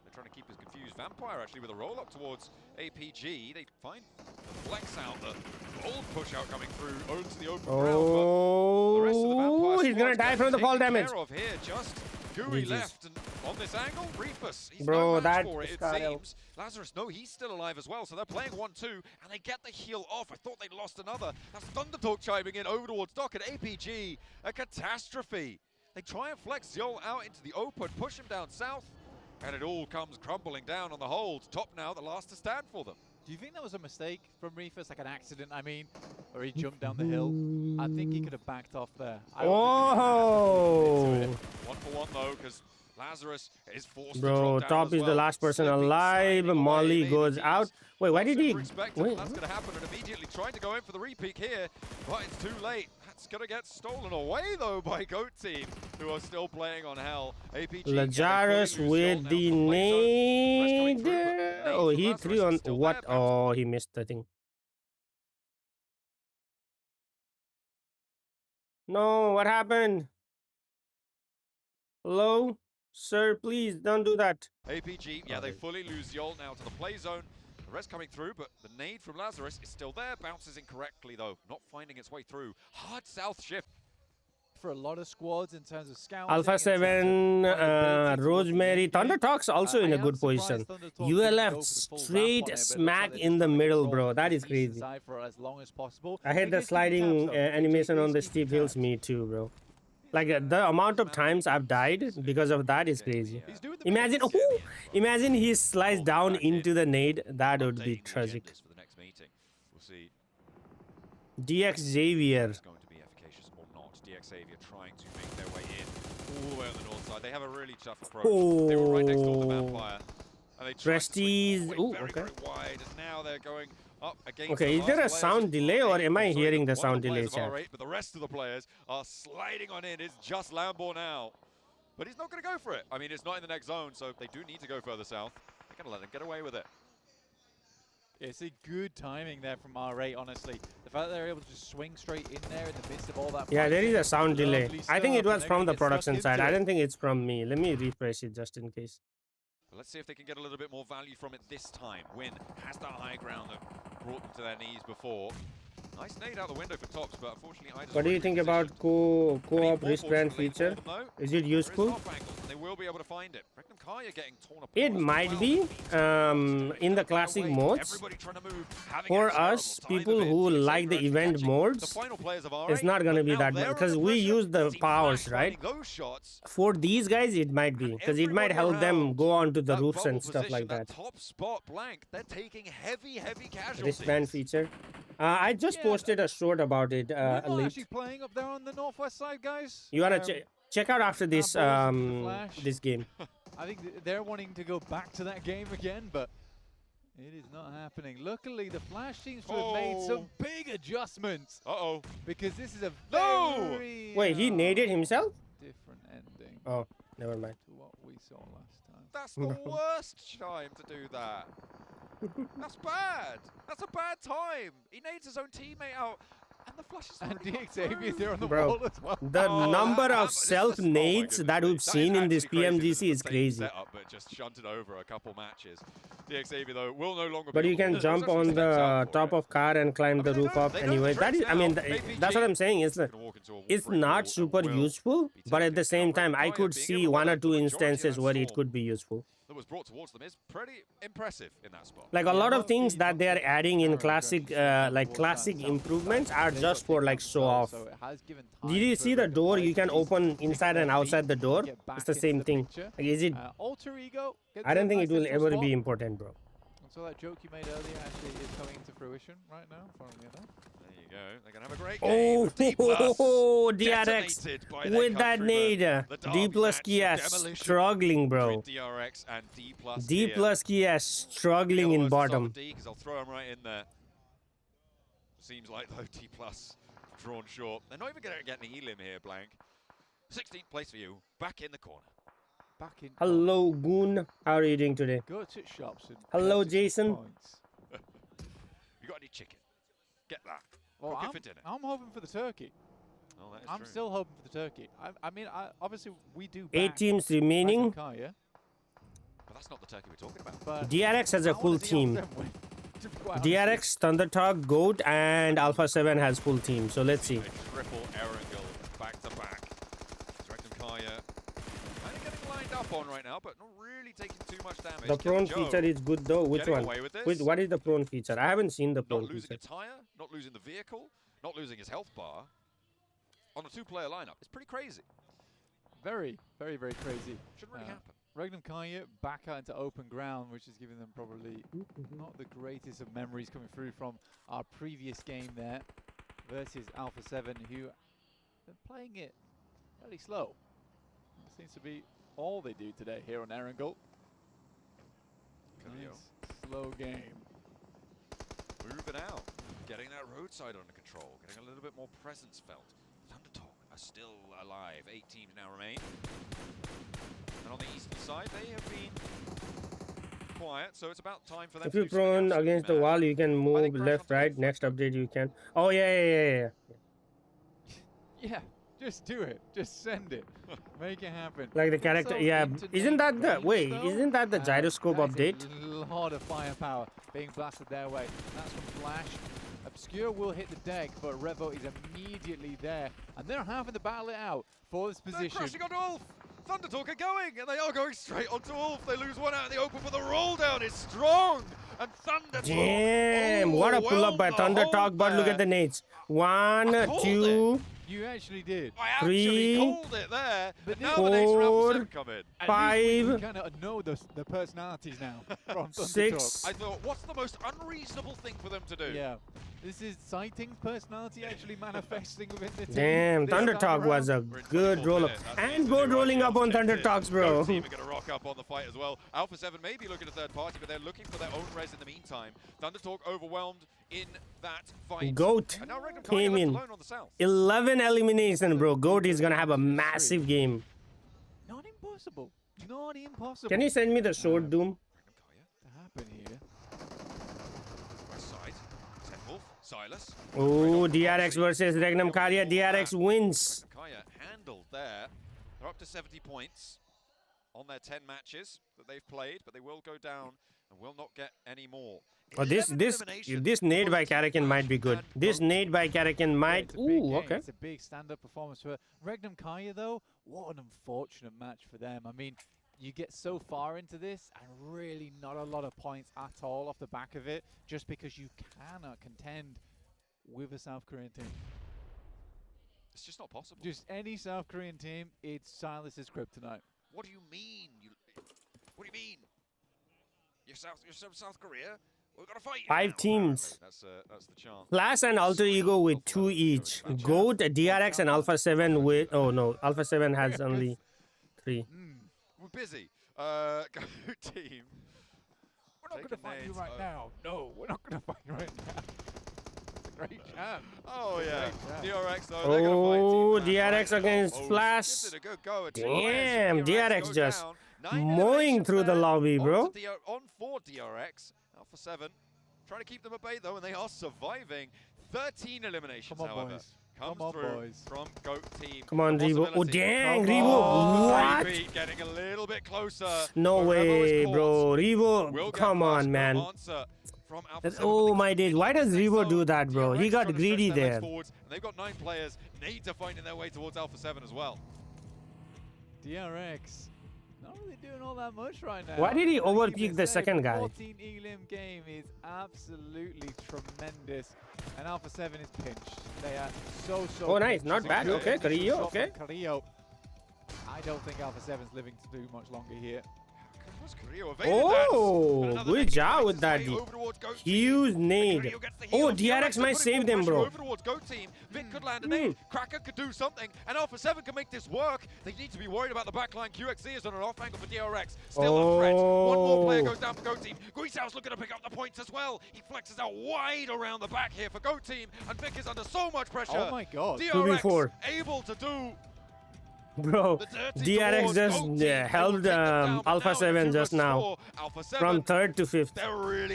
they're trying to keep us confused. Vampire actually with a roll up towards APG. They find the flex out, the bold push out coming through onto the open ground. He's gonna die from the fall damage. Here, just Gooey left, and on this angle, Reefus, he's bro, no that for it seems. Lazarus, no, he's still alive as well, so they're playing 1-2, and they get the heal off. I thought they'd lost another. That's Thundertalk chiming in over towards Doc at APG. A catastrophe. They try and flex Zol out into the open, push him down south, and it all comes crumbling down on the hold. Top now, the last to stand for them. Do you think that was a mistake from Reefus, like an accident, I mean, or he jumped down the hill? I think he could have backed off there. Oh! 1-for-1 though, because Lazarus is forced to bro, drop down Top as is the last person alive. Molly goes out. Wait, why did he? Wait. That's going to happen, and immediately trying to go in for the repeat here, but it's too late. That's going to get stolen away, though, by Goat Team, who are still playing on Hell. APG. Lazarus with the nade. Oh, he threw on what? Oh, he missed the thing. No, what happened? Hello? Sir, please don't do that. APG, yeah, they fully lose the ult now to the play zone. The rest coming through, but the nade from Lazarus is still there. Bounces incorrectly, though. Not finding its way through. Hard south shift. For a lot of squads in terms of scouting. Alpha 7, Rosemary. Thunder Talk's also in a good position. ULF straight smack in the middle, bro. That is crazy. I hate the sliding animation on the steep hills. Me too, bro. Like the amount of times I've died because of that is crazy. Imagine, imagine he slides down into the nade. That would be tragic. DX Xavier. DX Xavier trying to make their way in all the way on the north side. They have a really tough approach. They were right next door to Vampire. And they Prestige. Very wide, and now they're going up against. Okay, is there a sound delay or am I hearing the sound delay, chat? But the rest of the players are sliding on in. It's just Lambo now. But he's not going to go for it. I mean, it's not in the next zone, so they do need to go further south. They're going to let them get away with it. It's a good timing there from R8, honestly. The fact that they're able to just swing straight in there in the midst of all that. Yeah, there is a sound delay. I think it was from the production side. I don't think it's from me. Let me refresh it just in case. Let's see if they can get a little bit more value from it this time. Win has that high ground that brought them to their knees before. Nice nade out the window for Tops, but unfortunately what do you think about co-op wristband feature? Is it useful? They will be able to find it. Getting torn apart. It might be in the classic modes. For us, people who like the event modes, it's not going to be that much because we use the powers, right? For these guys, it might be because it might help them go onto the roofs and stuff like that. Top spot blank. They're taking heavy casualties. Wristband feature. I just posted a short about it. You're not actually playing up there on the northwest side, guys. You wanna check out after this this game. I think they're wanting to go back to that game again, but it is not happening. Luckily, the Flash seems to have made some big adjustments. Because this is a very Wait, he naded himself? different ending. Oh, never mind. To what we saw last time. That's the worst time to do that. That's bad. That's a bad time. He nades his own teammate out. And the flash is and DX Xavier is there on the Bro, wall as well. the number of self-nades that we've seen in this PMGC is crazy. Setup, but just shunted over a couple matches. DX Xavier, though, will no longer but you can jump on the top of car and climb the roof up anyway. That is, I mean, that's what I'm saying. It's not super useful, but at the same time, I could see 1 or 2 instances where it could be useful. That was brought towards them is pretty impressive in that spot. Like a lot of things that they are adding in classic, like classic improvements are just for like show off. Did you see the door? You can open inside and outside the door. It's the same thing. Like, is it? Alter ego. I don't think it will ever be important, bro. So that joke you made earlier actually is coming into fruition right now. Funnily enough. There you go. They're gonna have a great game. Oh, DRX with that nade. D plus Kias struggling, bro. DRX and D plus. D plus Kias struggling in bottom. Because I'll throw him right in there. Seems like though D plus drawn short. They're not even gonna get an elim here, Blank. 16th place for you. Back in the corner. Back in. Hello, Goon. How are you doing today? Go to shops. Hello, Jason. You got any chicken? Get that. Well, Cook it for dinner. I'm hoping for the turkey. Oh, that is I'm true. still hoping for the turkey. I mean, obviously we do. 8 teams remaining. But that's not the turkey we're talking about. But DRX has a full team. DRX, Thundertalk, Goat, and Alpha 7 has full team. So let's see. A triple Erangel back to back. Dragon Kaya kind of getting lined up on right now, but not really taking too much damage. The prone feature is good though. Which one? What is the prone feature? I haven't seen the prone feature. Not losing a tire, not losing the vehicle, not losing his health bar. On a 2-player lineup, it's pretty crazy. Very, very, very crazy. Shouldn't really happen. Regnum Kaya back out into open ground, which is giving them probably not the greatest of memories coming through from our previous game there versus Alpha 7, who are playing it fairly slow. It seems to be all they do today here on Erangel. Nice, slow game. Moving out, getting that roadside under control, getting a little bit more presence felt. Thundertalk are still alive. 8 teams now remain. And on the eastern side, they have been quiet, so it's about time for them If to you do something prone absolutely against the mad. wall, you can move left, right. Next update, you can. Oh yeah. Yeah, just do it. Just send it. Make it happen. Like the character, So yeah. into Isn't that Nate the range, wait? though, Isn't that the gyroscope that is update? A lot of firepower being blasted their way. That's from Flash. Obscure will hit the deck, but Revo is immediately there, and they're having the battle it out for this They're position. crashing onto Ulf. Thundertalk are going, and they are going straight onto Ulf. They lose one out in the open, but the roll down is strong. And Thundertalk. Damn! What a pull up by Thundertalk, but look at the nades. 1, 2. You actually did. I actually 3, called it there. But now 4, the names from Alpha 7 come in. 5. We kind of know the personalities now from Thundertalk. 6. I thought, what's the most unreasonable thing for them to do? Yeah. This is Sighting's personality actually manifesting within the team. Damn, This time Thundertalk was a around. good roll up. And good rolling up on Thundertalks, bro. Team are going to rock up on the fight as well. Alpha 7 may be looking at third party, but they're looking for their own res in the meantime. Thundertalk overwhelmed in that fight. Goat And now Regnum came left in. alone on the south. 11 elimination, bro. Goat is gonna have a massive game. Not impossible. Not impossible. Can you send me the short Doom? To happen here. West side. Wolf, Silas. Oh, DRX versus Regnum Karya. DRX wins. Kaya handled there. They're up to 70 points on their 10 matches that they've played, but they will go down and will not get any more. Oh, this nade by Karakin might be good. This nade by Karakin might. Ooh, okay. It's a big stand-up performance for Regnum Kaya, though. What an unfortunate match for them. I mean, you get so far into this and really not a lot of points at all off the back of it, just because you cannot contend with a South Korean team. It's just not possible. Just any South Korean team, it's Silas's kryptonite. What do you mean? What do you mean? You're South Korea? We've got to fight. 5 teams. That's the chance. Class and Alter Ego with 2 each. Goat, DRX, and Alpha 7 with. Oh no, Alpha 7 has only 3. We're busy. Go team. We're not going to fight you right now. No, we're not going to fight you right now. It's a great chance. Oh yeah, DRX though. Oh, DRX against Flash. Give it a good go at Damn, DRX just down. mowing through the lobby, bro. On for DRX. Alpha 7 trying to keep them at bay though, and they are surviving. 13 eliminations, Come on, however. boys. Comes Come on, through boys. from Goat Team. Come on, Revo. Oh, Possibility. dang, Come Revo. on. What? Getting a little bit closer. No but Revo way, is caught. bro. Will Revo, get come fast, on, no man. answer from Alpha 7, Oh but my days. Why does Revo do that, bro? He DRX got trying to greedy stretch their legs there. forwards, and they've got 9 players. Nades are finding their way towards Alpha 7 as well. DRX. Not really doing all that much right now. Why did he Gotta keep overpeak it the safe. second guy? 14 elim game is absolutely tremendous. And Alpha 7 is pinched. They are so Oh, nice. pinched. Not It's a bad. good Okay, initial Carrillo, shot okay. from Carrillo. I don't think Alpha 7's living to do much longer here. Oh, good job with that. Huge nade. Oh, DRX might save them, bro. Over towards Goat Team. Vic could land a nade. Kraken could do something, and Alpha 7 can make this work. They need to be worried about the backline. QXZ is on an off angle for DRX. Still on threat. One more player goes down for Goat Team. Guisau's looking to pick up the points as well. He flexes out wide around the back here for Goat Team, and Vic is under so much pressure. Oh my god. DRX 2v4. able to do. Bro, DRX just held Alpha 7 just now. From 3rd to 5th.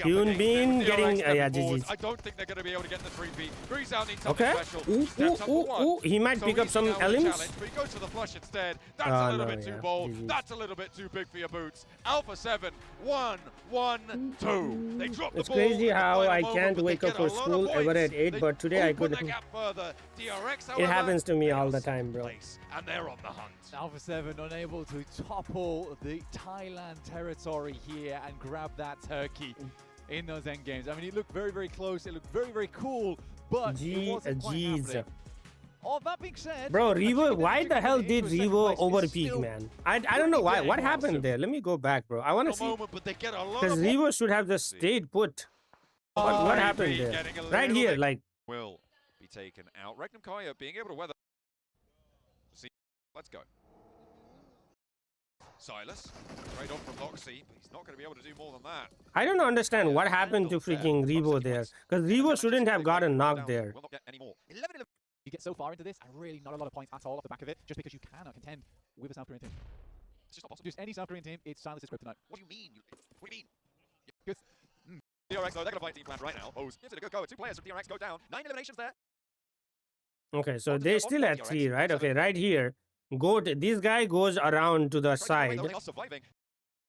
Hyun Bin getting... yeah, GG's. I don't think they're going to be able to get the 3P. Guisau needs something Okay. special. Ooh. He might pick up some elements. But he goes for the flush instead. That's a little bit too bold. GG's. That's a little bit too big for your boots. Alpha 7, 1, 1, 2. They drop the It's ball crazy at the how final I moment, can't but they wake up get for a lot of school ever points. at 8, They but today I open could... that gap further. DRX, It however, happens to me all the time, bro. and they're on the hunt. Alpha 7 unable to topple the Thailand territory here and grab that turkey in those end games. I mean, it looked very, very close. It looked very, very cool, but it wasn't quite happening. All that being said, Bro, Revo, why the hell did second Revo place is overpeak, still man? I don't know why. What happened there? Let me go back, bro. I want to see. Because Revo should have just stayed put. What happened there? Right here, like. Will be taken out. Regnum Kaya being able to weather. See, let's go. Silas, straight on from Loxy, but he's not going to be able to do more than that. I don't understand what happened to freaking Revo there. Because Revo shouldn't have gotten knocked there. Will not get any more. get so far into this and really not a lot of points at all off the back of it, just because you cannot contend with a South Korean team. It's just not possible. Just any South Korean team, it's Silas's kryptonite. What do you mean? What do you mean? Good. DRX, though, they're going to fight team plan right now. O's gives it a good go. 2 players from DRX go down. 9 eliminations there. Okay, so they still at 3, right? Okay, right here. This guy goes around to the side.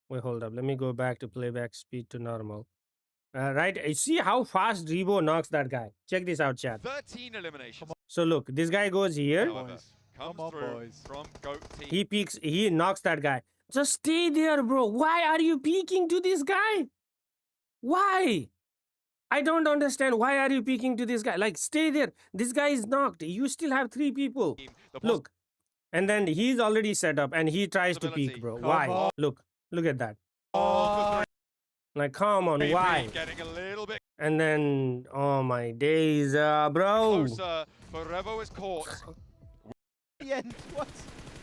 Wait, hold up. Let me go back to playback speed to normal. Right, you see how fast Rebo knocks that guy. Check this out, chat. 13 eliminations. So look, this guy goes here. Comes through from GOAT team. He peeks, he knocks that guy. Just stay there, bro. Why are you peeking to this guy? Why? I don't understand. Why are you peeking to this guy? Like, stay there. This guy is knocked. You still have 3 people. Look. And then he's already set up and he tries to peek, bro. Why? Look at that. Like, come on, why? Getting a little bit and then, oh my days, bro. closer, but Revo is caught. The end. What?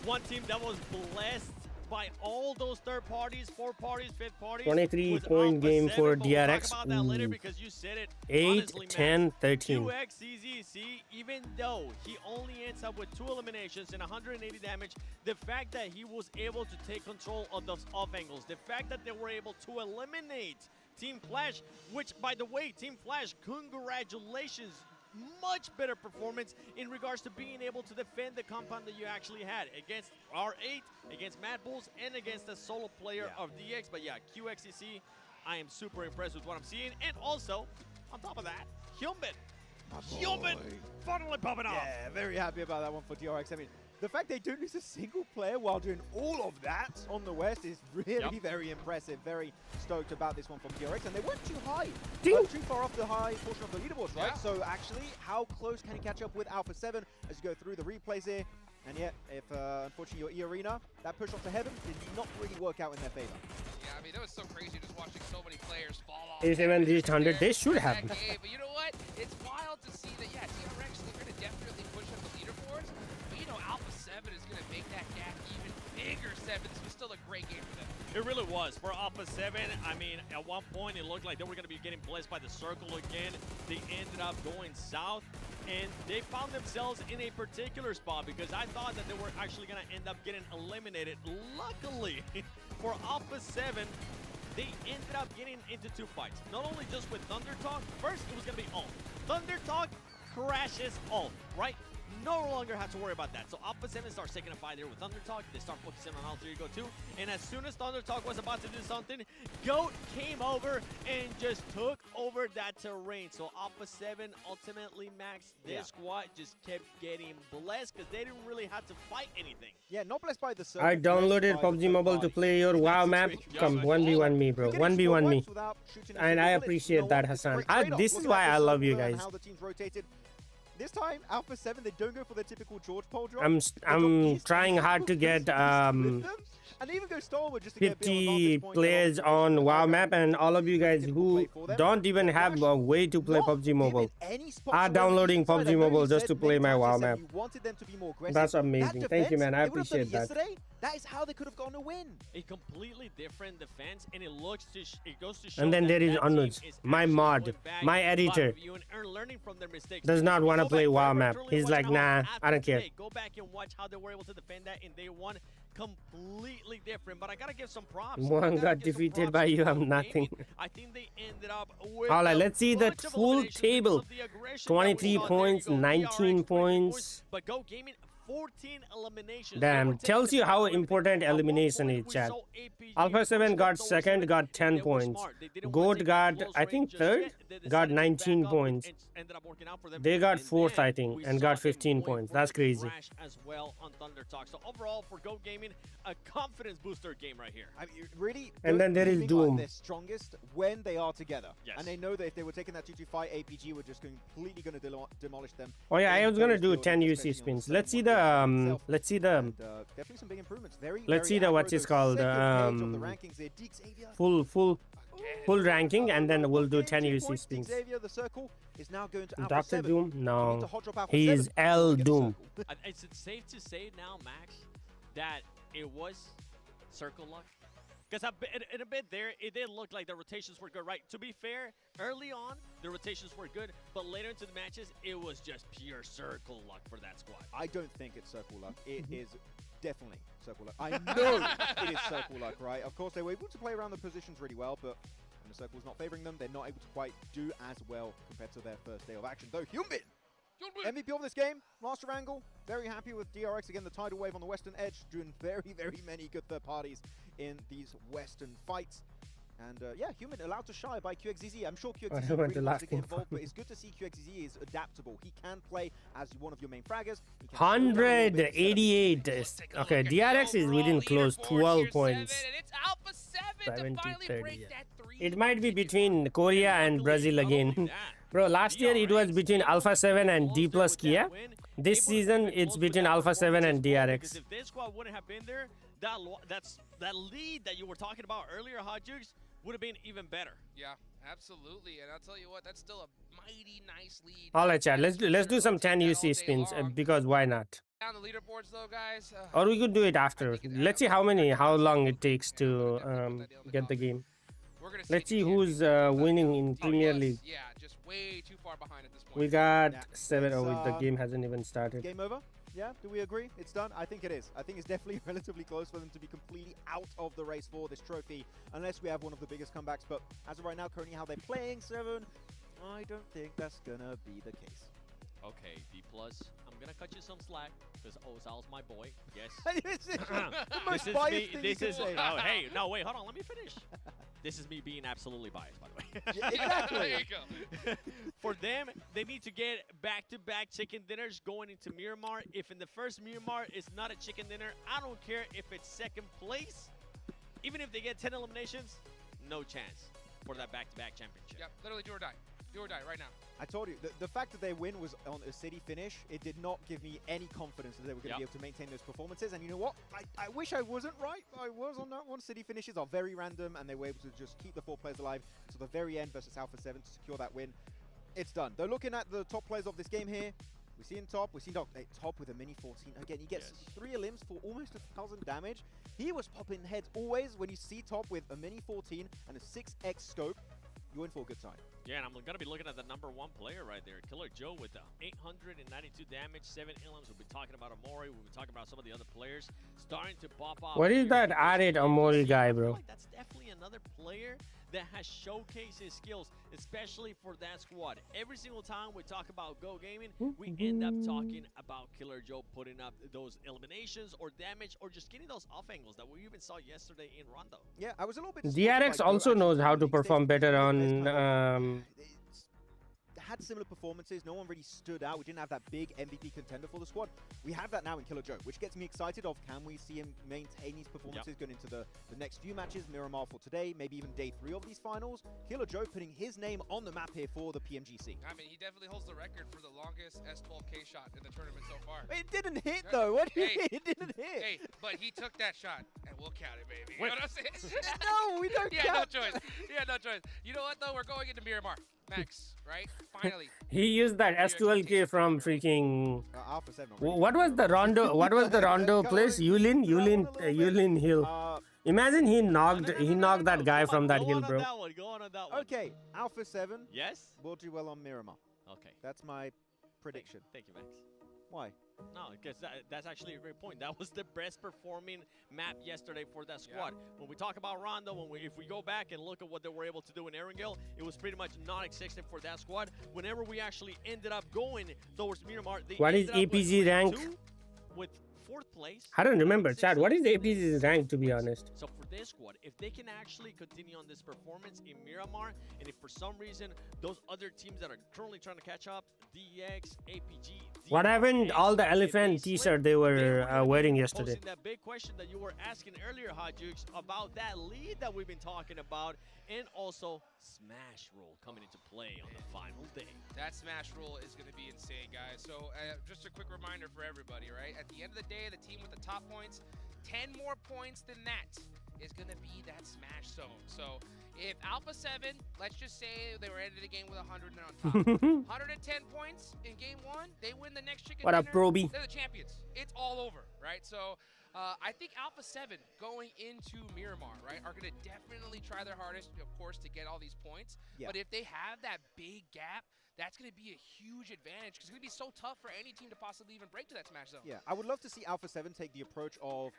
One team that was blessed by all those third parties, 4 parties, 5th parties. 23-point game for DRX. We'll talk about that later because you said it. 8, honestly, 10, 13. QXCZ, even though he only ends up with 2 eliminations and 180 damage, the fact that he was able to take control of those off angles, the fact that they were able to eliminate Team Flash, which, by the way, Team Flash, congratulations. Much better performance in regards to being able to defend the compound that you actually had against R8, against Mad Bulls, and against a solo player of DX. But yeah, QXCC, I am super impressed with what I'm seeing. And also, on top of that, Hyunbin finally popping off. Yeah, very happy about that one for DRX. I mean, the fact they don't lose a single player while doing all of that on the West is really very impressive. Very stoked about this one from DRX. And they weren't too high, too far off the high portion of the leaderboards, right? So actually, how close can he catch up with Alpha 7 as you go through the replays here? And yet, if unfortunately your E-Arena, that push off to heaven did not really work out in their favor. Yeah, I mean, that was so crazy just watching so many players fall off. If even reached 100, they should have. But you know what? It's wild to see that, yeah, DRX, they're going to definitely push up the leaderboards. But, you know, Alpha 7 is going to make that gap even bigger. 7. This was still a great game for them. It really was. For Alpha 7, I mean, at one point it looked like they were going to be getting blessed by the circle again. They ended up going south, and they found themselves in a particular spot because I thought that they were actually going to end up getting eliminated. Luckily, for Alpha 7, they ended up getting into 2 fights. Not only just with Thunder Talk. First, it was going to be Alt. Thunder Talk crashes Alt, right? No longer have to worry about that. So Alpha 7 starts taking a fight there with Thunder Talk. They start focusing on Alter Ego 2. And as soon as Thunder Talk was about to do something, GOAT came over and just took over that terrain. So Alpha 7 ultimately maxed their squad, just kept getting blessed because they didn't really have to fight anything. Yeah, not blessed by the server. I downloaded PUBG Mobile to play your WoW map. Come, 1v1 me, bro. 1v1 me. And I appreciate that, Hassan. This is why I love you guys. This time, Alpha 7, they don't go for the typical George Pole drop. I'm trying hard to get and even go Stalwart just to 50 players on WoW map, and all of you guys who don't even have a way to play PUBG Mobile are downloading PUBG Mobile just to play my WoW map. That's amazing. Thank you, man. I appreciate that. That is how they could have gotten a win. A completely different defense, and it goes to show. And then there is Anuj, my mod, my editor, does not want to play WoW map. He's like, nah, I don't care. Go back and watch how they were able to defend that in day 1. Completely different, but I gotta give some props. One got defeated by you. I'm nothing. I think they ended up with all right, let's see the full table. 23 points, 19 points. But Go Gaming, 14 eliminations. Damn, tells you how important elimination is, chat. Alpha 7 got second, got 10 points. GOAT got, I think, third, got 19 points. They got fourth, I think, and got 15 points. That's crazy. As well on Thunder Talk. So overall, for Go Gaming, a confidence booster game right here. I mean, really. And then there is Doom. They're strongest when they are together. Yes. And they know that if they were taking that 2-2-5 APG, we're just completely going to demolish them. Oh yeah, I was gonna do 10 UC spins. Let's see the definitely some big improvements. Let's see the what's it called full ranking, and then we'll do 10 UC spins. The circle is now going to Dr. Doom? No, he is L Doom. Is it safe to say now, Max, that it was circle luck? Because in a bit there, it did look like the rotations were good, right? To be fair, early on, the rotations were good, but later into the matches, it was just pure circle luck for that squad. I don't think it's circle luck. It is definitely circle luck. I know it is circle luck, right? Of course, they were able to play around the positions really well, but when the circle's not favoring them, they're not able to quite do as well compared to their first day of action. Though Hyunbin, MVP of this game, Master Angle, very happy with DRX. Again, the tidal wave on the western edge, doing very, very many good third parties in these western fights. And yeah, Human allowed to shy by QXZZ. I'm sure QXZZ really wants to get involved, but it's good to see QXZZ is adaptable. He can play as one of your main fraggers. 188. Okay, DRX is within close 12 points. 70-30. It might be between Korea and Brazil again. Bro, last year it was between Alpha 7 and D plus Kia. This season it's between Alpha 7 and DRX. If this squad wouldn't have been there, that lead that you were talking about earlier, Hot Jukes, would have been even better. Yeah, absolutely. And I'll tell you what, that's still a mighty nice lead. All right, chat. Let's do some 10 UC spins because why not? Down the leaderboards though, guys. Or we could do it after. Let's see how long it takes to get the game. Let's see who's winning in Premier League. Yeah, just way too far behind at this point. We got 7. Oh, the game hasn't even started. Game over? Yeah, do we agree? It's done? I think it is. I think it's definitely relatively close for them to be completely out of the race for this trophy, unless we have one of the biggest comebacks. But as of right now, currently how they're playing, 7, I don't think that's gonna be the case. Okay, D+, I'm gonna cut you some slack, because Ozal's my boy, yes. Oh, hey, no, wait, hold on, let me finish. This is me being absolutely biased, by the way. Yeah, exactly. There you go. For them, they need to get back-to-back chicken dinners going into Miramar. If in the first Miramar is not a chicken dinner, I don't care if it's second place. Even if they get 10 eliminations, no chance for that back-to-back championship. Yep, literally do or die. Do or die right now. I told you, the fact that their win was on a city finish, it did not give me any confidence that they were going to be able to maintain those performances. And you know what? I wish I wasn't right. I was on that one. City finishes are very random, and they were able to just keep the 4 players alive to the very end versus Alpha 7 to secure that win. It's done. Though looking at the top players of this game here, we see in top, we see top with a mini 14. Again, he gets 3 elims for almost 1,000 damage. He was popping heads always when you see top with a mini 14 and a 6x scope. You're in for a good time. Yeah, and I'm going to be looking at the #1 player right there, Killer Joe with 892 damage, 7 elims. We'll be talking about Amori. We'll be talking about some of the other players starting to pop off. What is that R8 Amori guy, bro? That's definitely another player that has showcased his skills, especially for that squad. Every single time we talk about Go Gaming, we end up talking about Killer Joe putting up those eliminations or damage or just getting those off angles that we even saw yesterday in Rondo. Yeah, I was a little bit... DRX also knows how to perform better on... had similar performances. No one really stood out. We didn't have that big MVP contender for the squad. We have that now in Killer Joe, which gets me excited of can we see him maintain these performances going into the next few matches, Miramar for today, maybe even day 3 of these finals. Killer Joe putting his name on the map here for the PMGC. I mean, he definitely holds the record for the longest S12K shot in the tournament so far. It didn't hit though. What do you mean? It didn't hit. Hey, but he took that shot, and we'll count it, baby. Wait. You know what I'm saying? No, we don't count. No choice. Yeah, no choice. You know what though? We're going into Miramar. Max, right? Finally. He used that S12K from freaking... Alpha 7. What was the Rondo? What was the Rondo place? Yulin Hill. Imagine he knocked that guy from that hill, bro. Go on that one. Okay, Alpha 7. Yes? Will do well on Miramar. Okay. That's my prediction. Thank you, Max. Why? No, because that's actually a great point. That was the best performing map yesterday for that squad. When we talk about Rondo, if we go back and look at what they were able to do in Erangel, it was pretty much non-existent for that squad. Whenever we actually ended up going towards Miramar, they what is APG rank? With 4th place. I don't remember, Chad. What is APG's rank, to be honest? So for this squad, if they can actually continue on this performance in Miramar, and if for some reason those other teams that are currently trying to catch up, DX, APG, what happened all the elephant t-shirt they were wearing yesterday? That big question that you were asking earlier, Hot Jukes, about that lead that we've been talking about, and also Smash Roll coming into play on the final day. That Smash Roll is going to be insane, guys. So just a quick reminder for everybody, right? At the end of the day, the team with the top points, 10 more points than that is going to be that Smash Zone. So if Alpha 7, let's just say they were ended the game with 100 and on top. 110 points in game 1, they win the next chicken What dinner. up, Proby? They're the champions. It's all over, right? So I think Alpha 7 going into Miramar, right, are going to definitely try their hardest, of course, to get all these points. Yeah. But if they have that big gap, that's going to be a huge advantage because it's going to be so tough for any team to possibly even break to that smash zone. Yeah, I would love to see Alpha 7 take the approach of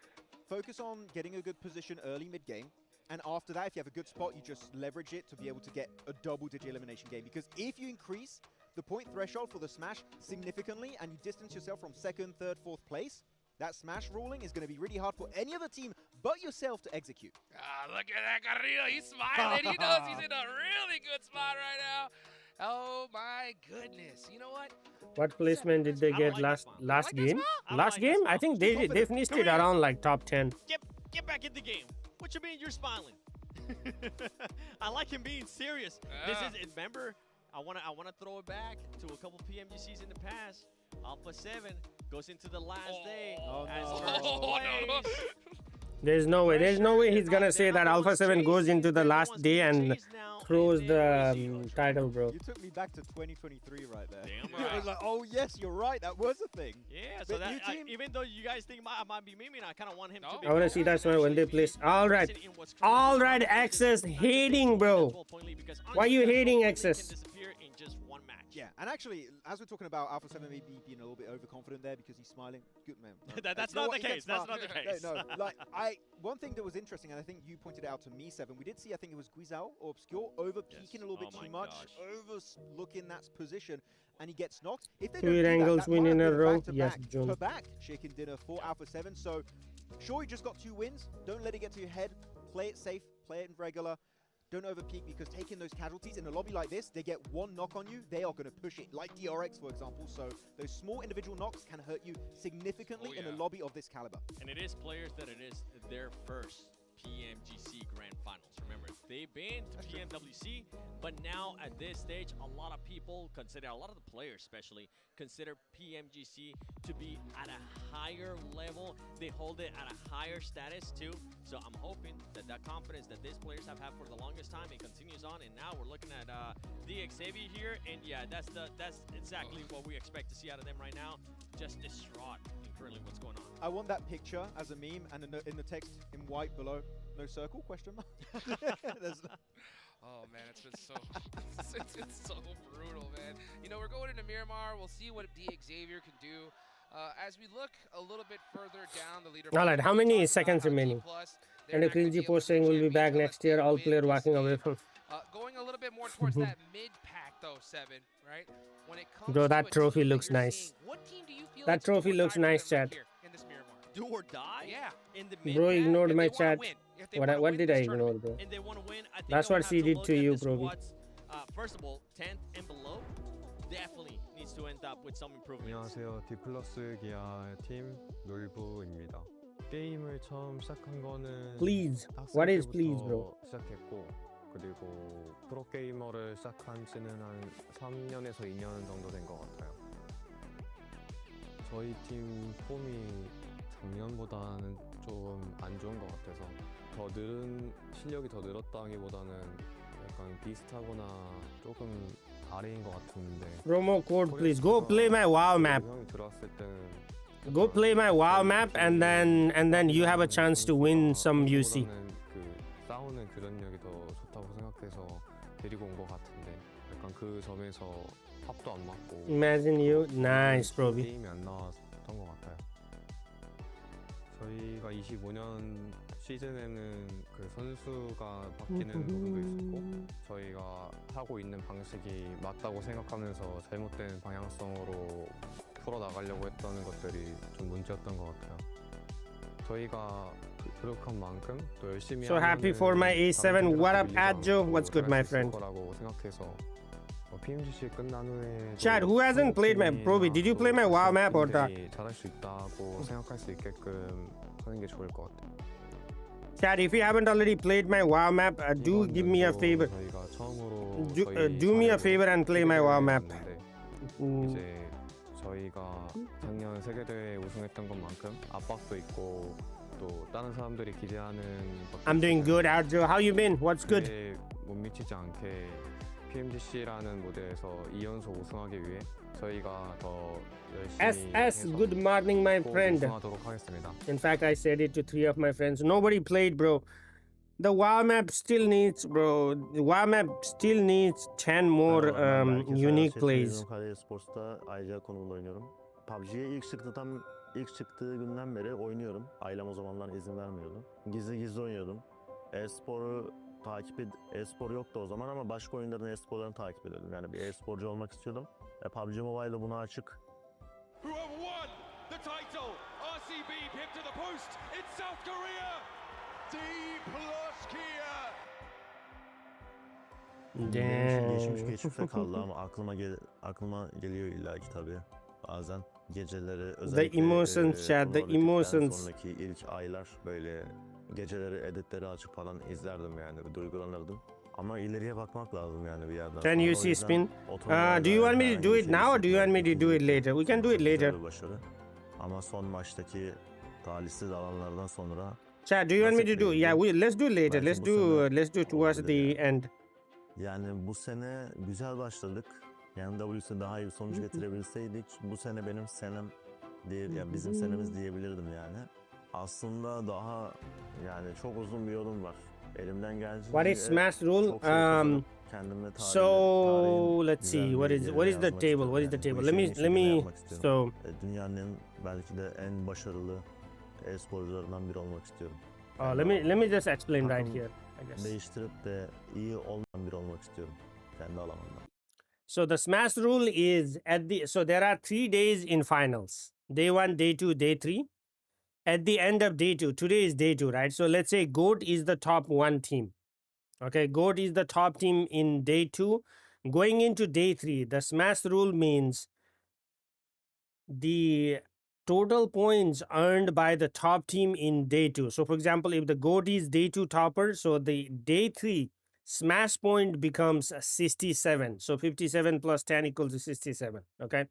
focus on getting a good position early mid-game. And after that, if you have a good spot, you just leverage it to be able to get a double-digit elimination game. Because if you increase the point threshold for the smash significantly and you distance yourself from 2nd, 3rd, 4th place, that smash ruling is going to be really hard for any other team but yourself to execute. Ah, look at that Carrillo. He's smiling. He knows he's in a really good spot right now. Oh, my goodness. You know what? What placement did they get last game? Last game? I think they finished it around like top 10. Get back in the game. What you mean you're smiling? I like him being serious. This is, remember, I wanna throw it back to a couple PMGCs in the past. Alpha 7 goes into the last day as first place. There's no way he's gonna say that Alpha 7 goes into the last day and throws the title, bro. You took me back to 2023 right there. Damn I was like, oh yes, you're right, that was a thing. Yeah, so that, even though you guys think I might be memeing, I kind of want him to be. I wanna see that smile when they place. Alright, Access hating, bro. Why are you hating, Access? Yeah, and actually, as we're talking about Alpha 7 maybe being a little bit overconfident there because he's smiling. Good man. That's not the case. That's not the case. No, like one thing that was interesting, and I think you pointed it out to me, Seven. We did see, I think it was Guizao or Obscure over peeking a little bit too much, overlooking that position, and he gets knocked. If they Two angles win in a row. Yes, John. Back chicken dinner for Alpha 7. So sure, you just got 2 wins. Don't let it get to your head. Play it safe. Play it in regular. Don't overpeak, because taking those casualties in a lobby like this, they get 1 knock on you, they are going to push it, like DRX, for example. So those small individual knocks can hurt you significantly in a lobby of this caliber. And it is players that it is their first PMGC Grand Finals. Remember, they've been to PMWC, but now at this stage, a lot of people consider, a lot of the players especially, consider PMGC to be at a higher level. They hold it at a higher status too. So I'm hoping that that confidence that these players have had for the longest time, it continues on. And now we're looking at Xavier here, and yeah, that's exactly what we expect to see out of them right now. Just distraught in currently what's going on. I want that picture as a meme, and in the text in white below, no circle, question mark. Oh man, it's been so it's so brutal, man. You know, we're going into Miramar. We'll see what Xavier can do. As we look a little bit further down the leaderboard. Alright, how many seconds remaining? And a cringy post saying we'll be back next year. All player walking away from. Going a little bit more towards that mid pack though, Seven, right? When it comes Bro, that to trophy looks nice. what team do you feel That trophy looks nice, chat. in this Miramar? Do or die? Yeah. In the mid Bro ignored my chat. What did I ignore, bro? And they want to win. I think That's what she did to you, bro. First of all, 10th and below definitely needs to end up with some improvements. 안녕하세요. D+ 기아 팀 놀부입니다. 게임을 처음 시작한 거는 Please. What is please, bro? 시작했고 그리고 프로 게이머를 시작한 지는 한 3년에서 2년 정도 된 것 같아요. 저희 팀 폼이 작년보다는 좀 안 좋은 것 같아서 실력이 더 늘었다기보다는 약간 비슷하거나 조금 아래인 것 같은데. Promo code, please. Go play my WoW map. 형이 들어왔을 때는 Go play my WoW map, and then you have a chance to win some UC. 그 싸우는 교전력이 더 좋다고 생각해서 데리고 온 것 같은데 약간 그 점에서 합도 안 맞고. Imagine you. Nice, bro. 게임이 안 나왔던 것 같아요. 저희가 25년 시즌에는 그 선수가 바뀌는 부분도 있었고 저희가 하고 있는 방식이 맞다고 생각하면서 잘못된 방향성으로 풀어나가려고 했던 것들이 좀 문제였던 것 같아요. 저희가 노력한 만큼 또 열심히 So happy for my A7. What up, Adjo? What's good, my friend? 거라고 생각해서 PMGC 끝난 후에 Chad, who hasn't played my Proby? Did you play my WoW map or not? 잘할 수 있다고 생각할 수 있게끔 하는 게 좋을 것 같아요. Chad, if you haven't already played my WoW map, do give me a favor. Do me a favor and play my WoW map. 이제 저희가 작년 세계대회 우승했던 것만큼 압박도 있고 또 다른 사람들이 기대하는 I'm doing good, Adjo. How you been? What's good? 못 미치지 않게 PMGC라는 무대에서 2연속 우승하기 위해 저희가 더 열심히 SS, good morning, my friend. 우승하도록 하겠습니다. In fact, I said it to 3 of my friends. Nobody played, bro. The WoW map still needs, bro. The WoW map still needs 10 more unique plays. Sports'ta ayrıca konumda oynuyorum. PUBG'ye ilk çıktığı günden beri oynuyorum. Ailem o zamanlar izin vermiyordu. Gizli oynuyorum. E-spor yoktu o zaman ama başka oyunların e-sporlarını takip ediyordum. Yani bir e-sporcu olmak istiyordum. PUBG Mobile'da buna açık. Who have won the title? RCB pipped to the post in South Korea. D+ Kia. Damn. Geçmişte kaldı ama aklıma geliyor illaki tabii. Bazen geceleri The emotions, chat, the emotions. Sonraki ilk aylar böyle geceleri editleri açıp falan izlerdim yani, duygulanırdım. Ama ileriye bakmak lazım yani bir yerden. Can you see spin? Do you want me to do it now or do you want me to do it later? We can do it later. Başarı. Ama son maçtaki talihsiz alanlardan sonra. Chat, do you want me to do? Yeah, let's do it later. Let's do towards the end. Yani bu sene güzel başladık. Yani WC'de daha iyi bir sonuç getirebilseydik, bu sene benim senem değil, yani bizim senemiz diyebilirdim yani. Aslında daha yani çok uzun bir yolum var. Elimden geldiğince What is smash rule? So let's see. What is the table? What is the table? Let me. So dünyanın belki de en başarılı e-sporcularından biri olmak istiyorum. Let me just explain right here. I guess. Değiştirip de iyi olmayan biri olmak istiyorum kendi alanımda. So the smash rule is so there are 3 days in finals. Day 1, day 2, day 3. At the end of day 2, today is day 2, right? So let's say GOAT is the top 1 team. Okay, GOAT is the top team in day 2. Going into day 3, the smash rule means the total points earned by the top team in day 2. So for example, if the GOAT is day 2 topper, so the day 3 smash point becomes 67. So 57 plus 10 equals to 67. Okay.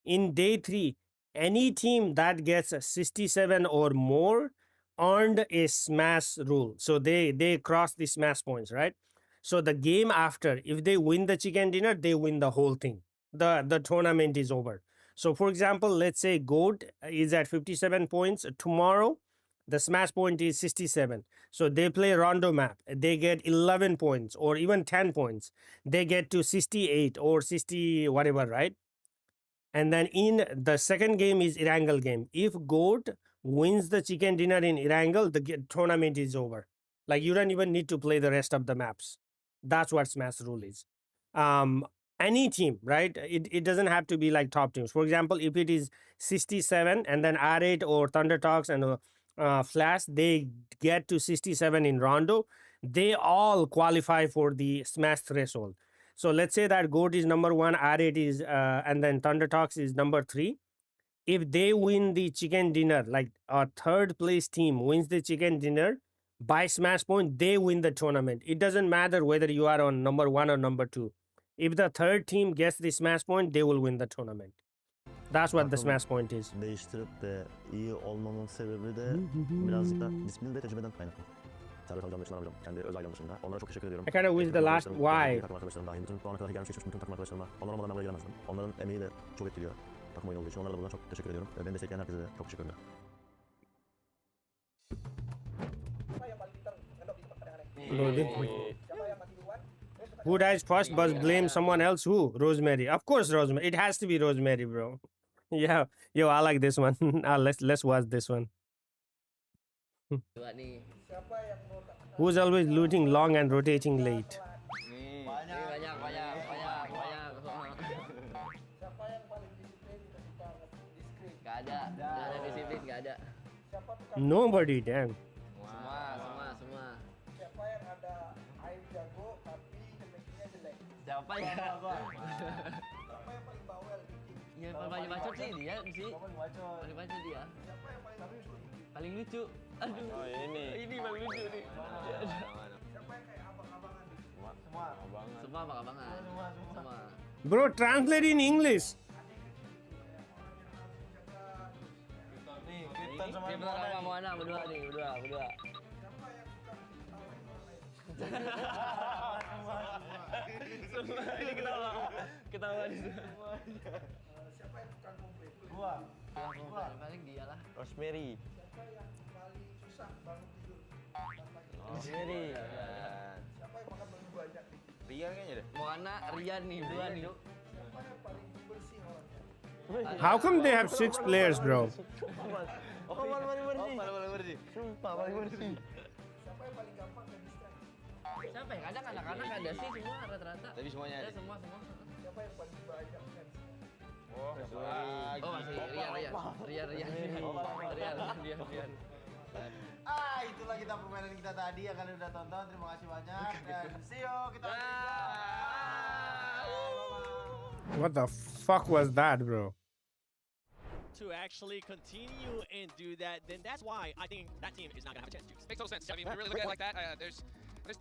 In day 3, any team that gets a 67 or more earned a smash rule. So they cross the smash points, right? So the game after, if they win the chicken dinner, they win the whole thing. The tournament is over. So for example, let's say GOAT is at 57 points. Tomorrow, the smash point is 67. So they play Rondo map. They get 11 points or even 10 points. They get to 68 or 60 whatever, right? And then in the second game is Erangel game. If GOAT wins the chicken dinner in Erangel, the tournament is over. Like you don't even need to play the rest of the maps. That's what smash rule is. Any team, right? It doesn't have to be like top teams. For example, if it is 67 and then R8 or Thunder Talks and Flash, they get to 67 in Rondo, they all qualify for the smash threshold. So let's say that GOAT is number 1, R8 is, and then Thunder Talks is number 3. If they win the chicken dinner, like a third place team wins the chicken dinner by smash point, they win the tournament. It doesn't matter whether you are on number 1 or number 2. If the third team gets the smash point, they will win the tournament. That's what the smash point is. Değiştirip de iyi olmamın sebebi de birazcık da disiplin ve tecrübeden kaynaklı. Servet hocam dışında hocam, kendi öz ailem dışında. Onlara çok teşekkür ediyorum. I kind of wish the last why. Takım arkadaşlarım dahil, bütün bu ana kadar gelmiş geçmiş bütün takım arkadaşlarıma. Onlar olmadan ben buraya gelemezdim. Onların emeği de çok etkiliyor. Takım oyunu olduğu için onlara da buradan çok teşekkür ediyorum. Beni destekleyen herkese de çok teşekkür ederim. Who dies first but blame someone else? Who? Rosemary. Of course, Rosemary. It has to be Rosemary, bro. Yeah. Yo, I like this one. Let's watch this one. Who's always looting long and rotating late? Nobody, damn. Siapa yang ya paling bacot sih dia sih. Paling bacot dia. Paling lucu. Aduh. Oh, ini paling lucu nih. Semua abang-abangan. Semua. Bro, translate in English. Kita sama Moana berdua nih, berdua. Ini ketawa di semua. Siapa yang tukang komplit? Gua. Paling dia lah. Rosemary. Siapa yang paling susah bangun tidur? Rosemary. Siapa yang makan paling banyak? Rian kayaknya deh. Moana, Rian nih, dua nih. Siapa yang paling bersih orangnya? How come they have 6 players, bro? Paling bersih. Sumpah paling bersih. Siapa yang paling gampang ke distract? Siapa ya? Kadang anak-anak ada sih semua rata-rata. Tapi semuanya ada. Semua. Siapa yang paling banyak kan? Oh masih Rian. Itulah kita permainan kita tadi yang kalian udah tonton. Terima kasih banyak dan see you. Kita What the fuck was that, bro? To actually continue and do that, then that's why I think that team is not going to have a chance. Makes total sense. I mean, when you really look at it like that, there's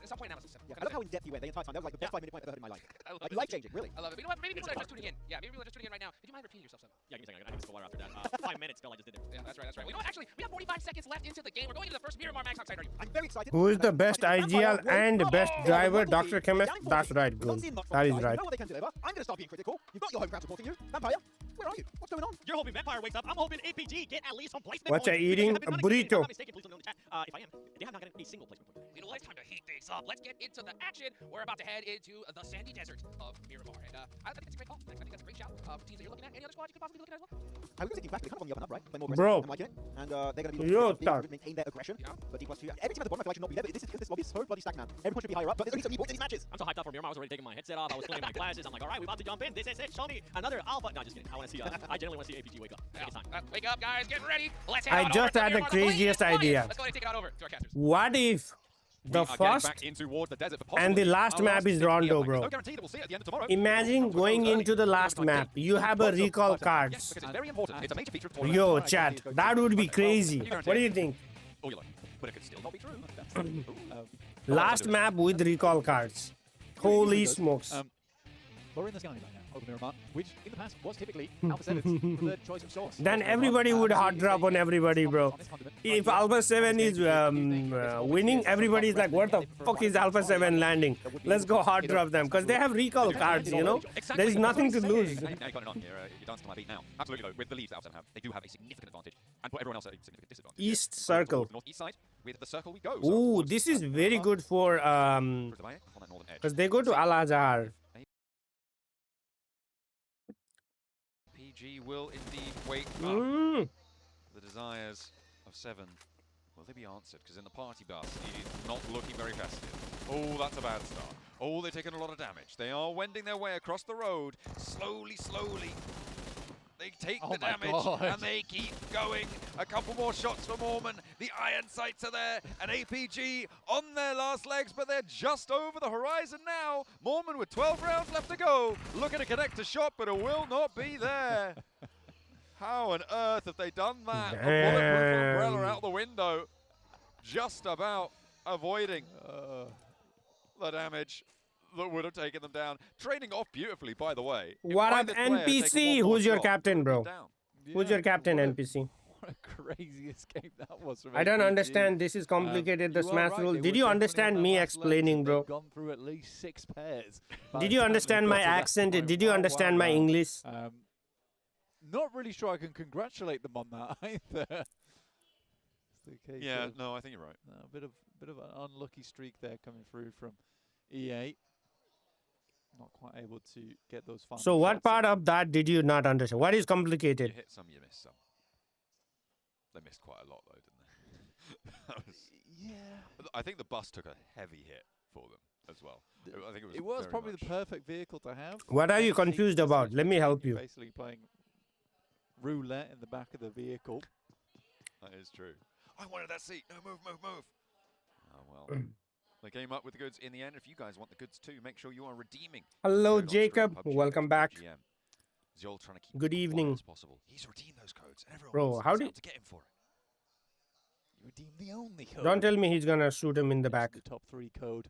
some point analysis. Yeah, I love how in depth you went the entire time. That was like the best 5-minute point I've ever heard in my life. Like life-changing, really. I love it. But you know what? Maybe people are just tuning in. Yeah, maybe people are just tuning in right now. Would you mind repeating yourself, Sam? Yeah, give me a second. I need to water after that. 5 minutes, Phil. I just did it. Yeah, that's right. Well, you know what? Actually, we have 45 seconds left into the game. We're going into the first Miramar Max. How excited are you? I'm very excited. Who is the best IGL and best driver? Dr. Chemist? That's right, good. That is right. You know what they can deliver. I'm going to start being critical. You've got your home crowd supporting you. Vampire, where are you? What's going on? You're hoping Vampire wakes up. I'm hoping APG get at least some placement What's points. eating? A burrito. If I'm not mistaken, please let me know in the chat. If I am, they have not gotten a single placement point. You know, it's time to heat things up. Let's get into the action. We're about to head into the sandy desert of Miramar. And I think it's a great call. I think that's a great shout. Teams that you're looking at. Any other squads you could possibly be looking at as well? I was going to say, in fact, they're kind of on the up and up, right? Play more Bro. aggressive. I'm liking it. And they're going to be looking to maintain their aggression. But D+2, every team at the bottom I feel like should not be there. But this is because this lobby is so bloody stacked, man. Everyone should be higher up. But there's only so many points in these matches. I'm so hyped up for Miramar. I was already taking my headset off. I was putting my glasses. I'm like, all right, we're about to jump in. This is it. Show me another alpha. No, just kidding. I want to see. I genuinely want to see APG wake up. I think it's time. Wake up, guys. Get ready. Let's I just had the craziest idea. Let's go ahead and take it out over to our casters. What if the first and the last map is Rondo, bro? Imagine going into the last map. You have a recall cards. Yo, chat. That would be crazy. What do you think? But it could still not be true. Last map with recall cards. Holy smokes. We're in the sky right now, over Miramar, which in the past was typically Alpha 7's preferred choice of source. Then everybody would hot drop on everybody, bro. If Alpha 7 is winning, everybody's like, what the fuck is Alpha 7 landing? Let's go hot drop them, because they have recall cards, you know? There's nothing to lose. You're dancing to my beat now. Absolutely, though, with the leads that Alpha 7 have, they do have a significant advantage, and put everyone else at a significant disadvantage. East circle. Northeast side, with the circle we go. Ooh, this is very good for, because they go to Al-Azhar. PG will indeed wake up. The desires of 7, will they be answered? Because in the party bus, it is not looking very festive. Oh, that's a bad start. Oh, they're taking a lot of damage. They are wending their way across the road. Slowly, slowly. They take the damage, and they keep going. A couple more shots for Mormon. The iron sights are there, and APG on their last legs, but they're just over the horizon now. Mormon with 12 rounds left to go. Looking to connect a shot, but it will not be there. How on earth have they done that? A bulletproof umbrella out the window. Just about avoiding the damage that would have taken them down. Trading off beautifully, by the way. What up, NPC? Who's your captain, bro? Who's your captain, NPC? What a crazy escape that was from I don't APG. understand. This is complicated, the smash right, rule. they Did were you definitely understand on me that last explaining, leg. bro? They've gone through at least 6 pairs. Did you understand my accent? Did you understand my English? Not really sure I can congratulate them on that either. Yeah, no, I think you're right. A bit of an unlucky streak there coming through from EA. Not quite able to get those final So what shots part of that did you not understand? What is complicated? You hit some, you missed some. They missed quite a lot, though, didn't they? Yeah. I think the bus took a heavy hit for them as well. I think It was probably the perfect vehicle to have. What are you confused about? Let me help you. Basically playing roulette in the back of the vehicle. That is true. I wanted that seat. No, move, move, move. Oh, well. They came up with the goods in the end. If you guys want the goods too, make sure you are redeeming. Hello, code on Jacob. PUBG, Welcome back. PUBGM. Zol trying to keep Good it quiet evening. as possible. He's redeemed those codes. And everyone Bro, wants how us did... out to get him for it. You redeemed the only code. Don't tell me he's going to shoot him in the back. The top 3 code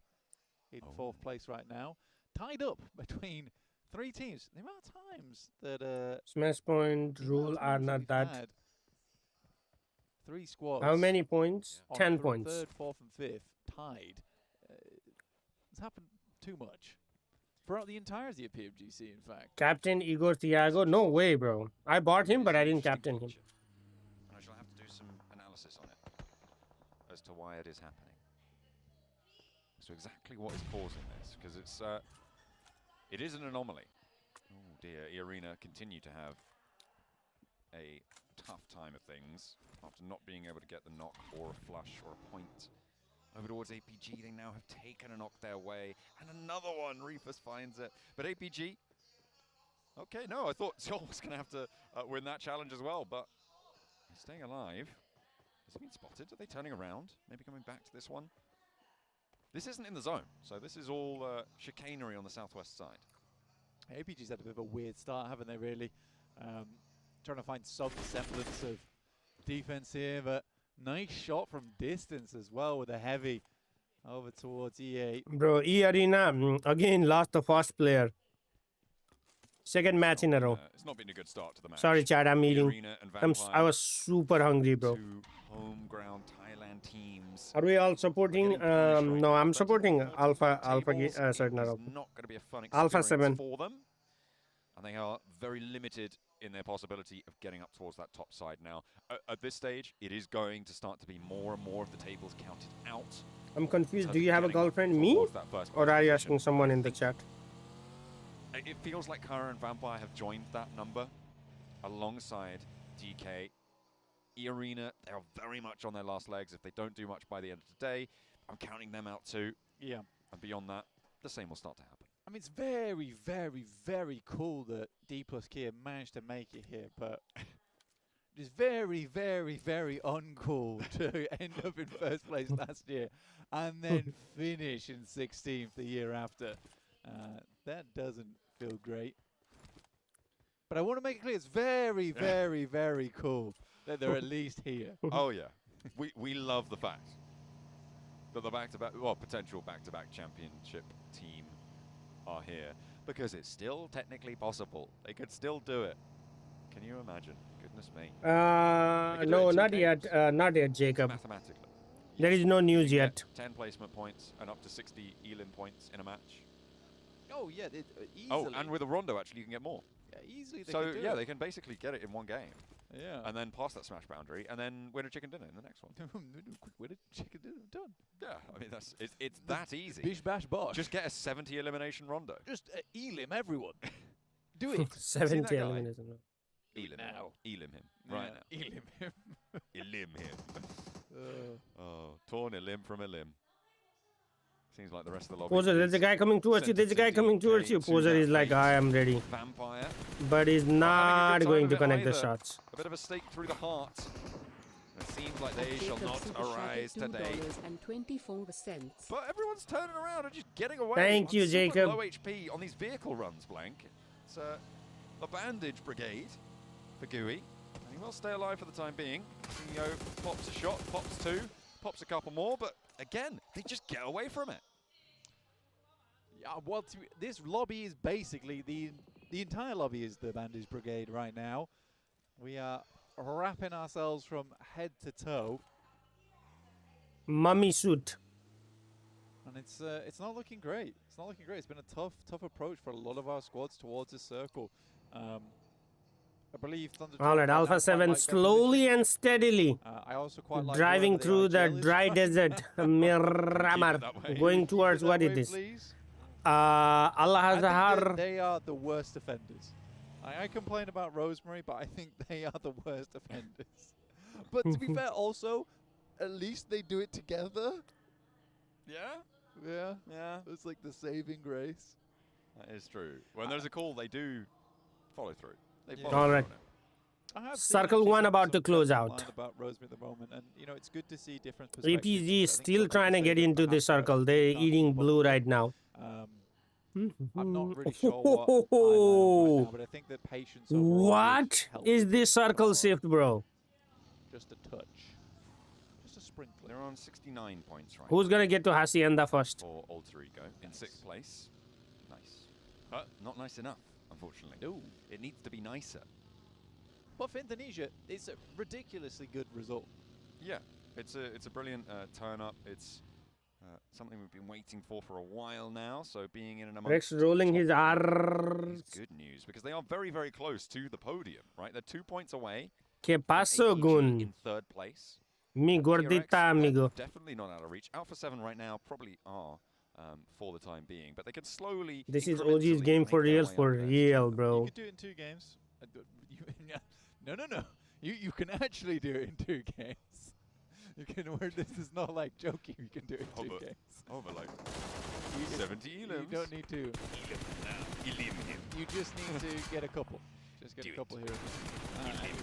in 4th place right now. Tied up between 3 teams. The amount of times that... Smash point rule are not that. 3 squads. How many points? 10 points. 3rd, 4th and 5th tied. It's happened too much. throughout the entirety of PMGC, in fact. Captain Igor Thiago? No way, bro. I bought him, but I didn't captain him. I shall have to do some analysis on it as to why it is happening. So exactly what is causing this, because it is an anomaly. Oh dear, Arena continue to have a tough time of things after not being able to get the knock or a flush or a point. Over towards APG, they now have taken a knock their way, and another one, Reefus finds it. But APG, okay, no, I thought Seoul was going to have to win that challenge as well, but he's staying alive. Has he been spotted? Are they turning around? Maybe coming back to this one? This isn't in the zone, so this is all chicanery on the southwest side. APG's had a bit of a weird start, haven't they, really? Trying to find some semblance of defense here, but nice shot from distance as well with a heavy over towards EA. Bro, E-Arena, again, lost the first player. Second match in a row. It's not been a good start to the match. Sorry, Chad, I'm eating. I I was super hungry, bro. Two home-ground Thailand teams. Are we all supporting? No, I'm supporting Alpha, sorry, not Alpha. Not going to be a fun Alpha experience 7. for them. And they are very limited in their possibility of getting up towards that top side now. At this stage, it is going to start to be more and more of the tables counted out. I'm confused. Do you have a girlfriend? Me? Or are you asking someone in the chat? It feels like Kara and Vampire have joined that number alongside DK. E-Arena, they are very much on their last legs. If they don't do much by the end of the day, I'm counting them out too. Yeah. And beyond that, the same will start to happen. I mean, it's very, very, very cool that D plus Kia managed to make it here, but it is very, very, very uncool to end up in first place last year and then finish in 16th the year after. That doesn't feel great. But I want to make it clear, it's very, very, very cool that they're at least here. Oh, yeah. We love the fact that the potential back-to-back championship team are here, because it's still technically possible. They could still do it. Can you imagine? Goodness me. No, not yet. Not yet, Jacob. Mathematically. There is no news yet. 10 placement points and up to 60 Elim points in a match. Oh, yeah, easily. Oh, and with a Rondo, actually, you can get more. Yeah, easily they so, can do yeah, it. they can basically get it in one game. Yeah. And then pass that smash boundary, and then win a chicken dinner in the next one. Quick win a chicken dinner, done. Yeah, I mean, it's that easy. Bish bash bosh. Just get a 70 elimination Rondo. Just Elim everyone. Do it. 70 elimination. Elim now. Elim him. Right now. Elim him. Elim him. Oh, torn Elim from Elim. Seems like the rest of the lobby. Poser, there's a guy coming towards you. There's a guy coming towards you. Poser is like, I am ready. Vampire. But he's not going to connect the shots. A bit of a stake through the heart. It seems like they shall not arise today. But everyone's turning around and just getting away. Thank you, Jacob. Low HP on these vehicle runs, Blank. It's the bandage brigade for Gooey. And he will stay alive for the time being. CEO pops a shot, pops two, pops a couple more, but again, they just get away from it. Yeah, well, this lobby is basically the entire lobby is the bandage brigade right now. We are wrapping ourselves from head to toe. Mummy suit. And it's not looking great. It's not looking great. It's been a tough approach for a lot of our squads towards this circle. I believe Alright, Alpha 7 slowly and steadily I also quite like driving through the dry desert, Miramar, going towards what it is. Allah they are the worst offenders. I complain about Rosemary, but I think they are the worst offenders. But to be fair, also, at least they do it together. Yeah? Yeah. Yeah. It's like the saving grace. That is true. When there's a call, they do follow through. All right. Circle 1 about to close out. About Rosemary at the moment, and you know it's good to see different perspectives. APG is still trying to get into the circle. They're eating blue right now. I'm not really sure what I'm right now, but I think that patience. What is this circle shift, bro? Just a touch. Just a sprinkler. They're on 69 points right Who's going to get to Hacienda first? For Alter Ego in 6th place. Nice. Not nice enough, unfortunately. No. It needs to be nicer. But for Indonesia, it's a ridiculously good result. Yeah, it's a brilliant turn up. It's something we've been waiting for a while now. So being in and amongst Rex rolling his R. is good news because they are very, very close to the podium, right? They're 2 points away. ¿Qué pasó, Gun? In third place. Mi gordita amigo. Definitely not out of reach. Alpha 7 right now probably are for the time being, but they can slowly. This is OG's game for real, bro. You can do it in 2 games. No. You can actually do it in 2 games. You can. This is not like joking. You can do it in 2 games. Over like 70 elims. You don't need to. You just need to get a couple. Just get a couple here.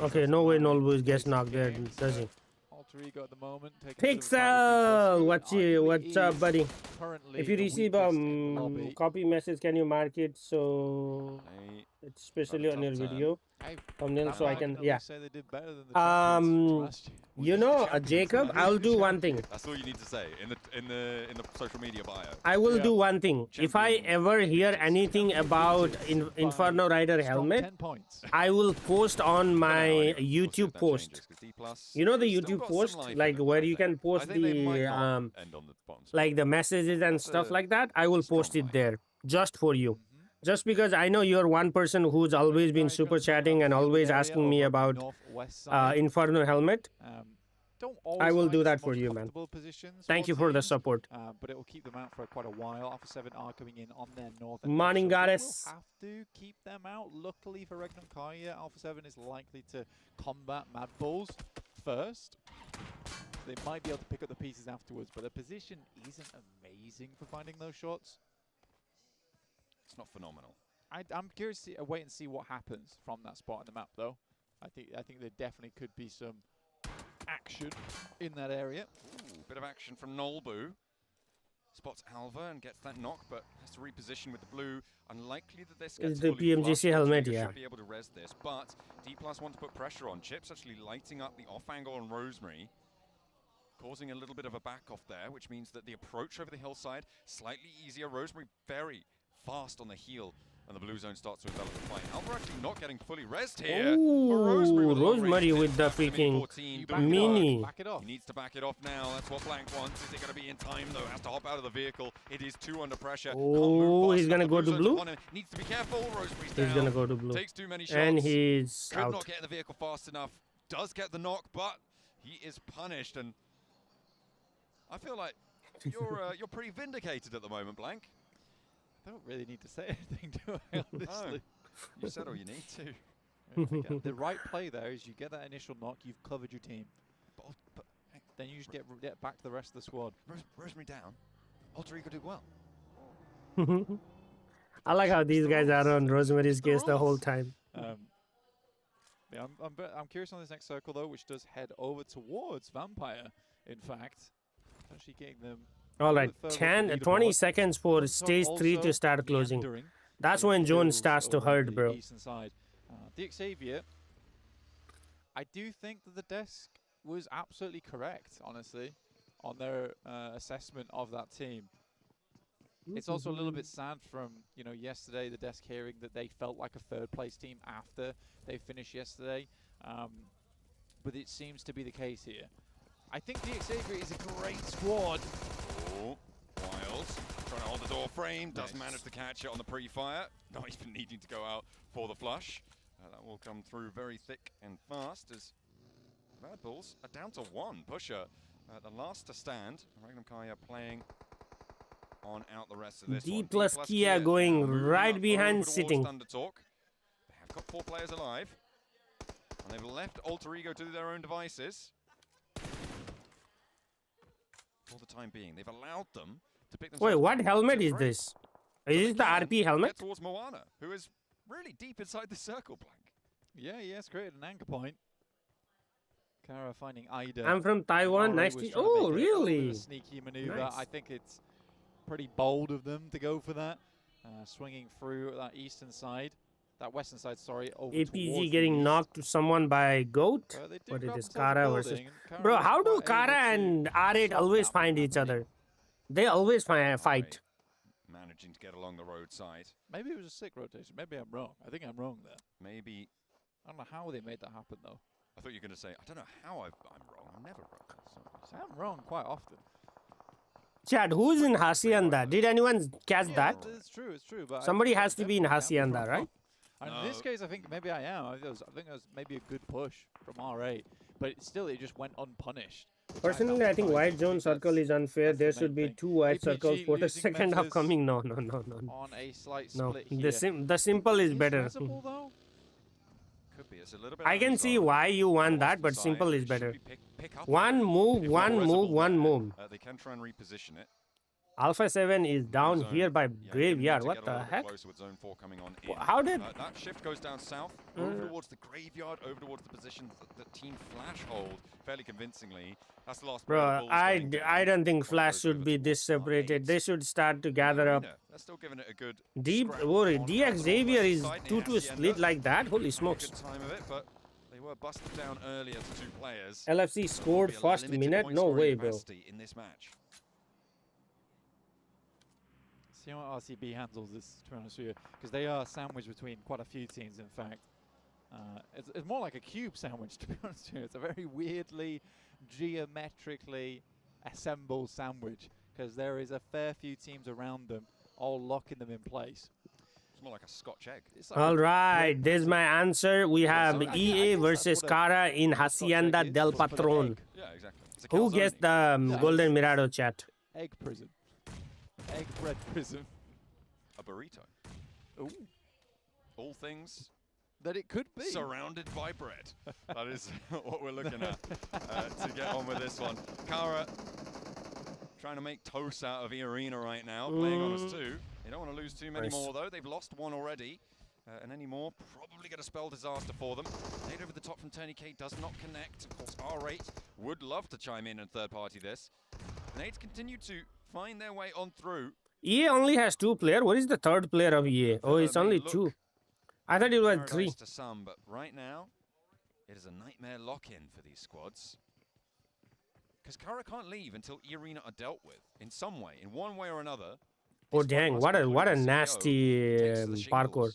Okay, no way Nolbus gets knocked there, does he? Alter Ego at the moment. Pixel! What's up, buddy? If you receive copy message, can you mark it so it's especially on your video thumbnail so I can, yeah. You know, Jacob, I'll do one thing. That's all you need to say in the social media bio. I will do one thing. If I ever hear anything about Inferno Rider helmet, I will post on my YouTube post. You know the YouTube post, like where you can post the like the messages and stuff like that. I will post it there just for you. Just because I know you're one person who's always been super chatting and always asking me about Inferno helmet. I will do that for you, man. Thank you for the support. But it will keep them out for quite a while. Alpha 7 are coming in on their north. Morning, goddess. We'll have to keep them out. Luckily for Regnum Kaya, Alpha 7 is likely to combat Mad Bulls first. They might be able to pick up the pieces afterwards, but their position isn't amazing for finding those shots. It's not phenomenal. I'm curious to wait and see what happens from that spot on the map, though. I think there definitely could be some action in that area. Ooh, bit of action from Nolbu. Spots Alva and gets that knock, but has to reposition with the blue. Unlikely that this gets the PMGC helmet, yeah. Should be able to res this, but D+ want to put pressure on. Chips actually lighting up the off angle on Rosemary, causing a little bit of a back off there, which means that the approach over the hillside slightly easier. Rosemary very fast on the heel, and the blue zone starts to envelop the fight. Alva actually not getting fully rezzed here. Ooh, Rosemary with the freaking mini. He needs to back it off now. That's what Blank wants. Is it going to be in time, though? Has to hop out of the vehicle. It is 2 under pressure. Oh, he's going to go to blue? Needs to be careful. Rosemary's down. He's going to go to blue. Takes too many shots. And he's Could out. not get in the vehicle fast enough. Does get the knock, but he is punished. And I feel like you're pretty vindicated at the moment, Blank. I don't really need to say anything, do I, honestly? No. You said all you need to. The right play there is you get that initial knock, you've covered your team. But then you just get back to the rest of the squad. Rosemary down. Alter Ego did well. I like how these guys are on Rosemary's case the whole time. Yeah, I'm curious on this next circle, though, which does head over towards Vampire, in fact. Actually getting them... All right, 20 seconds for stage 3 to start closing. That's when Jones starts to hurt, bro. The Xavier, I do think that the desk was absolutely correct, honestly, on their assessment of that team. It's also a little bit sad from, yesterday, the desk hearing that they felt like a third-place team after they finished yesterday. But it seems to be the case here. I think the Xavier is a great squad. Oh, Wiles trying to hold the door frame, does manage to catch it on the pre-fire. Not even needing to go out for the flush. That will come through very thick and fast as Mad Bulls are down to 1. Pusher, the last to stand. Regnum Kaya playing on out the rest of this D one. plus Kia going right behind sitting. They have got 4 players alive. And they've left Alter Ego to their own devices. For the time being, they've allowed them to pick themselves. Wait, what helmet is this? Is it the RP helmet? Get towards Moana, who is really deep inside the circle, Blank. Yeah, he has created an anchor point. Kara finding Ida. I'm from Taiwan. Nice to... Oh, really? A sneaky maneuver. Nice. I think it's pretty bold of them to go for that. Swinging through that eastern side. That western side, sorry. Over APG getting knocked to someone by Goat? What it is, Kara versus... Bro, how do Kara and R8 always find each other? They always fight. Managing to get along the roadside. Maybe it was a sick rotation. Maybe I'm wrong. I think I'm wrong there. Maybe. I don't know how they made that happen, though. I thought you were going to say, I don't know how I'm wrong. I'm never wrong. I'm wrong quite often. Chat, who's in Hacienda? Did anyone catch that? It's true, it's true. But Somebody has to be in Hacienda, right? And in this case, I think maybe I am. I think that was maybe a good push from R8, but still, it just went unpunished. Personally, I think white zone circle is unfair. There should be 2 white circles for the second half coming. No. On a slight split No, here. the simple is better. Could be. It's a little bit I can see why you want that, but simple is better. One move. They can try and reposition it. Alpha 7 is down here by Graveyard. What the heck? How did... that shift goes down south, over towards the Graveyard, over towards the position that Team Flash hold fairly convincingly. That's the last. Bro, I don't think Flash should be this separated. They should start to gather up. They're still giving it a good DX Xavier is 2-2 split like that. Holy smokes. Time of it, but they were busted down earlier to 2 players. LFC scored first minute? No way, bro. In this match. See how RCB handles this, to be honest with you, because they are sandwiched between quite a few teams, in fact. It's more like a cube sandwich, to be honest with you. It's a very weirdly, geometrically assembled sandwich, because there is a fair few teams around them, all locking them in place. It's more like a Scotch egg. All right, there's my answer. We have EA versus Cara in Hacienda del Patron. Yeah, exactly. Who gets the Golden Mirado, chat? Egg prison. Egg bread prison. A burrito. Ooh. All things that it could be. Surrounded by bread. That is what we're looking at to get on with this one. Cara trying to make toast out of the arena right now, playing on us 2. They don't want to lose too many more, though. They've lost 1 already. And any more, probably going to spell disaster for them. Nade over the top from Tony K does not connect. Of course, R8 would love to chime in and third-party this. Nades continue to find their way on through. EA only has 2 players. What is the third player of EA? Oh, it's only 2. I thought it was 3. To some, but right now, it is a nightmare lock-in for these squads. Because Cara can't leave until E-Arena are dealt with in some way, in one way or another. Oh dang! What a nasty parkour.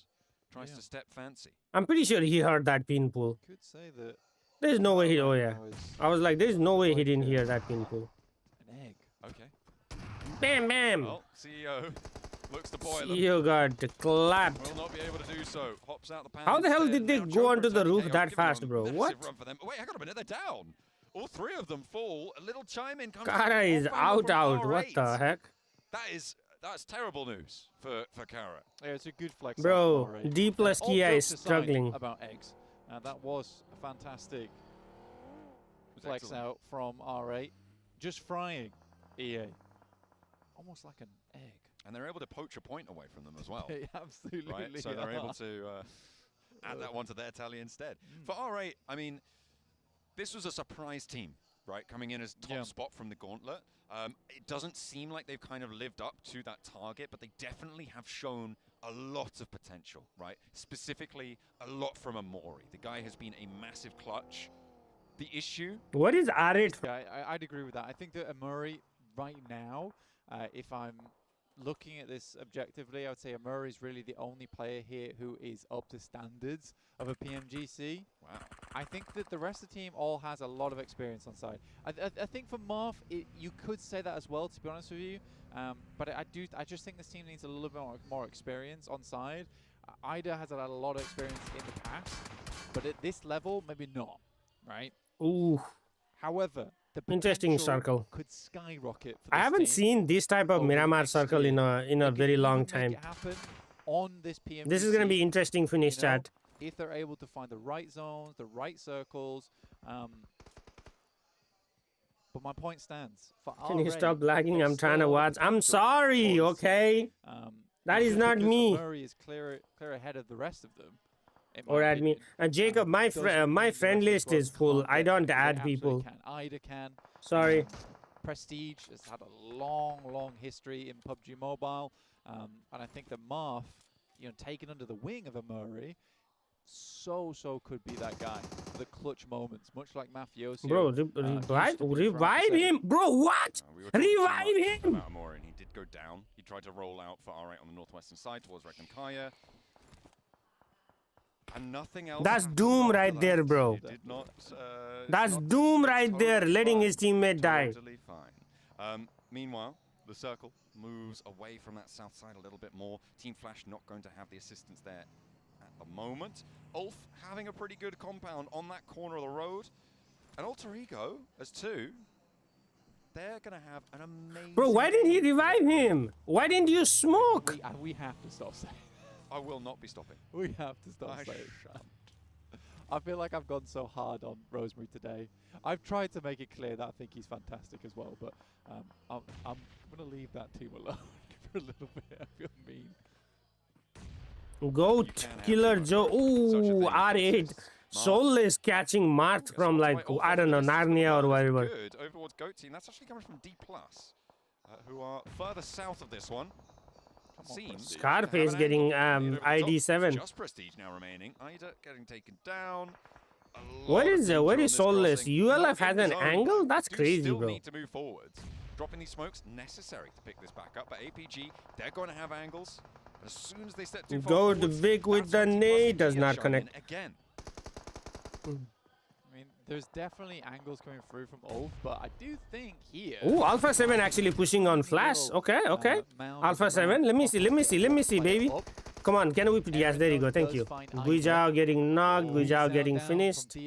Tries to step fancy. I'm pretty sure he heard that pin pull. Could say that. There's no way he. Oh yeah. I was like, there's no way he didn't hear that pin pull. An egg. Okay. Bam bam. Well, CEO looks to boil them. CEO got clapped. Will not be able to do so. Hops out the pan. How the hell did they go onto the roof that fast, bro? What? Run for them. Wait, hang on a minute. They're down. All 3 of them fall. A little chime in comes. Cara is out. What the heck? That's terrible news for Cara. Yeah, it's a good flex. Bro, D plus Kia is struggling. About eggs. That was a fantastic flex out from R8. Just frying EA. Almost like an egg. And they're able to poach a point away from them as well. They absolutely right? So they're able to add that one to their tally instead. For R8, I mean, this was a surprise team, right? Coming in as top spot from the gauntlet. It doesn't seem like they've kind of lived up to that target, but they definitely have shown a lot of potential, right? Specifically, a lot from Amori. The guy has been a massive clutch. The issue... What is R8? Yeah, I'd agree with that. I think that Amori right now, if I'm looking at this objectively, I would say Amori is really the only player here who is up to standards of a PMGC. Wow. I think that the rest of the team all has a lot of experience on side. I think for Marth, you could say that as well, to be honest with you. But I just think this team needs a little bit more experience on side. Ida has had a lot of experience in the past, but at this level, maybe not, right? Ooh. However, the interesting circle could skyrocket. For I haven't seen this type of Miramar circle in a very long time. On this PMGC, this is gonna be interesting finish, chat. If they're able to find the right zones, the right circles. But my point stands. For Can you stop lagging? I'm trying to watch. I'm sorry, okay? That is not me. Murray is clear ahead of the rest of them. Or add me. Jacob, my friend list is full. I don't add people. Ida can. Sorry. Prestige has had a long history in PUBG Mobile. And I think that Marth, taken under the wing of a Murray, so could be that guy for the clutch moments, much like Mafioso. Bro, revive him. Bro, what? Revive him. About Amori, and he did go down. He tried to roll out for R8 on the northwestern side towards Rekankaya. And nothing else. That's doom right there, bro. Did not, that's doom right there, letting his teammate die. Totally fine. Meanwhile, the circle moves away from that south side a little bit more. Team Flash not going to have the assistance there at the moment. Ulf having a pretty good compound on that corner of the road. And Alter Ego as two. They're going to have an amazing... Bro, why didn't he revive him? Why didn't you smoke? We have to stop saying. I will not be stopping. We have to stop saying. I feel like I've gone so hard on Rosemary today. I've tried to make it clear that I think he's fantastic as well, but I'm going to leave that team alone for a little bit. I feel mean. Goat Killer Joe. Ooh, R8. Soulless catching Marth from like, I don't know, Narnia or whatever. Good over towards Goat team. That's actually coming from D+, who are further south of this one. Scarface getting ID7. Just Prestige now remaining. Ida getting taken down. What is Soulless? ULF has an angle? That's crazy, still bro. Need to move forwards. Dropping these smokes necessary to pick this back up. But APG, they're going to have angles. As soon as they step too far Go to forwards, Vic with the nade. Does not connect. Again. I mean, there's definitely angles coming through from Ulf, but I do think here... Oh, Alpha 7 actually pushing on Flash. Okay, okay. Alpha 7, let me see, baby. Come on, can we put... Yes, there you go, thank you. Guijao getting knocked, Guijao getting finished.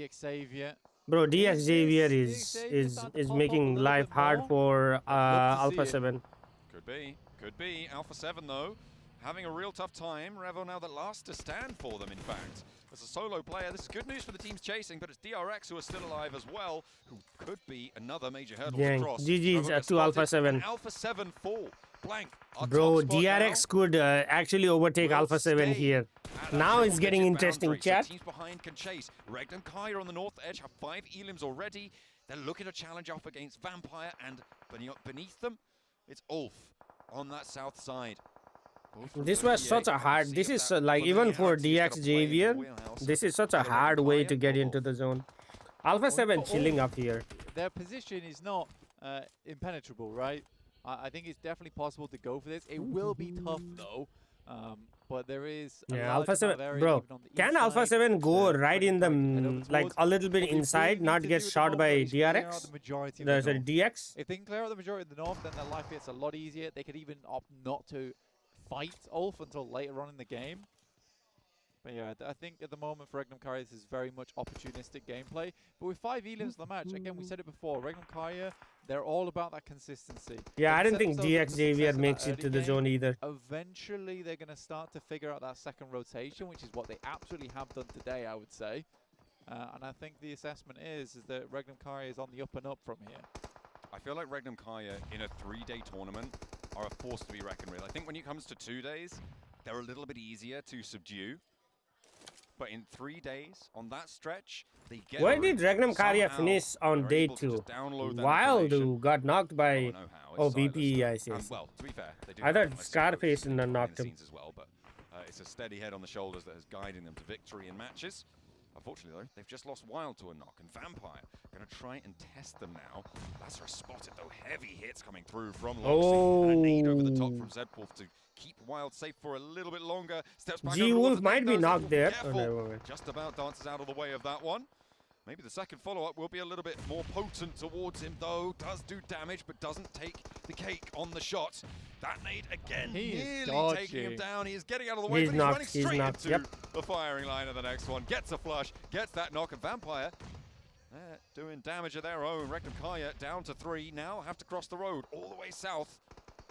Bro, DX Xavier is making life hard for Alpha 7. Could be. Alpha 7, though, having a real tough time. Revo now the last to stand for them, in fact. As a solo player, this is good news for the teams chasing, but it's DRX who are still alive as well, who could be another major hurdle to cross. GG's to Alpha 7. Alpha 7 full. Blank. Bro, DRX could actually overtake Alpha 7 here. Now it's getting interesting, chat. Teams behind can chase. Regnum Kaya on the north edge have 5 elims already. They're looking to challenge off against Vampire, and beneath them, it's Ulf on that south side. This was such a hard, this is like even for DX Xavier, this is such a hard way to get into the zone. Alpha 7 chilling up here. Their position is not impenetrable, right? I think it's definitely possible to go for this. It will be tough though, but there is Alpha 7, bro, can Alpha 7 go right in the, like a little bit inside, not get shot by DRX? There's a DX? If they can clear out the majority of the north, then their life gets a lot easier. They could even opt not to fight Ulf until later on in the game. But yeah, I think at the moment for Regnum Kaya, this is very much opportunistic gameplay. But with 5 elims in the match, again, we said it before, Regnum Kaya, they're all about that consistency. Yeah, I don't think DX Xavier makes it to the zone either. Eventually, they're going to start to figure out that second rotation, which is what they absolutely have done today, I would say. And I think the assessment is that Regnum Kaya is on the up and up from here. I feel like Regnum Kaya in a 3-day tournament are a force to be reckoned with. I think when it comes to 2 days, they're a little bit easier to subdue. But in 3 days, on that stretch, they get... Why did Regnum Kaya finish on day 2? Wild who got knocked by... Oh, VP, I see. Well, to be fair, they do I thought Scarface and then knocked him. As well, but it's a steady head on the shoulders that is guiding them to victory in matches. Unfortunately, though, they've just lost Wild to a knock, and Vampire going to try and test them now. Lazarus spotted, though, heavy hits coming through from Loxy. And a nade over the top from Zedwolf to keep Wild safe for a little bit longer. Steps back G-Wolf might be knocked there. Oh, no, just about dances out of the way of that one. Maybe the second follow-up will be a little bit more potent towards him, though. Does do damage, but doesn't take the cake on the shot. That nade again, nearly taking him down. He is getting out of the way, but he's running straight into the firing line of the next one. Gets a flush, gets that knock, and Vampire doing damage of their own. Regnum Kaya down to 3. Now have to cross the road all the way south.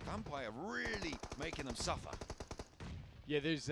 Vampire really making them suffer. Yeah, there's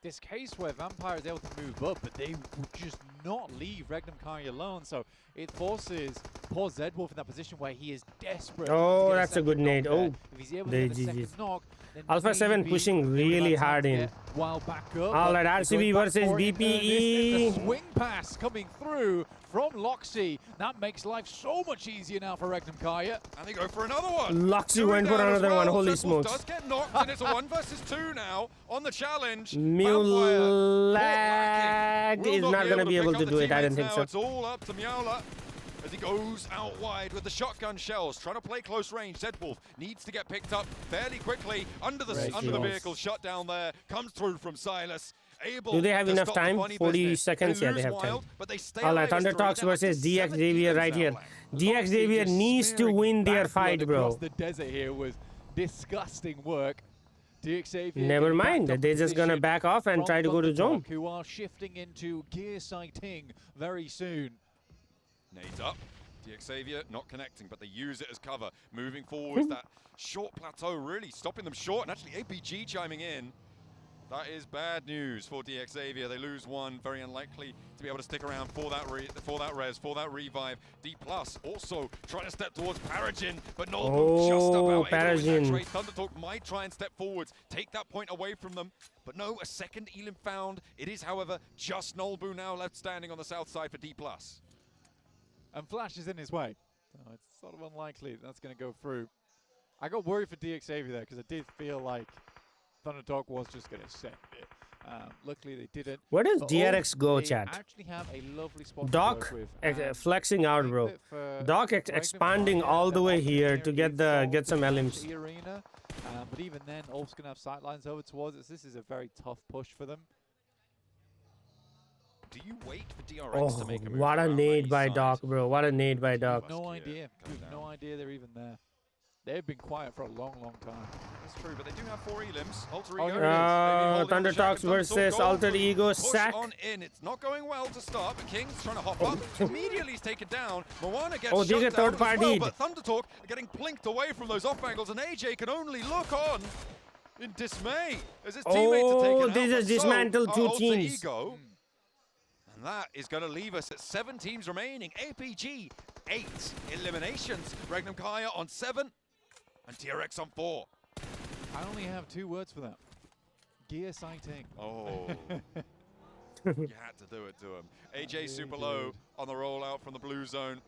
this case where Vampire is able to move up, but they would just not leave Regnum Kaya alone. So it forces poor Zedwolf in that position where he is desperate. Oh, that's a good nade. Oh, if he's able to get the second knock, Alpha 7 pushing really hard in. While back up. All right, RCB versus BPE. The swing pass coming through from Loxy. That makes life so much easier now for Regnum Kaya. And they go for another one. Loxy went for another one. Holy smokes. Does get knocked, and it's a 1 versus 2 now on the challenge. Mulag is not going to be able to do it. I don't think so. It's all up to Miaula as he goes out wide with the shotgun shells, trying to play close range. Zedwolf needs to get picked up fairly quickly under the vehicle. Shut down there, comes through from Silas. Do they have enough time? 40 seconds? Yeah, they have time. All right, Thunder Talks versus DX Xavier right here. DX Xavier needs to win their fight, bro. The desert here was disgusting work. DX Xavier. Never mind. They're just gonna back off and try to go to zone. Who are shifting into gear sighting very soon. Nades up. DX Xavier not connecting, but they use it as cover. Moving forwards, that short plateau really stopping them short, and actually APG chiming in. That is bad news for DX Xavier. They lose one, very unlikely to be able to stick around for that revive. D+ also trying to step towards Paragin, but Nolbu just about Paragin. able to Thundertalk might try and step forwards, take that point away from them, but no, a second Elim found. It is, however, just Nolbu now left standing on the south side for D+. And Flash is in his way. So it's sort of unlikely that's going to go through. I got worried for DX Xavier there because I did feel like Thunderdog was just going to send it. Luckily, they didn't. Where does But DRX go, they chat? actually have a lovely spot Doc to work with. flexing out, bro. Doc expanding all the way here to get some elims. Arena, but even then, Ulf's going to have sightlines over towards us. This is a very tough push for them. Do you wait for DRX to make a move? What a nade by Doc, bro. What a nade by Doc. No idea. No idea they're even there. They've been quiet for a long, long time. That's true, but they do have 4 Elims. Alter Ego. Thunder Talks versus Alter Ego sack. On in. It's not going well to start, but King's trying to hop up. Immediately he's taken down. Moana gets shut they get down third party. well, but Thunder Talk are getting plinked away from those off angles, and AJ can only look on in dismay as his teammates are taken out. They just dismantled 2 teams. Ego. And that is going to leave us at 7 teams remaining. APG, 8 eliminations. Regnum Kaya on 7. And TRX on 4. I only have 2 words for that. Gear sighting. Oh. You had to do it to him. AJ super low on the rollout from the blue zone.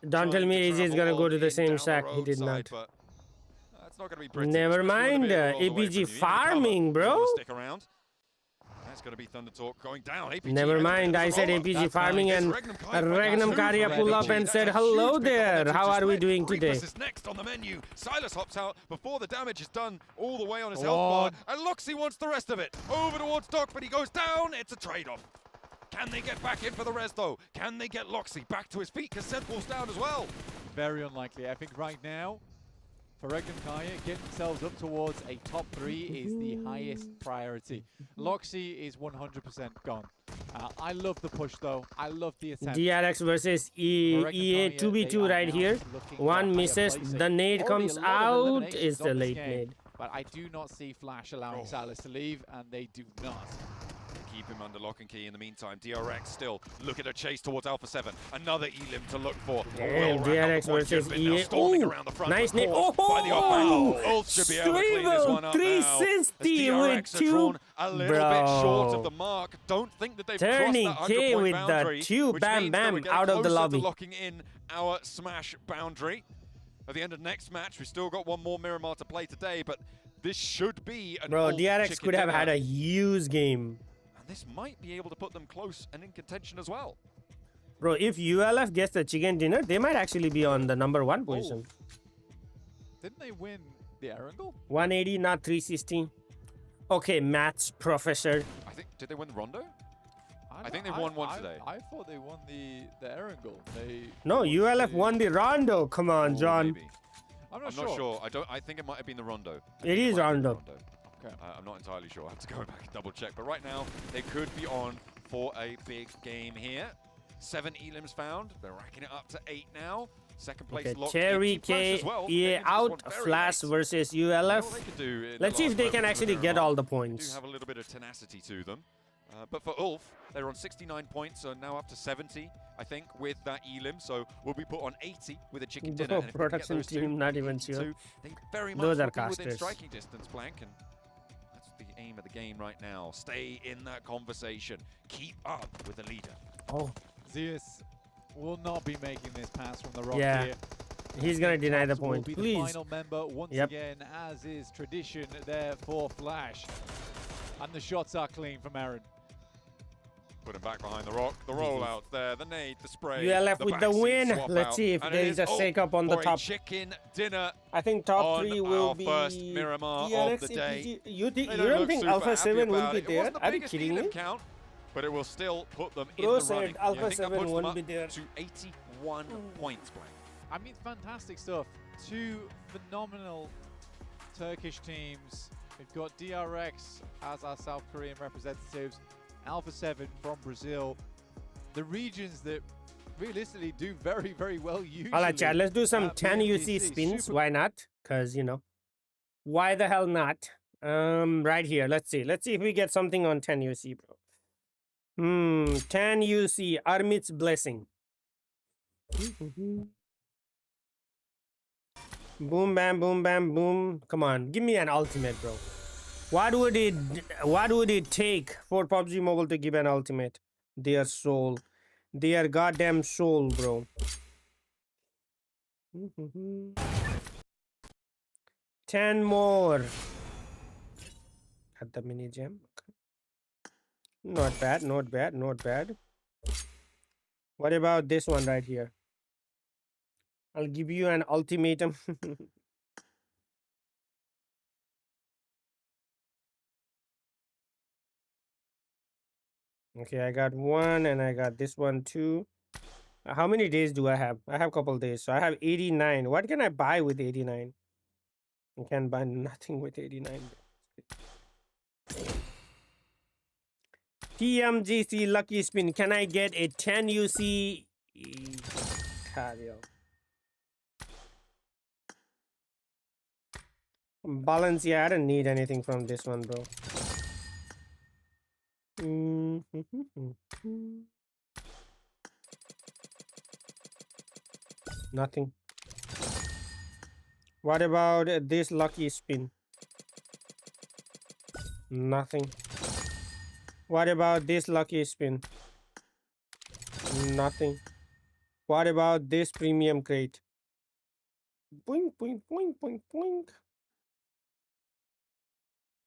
Don't tell me AJ is gonna go to the same sack. He did not. That's not gonna be pretty. Never mind. APG farming, bro. Stick around. That's going to be Thunder Talk going down. APG Never mind, I said APG farming and Regnum Karya pull up and said, hello there, how are we doing today? Is next on the menu. Silas hops out before the damage is done all the way on his health bar. And Loxy wants the rest of it. Over towards Doc, but he goes down. It's a trade-off. Can they get back in for the res though? Can they get Loxy back to his feet? Because Seth falls down as well. Very unlikely. I think right now, for Regnum Kaya, getting themselves up towards a top 3 is the highest priority. Loxy is 100% gone. I love the push though. I love the attempt. DRX versus EA 2v2 right here. One misses, the nade comes out, is the late nade. But I do not see Flash allowing Silas to leave, and they do not. Keep him under lock and key in the meantime. DRX still look at a chase towards Alpha 7. Another Elim to look for. Damn, DRX versus EA. Nice nade. Ulf should be able to clean this one up 360 with 2. A little bit short of the mark. Don't think that they've turning crossed that K 100-point with boundary, the 2 bam bam out of the lobby. Locking in our Smash boundary. At the end of next match, we've still got one more Miramar to play today, but this should be an Bro, DRX could have had a huge game. And this might be able to put them close and in contention as well. Bro, if ULF gets the chicken dinner, they might actually be on the #1 position. Didn't they win the Erangel? 180, not 316. Okay, maths professor. I think, did they win the Rondo? I think they won one today. I thought they won the Erangel. No, ULF won the Rondo. Come on, John. Maybe. I'm not sure. I think it might have been the Rondo. It is Rondo. Okay. I'm not entirely sure. I have to go back and double check. But right now, they could be on for a big game here. 7 Elims found. They're racking it up to 8 now. Second place locked. Cherry K, EA out, Flash versus ULF. Let's see if they can actually get all the They points. do have a little bit of tenacity to them. But for Ulf, they're on 69 points, so now up to 70, I think, with that Elim. So we'll be put on 80 with a chicken dinner. Bro, production team, not even sure. They very much Those are will be within casters. striking distance, Blank, and that's the aim of the game right now. Stay in that conversation. Keep up with the leader. Oh. Zeus will not be making this pass from the rock here. He's going to deny the point. Will be Please. the final member once again, as is tradition there for Flash. And the shots are clean from Aaron. Put him back behind the rock. The rollout there, the nade, the spray. ULF with the win. Let's see if and there is a shake up on the top. Chicken dinner. I think top 3 will our be first Miramar DRX, of the day. You don't think Alpha 7 will be there? Are you kidding me? Count, but it will still put them in Bro the said running. Alpha I think that 7 puts them won't up be there. to 81 points, Blank. I mean, fantastic stuff. Two phenomenal Turkish teams. We've got DRX as our South Korean representatives, Alpha 7 from Brazil. The regions that realistically do very, very well usually. All right, Chad, let's do some 10 UC PMGC. spins. Why not? Because, you know, why the hell not? Right here. Let's see if we get something on 10 UC, bro. 10 UC, Armit's Blessing. Boom, bam, boom, bam, boom. Come on, give me an ultimate, bro. What would it take for PUBG Mobile to give an ultimate? Their soul. Their goddamn soul, bro. 10 more. At the mini gem. Not bad, not bad, not bad. What about this one right here? I'll give you an ultimatum. Okay, I got one and I got this one too. How many days do I have? I have a couple days. So I have 89. What can I buy with 89? I can buy nothing with 89. PMGC lucky spin. Can I get a 10 UC? Cardio. Balance, yeah, I don't need anything from this one, bro. Nothing. What about this lucky spin? Nothing. What about this lucky spin? Nothing. What about this premium crate? Boing, boing, boing, boing, boing.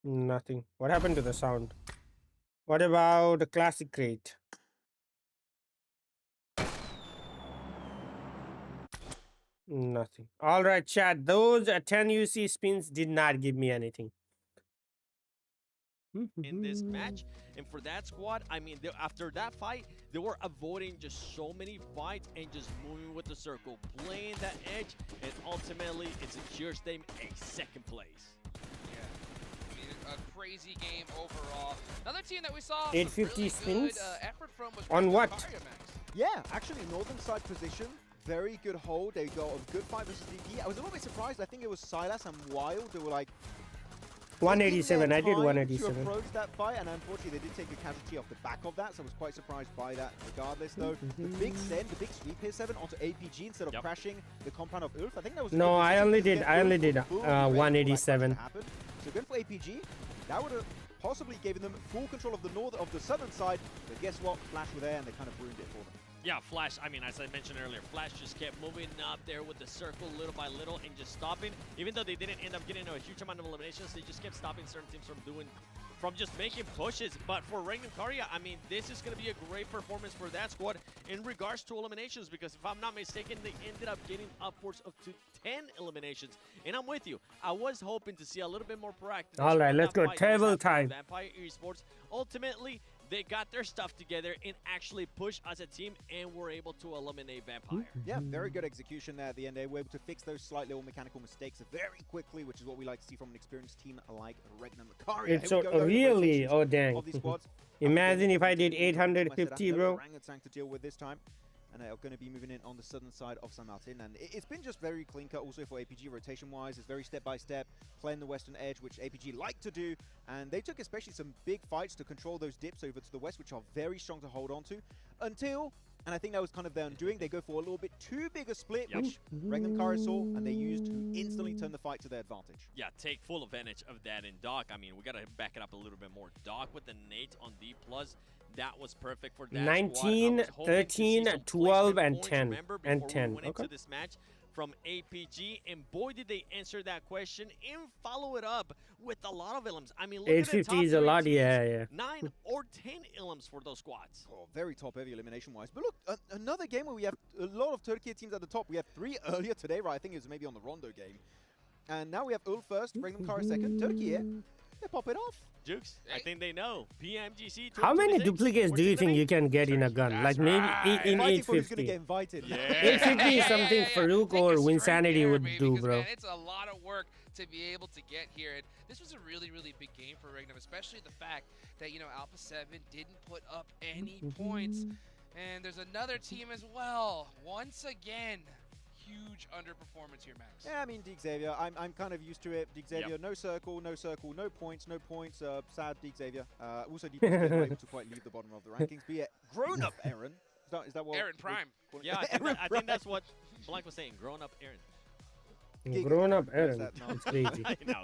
Nothing. What happened to the sound? What about the classic crate? Nothing. All right, chat. Those 10 UC spins did not give me anything. In this match, and for that squad, I mean, after that fight, they were avoiding just so many fights and just moving with the circle, playing that edge, and ultimately it secures them a second place. A crazy game overall. Another team that we saw 850 really spins good, effort from was on what? Yeah, actually, northern side position, very good hold. They got a good fight versus DP. I was a little bit surprised. I think it was Silas and Wild. They were like 187. I did to 187. approach that fight, and unfortunately, they did take a casualty off the back of that. So I was quite surprised by that. Regardless, though, the big send, the big sweep here, 7 onto APG instead of crashing the compound of Ulf. I think that was No, I only did 187. So good for APG. That would have possibly given them full control of the southern side. But guess what? Flash were there and they kind of ruined it for them. Yeah, Flash, I mean, as I mentioned earlier, Flash just kept moving up there with the circle little by little and just stopping. Even though they didn't end up getting a huge amount of eliminations, they just kept stopping certain teams from just making pushes. But for Regnum Karya, I mean, this is going to be a great performance for that squad in regards to eliminations, because if I'm not mistaken, they ended up getting upwards of 10 eliminations. And I'm with you. I was hoping to see a little bit more proactive. All right, let's go. Table time. Vampire Esports. Ultimately, they got their stuff together and actually pushed as a team and were able to eliminate Vampire. Yeah, very good execution there at the end. They were able to fix those slight little mechanical mistakes very quickly, which is what we like to see from an experienced team like Regnum Karya. It's so really, oh dang. Imagine if I did 850, bro. Orangutan to deal with this time. And they're going to be moving in on the southern side of San Martin. And it's been just very clean cut also for APG rotation-wise. It's very step-by-step, playing the western edge, which APG like to do. And they took especially some big fights to control those dips over to the west, which are very strong to hold on to. Until, and I think that was kind of their undoing, they go for a little bit too big a split, which Regnum Karya saw, and they used to instantly turn the fight to their advantage. Yeah, take full advantage of that in Doc. I mean, we got to back it up a little bit more. Doc with the nade on D+. That was perfect for that 19, 13, 12, and 10. Remember, and 10. We went into this match from APG, and boy, did they answer that question and follow it up with a lot of ilms. I mean, look 850 is a lot, teams, yeah. 9 or 10 ilms for those squads. Oh, very top-heavy elimination-wise. But look, another game where we have a lot of Turkey teams at the top. We had 3 earlier today, right? I think it was maybe on the Rondo game. And now we have Ulf first, Regnum Karya second, Turkey here. They pop it off. Jukes, I think they know. PMGC. How many 2026. duplicates do you think you can get in a gun? Like maybe in Fighting for who's gonna 850. get invited. 850 is something Farouk or Winsanity would do, Because, bro. man, it's a lot of work to be able to get here. And this was a really, really big game for Regnum, especially the fact that, you know, Alpha 7 didn't put up any points. And there's another team as well. Once again, huge underperformance here, Max. Yeah, I mean, Dig Xavier, I'm kind of used to it. Dig Xavier, no circle, no circle, no points. Sad Dig Xavier. Also, Dig Xavier not able to quite leave the bottom of the rankings. But yeah, grown-up Aaron. Is that what? Aaron Prime. Yeah, I think that's what Blank was saying. Grown-up Aaron. Grown up Aaron. It's crazy. I know.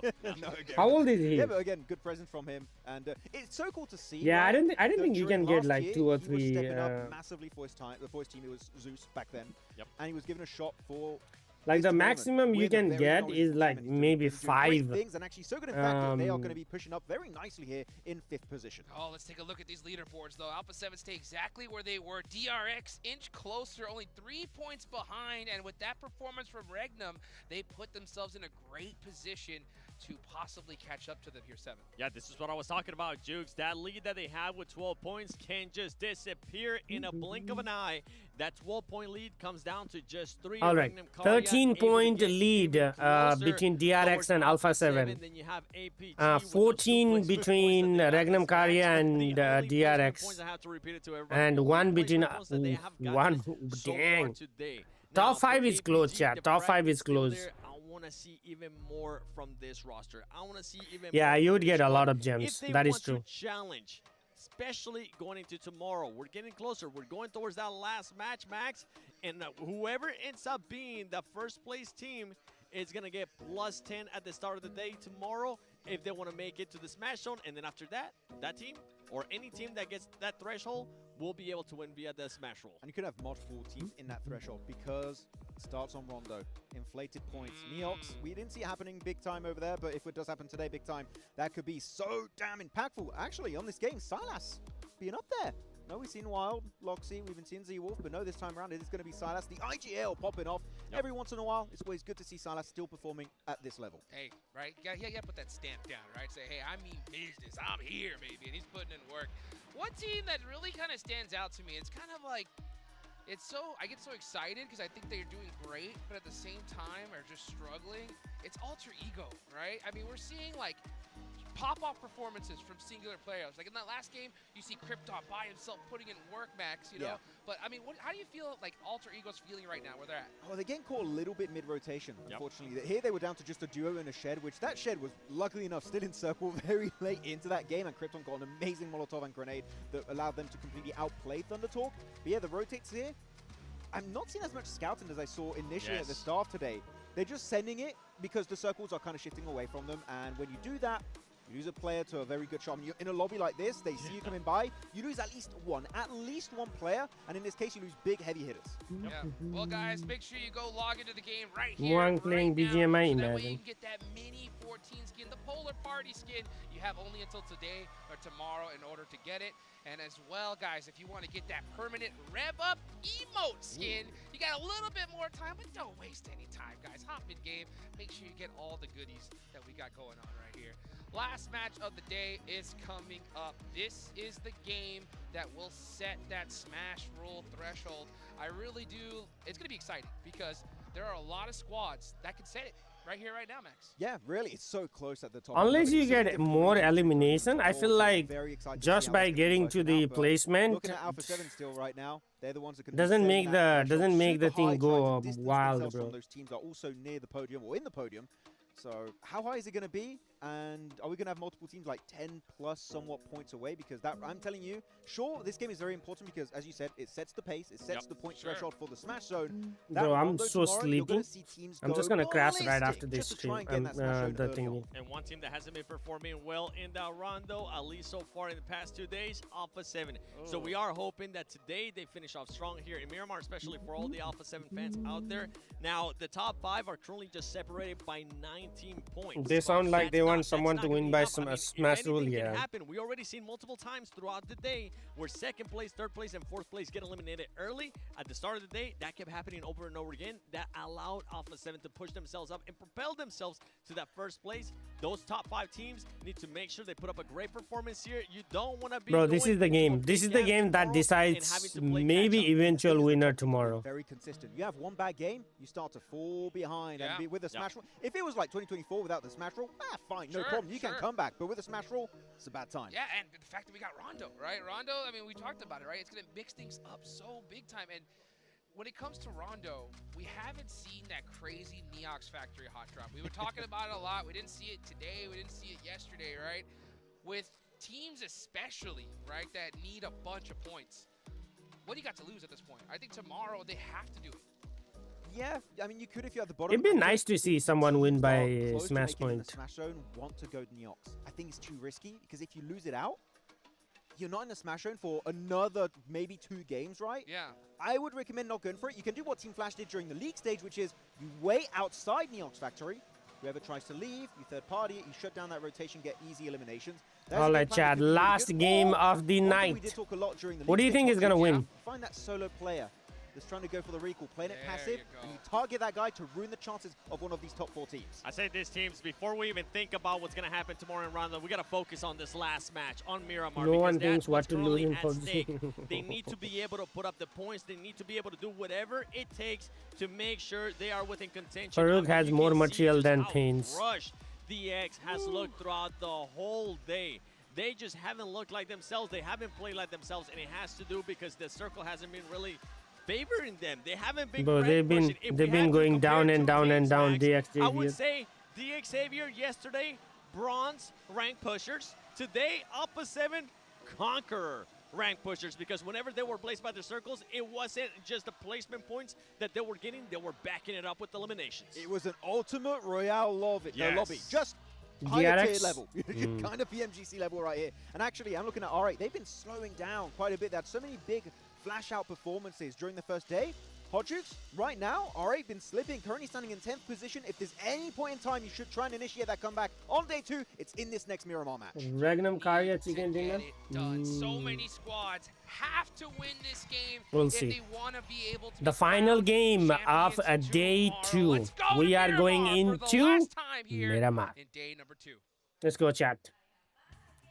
How old is he? Yeah, but again, good presence from him, and it's so cool to see. Yeah, right? I didn't think you During can get last like year, 2 or he was 3. stepping up massively for his time. For his team, it was Zeus back then. Yep. And he was given a shot for. Like this the tournament maximum you with a can very get knowledgeable is team, like and he's doing- maybe he's doing great 5. things, and actually so good in fact that they are going to be pushing up very nicely here in 5th position. Oh, let's take a look at these leaderboards, though. Alpha 7 stay exactly where they were. DRX inch closer, only 3 points behind. And with that performance from Regnum, they put themselves in a great position to possibly catch up to them here, 7. Yeah, this is what I was talking about, Jukes. That lead that they have with 12 points can just disappear in a blink of an eye. That 12-point lead comes down to just 3. All right, 13-point lead between DRX and Alpha 7. Then you have APG 14 between Regnum Karya and DRX. And 1 between one. Dang. Top 5 is close, chat. Top 5 is close. I want to see even more from this roster. I want to see even Yeah, more you would from get this a lot squad. of gems. If they That is want true. to challenge, especially going into tomorrow. We're getting closer. We're going towards that last match, Max. And whoever ends up being the first place team is going to get +10 at the start of the day tomorrow if they want to make it to the Smash Zone. And then after that, that team or any team that gets that threshold will be able to win via the Smash Roll. And you could have multiple teams in that threshold because it starts on Rondo. Inflated points. Neox, we didn't see it happening big time over there, but if it does happen today big time, that could be so damn impactful. Actually, on this game, Silas being up there. No, we've seen Wild, Loxy, we've been seeing Z-Wolf, but no, this time around it is going to be Silas. The IGL popping off every once in a while. It's always good to see Silas still performing at this level. Hey, right? Yeah, put that stamp down, right? Say, hey, I mean business. I'm here, baby. And he's putting in work. One team that really kind of stands out to me, it's kind of like, I get so excited because I think they're doing great, but at the same time are just struggling. It's Alter Ego, right? I mean, we're seeing like pop-off performances from singular players. Like in that last game, you see Krypton by himself putting in work, Max, you know? But I mean, how do you feel like Alter Ego's feeling right now where they're at? Oh, they're getting caught a little bit mid-rotation, unfortunately. Here they were down to just a duo and a shed, which that shed was, luckily enough, still in circle very late into that game, and Krypton got an amazing Molotov and grenade that allowed them to completely outplay Thundertalk. But yeah, the rotates here, I'm not seeing as much scouting as I saw initially at the start today. They're just sending it because the circles are kind of shifting away from them, and when you do that, you lose a player to a very good shot. I mean, you're in a lobby like this, they see you coming by, you lose at least one player, and in this case, you lose big, heavy hitters. Yeah. Well, guys, make sure you go log into the game right here. One playing BGMI, So that way you imagine. can get that mini 14 skin, the Polar Party skin. You have only until today or tomorrow in order to get it. And as well, guys, if you want to get that permanent Rev Up emote skin, you got a little bit more time, but don't waste any time, guys. Hop in game. Make sure you get all the goodies that we got going on right here. Last match of the day is coming up. This is the game that will set that Smash Roll threshold. I really do. It's going to be exciting because there are a lot of squads that can set it right here, right now, Max. Yeah, really, it's so close at the top. Unless you get more elimination, I feel like just by getting to the placement Looking at Alpha 7 still right now, they're the ones that can doesn't make the super thing high, go trying to distance wild, themselves bro. from those teams are also near the podium or in the podium. So how high is it going to be? And are we going to have multiple teams like 10 plus somewhat points away? Because that, I'm telling you, sure, this game is very important because, as you said, it sets the pace, it sets the point threshold for the Smash Zone. Bro, I'm so sleepy. I'm just gonna crash right after this stream. The thingy. And one team that hasn't been performing well in that rondo, at least so far in the past 2 days, Alpha 7. So we are hoping that today they finish off strong here in Miramar, especially for all the Alpha 7 fans out there. Now, the top 5 are currently just separated by 19 points. They sound like they want want someone to win by some smash rule anything here. can happen. We already seen multiple times throughout the day where second place, third place, and fourth place get eliminated early at the start of the day. That kept happening over and over again. That allowed Alpha 7 to push themselves up and propel themselves to that first place. Those top 5 teams need to make sure they put up a great performance here. You don't want to be. Bro, this is the game. This is the game that decides maybe eventual winner tomorrow. Very consistent. You have one bad game, you start to fall behind. And be with the smash rule. If it was like 2024 without the smash rule, fine, no problem. You can come back. But with the smash rule, it's a bad time. Yeah, and the fact that we got Rondo, right? Rondo, I mean, we talked about it, right? It's going to mix things up so big time. And when it comes to Rondo, we haven't seen that crazy Neox Factory hot drop. We were talking about it a lot. We didn't see it today. We didn't see it yesterday, right? With teams especially, right, that need a bunch of points. What do you got to lose at this point? I think tomorrow they have to do it. Yeah, I mean, you could if you're at the bottom. It'd be nice to see someone win by close to smash making it in point. the smash zone want to go Neox. I think it's too risky because if you lose it out, you're not in the smash zone for another maybe 2 games, right? Yeah. I would recommend not going for it. You can do what Team Flash did during the league stage, which is you wait outside Neox Factory. Whoever tries to leave, you third party it, you shut down that rotation, get easy eliminations. Alright, Chad, last game of the night. What do you think is going to win? Find that solo player that's trying to go for the recall, playing it passive, and you target that guy to ruin the chances of one of these top 4 teams. I say this teams, before we even think about what's going to happen tomorrow in Rondo, we got to focus on this last match, on Miramar. No one because thinks what that's to what's lose in currently PUBG. at stake. They need to be able to put up the points. They need to be able to do whatever it takes to make sure they are within contention. Farouk has You more can see material just than how Pains. rushed DX has looked throughout the whole day. They just haven't looked like themselves. They haven't played like themselves, and it has to do because the circle hasn't been really favoring them. They haven't been. Bro, they've been going down and down and down. DX I would Xavier. say DX Xavier yesterday, bronze rank pushers. Today, Alpha 7 conqueror rank pushers, because whenever they were placed by the circles, it wasn't just the placement points that they were getting. They were backing it up with eliminations. It was an ultimate royale lobby. Yes. Lobby. Just higher tier DRX? level. Kind of PMGC level right here. And actually, I'm looking at R8. They've been slowing down quite a bit. They had so many big flash-out performances during the first day. Hodges, right now, R8 been slipping, currently standing in 10th position. If there's any point in time you should try and initiate that comeback on day 2, it's in this next Miramar match. Regnum Karya chicken dinner. Done. So many squads have to win this game We'll if see. they want to be able to The final game of day 2. We are going into Miramar. in day number 2. Let's go, chat.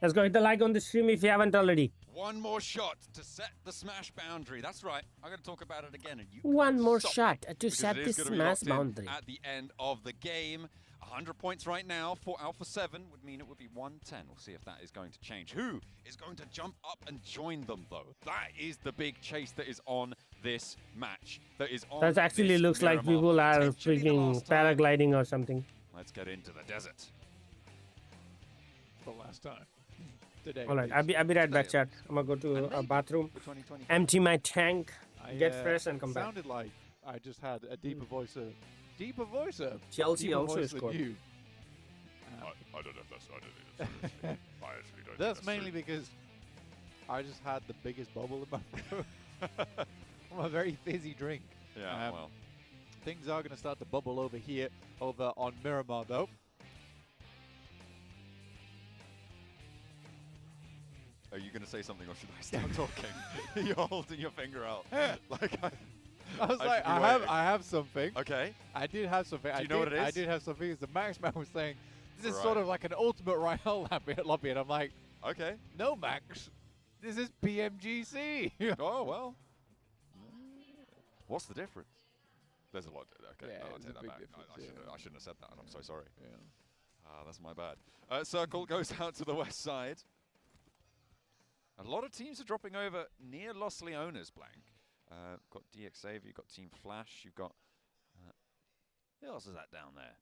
Let's go hit the like on the stream if you haven't already. One more shot to set the smash boundary. That's right. I'm going to talk about it again. And you One more stop shot to because set it the is gonna be smash locked in boundary. At the end of the game, 100 points right now for Alpha 7 would mean it would be 110. We'll see if that is going to change. Who is going to jump up and join them, though? That is the big chase that is on this match. That is on That actually this looks like Miramar. people are Potentially the freaking last time. paragliding or something. Let's get into the desert. The last time. Today. All right, I'll be right back, chat. I'm gonna go to a bathroom, empty my tank, get fresh, and come back. Sounded like I just had a deeper voice of Chelsea deeper also voice than scored. you. I don't know if that's I actually don't That's think mainly because I just had the biggest bubble in my throat from a very fizzy drink. Yeah, well. Things are going to start to bubble over here, over on Miramar, though. Are you going to say something or should I stop talking? You're holding your finger out. Like I was I like, should be I have something. Okay. I did have something. Do you know what it is? I did have something. As the Maxman was saying, this is Right. sort of like an ultimate Royale lobby, and I'm like, okay. No, Max. This is PMGC. Oh, well. What's the difference? There's a lot. Okay, Yeah, no, I'll there's take a that big back. difference, I shouldn't have said that, and I'm so sorry. Yeah. That's my bad. Circle goes out to the west side. A lot of teams are dropping over near Los Leones, Blank. Got DX Xavier, you've got Team Flash, you've got... who else is that down there?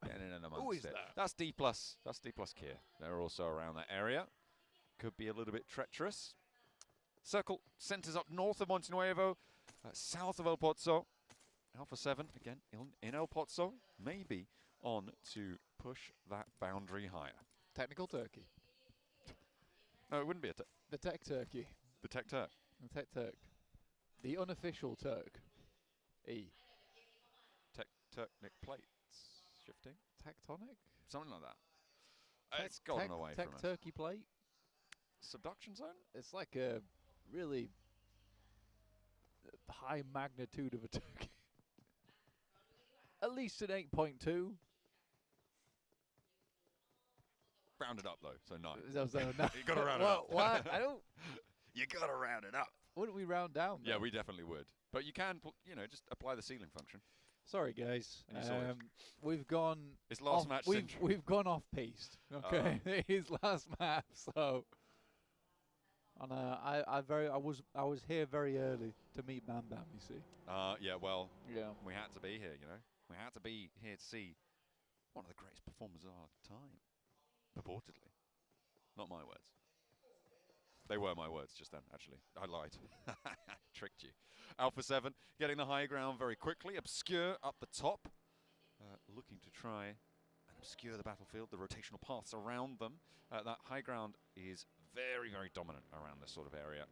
Getting in and amongst Who is it. that? That's D+. That's D+ Kier. They're also around that area. Could be a little bit treacherous. Circle centers up north of Monte Nuevo, south of El Pozo. Alpha 7, again, in El Pozo, maybe on to push that boundary higher. Technical Turkey. No, it wouldn't be a The Tech Turkey. The Tech Turk. The Tech Turk. The unofficial Turk. Tectonic plates shifting. Tectonic? Something like that. It's gotten away from us. Turkey plate. Subduction zone? It's like a really high magnitude of a turkey. At least an 8.2. Round it up though, so 9. You gotta round it up. What? I don't. You gotta round it up. Wouldn't we round down? Yeah, we definitely would. But you can, just apply the ceiling function. Sorry, guys. And you saw it. We've gone. It's last off, match we've gone off piste. Okay, it is last map. So, and I was here very early to meet Bam Bam. You see. Yeah. Well. Yeah. We had to be here. We had to be here to see one of the greatest performers of our time. Purportedly, not my words. They were my words just then, actually. I lied. Tricked you. Alpha 7 getting the high ground very quickly. Obscure up the top. Looking to try and obscure the battlefield, the rotational paths around them. That high ground is very, very dominant around this sort of area.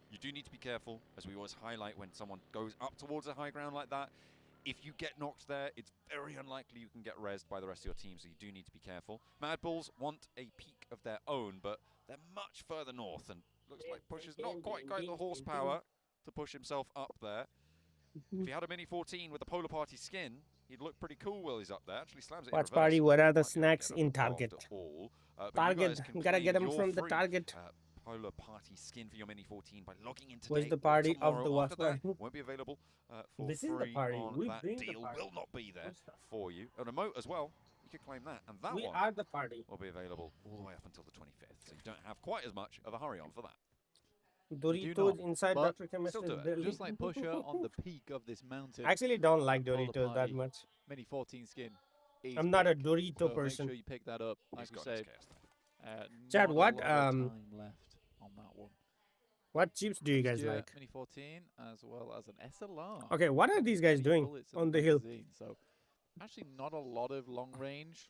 You do need to be careful, as we always highlight when someone goes up towards a high ground like that. If you get knocked there, it's very unlikely you can get rezzed by the rest of your team, so you do need to be careful. Mad Bulls want a peak of their own, but they're much further north, and looks like Push has not quite got the horsepower to push himself up there. If he had a Mini 14 with a Polar Party skin, he'd look pretty cool while he's up there. Actually slams it Watch in party, reverse. what are the snacks in Target? Target, you gotta get them your from the free, Target. Polar Party skin for your Mini 14 by logging in today. Where's the party or of the tomorrow. After Wi-Fi? that, won't be available for This free is the party. on We that bring the deal. party. Will not be there for you. An emote as well. You could claim that, and that We one are the party. will be available all the way up until the 25th. So you don't have quite as much of a hurry on for that. Doritos inside but Dr. Chemist still do is it. deadly. Just like Pusher on the peak of this mountain. I actually don't like Polar Doritos that Party much. Mini 14 skin. is I'm not a big, Dorito so person. Make sure you pick that up. Like He's you got his said, chaos Chad, not a what lot of time left on that one. what chips do you guys Obscure like? Mini 14 as well as an SLR. Okay, what are these guys 3 doing bullets in on the hill? magazine, So actually not a lot of long range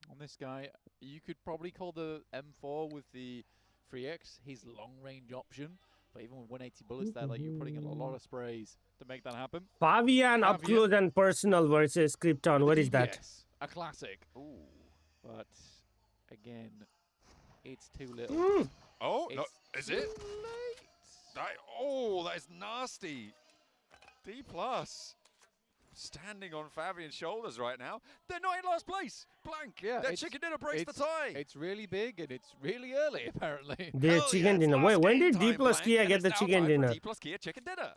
on this guy. You could probably call the M4 with the 3X his long range option. But even with 180 bullets there, like you're putting in a lot of sprays to make that happen. Pavian up close and personal versus Krypton. What is that? Yes, a classic. Ooh. But again, it's too little. Oh, no, It's is it? too late. That is nasty. D+. Standing on Fabian's shoulders right now. They're not in last place. Blank. Yeah, Their chicken dinner breaks the tie. It's really big and it's really early, apparently. The chicken dinner. Wait, when did D plus Kia get the chicken dinner? D+ Kia chicken dinner.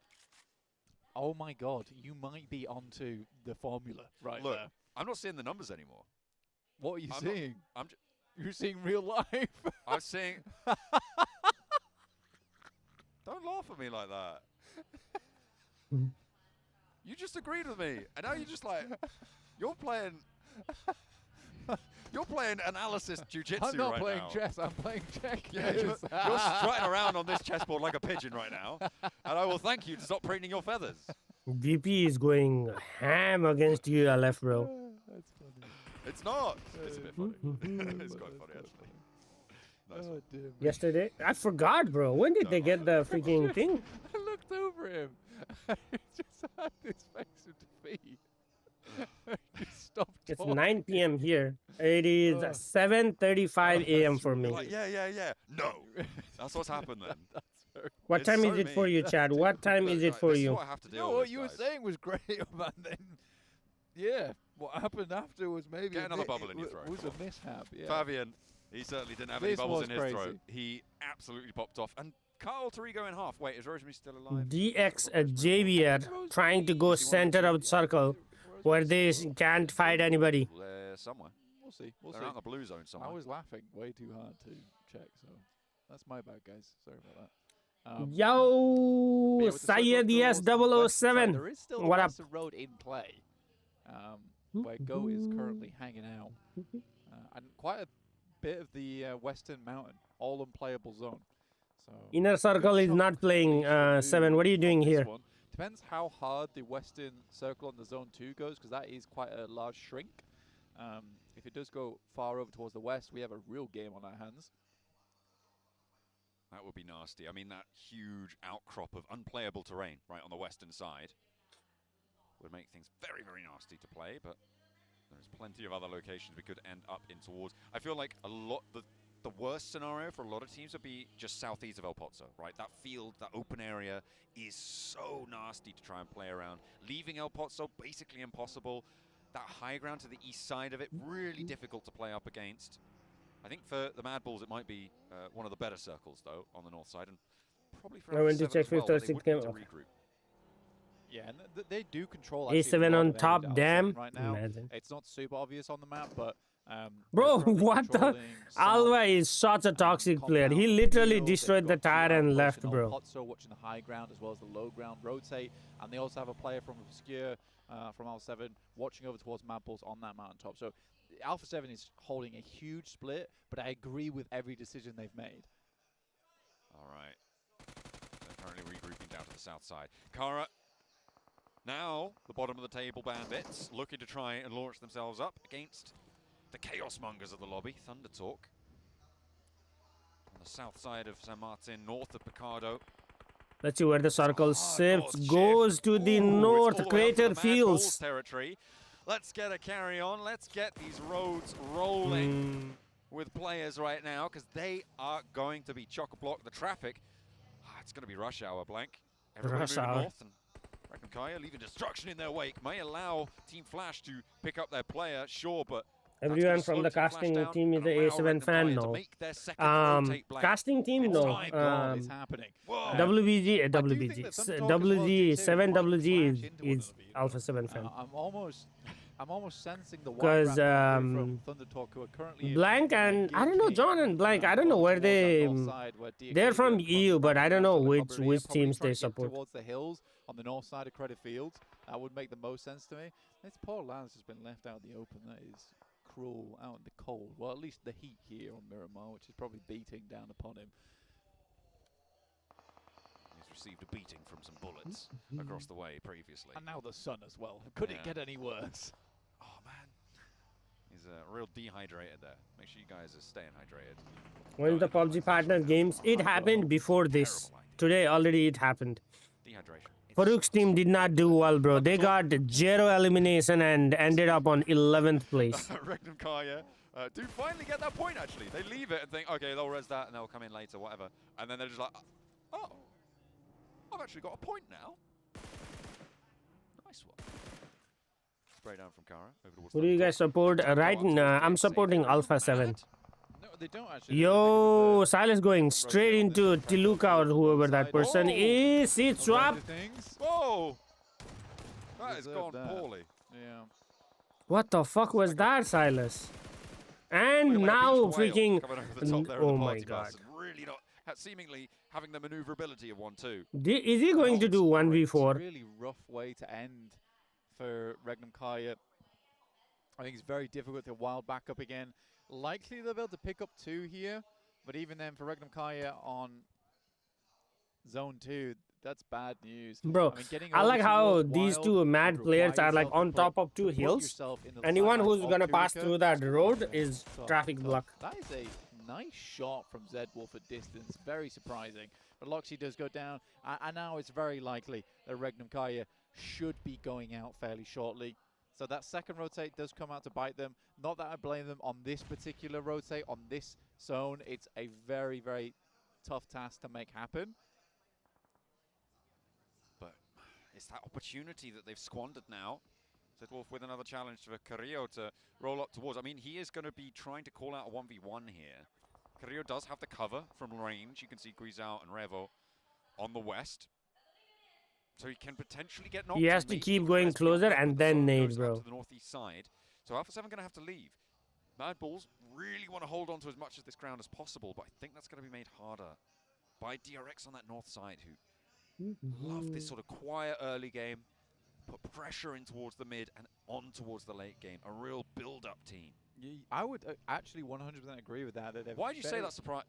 Oh my God, you might be onto the formula right Look, there. I'm not seeing the numbers anymore. What are you I'm seeing? Not, You're seeing real life. I'm seeing. Don't laugh at me like that. You just agreed with me, and now you're just like, you're playing analysis jujitsu I'm not right playing now. chess, I'm playing checkers. Yeah, you're strutting around on this chessboard like a pigeon right now, and I will thank you to stop preening your feathers. DP is going ham against you, LF, bro. That's funny. It's not. It's a bit funny. It's quite funny, actually. Nice one. Damn. Yesterday? I forgot, bro. When did they get the freaking thing? I looked over him. He just had this face of defeat. He stopped It's talking. 9 p.m. here. It is 7:35 a.m. for me. You're like, yeah. No. That's what's happened then. What It's time so is it for mean. you, Chad? What time is it for This is you? what I have to deal No, with, what you were guys. saying was great, and then, yeah, what happened after was maybe Get another bubble in your throat. was come a mishap. Yeah. Fabian, he certainly didn't have any This bubbles was in his crazy. throat. He absolutely popped off. And Carl Torigo in half. Wait, is Rosemary still alive? DX JBR trying to go center of the circle where they can't fight anybody. They're somewhere. We'll see. We'll They're see. out in the blue zone somewhere. I was laughing way too hard to check, so that's my bad, guys. Sorry about that. Yo, with the circle Syed doors on the west side, S007. There is still What the up? Western Road in play, where Go is currently hanging out, and quite a bit of the Western Mountain, all unplayable zone. So Inner Circle is not playing 7. What are you doing this here? one. Depends how hard the Western Circle on the Zone 2 goes, because that is quite a large shrink. If it does go far over towards the west, we have a real game on our hands. That would be nasty. I mean, that huge outcrop of unplayable terrain right on the western side would make things very, very nasty to play, but There's plenty of other locations we could end up in towards. I feel like the worst scenario for a lot of teams would be just southeast of El Pozo, right? That field, that open area is so nasty to try and play around. Leaving El Pozo, basically impossible. That high ground to the east side of it, really difficult to play up against. I think for the Mad Bulls, it might be one of the better circles, though, on the north side. And probably for I went to Alpha 7 check as well, fifth where or they sixth would game. need to Okay. regroup. Yeah, and they do control actually A7 a lot on of top, areas damn. right now. Imagine. It's not super obvious on the map, but Bro, what the? Alva is such a toxic player. He literally destroyed the tire and left, bro. Potso watching the high ground as well as the low ground rotate, and they also have a player from Obscure from Alpha 7 watching over towards Mad Bulls on that mountaintop. So Alpha 7 is holding a huge split, but I agree with every decision they've made. All right. They're currently regrouping down to the south side. Kara, now the bottom of the table bandits, looking to try and launch themselves up against the Chaos Mongers of the lobby, Thunder Talk. On the south side of San Martin, north of Picardo. Let's see where the circle shifts. Goes to the north, Crater Fields. Territory. Let's get a carry on. Let's get these roads rolling with players right now, because they are going to be chock-a-block. The traffic, it's going to be rush hour, Blank. Everybody Rush moving hour. north, and Reckon Kaya leaving destruction in their wake. May allow Team Flash to pick up their player, sure, but everyone from the casting team is the A7 fan now. Casting team no. WBG, WG, 7WG is Alpha 7 fan. I'm almost sensing the because from Thunder Talk, who are currently Blank and I don't know John and Blank. I don't know where they're from EU, but I don't know which teams they support. Towards the hills on the north side of Credit Fields, that would make the most sense to me. This poor Lance has been left out in the open. That is cruel, out in the cold. Well, at least the heat here on Miramar, which is probably beating down upon him. He's received a beating from some bullets across the way previously. And now the sun as well. Could it get any worse? Oh, man. He's real dehydrated there. Make sure you guys are staying hydrated. One of the PUBG partner games, it happened before this. Today already it happened. Dehydration. Farouk's team did not do well, bro. They got 0 elimination and ended up on 11th place. Regnum Kaya do finally get that point, actually. They leave it and think, okay, they'll res that and they'll come in later, whatever. And then they're just like, oh, I've actually got a point now. Nice one. Spray down from Kara. Over towards Who do you guys support? Right now, I'm supporting Alpha 7. No, they don't actually. Yo, Silas going straight into Tiluka or whoever that person is. See, swap. Whoa! That has gone poorly. Yeah. What the fuck was that, Silas? And now freaking. Oh my god. Really not seemingly having the maneuverability of 1-2. Is he going to do 1v4? Really rough way to end for Regnum Kaya. I think it's very difficult to wild back up again. Likely they'll be able to pick up 2 here, but even then for Regnum Kaya on zone 2, that's bad news. Bro, I like how these two mad players are like on top of 2 hills. Anyone who's gonna pass through that road is traffic block. That is a nice shot from Zed Wolf at distance, very surprising. But Loxy does go down, and now it's very likely that Regnum Kaya should be going out fairly shortly. So that second rotate does come out to bite them. Not that I blame them on this particular rotate, on this zone. It's a very, very tough task to make happen. But it's that opportunity that they've squandered now. Zedwolf with another challenge for Carrillo to roll up towards. I mean, he is going to be trying to call out a 1v1 here. Carrillo does have the cover from range. You can see Guizao and Revo on the west. So he can potentially get knocked. He has to keep going closer and then nade, bro. To the northeast side. So Alpha 7 going to have to leave. Mad Bulls really want to hold on to as much of this ground as possible, but I think that's going to be made harder by DRX on that north side, who love this sort of quiet early game, put pressure in towards the mid and on towards the late game. A real build-up team. I would actually 100% agree with that. Why did you say that surprise?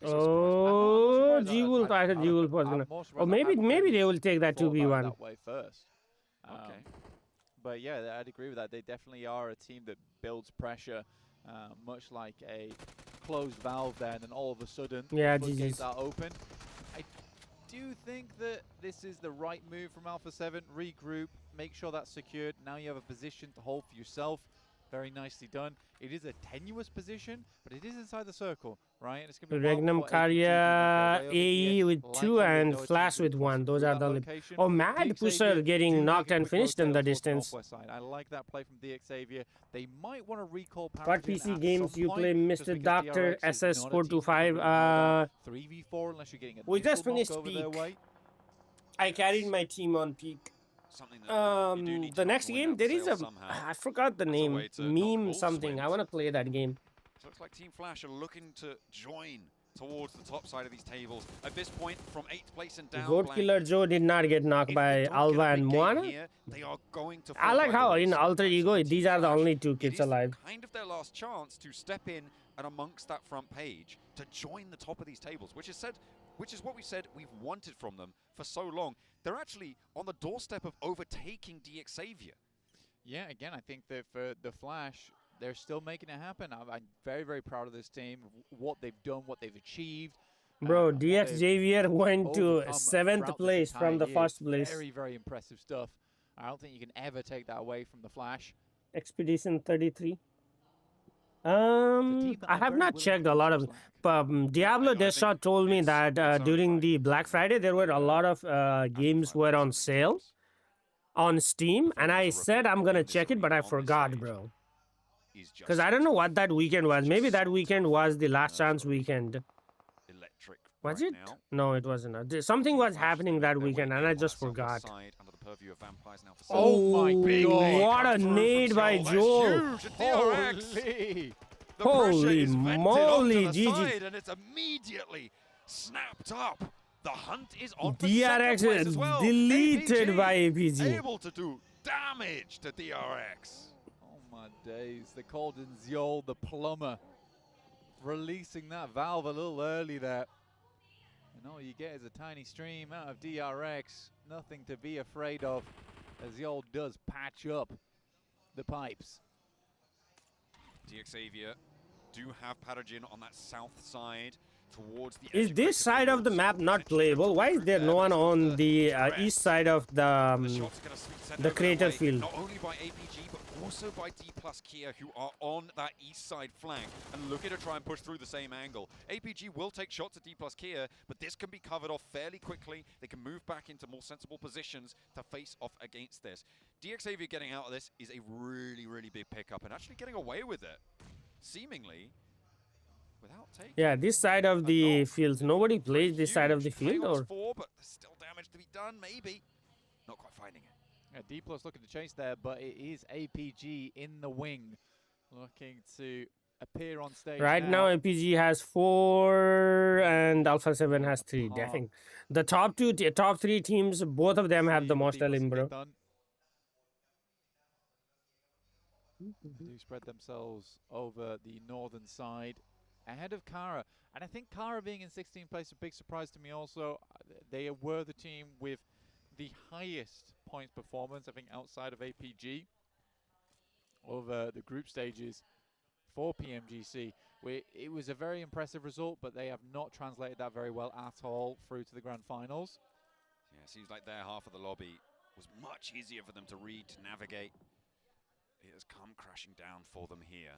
Oh, G-Wolf, I thought G-Wolf was gonna. Oh, maybe they will take that 2v1. That way first. Okay. But yeah, I'd agree with that. They definitely are a team that builds pressure, much like a closed valve there, and then all of a sudden, floodgates are open. I do think that this is the right move from Alpha 7. Regroup, make sure that's secured. Now you have a position to hold for yourself. Very nicely done. It is a tenuous position, but it is inside the circle, right? And it's going to be Regnum Karya, AE with 2 and Flash with 1. Those are the... Oh, Mad Pusher getting knocked and finished in the distance. I like that play from DX Xavier. They might want to recall What PC games you play, Mr. Dr. SS425? 3v4 unless you're getting a we just finished Peak. I carried my team on Peak. The next game, there is a... I forgot the name. Meme something. I want to play that game. So it looks like Team Flash are looking to join towards the top side of these tables. At this point, from 8th place and down... Goat Killer Joe did not get knocked by Alva and Moana. I like how in Alter Ego, these are the only 2 kids alive. Kind of their last chance to step in and amongst that front page to join the top of these tables, which is what we said we've wanted from them for so long. They're actually on the doorstep of overtaking DX Xavier. Yeah, again, I think that for the Flash, they're still making it happen. I'm very, very proud of this team, what they've done, what they've achieved. Bro, DX Xavier went to 7th place from the 1st place. Very, very impressive stuff. I don't think you can ever take that away from the Flash. Expedition 33. I have not checked a lot of... Diablo Deathshot told me that during the Black Friday, there were a lot of games were on sale on Steam. And I said I'm going to check it, but I forgot, bro. Because I don't know what that weekend was. Maybe that weekend was the last chance weekend. Was it? No, it wasn't. Something was happening that weekend, and I just forgot. Oh my God! What a nade by Joel! Holy moly, GG! And it's immediately snapped up. The hunt is on for DRX second place as well. deleted by APG. Able to do damage to DRX. Oh my days! They called in Ziol the plumber, releasing that valve a little early there. And all you get is a tiny stream out of DRX. Nothing to be afraid of, as Yol does patch up the pipes. DX Xavier do have Pathogen on that south side towards the Is this side of the map not playable? Why is there no one on the east side of the crater field? Not only by APG, but also by D plus Kia, who are on that east side flank and looking to try and push through the same angle. APG will take shots at D plus Kia, but this can be covered off fairly quickly. They can move back into more sensible positions to face off against this. DX Xavier getting out of this is a really, really big pickup and actually getting away with it, seemingly without taking. Yeah, this side of the field. Nobody plays this side of the field, or? But there's still damage to be done, maybe. Not quite finding it. Yeah, D plus looking to chase there, but it is APG in the wing, looking to appear on stage. Right now, APG has 4 and Alpha 7 has 3. I think the top 3 teams, both of them have the most elim, bro. They do spread themselves over the northern side ahead of Kara. And I think Kara being in 16th place is a big surprise to me also. They were the team with the highest points performance, I think, outside of APG over the group stages for PMGC. It was a very impressive result, but they have not translated that very well at all through to the grand finals. Yeah, it seems like their half of the lobby was much easier for them to read, to navigate. It has come crashing down for them here.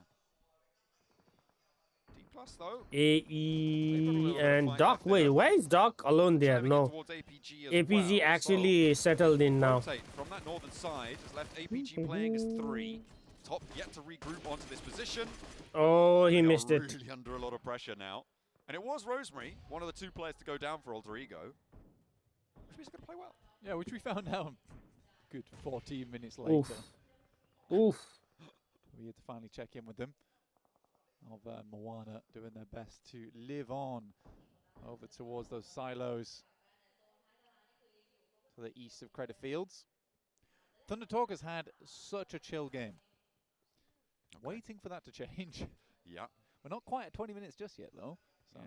D plus though. AE and Doc. Wait, why is Doc alone there? No. APG actually settled in now. From that northern side has left APG playing as 3. Top yet to regroup onto this position. Oh, he missed it. Really under a lot of pressure now. And it was Rosemary, one of the 2 players to go down for Alter Ego. Which means he's going to play well. Yeah, which we found out good 14 minutes later. Oof. Oof. We had to finally check in with them. Of Moana doing their best to live on over towards those silos to the east of Credit Fields. Thunder Talk has had such a chill game. Waiting for that to change. Yeah. We're not quite at 20 minutes just yet, though. So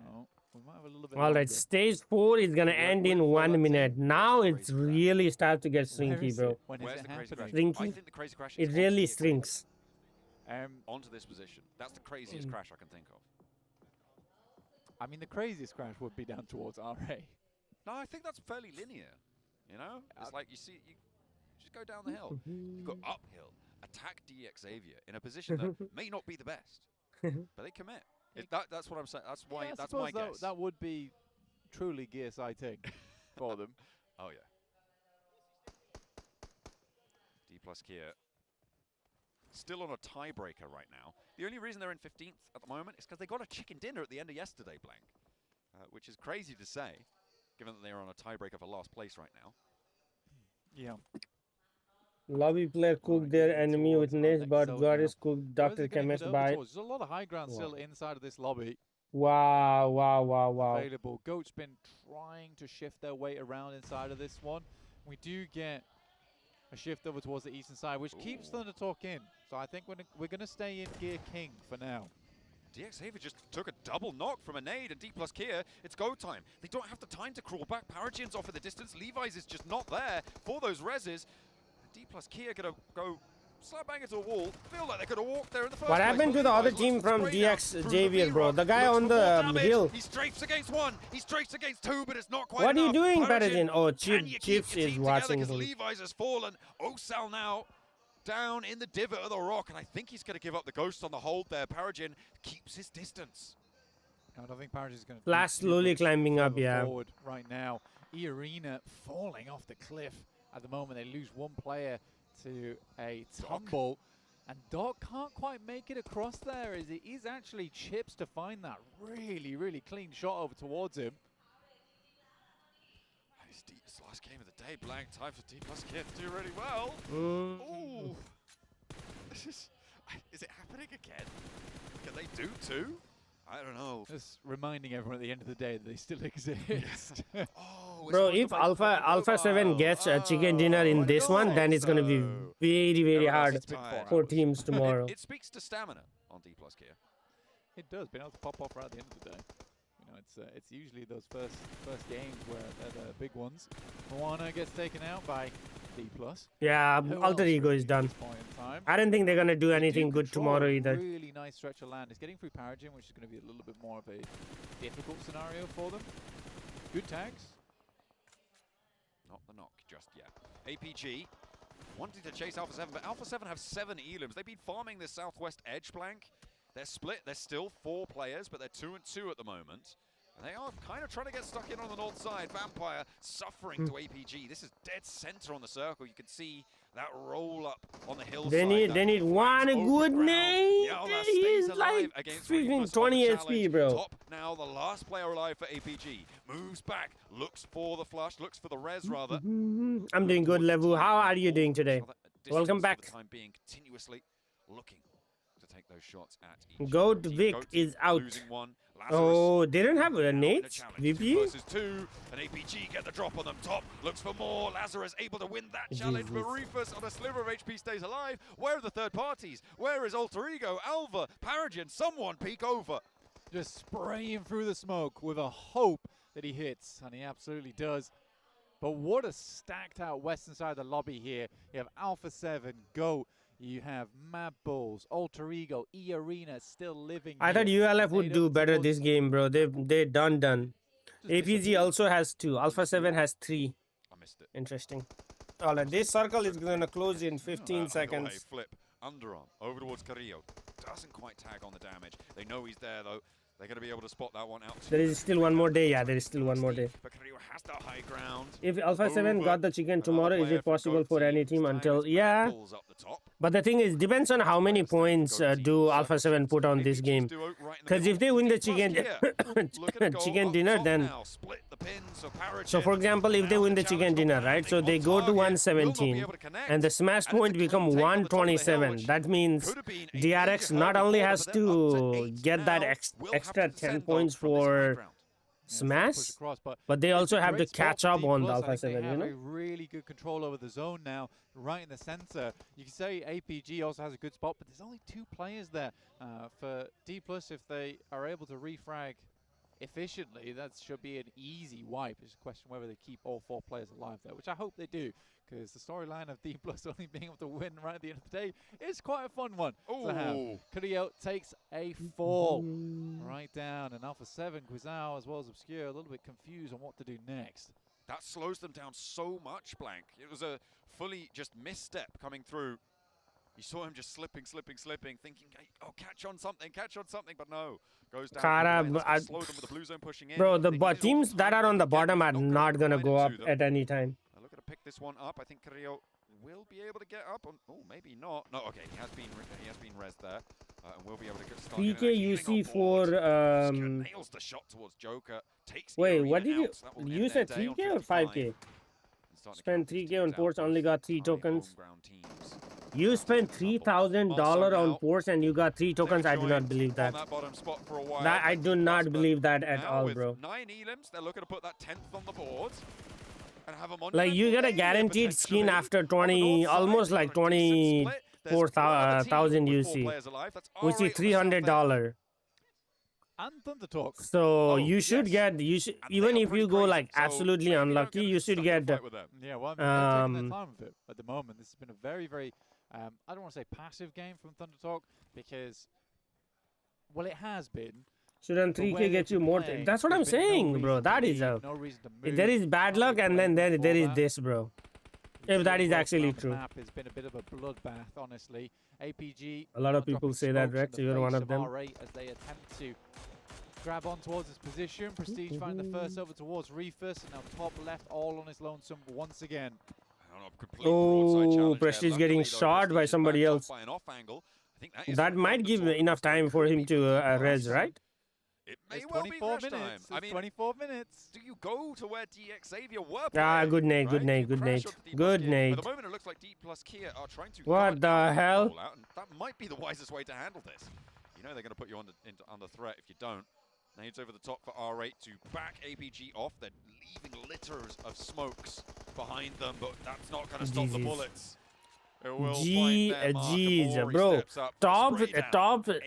we might have a little bit. All right, stage 4 is gonna end in 1 minute. Now it's really start to get strinky, bro. When is it happening? Strinky. I think the crazy crash It really strinks. Onto this position. That's the craziest crash I can think of. I mean, the craziest crash would be down towards RA. No, I think that's fairly linear. You know, it's like you see, Just go down the hill. You go uphill, attack DX Xavier in a position that may not be the best, but they commit. That's what I'm saying. That's why. Yeah, that's my guess. That would be truly gear sighting for them. Oh yeah. D plus Kia still on a tiebreaker right now. The only reason they're in 15th at the moment is because they got a chicken dinner at the end of yesterday, Blank, which is crazy to say, given that they're on a tiebreaker for last place right now. Yeah. Lobby player cooked their enemy with nest, but God is cooked Dr. Chemist by. There's a lot of high ground still inside of this lobby. Wow, wow, wow, wow. Available. Goat's been trying to shift their weight around inside of this one. We do get a shift over towards the eastern side, which keeps Thunder Talk in. So I think we're going to stay in Gear King for now. DX Xavier just took a double knock from a nade, and D plus Kia, it's go time. They don't have the time to crawl back. Paragen's off at the distance. Levi's is just not there for those reses. D plus Kia gonna go slap bang into a wall. Feel like they could have walked there in the first What place. happened to the other team from DX Xavier, bro? The guy on the hill. He strafes against one. He strafes against two, but it's not quite What are you enough. doing, Paragen, Paragen? Oh, can you keep Chips your is team watching together, him. 'cause Levi's has fallen. Osal now down in the divot of the rock, and I think he's going to give up the ghost on the hold there. Paragen keeps his distance. I don't think Paragen's going to. Flash slowly climbing up, yeah. Forward right now. E-Arena falling off the cliff at the moment. They lose one player to a tumble. And Doc can't quite make it across there as it is actually Chips to find that really, really clean shot over towards him. It's last game of the day, Blank. Time for D plus Kia to do really well. Ooh. Is it happening again? Can they do two? I don't know. Just reminding everyone at the end of the day that they still exist. Bro, if Alpha 7 gets a chicken dinner in this one, then it's going to be very, very hard for teams tomorrow. It speaks to stamina on D plus Kia. It does. Being able to pop off right at the end of the day. You know, it's usually those first games where they're the big ones. Moana gets taken out by D plus. Yeah, Alter Ego is done. I don't think they're going to do anything good tomorrow either. Really nice stretch of land. It's getting through Paragen, which is going to be a little bit more of a difficult scenario for them. Good tags. Not the knock just yet. APG wanting to chase Alpha 7, but Alpha 7 have 7 elims. They've been farming this southwest edge Blank. They're split. They're still 4 players, but they're 2 and 2 at the moment. And they are kind of trying to get stuck in on the north side. Vampire suffering to APG. This is dead center on the circle. You can see that roll up on the hillside. They need one good nade. He's like freaking 20 HP, bro. Top now, the last player alive for APG. Moves back, looks for the flush, looks for the res rather. I'm doing good, Levu. How are you doing today? Welcome back. For the time being, continuously looking to take those shots at each. Goat Vic is out. Oh, they don't have a nades? VP? Versus 2, and APG get the drop on them top. Looks for more. Lazarus able to win that challenge, but Rufus on a sliver of HP stays alive. Where are the third parties? Where is Alter Ego, Alva, Paragen? Someone peek over. Just spraying through the smoke with a hope that he hits, and he absolutely does. But what a stacked out western side of the lobby here. You have Alpha 7, Goat. You have Mad Bulls, Alter Ego, E-Arena still living. I thought ULF would do better this game, bro. They done. APG also has 2. Alpha 7 has 3. I missed it. Interesting. Alright, this circle is going to close in 15 seconds. Flip, underarm, over towards Carrillo. Doesn't quite tag on the damage. They know he's there, though. They're going to be able to spot that one out. There is still one more day. Yeah, there is still one more day. But Carrillo has the high ground. If Alpha 7 got the chicken tomorrow, is it possible for any team until... Yeah. But the thing is, depends on how many points do Alpha 7 put on this game. Because if they win the chicken dinner, then... So for example, if they win the chicken dinner, right? So they go to 117 and the smash point become 127. That means DRX not only has to get that extra 10 points for smash, but they also have to catch up on the Alpha 7, you know? Really good control over the zone now, right in the center. You can say APG also has a good spot, but there's only 2 players there. For D+, if they are able to refrag efficiently, that should be an easy wipe. It's a question whether they keep all 4 players alive there, which I hope they do, because the storyline of D+ only being able to win right at the end of the day is quite a fun one to have. Carrillo takes a fall right down, and Alpha 7, Guizao, as well as Obscure, a little bit confused on what to do next. that slows them down so much, Blank. It was a fully just misstep coming through. You saw him just slipping, thinking, hey, oh, catch on something, but no. Goes down. Slow them with the blue zone pushing in. Bro, the teams that are on the bottom are not going to go up at any time. They're looking to pick this one up. I think Carrillo will be able to get up. Oh, maybe not. No, okay, he has been rezzed there. And will be able to get started. TK for nails the shot towards Joker. Takes wait, what did you said 3K or 5K? Spent 3K on ports, only got 3 tokens. You spent $3,000 on ports and you got 3 tokens. I do not believe that. I do not believe that at all, bro. 9 elims, they're looking to put that 10th on the board. And have a like you get a guaranteed skin after 20, almost like 24,000 UC, which is $300. And Thunder Talk. So you should get, even if you go like absolutely unlucky, you should get. Yeah, well, I'm taking their time with it at the moment. This has been a very, very, I don't want to say passive game from Thunder Talk because, well, it has been. Shouldn't 3K get you more? That's what I'm saying, bro. That is a. There is bad luck, and then there is this, bro. If that is actually true. The map has been a bit of a bloodbath, honestly. APG. A lot of people say that, Rex. You're one of them. As they attempt to grab on towards his position. Prestige finding the first over towards Reefus, and now top left, all on his lonesome once again. Oh, Prestige getting shot by somebody else. That might give enough time for him to res, right? It may well 24 be minutes. Time. I mean, 24 minutes. Do you go to where DX Xavier were? Good nade, good nade, good nade. Good nade. At the moment, it looks like D plus Kia are trying to. What the hell? That might be the wisest way to handle this. You know they're going to put you under threat if you don't. Nades over the top for R8 to back APG off. They're leaving litters of smokes behind them, but that's not going to stop the bullets. Jeez, bro. Top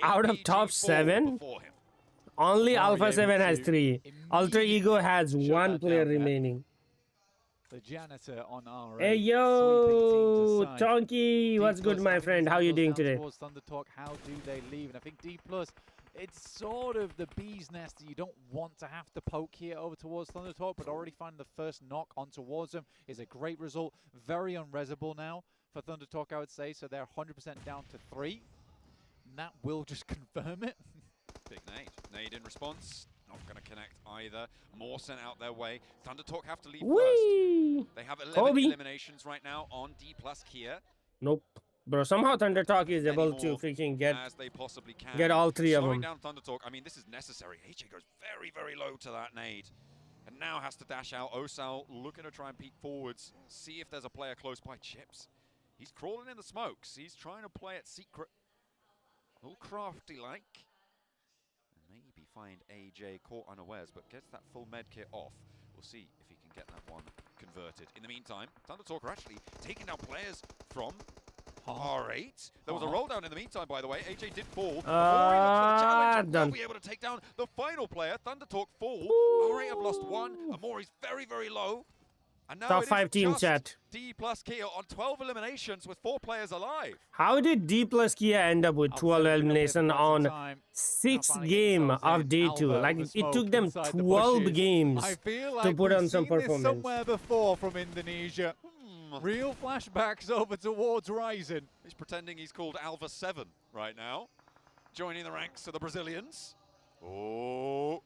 out of top 7. Only Alpha 7 has 3. Ultra Ego has 1 player remaining. The janitor on R8. Hey yo, Tonky, what's good, my friend? How are you doing today? Thunder Talk, how do they leave? And I think D+, it's sort of the bee's nest that you don't want to have to poke here over towards Thunder Talk, but already finding the first knock on towards them is a great result. Very unresable now for Thunder Talk, I would say. So they're 100% down to 3. And that will just confirm it. Big nade. Nade in response. Not going to connect either. More sent out their way. Thunder Talk have to leave first. They have 11 eliminations right now on D plus Kia. Nope. Bro, somehow Thunder Talk is able to freaking get all 3 of them. Slowing down Thunder Talk, I mean, this is necessary. AJ goes very, very low to that nade. And now has to dash out. Osal looking to try and peek forwards. See if there's a player close by. Chips. He's crawling in the smokes. He's trying to play it secret. A little crafty-like. Maybe find AJ caught unawares, but gets that full med kit off. We'll see if he can get that one converted. In the meantime, Thunder Talk are actually taking down players from R8. There was a roll down in the meantime, by the way. AJ did fall. They'll be able to take down the final player. Thunder Talk fall. R8 have lost 1. Amori's very, very low. And now top 5 team chat. D plus Kia on 12 eliminations with 4 players alive. How did D plus Kia end up with 12 eliminations on 6th game of day 2? Like it took them 12 games to put on some performance. Somewhere before from Indonesia. Real flashbacks over towards Ryzen. He's pretending he's called Alva 7 right now. Joining the ranks of the Brazilians. Oh.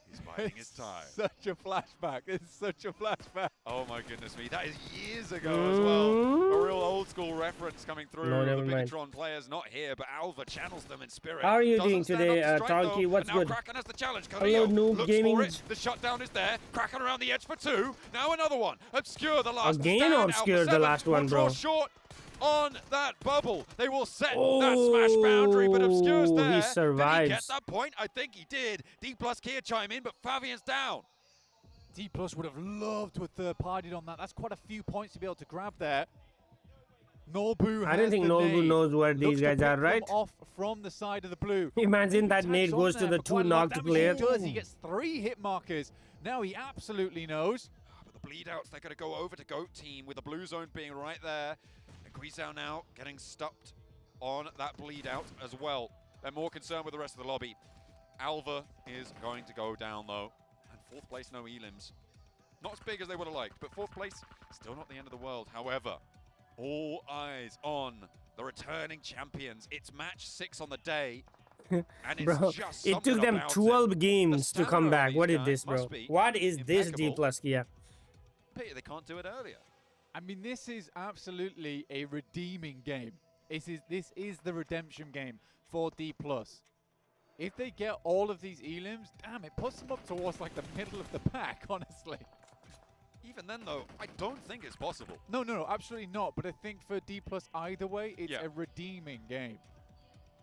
He's biding his time. Such a flashback. It's such a flashback. Oh my goodness me. That is years ago as well. A real old school reference coming through. No, the Bigatron players not here, but Alva channels them in spirit. How are you doing today, Tonky? What's good? Kraken has the challenge. Hello, Noob Gaming. The shutdown is there. Kraken around the edge for 2. Now another one. Obscure the last. Again, Obscure the last one, bro. Short on that bubble. They will set that smash boundary, but Obscure's there. He survives. Did he get that point? I think he did. D plus Kia chime in, but Fabian's down. D plus would have loved to have third-partied on that. That's quite a few points to be able to grab there. Nolbu I don't think Nolbu knows where these guys are, right? Off from the side of the blue. Imagine that nade goes to the 2 knocked players. He gets 3 hit markers. Now he absolutely knows. But the bleed outs, they're going to go over to GOAT team with the blue zone being right there. Guizhou now getting stopped on that bleed out as well. They're more concerned with the rest of the lobby. Alva is going to go down though. And 4th place, no elims. Not as big as they would have liked, but 4th place, still not the end of the world. However, all eyes on the returning champions. It's match 6 on the day. And it's Bro, just it took them 12 games to come back. What is this, bro? What is this D plus Kia? Pity they can't do it earlier. I mean, this is absolutely a redeeming game. This is the redemption game for D+. If they get all of these elims, damn, it puts them up towards like the middle of the pack, honestly. Even then, though, I don't think it's possible. No, absolutely not. But I think for D+ either way, it's a redeeming game.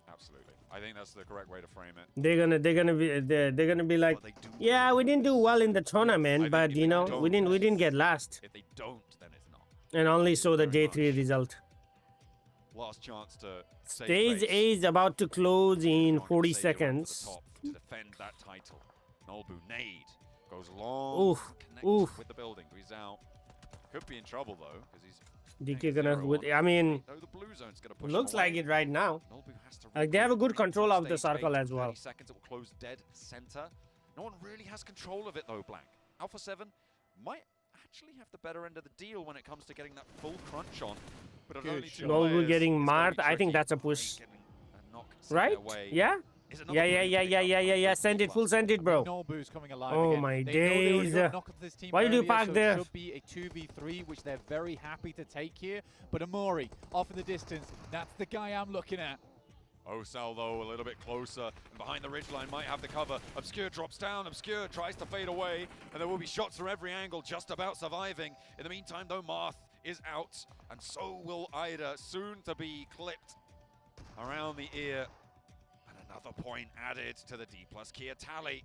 Absolutely. I think that's the correct way to frame it. They're gonna be like, yeah, we didn't do well in the tournament, but you know, we didn't get last. If they don't, then it's not. And only saw the day 3 result. Last chance to Stage A is about to close in 40 seconds. To defend that title. Nolbu nade goes long. Connects with the building. He's out. Could be in trouble though, because he's. DK gonna. I mean, the blue zone's gonna push looks like it right now. Like they have a good control of the circle as well. 30 seconds, it will close dead center. No one really has control of it though, Black. Alpha 7 might actually have the better end of the deal when it comes to getting that full crunch on. But only 2 Nolbu players, getting marked. I think that's a push. Right? Yeah? Yeah. Send it, full send it, bro. Nolbu's coming alive oh again. my they days. Why did you park there? It should be a 2v3, which they're very happy to take here. But Amori, off in the distance, that's the guy I'm looking at. Osal, though, a little bit closer, and behind the ridgeline might have the cover. Obscure drops down, Obscure tries to fade away, and there will be shots from every angle, just about surviving. In the meantime, though, Marth is out, and so will Ida, soon to be clipped around the ear. And another point added to the D+ Kia tally.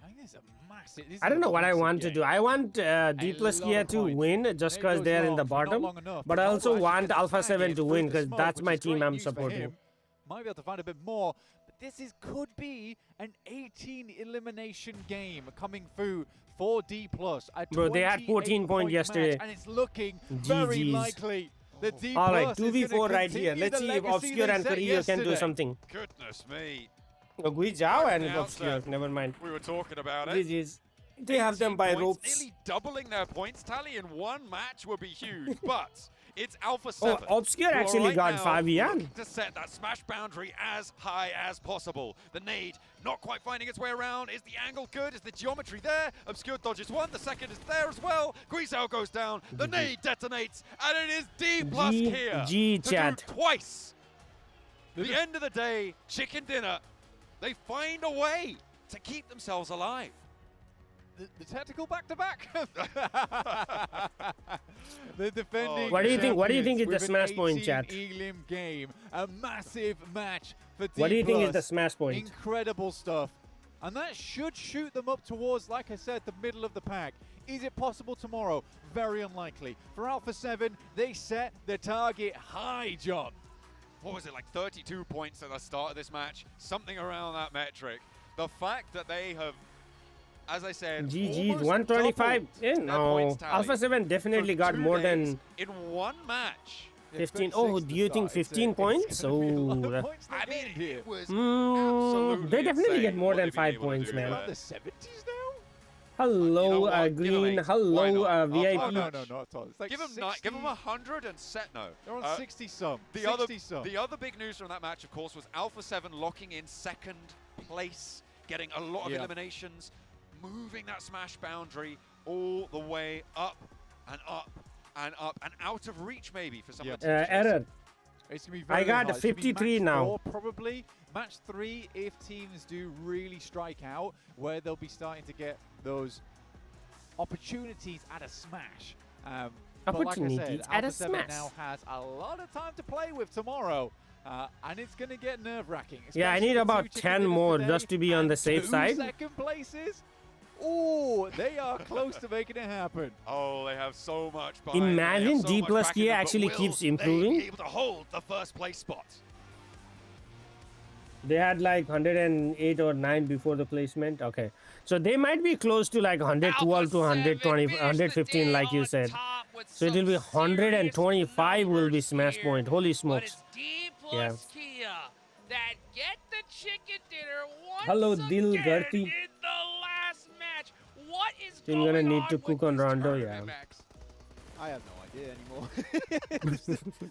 I think this is a massive. I don't know what I want to do. I want D+ Kia to win just because they're in the bottom. But I also want Alpha 7 to win because that's my team I'm supporting. Might be able to find a bit more. But this could be an 18 elimination game coming through for D+. Bro, they had 14 points yesterday. And it's looking very likely. All right, 2v4 right here. Let's see if Obscure and Career can do something. Guidness me. Guijao and Obscure, never mind. We were talking about it. They have them by ropes. Nearly doubling their points tally in one match would be huge, but it's Alpha 7. Oh, Obscure actually got 5 yen. To set that smash boundary as high as possible. The nade not quite finding its way around. Is the angle good? Is the geometry there? Obscure dodges one. The second is there as well. Guizhao goes down. The nade detonates, and it is D+ here to do twice. The end of the day, chicken dinner. They find a way to keep themselves alive. The tactical back-to-back. The defending. What do you think is the smash point, chat? Elim game, a massive match for D+. What do you think is the smash point? Incredible stuff, and that should shoot them up towards, like I said, the middle of the pack. Is it possible tomorrow? Very unlikely. For Alpha 7, they set the target high, John. What was it, like 32 points at the start of this match? Something around that metric. The fact that they have, as I said, GG's 125. No, Alpha 7 definitely got more than in one match. 15. Oh, do you think 15 points? Oh, I mean, it was absolutely they definitely insane get more than 5 points, man. The 70s now. Hello, Green. Hello, VIP. Oh, no, not at all. It's like give them 100 and set no. They're on 60 some. The other big news from that match, of course, was Alpha 7 locking in second place, getting a lot of eliminations, moving that smash boundary all the way up and up and up and out of reach maybe for some of the teams. Error. It's gonna be very I got hard. 53 now. Probably match 3 if teams do really strike out, where they'll be starting to get those opportunities at a smash. But like I said, Alpha 7 now has a lot of time to play with tomorrow. And it's going to get nerve-wracking. Yeah, I need about 10 more just to be on the safe side. Second places? Oh, they are close to making it happen. Oh, they have so much. Imagine D+ Kia actually keeps improving. Able to hold the first place spot. They had like 108 or 9 before the placement. Okay, so they might be close to like 112 to 120, 115, like you said. So it will be 125 will be smash point. Holy smokes! Kia that get the chicken dinner once Hello, Dil again Garti. in the last match. Team gonna need to cook on Rondo, yeah. I have no idea anymore.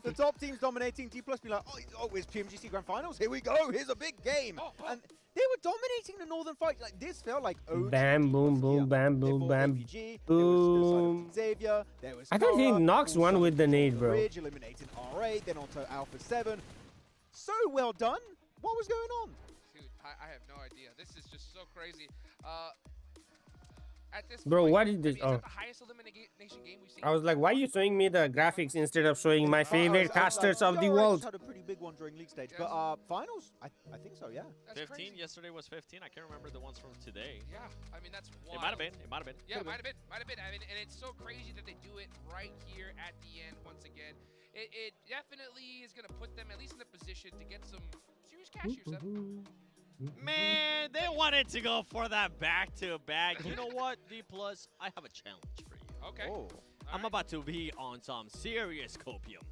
The top team's dominating. D Plus be like, oh, it's PMGC Grand Finals. Here we go. Here's a big game. And they were dominating the Northern fight. Like this felt like bam, boom, boom, bam, boom, bam, APG, boom. Xavier, there was I thought he knocks one with the nade, bro. Bridge, eliminating R8, then onto Alpha 7. So well done. What was going on? Dude, I have no idea. This is just so crazy. At this Bro, point, what is this? I mean, is that the highest elimination game we've seen? I was like, why are you showing me the graphics instead of showing my favorite casters of the world? Had a pretty big one during league stage, but finals, I think so, yeah. That's 15. Crazy. Yesterday was 15. I can't remember the ones from today. Yeah, I mean that's wild. It might have been. It might have been. Yeah, it might have been. Might have been. I mean, and it's so crazy that they do it right here at the end once again. It definitely is gonna put them at least in a position to get some serious cash here, Seb. Man, they wanted to go for that back-to-back. You know what, D+, I have a challenge for you. Okay. Oh. I'm about to be on some serious copium.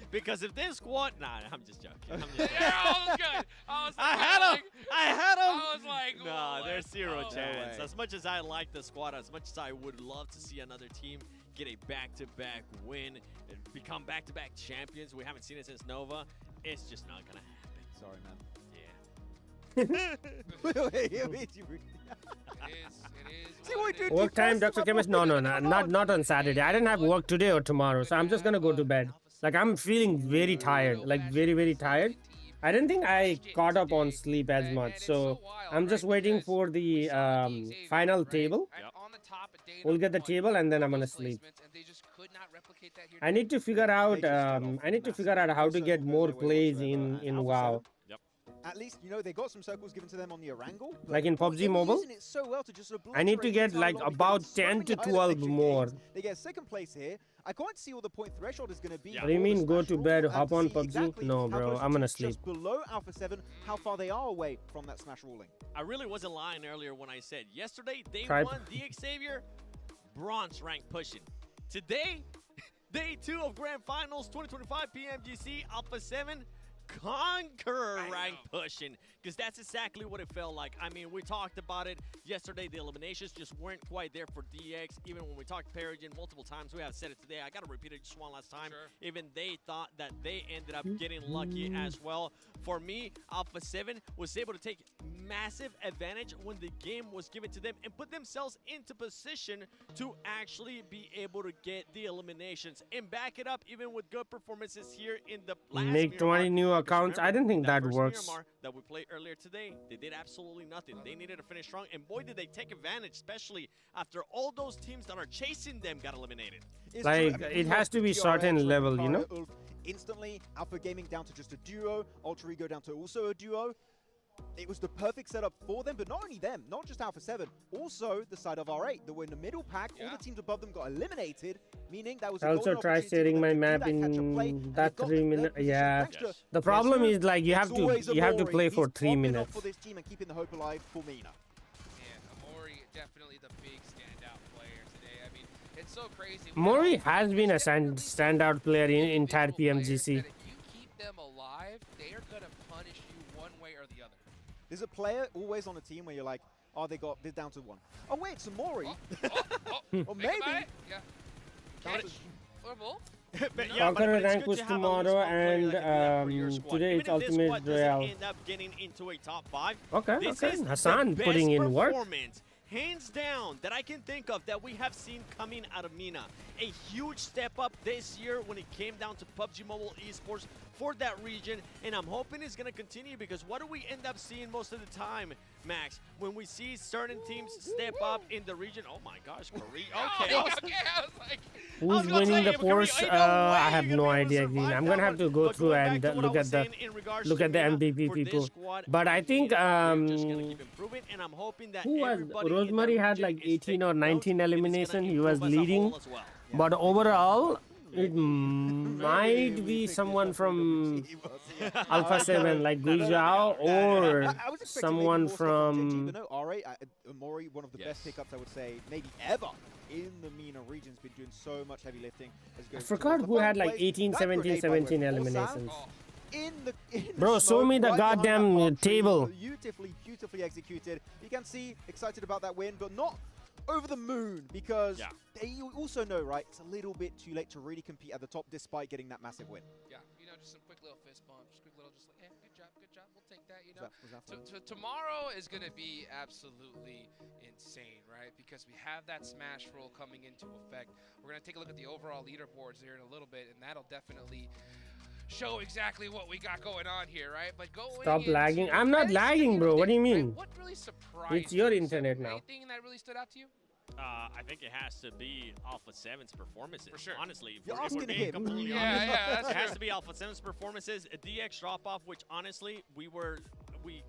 Because if this squad... Nah, I'm just joking. Yeah, I was good. I had him. I was like, nah, there's zero chance. No as much as I like the squad, as much as I would love to see another team get a back-to-back win and become back-to-back champions, we haven't seen it since Nova, it's just not going to happen. Sorry, man. It is. Work time, Dr. Chemist? No, not on Saturday. I didn't have work today or tomorrow, so I'm just gonna go to bed. Like, I'm feeling very tired, like very, very tired. I didn't think I caught up on sleep as much, so I'm just waiting for the final table. We'll get the table and then I'm gonna sleep. I need to figure out how to get more plays in WoW. At least, you know, they got some circles given to them on the Erangel. Like in PUBG Mobile, so well to just I need to get like about 10 to 12 more. They get second place here. I can't see what the point threshold is going to be. What do you mean go to bed, hop on PUBG? Exactly No, bro, I'm gonna sleep. Just below Alpha 7, how far they are away from that smash ruling. I really wasn't lying earlier when I said yesterday they Tribe. won the Xavier bronze rank pushing. Today, day 2 of Grand Finals 2025 PMGC Alpha 7 conqueror rank pushing, because that's exactly what it felt like. I mean, we talked about it yesterday. The eliminations just weren't quite there for DX. Even when we talked Peregrine multiple times, we have said it today. I gotta repeat it just one last time. Even they thought that they ended up getting lucky as well. For me, Alpha 7 was able to take massive advantage when the game was given to them and put themselves into position to actually be able to get the eliminations and back it up even with good performances here in the last Make 20 new accounts. I didn't think that works. Miramar that we played earlier today, they did absolutely nothing. They needed to finish strong, and boy, did they take advantage, especially after all those teams that are chasing them got eliminated. Like, it has to be certain level, you know? Instantly, Alpha Gaming down to just a duo, Ultra Ego down to also a duo. It was the perfect setup for them, but not only them, not just Alpha 7, also the side of R8 that were in the middle pack. All the teams above them got eliminated, meaning that was I also try sharing my map in that 3 minutes. Yeah. The problem is like you have to play for 3 minutes. For this team and keeping the hope alive for Mina. Yeah, Amori definitely the big standout player today. I mean, it's so crazy. Mori has been a standout player in entire PMGC. If you keep them alive, they are gonna punish you one way or the other. There's a player always on a team where you're like, oh, they're down to 1. Oh wait, it's Amori. Or maybe. Yeah. Conqueror rank was tomorrow, and today it's Ultimate Royale. End up getting into a top 5. Okay, Hassan putting in work. Hands down, that I can think of that we have seen coming out of Mina. A huge step up this year when it came down to PUBG Mobile Esports for that region, and I'm hoping it's going to continue, because what do we end up seeing most of the time, Max? When we see certain teams step up in the region. Oh my gosh, Korea. Okay. I was like, who's winning the force? I have no idea. I'm gonna have to go through and look at the MVP people. But I think who was Rosemary had like 18 or 19 elimination. He was leading, but overall it might be someone from Alpha 7 like Guizhao or someone from. But no, R8, Amori, one of the best pickups I would say maybe ever in the MENA region. Has been doing so much heavy lifting. I forgot who had like 18, 17 eliminations. in the Bro, show me the right behind that goddamn palm tree. table. Beautifully executed. You can see excited about that win, but not over the moon, because they also know, right, it's a little bit too late to really compete at the top despite getting that massive win. Yeah, you know, just some quick little fist bumps, quick little just like, hey, good job, we'll take that, you know. Tomorrow is going to be absolutely insane, right? Because we have that smash roll coming into effect. We're going to take a look at the overall leaderboards here in a little bit, and that'll definitely show exactly what we got going on here, right? But Stop lagging. I'm not lagging, bro. What do you mean? What really surprised It's your you? internet now. Anything that really stood out to you? I think it has to be Alpha 7's performances. For sure. Honestly, You're if we're asking being him. completely Yeah, honest, yeah, that's it has true. to be Alpha 7's performances. A DX drop off, which honestly we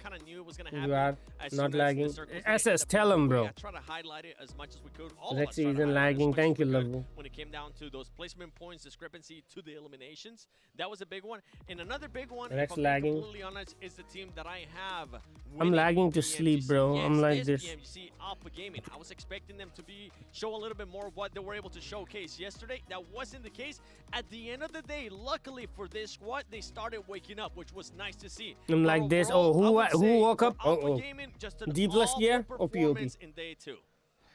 kind of knew it was going to happen. You are as not soon as the lagging. circles SS, ended up tell going him, away. bro. I tried to highlight it as much as we could. All of us Rexy tried to isn't highlight it as lagging. much Thank as you, we could Lovo. when it came down to those placement points discrepancy to the eliminations. That was a big one. And another big one, Rex if I'm lagging. being completely honest, is the team that I have. I'm winning lagging to PMGC. sleep, bro. Yes, I'm like it this. is PMGC Alpha Gaming. I was expecting them to show a little bit more of what they were able to showcase yesterday. That wasn't the case. At the end of the day, luckily for this squad, they started waking up, which was nice to see. I'm like this. Oh, who woke up? Oh. D plus gear? OP. In day 2.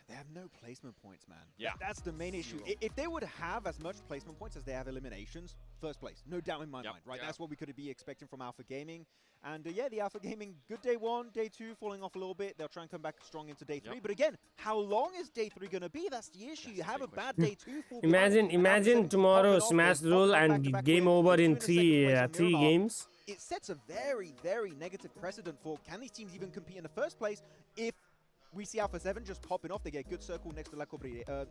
They have no placement points, man. Yeah. That's the main issue. If they would have as much placement points as they have eliminations, first place. No doubt in my mind, right? That's what we could be expecting from Alpha Gaming. And yeah, the Alpha Gaming, good day 1, day 2, falling off a little bit. They'll try and come back strong into day 3. But again, how long is day 3 going to be? That's the issue. You have a bad day 2. Imagine tomorrow smash roll and game over in three games. It sets a very, very negative precedent for can these teams even compete in the first place if we see Alpha 7 just popping off. They get a good circle next to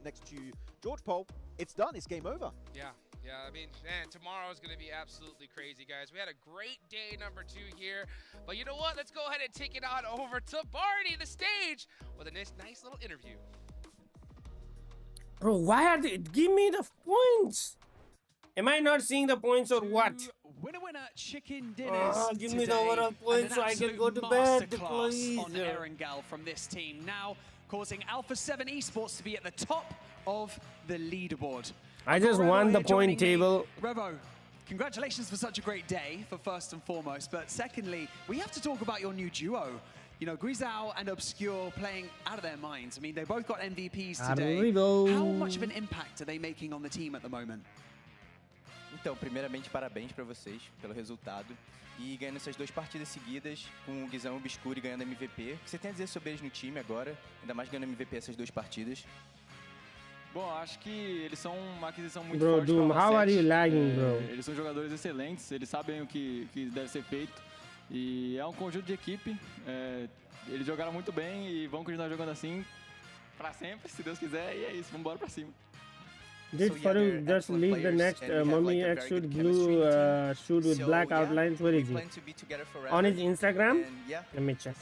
next to George Pole. It's done. It's game over. Yeah, I mean, man, tomorrow is going to be absolutely crazy, guys. We had a great day number 2 here. But you know what? Let's go ahead and take it on over to Barney, the stage, with a nice little interview. Bro, why are they... Give me the points. Am I not seeing the points or what? Winner chicken dinners. Give me the overall points so I can go to bed, please. On Erangel from this team, now causing Alpha 7 Esports to be at the top of the leaderboard. I just won the point table. Revo, congratulations for such a great day, for first and foremost. But secondly, we have to talk about your new duo. You know, Grisao and Obscure playing out of their minds. I mean, they both got MVPs today. How much of an impact are they making on the team at the moment? Então, primeiramente, parabéns para vocês pelo resultado. E ganhando essas 2 partidas seguidas, com o Guizão Obscuro e ganhando MVP. O que você tem a dizer sobre eles no time agora? Ainda mais ganhando MVP essas 2 partidas. Bom, acho que eles são uma aquisição muito Bro, forte Doom, para how are you lagging, bro? Eles são jogadores excelentes, eles sabem o que deve ser feito. E é um conjunto de equipe. Eles jogaram muito bem e vão continuar jogando assim para sempre, se Deus quiser. E é isso, vamos embora para cima. Did Farouk just leave the next Mummy X suit blue suit with black outlines? Where is he? On his Instagram? Let me check.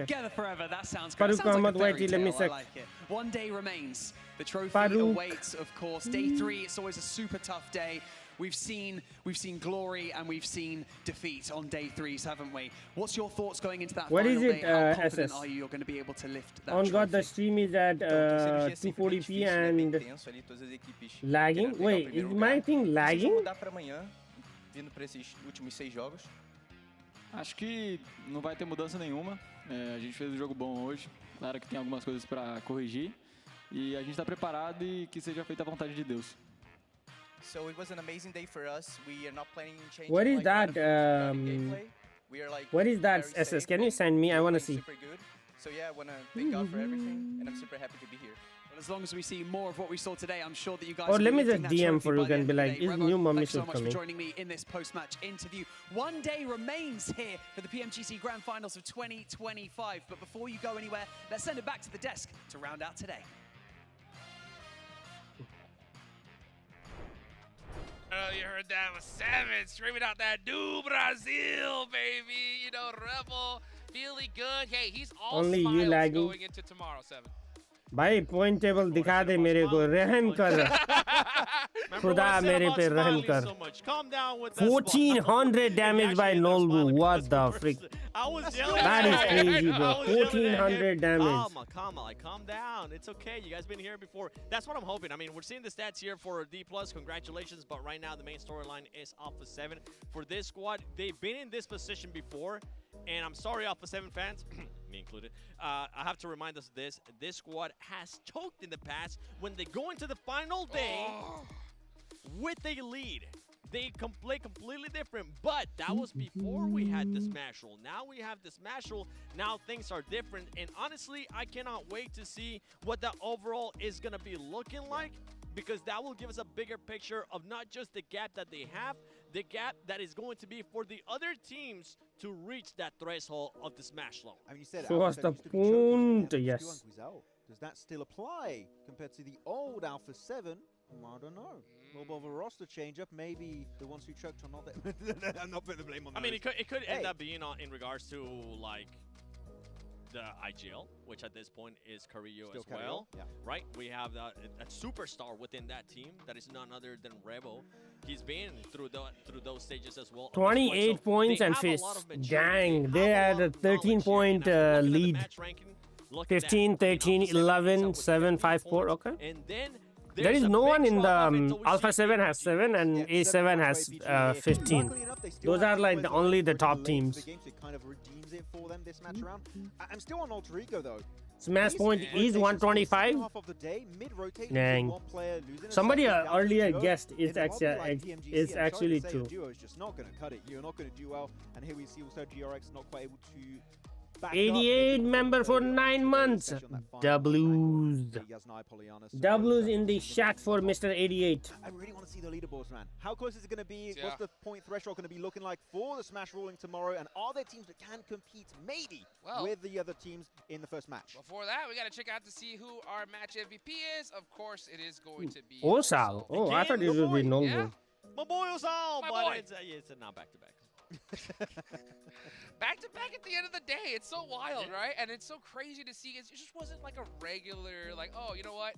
Together forever, that sounds great. Farouk Ahmad Whitey, let me check. I like it. One day remains. The trophy awaits, of course. Day 3, it's always a super tough day. We've seen glory and we've seen defeat on day 3s, haven't we? What's your thoughts going into that What final is it, day? How confident SS? are you're going to be able to lift that On trophy? God, the stream is at 240p and lagging. Wait, is my thing lagging? Mudar para amanhã, vindo para esses últimos 6 jogos. Acho que não vai ter mudança nenhuma. A gente fez um jogo bom hoje. Claro que tem algumas coisas para corrigir. E a gente está preparado e que seja feita a vontade de Deus. So it was an amazing day for us. We are not planning on changing. What is that? We are like What is that, very SS? safe. Can you send me? I want to see. Super good. So yeah, I want to thank God for everything, and I'm super happy to be here. Well, as long as we see more of what we saw today, I'm sure that you guys. Or will let be me just lifting that DM trophy for you by the and be end of the like, day. is Revo, new Mummy thanks so suit much for coming? joining me in this post-match interview. One day remains here for the PMGC Grand Finals of 2025. But before you go anywhere, let's send it back to the desk to round out today. Oh, you heard that was 7 streaming out that do Brazil, baby. You know, Rebel feeling good. Hey, he's all Only you smiles lagging. going into tomorrow, 7. भाई point table दिखा दे मेरे को रहम कर खुदा मेरे पे रहम कर 1400 damage by Nolbu. What the frick? That is crazy, bro. 1400 damage. Calm down. It's okay. You guys been here before. That's what I'm hoping. I mean, we're seeing the stats here for D+. Congratulations. But right now, the main storyline is Alpha 7. For this squad, they've been in this position before. And I'm sorry, Alpha 7 fans, me included, I have to remind us of this. This squad has choked in the past when they go into the final day with a lead. They play completely different, but that was before we had the Smash Roll. Now we have the Smash Roll. Now things are different. And honestly, I cannot wait to see what the overall is going to be looking like, because that will give us a bigger picture of not just the gap that they have, the gap that is going to be for the other teams to reach that threshold of the Smash Roll. I mean, you said So what's the point? Yes. Does that still apply compared to the old Alpha 7? I don't know. A little bit of a roster change up. Maybe the ones who choked are not that. I'm not putting the blame on them. I mean, it could end up being in regards to like the IGL, which at this point is Carrillo as well, right? We have a superstar within that team that is none other than Revo. He's been through those stages as well. 28 points and face. Dang, they had a 13-point lead. 15, 13, 11, 7, 5, 4. Okay. And then there is no one in the Alpha 7 has 7 and A7 has 15. Those are like only the top teams. It kind of redeems it for them this match round. I'm still on Alter Ego though. Smash point is 125. Dang. Somebody earlier guessed it's actually true. Duo is just not going to cut it. You're not going to do well. And here we see also GRX not quite able to 88 member for 9 months. W's. W's in the chat for Mr. 88. I really want to see the leaderboards, man. How close is it going to be? What's the point threshold going to be looking like for the Smash ruling tomorrow? And are there teams that can compete maybe with the other teams in the first match? Before that, we got to check out to see who our match MVP is. Of course, it is going to be Osal. Oh, I thought it would be Noble. Yeah. My boy Osal, but it's not back-to-back. Back-to-back at the end of the day. It's so wild, right? And it's so crazy to see. It just wasn't like a regular, like, oh, you know what?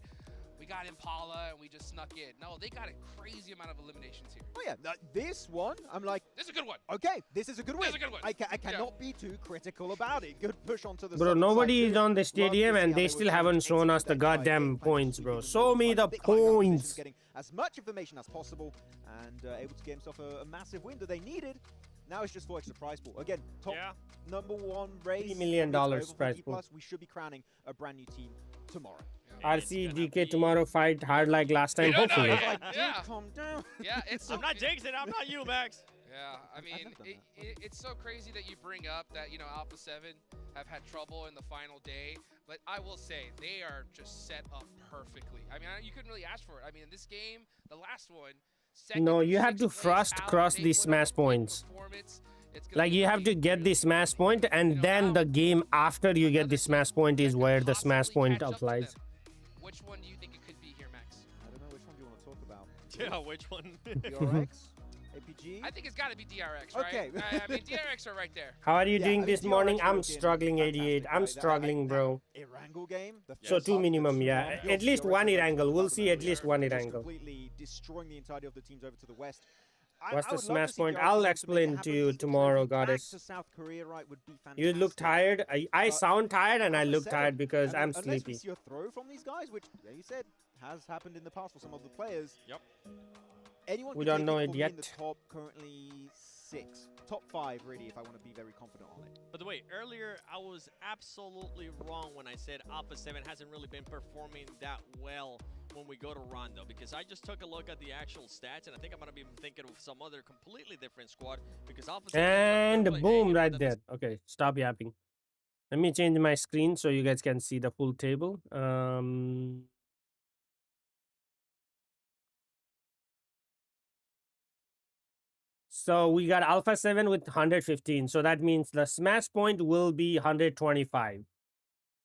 We got Impala and we just snuck in. No, they got a crazy amount of eliminations here. Oh, yeah. This one, I'm like... This is a good one. Okay, this is a good win. This is a good one. I cannot be too critical about it. Good push onto the Bro, nobody is on the stadium and they still haven't shown us the goddamn points, bro. Show me the points. Getting as much information as possible and able to get himself a massive win that they needed. Now it's just for extra prize pool. Again, top #1 race. $3 million prize pool. We should be crowning a brand new team tomorrow. RC DK tomorrow fight hard like last time, hopefully. Calm down. Yeah, it's so I'm not jinxing. I'm not you, Max. Yeah, I mean, it's so crazy that you bring up that, you know, Alpha 7 have had trouble in the final day. But I will say, they are just set up perfectly. I mean, you couldn't really ask for it. I mean, in this game, the last one, no, you have to first cross the smash points. Like you have to get the smash point, and then the game after you get the smash point is where the smash point applies. Which one do you think it could be here, Max? I don't know, which one do you want to talk about? Yeah, which one? DRX? APG? I think it's got to be DRX, right? Okay. I mean, DRX are right there. How are you doing this morning? I'm struggling, 88. I'm struggling, bro. Irangle game? So 2 minimum, yeah. At least 1 Irangle. We'll see at least 1 Irangle. Completely destroying the entirety of the teams over to the west. What's the smash point? I'll explain to you tomorrow, Goddess. You look tired. I sound tired and I look tired because I'm sleepy. Unless we see a throw from these guys, which, yeah, you said, has happened in the past for some of the players. Yep. Anyone we don't know it yet. In the top currently 6, top 5 really, if I want to be very confident on it. By the way, earlier I was absolutely wrong when I said Alpha 7 hasn't really been performing that well when we go to Rondo, because I just took a look at the actual stats and I think I'm gonna be thinking of some other completely different squad, because Alpha 7 and boom, right there. Okay, stop yapping. Let me change my screen so you guys can see the full table. So we got Alpha 7 with 115. So that means the smash point will be 125.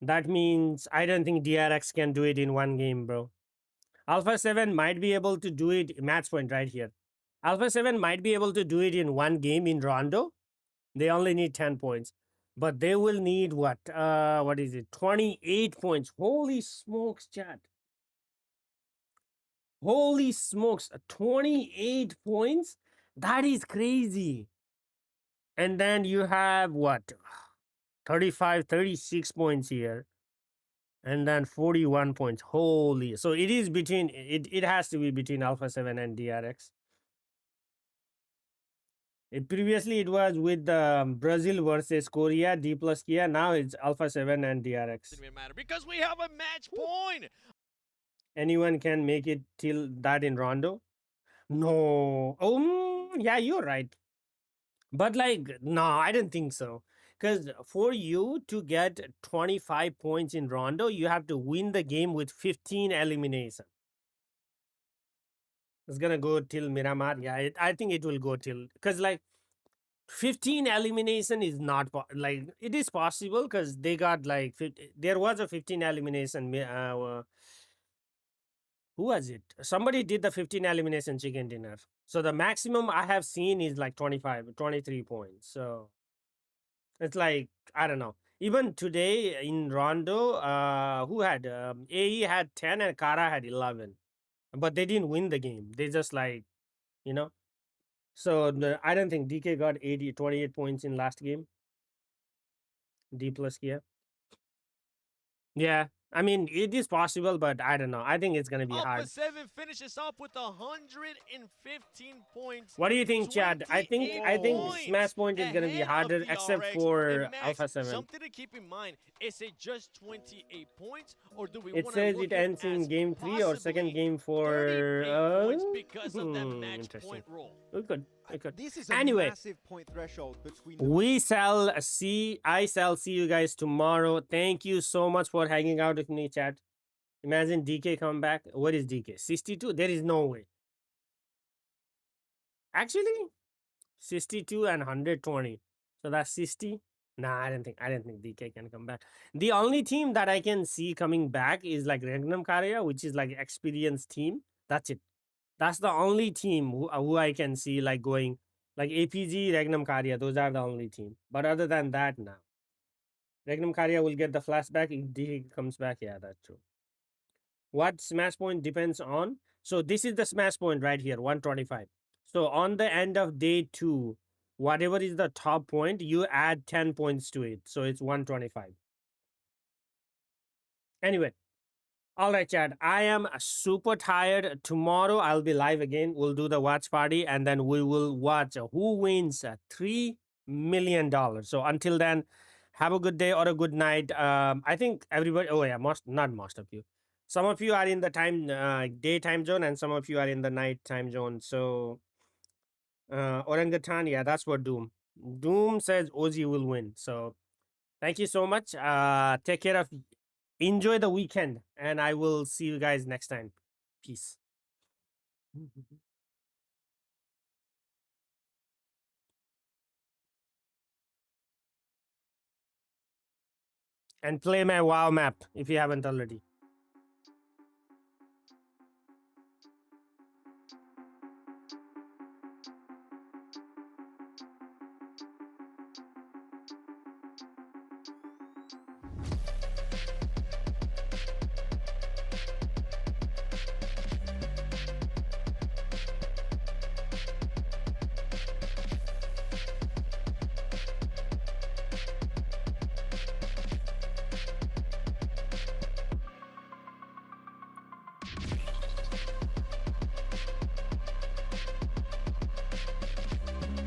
That means I don't think DRX can do it in 1 game, bro. Alpha 7 might be able to do it, match point right here. Alpha 7 might be able to do it in 1 game in Rondo. They only need 10 points. But they will need what is it? 28 points. Holy smokes, chat. Holy smokes, 28 points? That is crazy. And then you have what? 35, 36 points here. And then 41 points. Holy. So it is between, it has to be between Alpha 7 and DRX. Previously it was with Brazil versus Korea, D plus Kia. Now it's Alpha 7 and DRX. Doesn't matter because we have a match point. Anyone can make it till that in Rondo? No. Yeah, you're right. But like, no, I don't think so. Because for you to get 25 points in Rondo, you have to win the game with 15 elimination. It's gonna go till Miramar. Yeah, I think it will go till, because like 15 elimination is not like, it is possible because they got like there was a 15 elimination. Who was it? Somebody did the 15 elimination chicken dinner. So the maximum I have seen is like 25, 23 points. So it's like, I don't know. Even today in Rondo, who had AE had 10 and Kara had 11, but they didn't win the game. They just like, you know. So I don't think DK got 28 points in last game. D plus Kia. Yeah, I mean it is possible, but I don't know. I think it's gonna be hard. Alpha 7 finishes off with 115 points. What do you think, Chad? I think Smash Point is gonna be harder, except for Alpha 7. Something to keep in mind: is it just 28 points, or do we? It says it ends in game 3 or second game for because of that match point rule. We could. This is a anyway, massive point threshold between. I shall see you guys tomorrow. Thank you so much for hanging out with me, chat. Imagine DK come back. What is DK? 62? There is no way. Actually, 62 and 120. So that's 60. Nah, I don't think DK can come back. The only team that I can see coming back is like Regnum Karya, which is like experienced team. That's it. That's the only team who I can see like going, like APG, Regnum Karya. Those are the only team. But other than that, now Regnum Karya will get the flashback if DK comes back. Yeah, that's true. What Smash Point depends on? So this is the Smash Point right here, 125. So on the end of day 2, whatever is the top point, you add 10 points to it. So it's 125. Anyway. All right, Chad. I am super tired. Tomorrow I'll be live again. We'll do the watch party and then we will watch who wins $3 million. So until then, have a good day or a good night. I think everybody. Oh yeah, not most of you. Some of you are in the day time zone, and some of you are in the night time zone. So Orangutan, yeah, that's what Doom. Doom says Ozzy will win. So thank you so much. Take care of. Enjoy the weekend, and I will see you guys next time. Peace. And play my WoW map if you haven't already.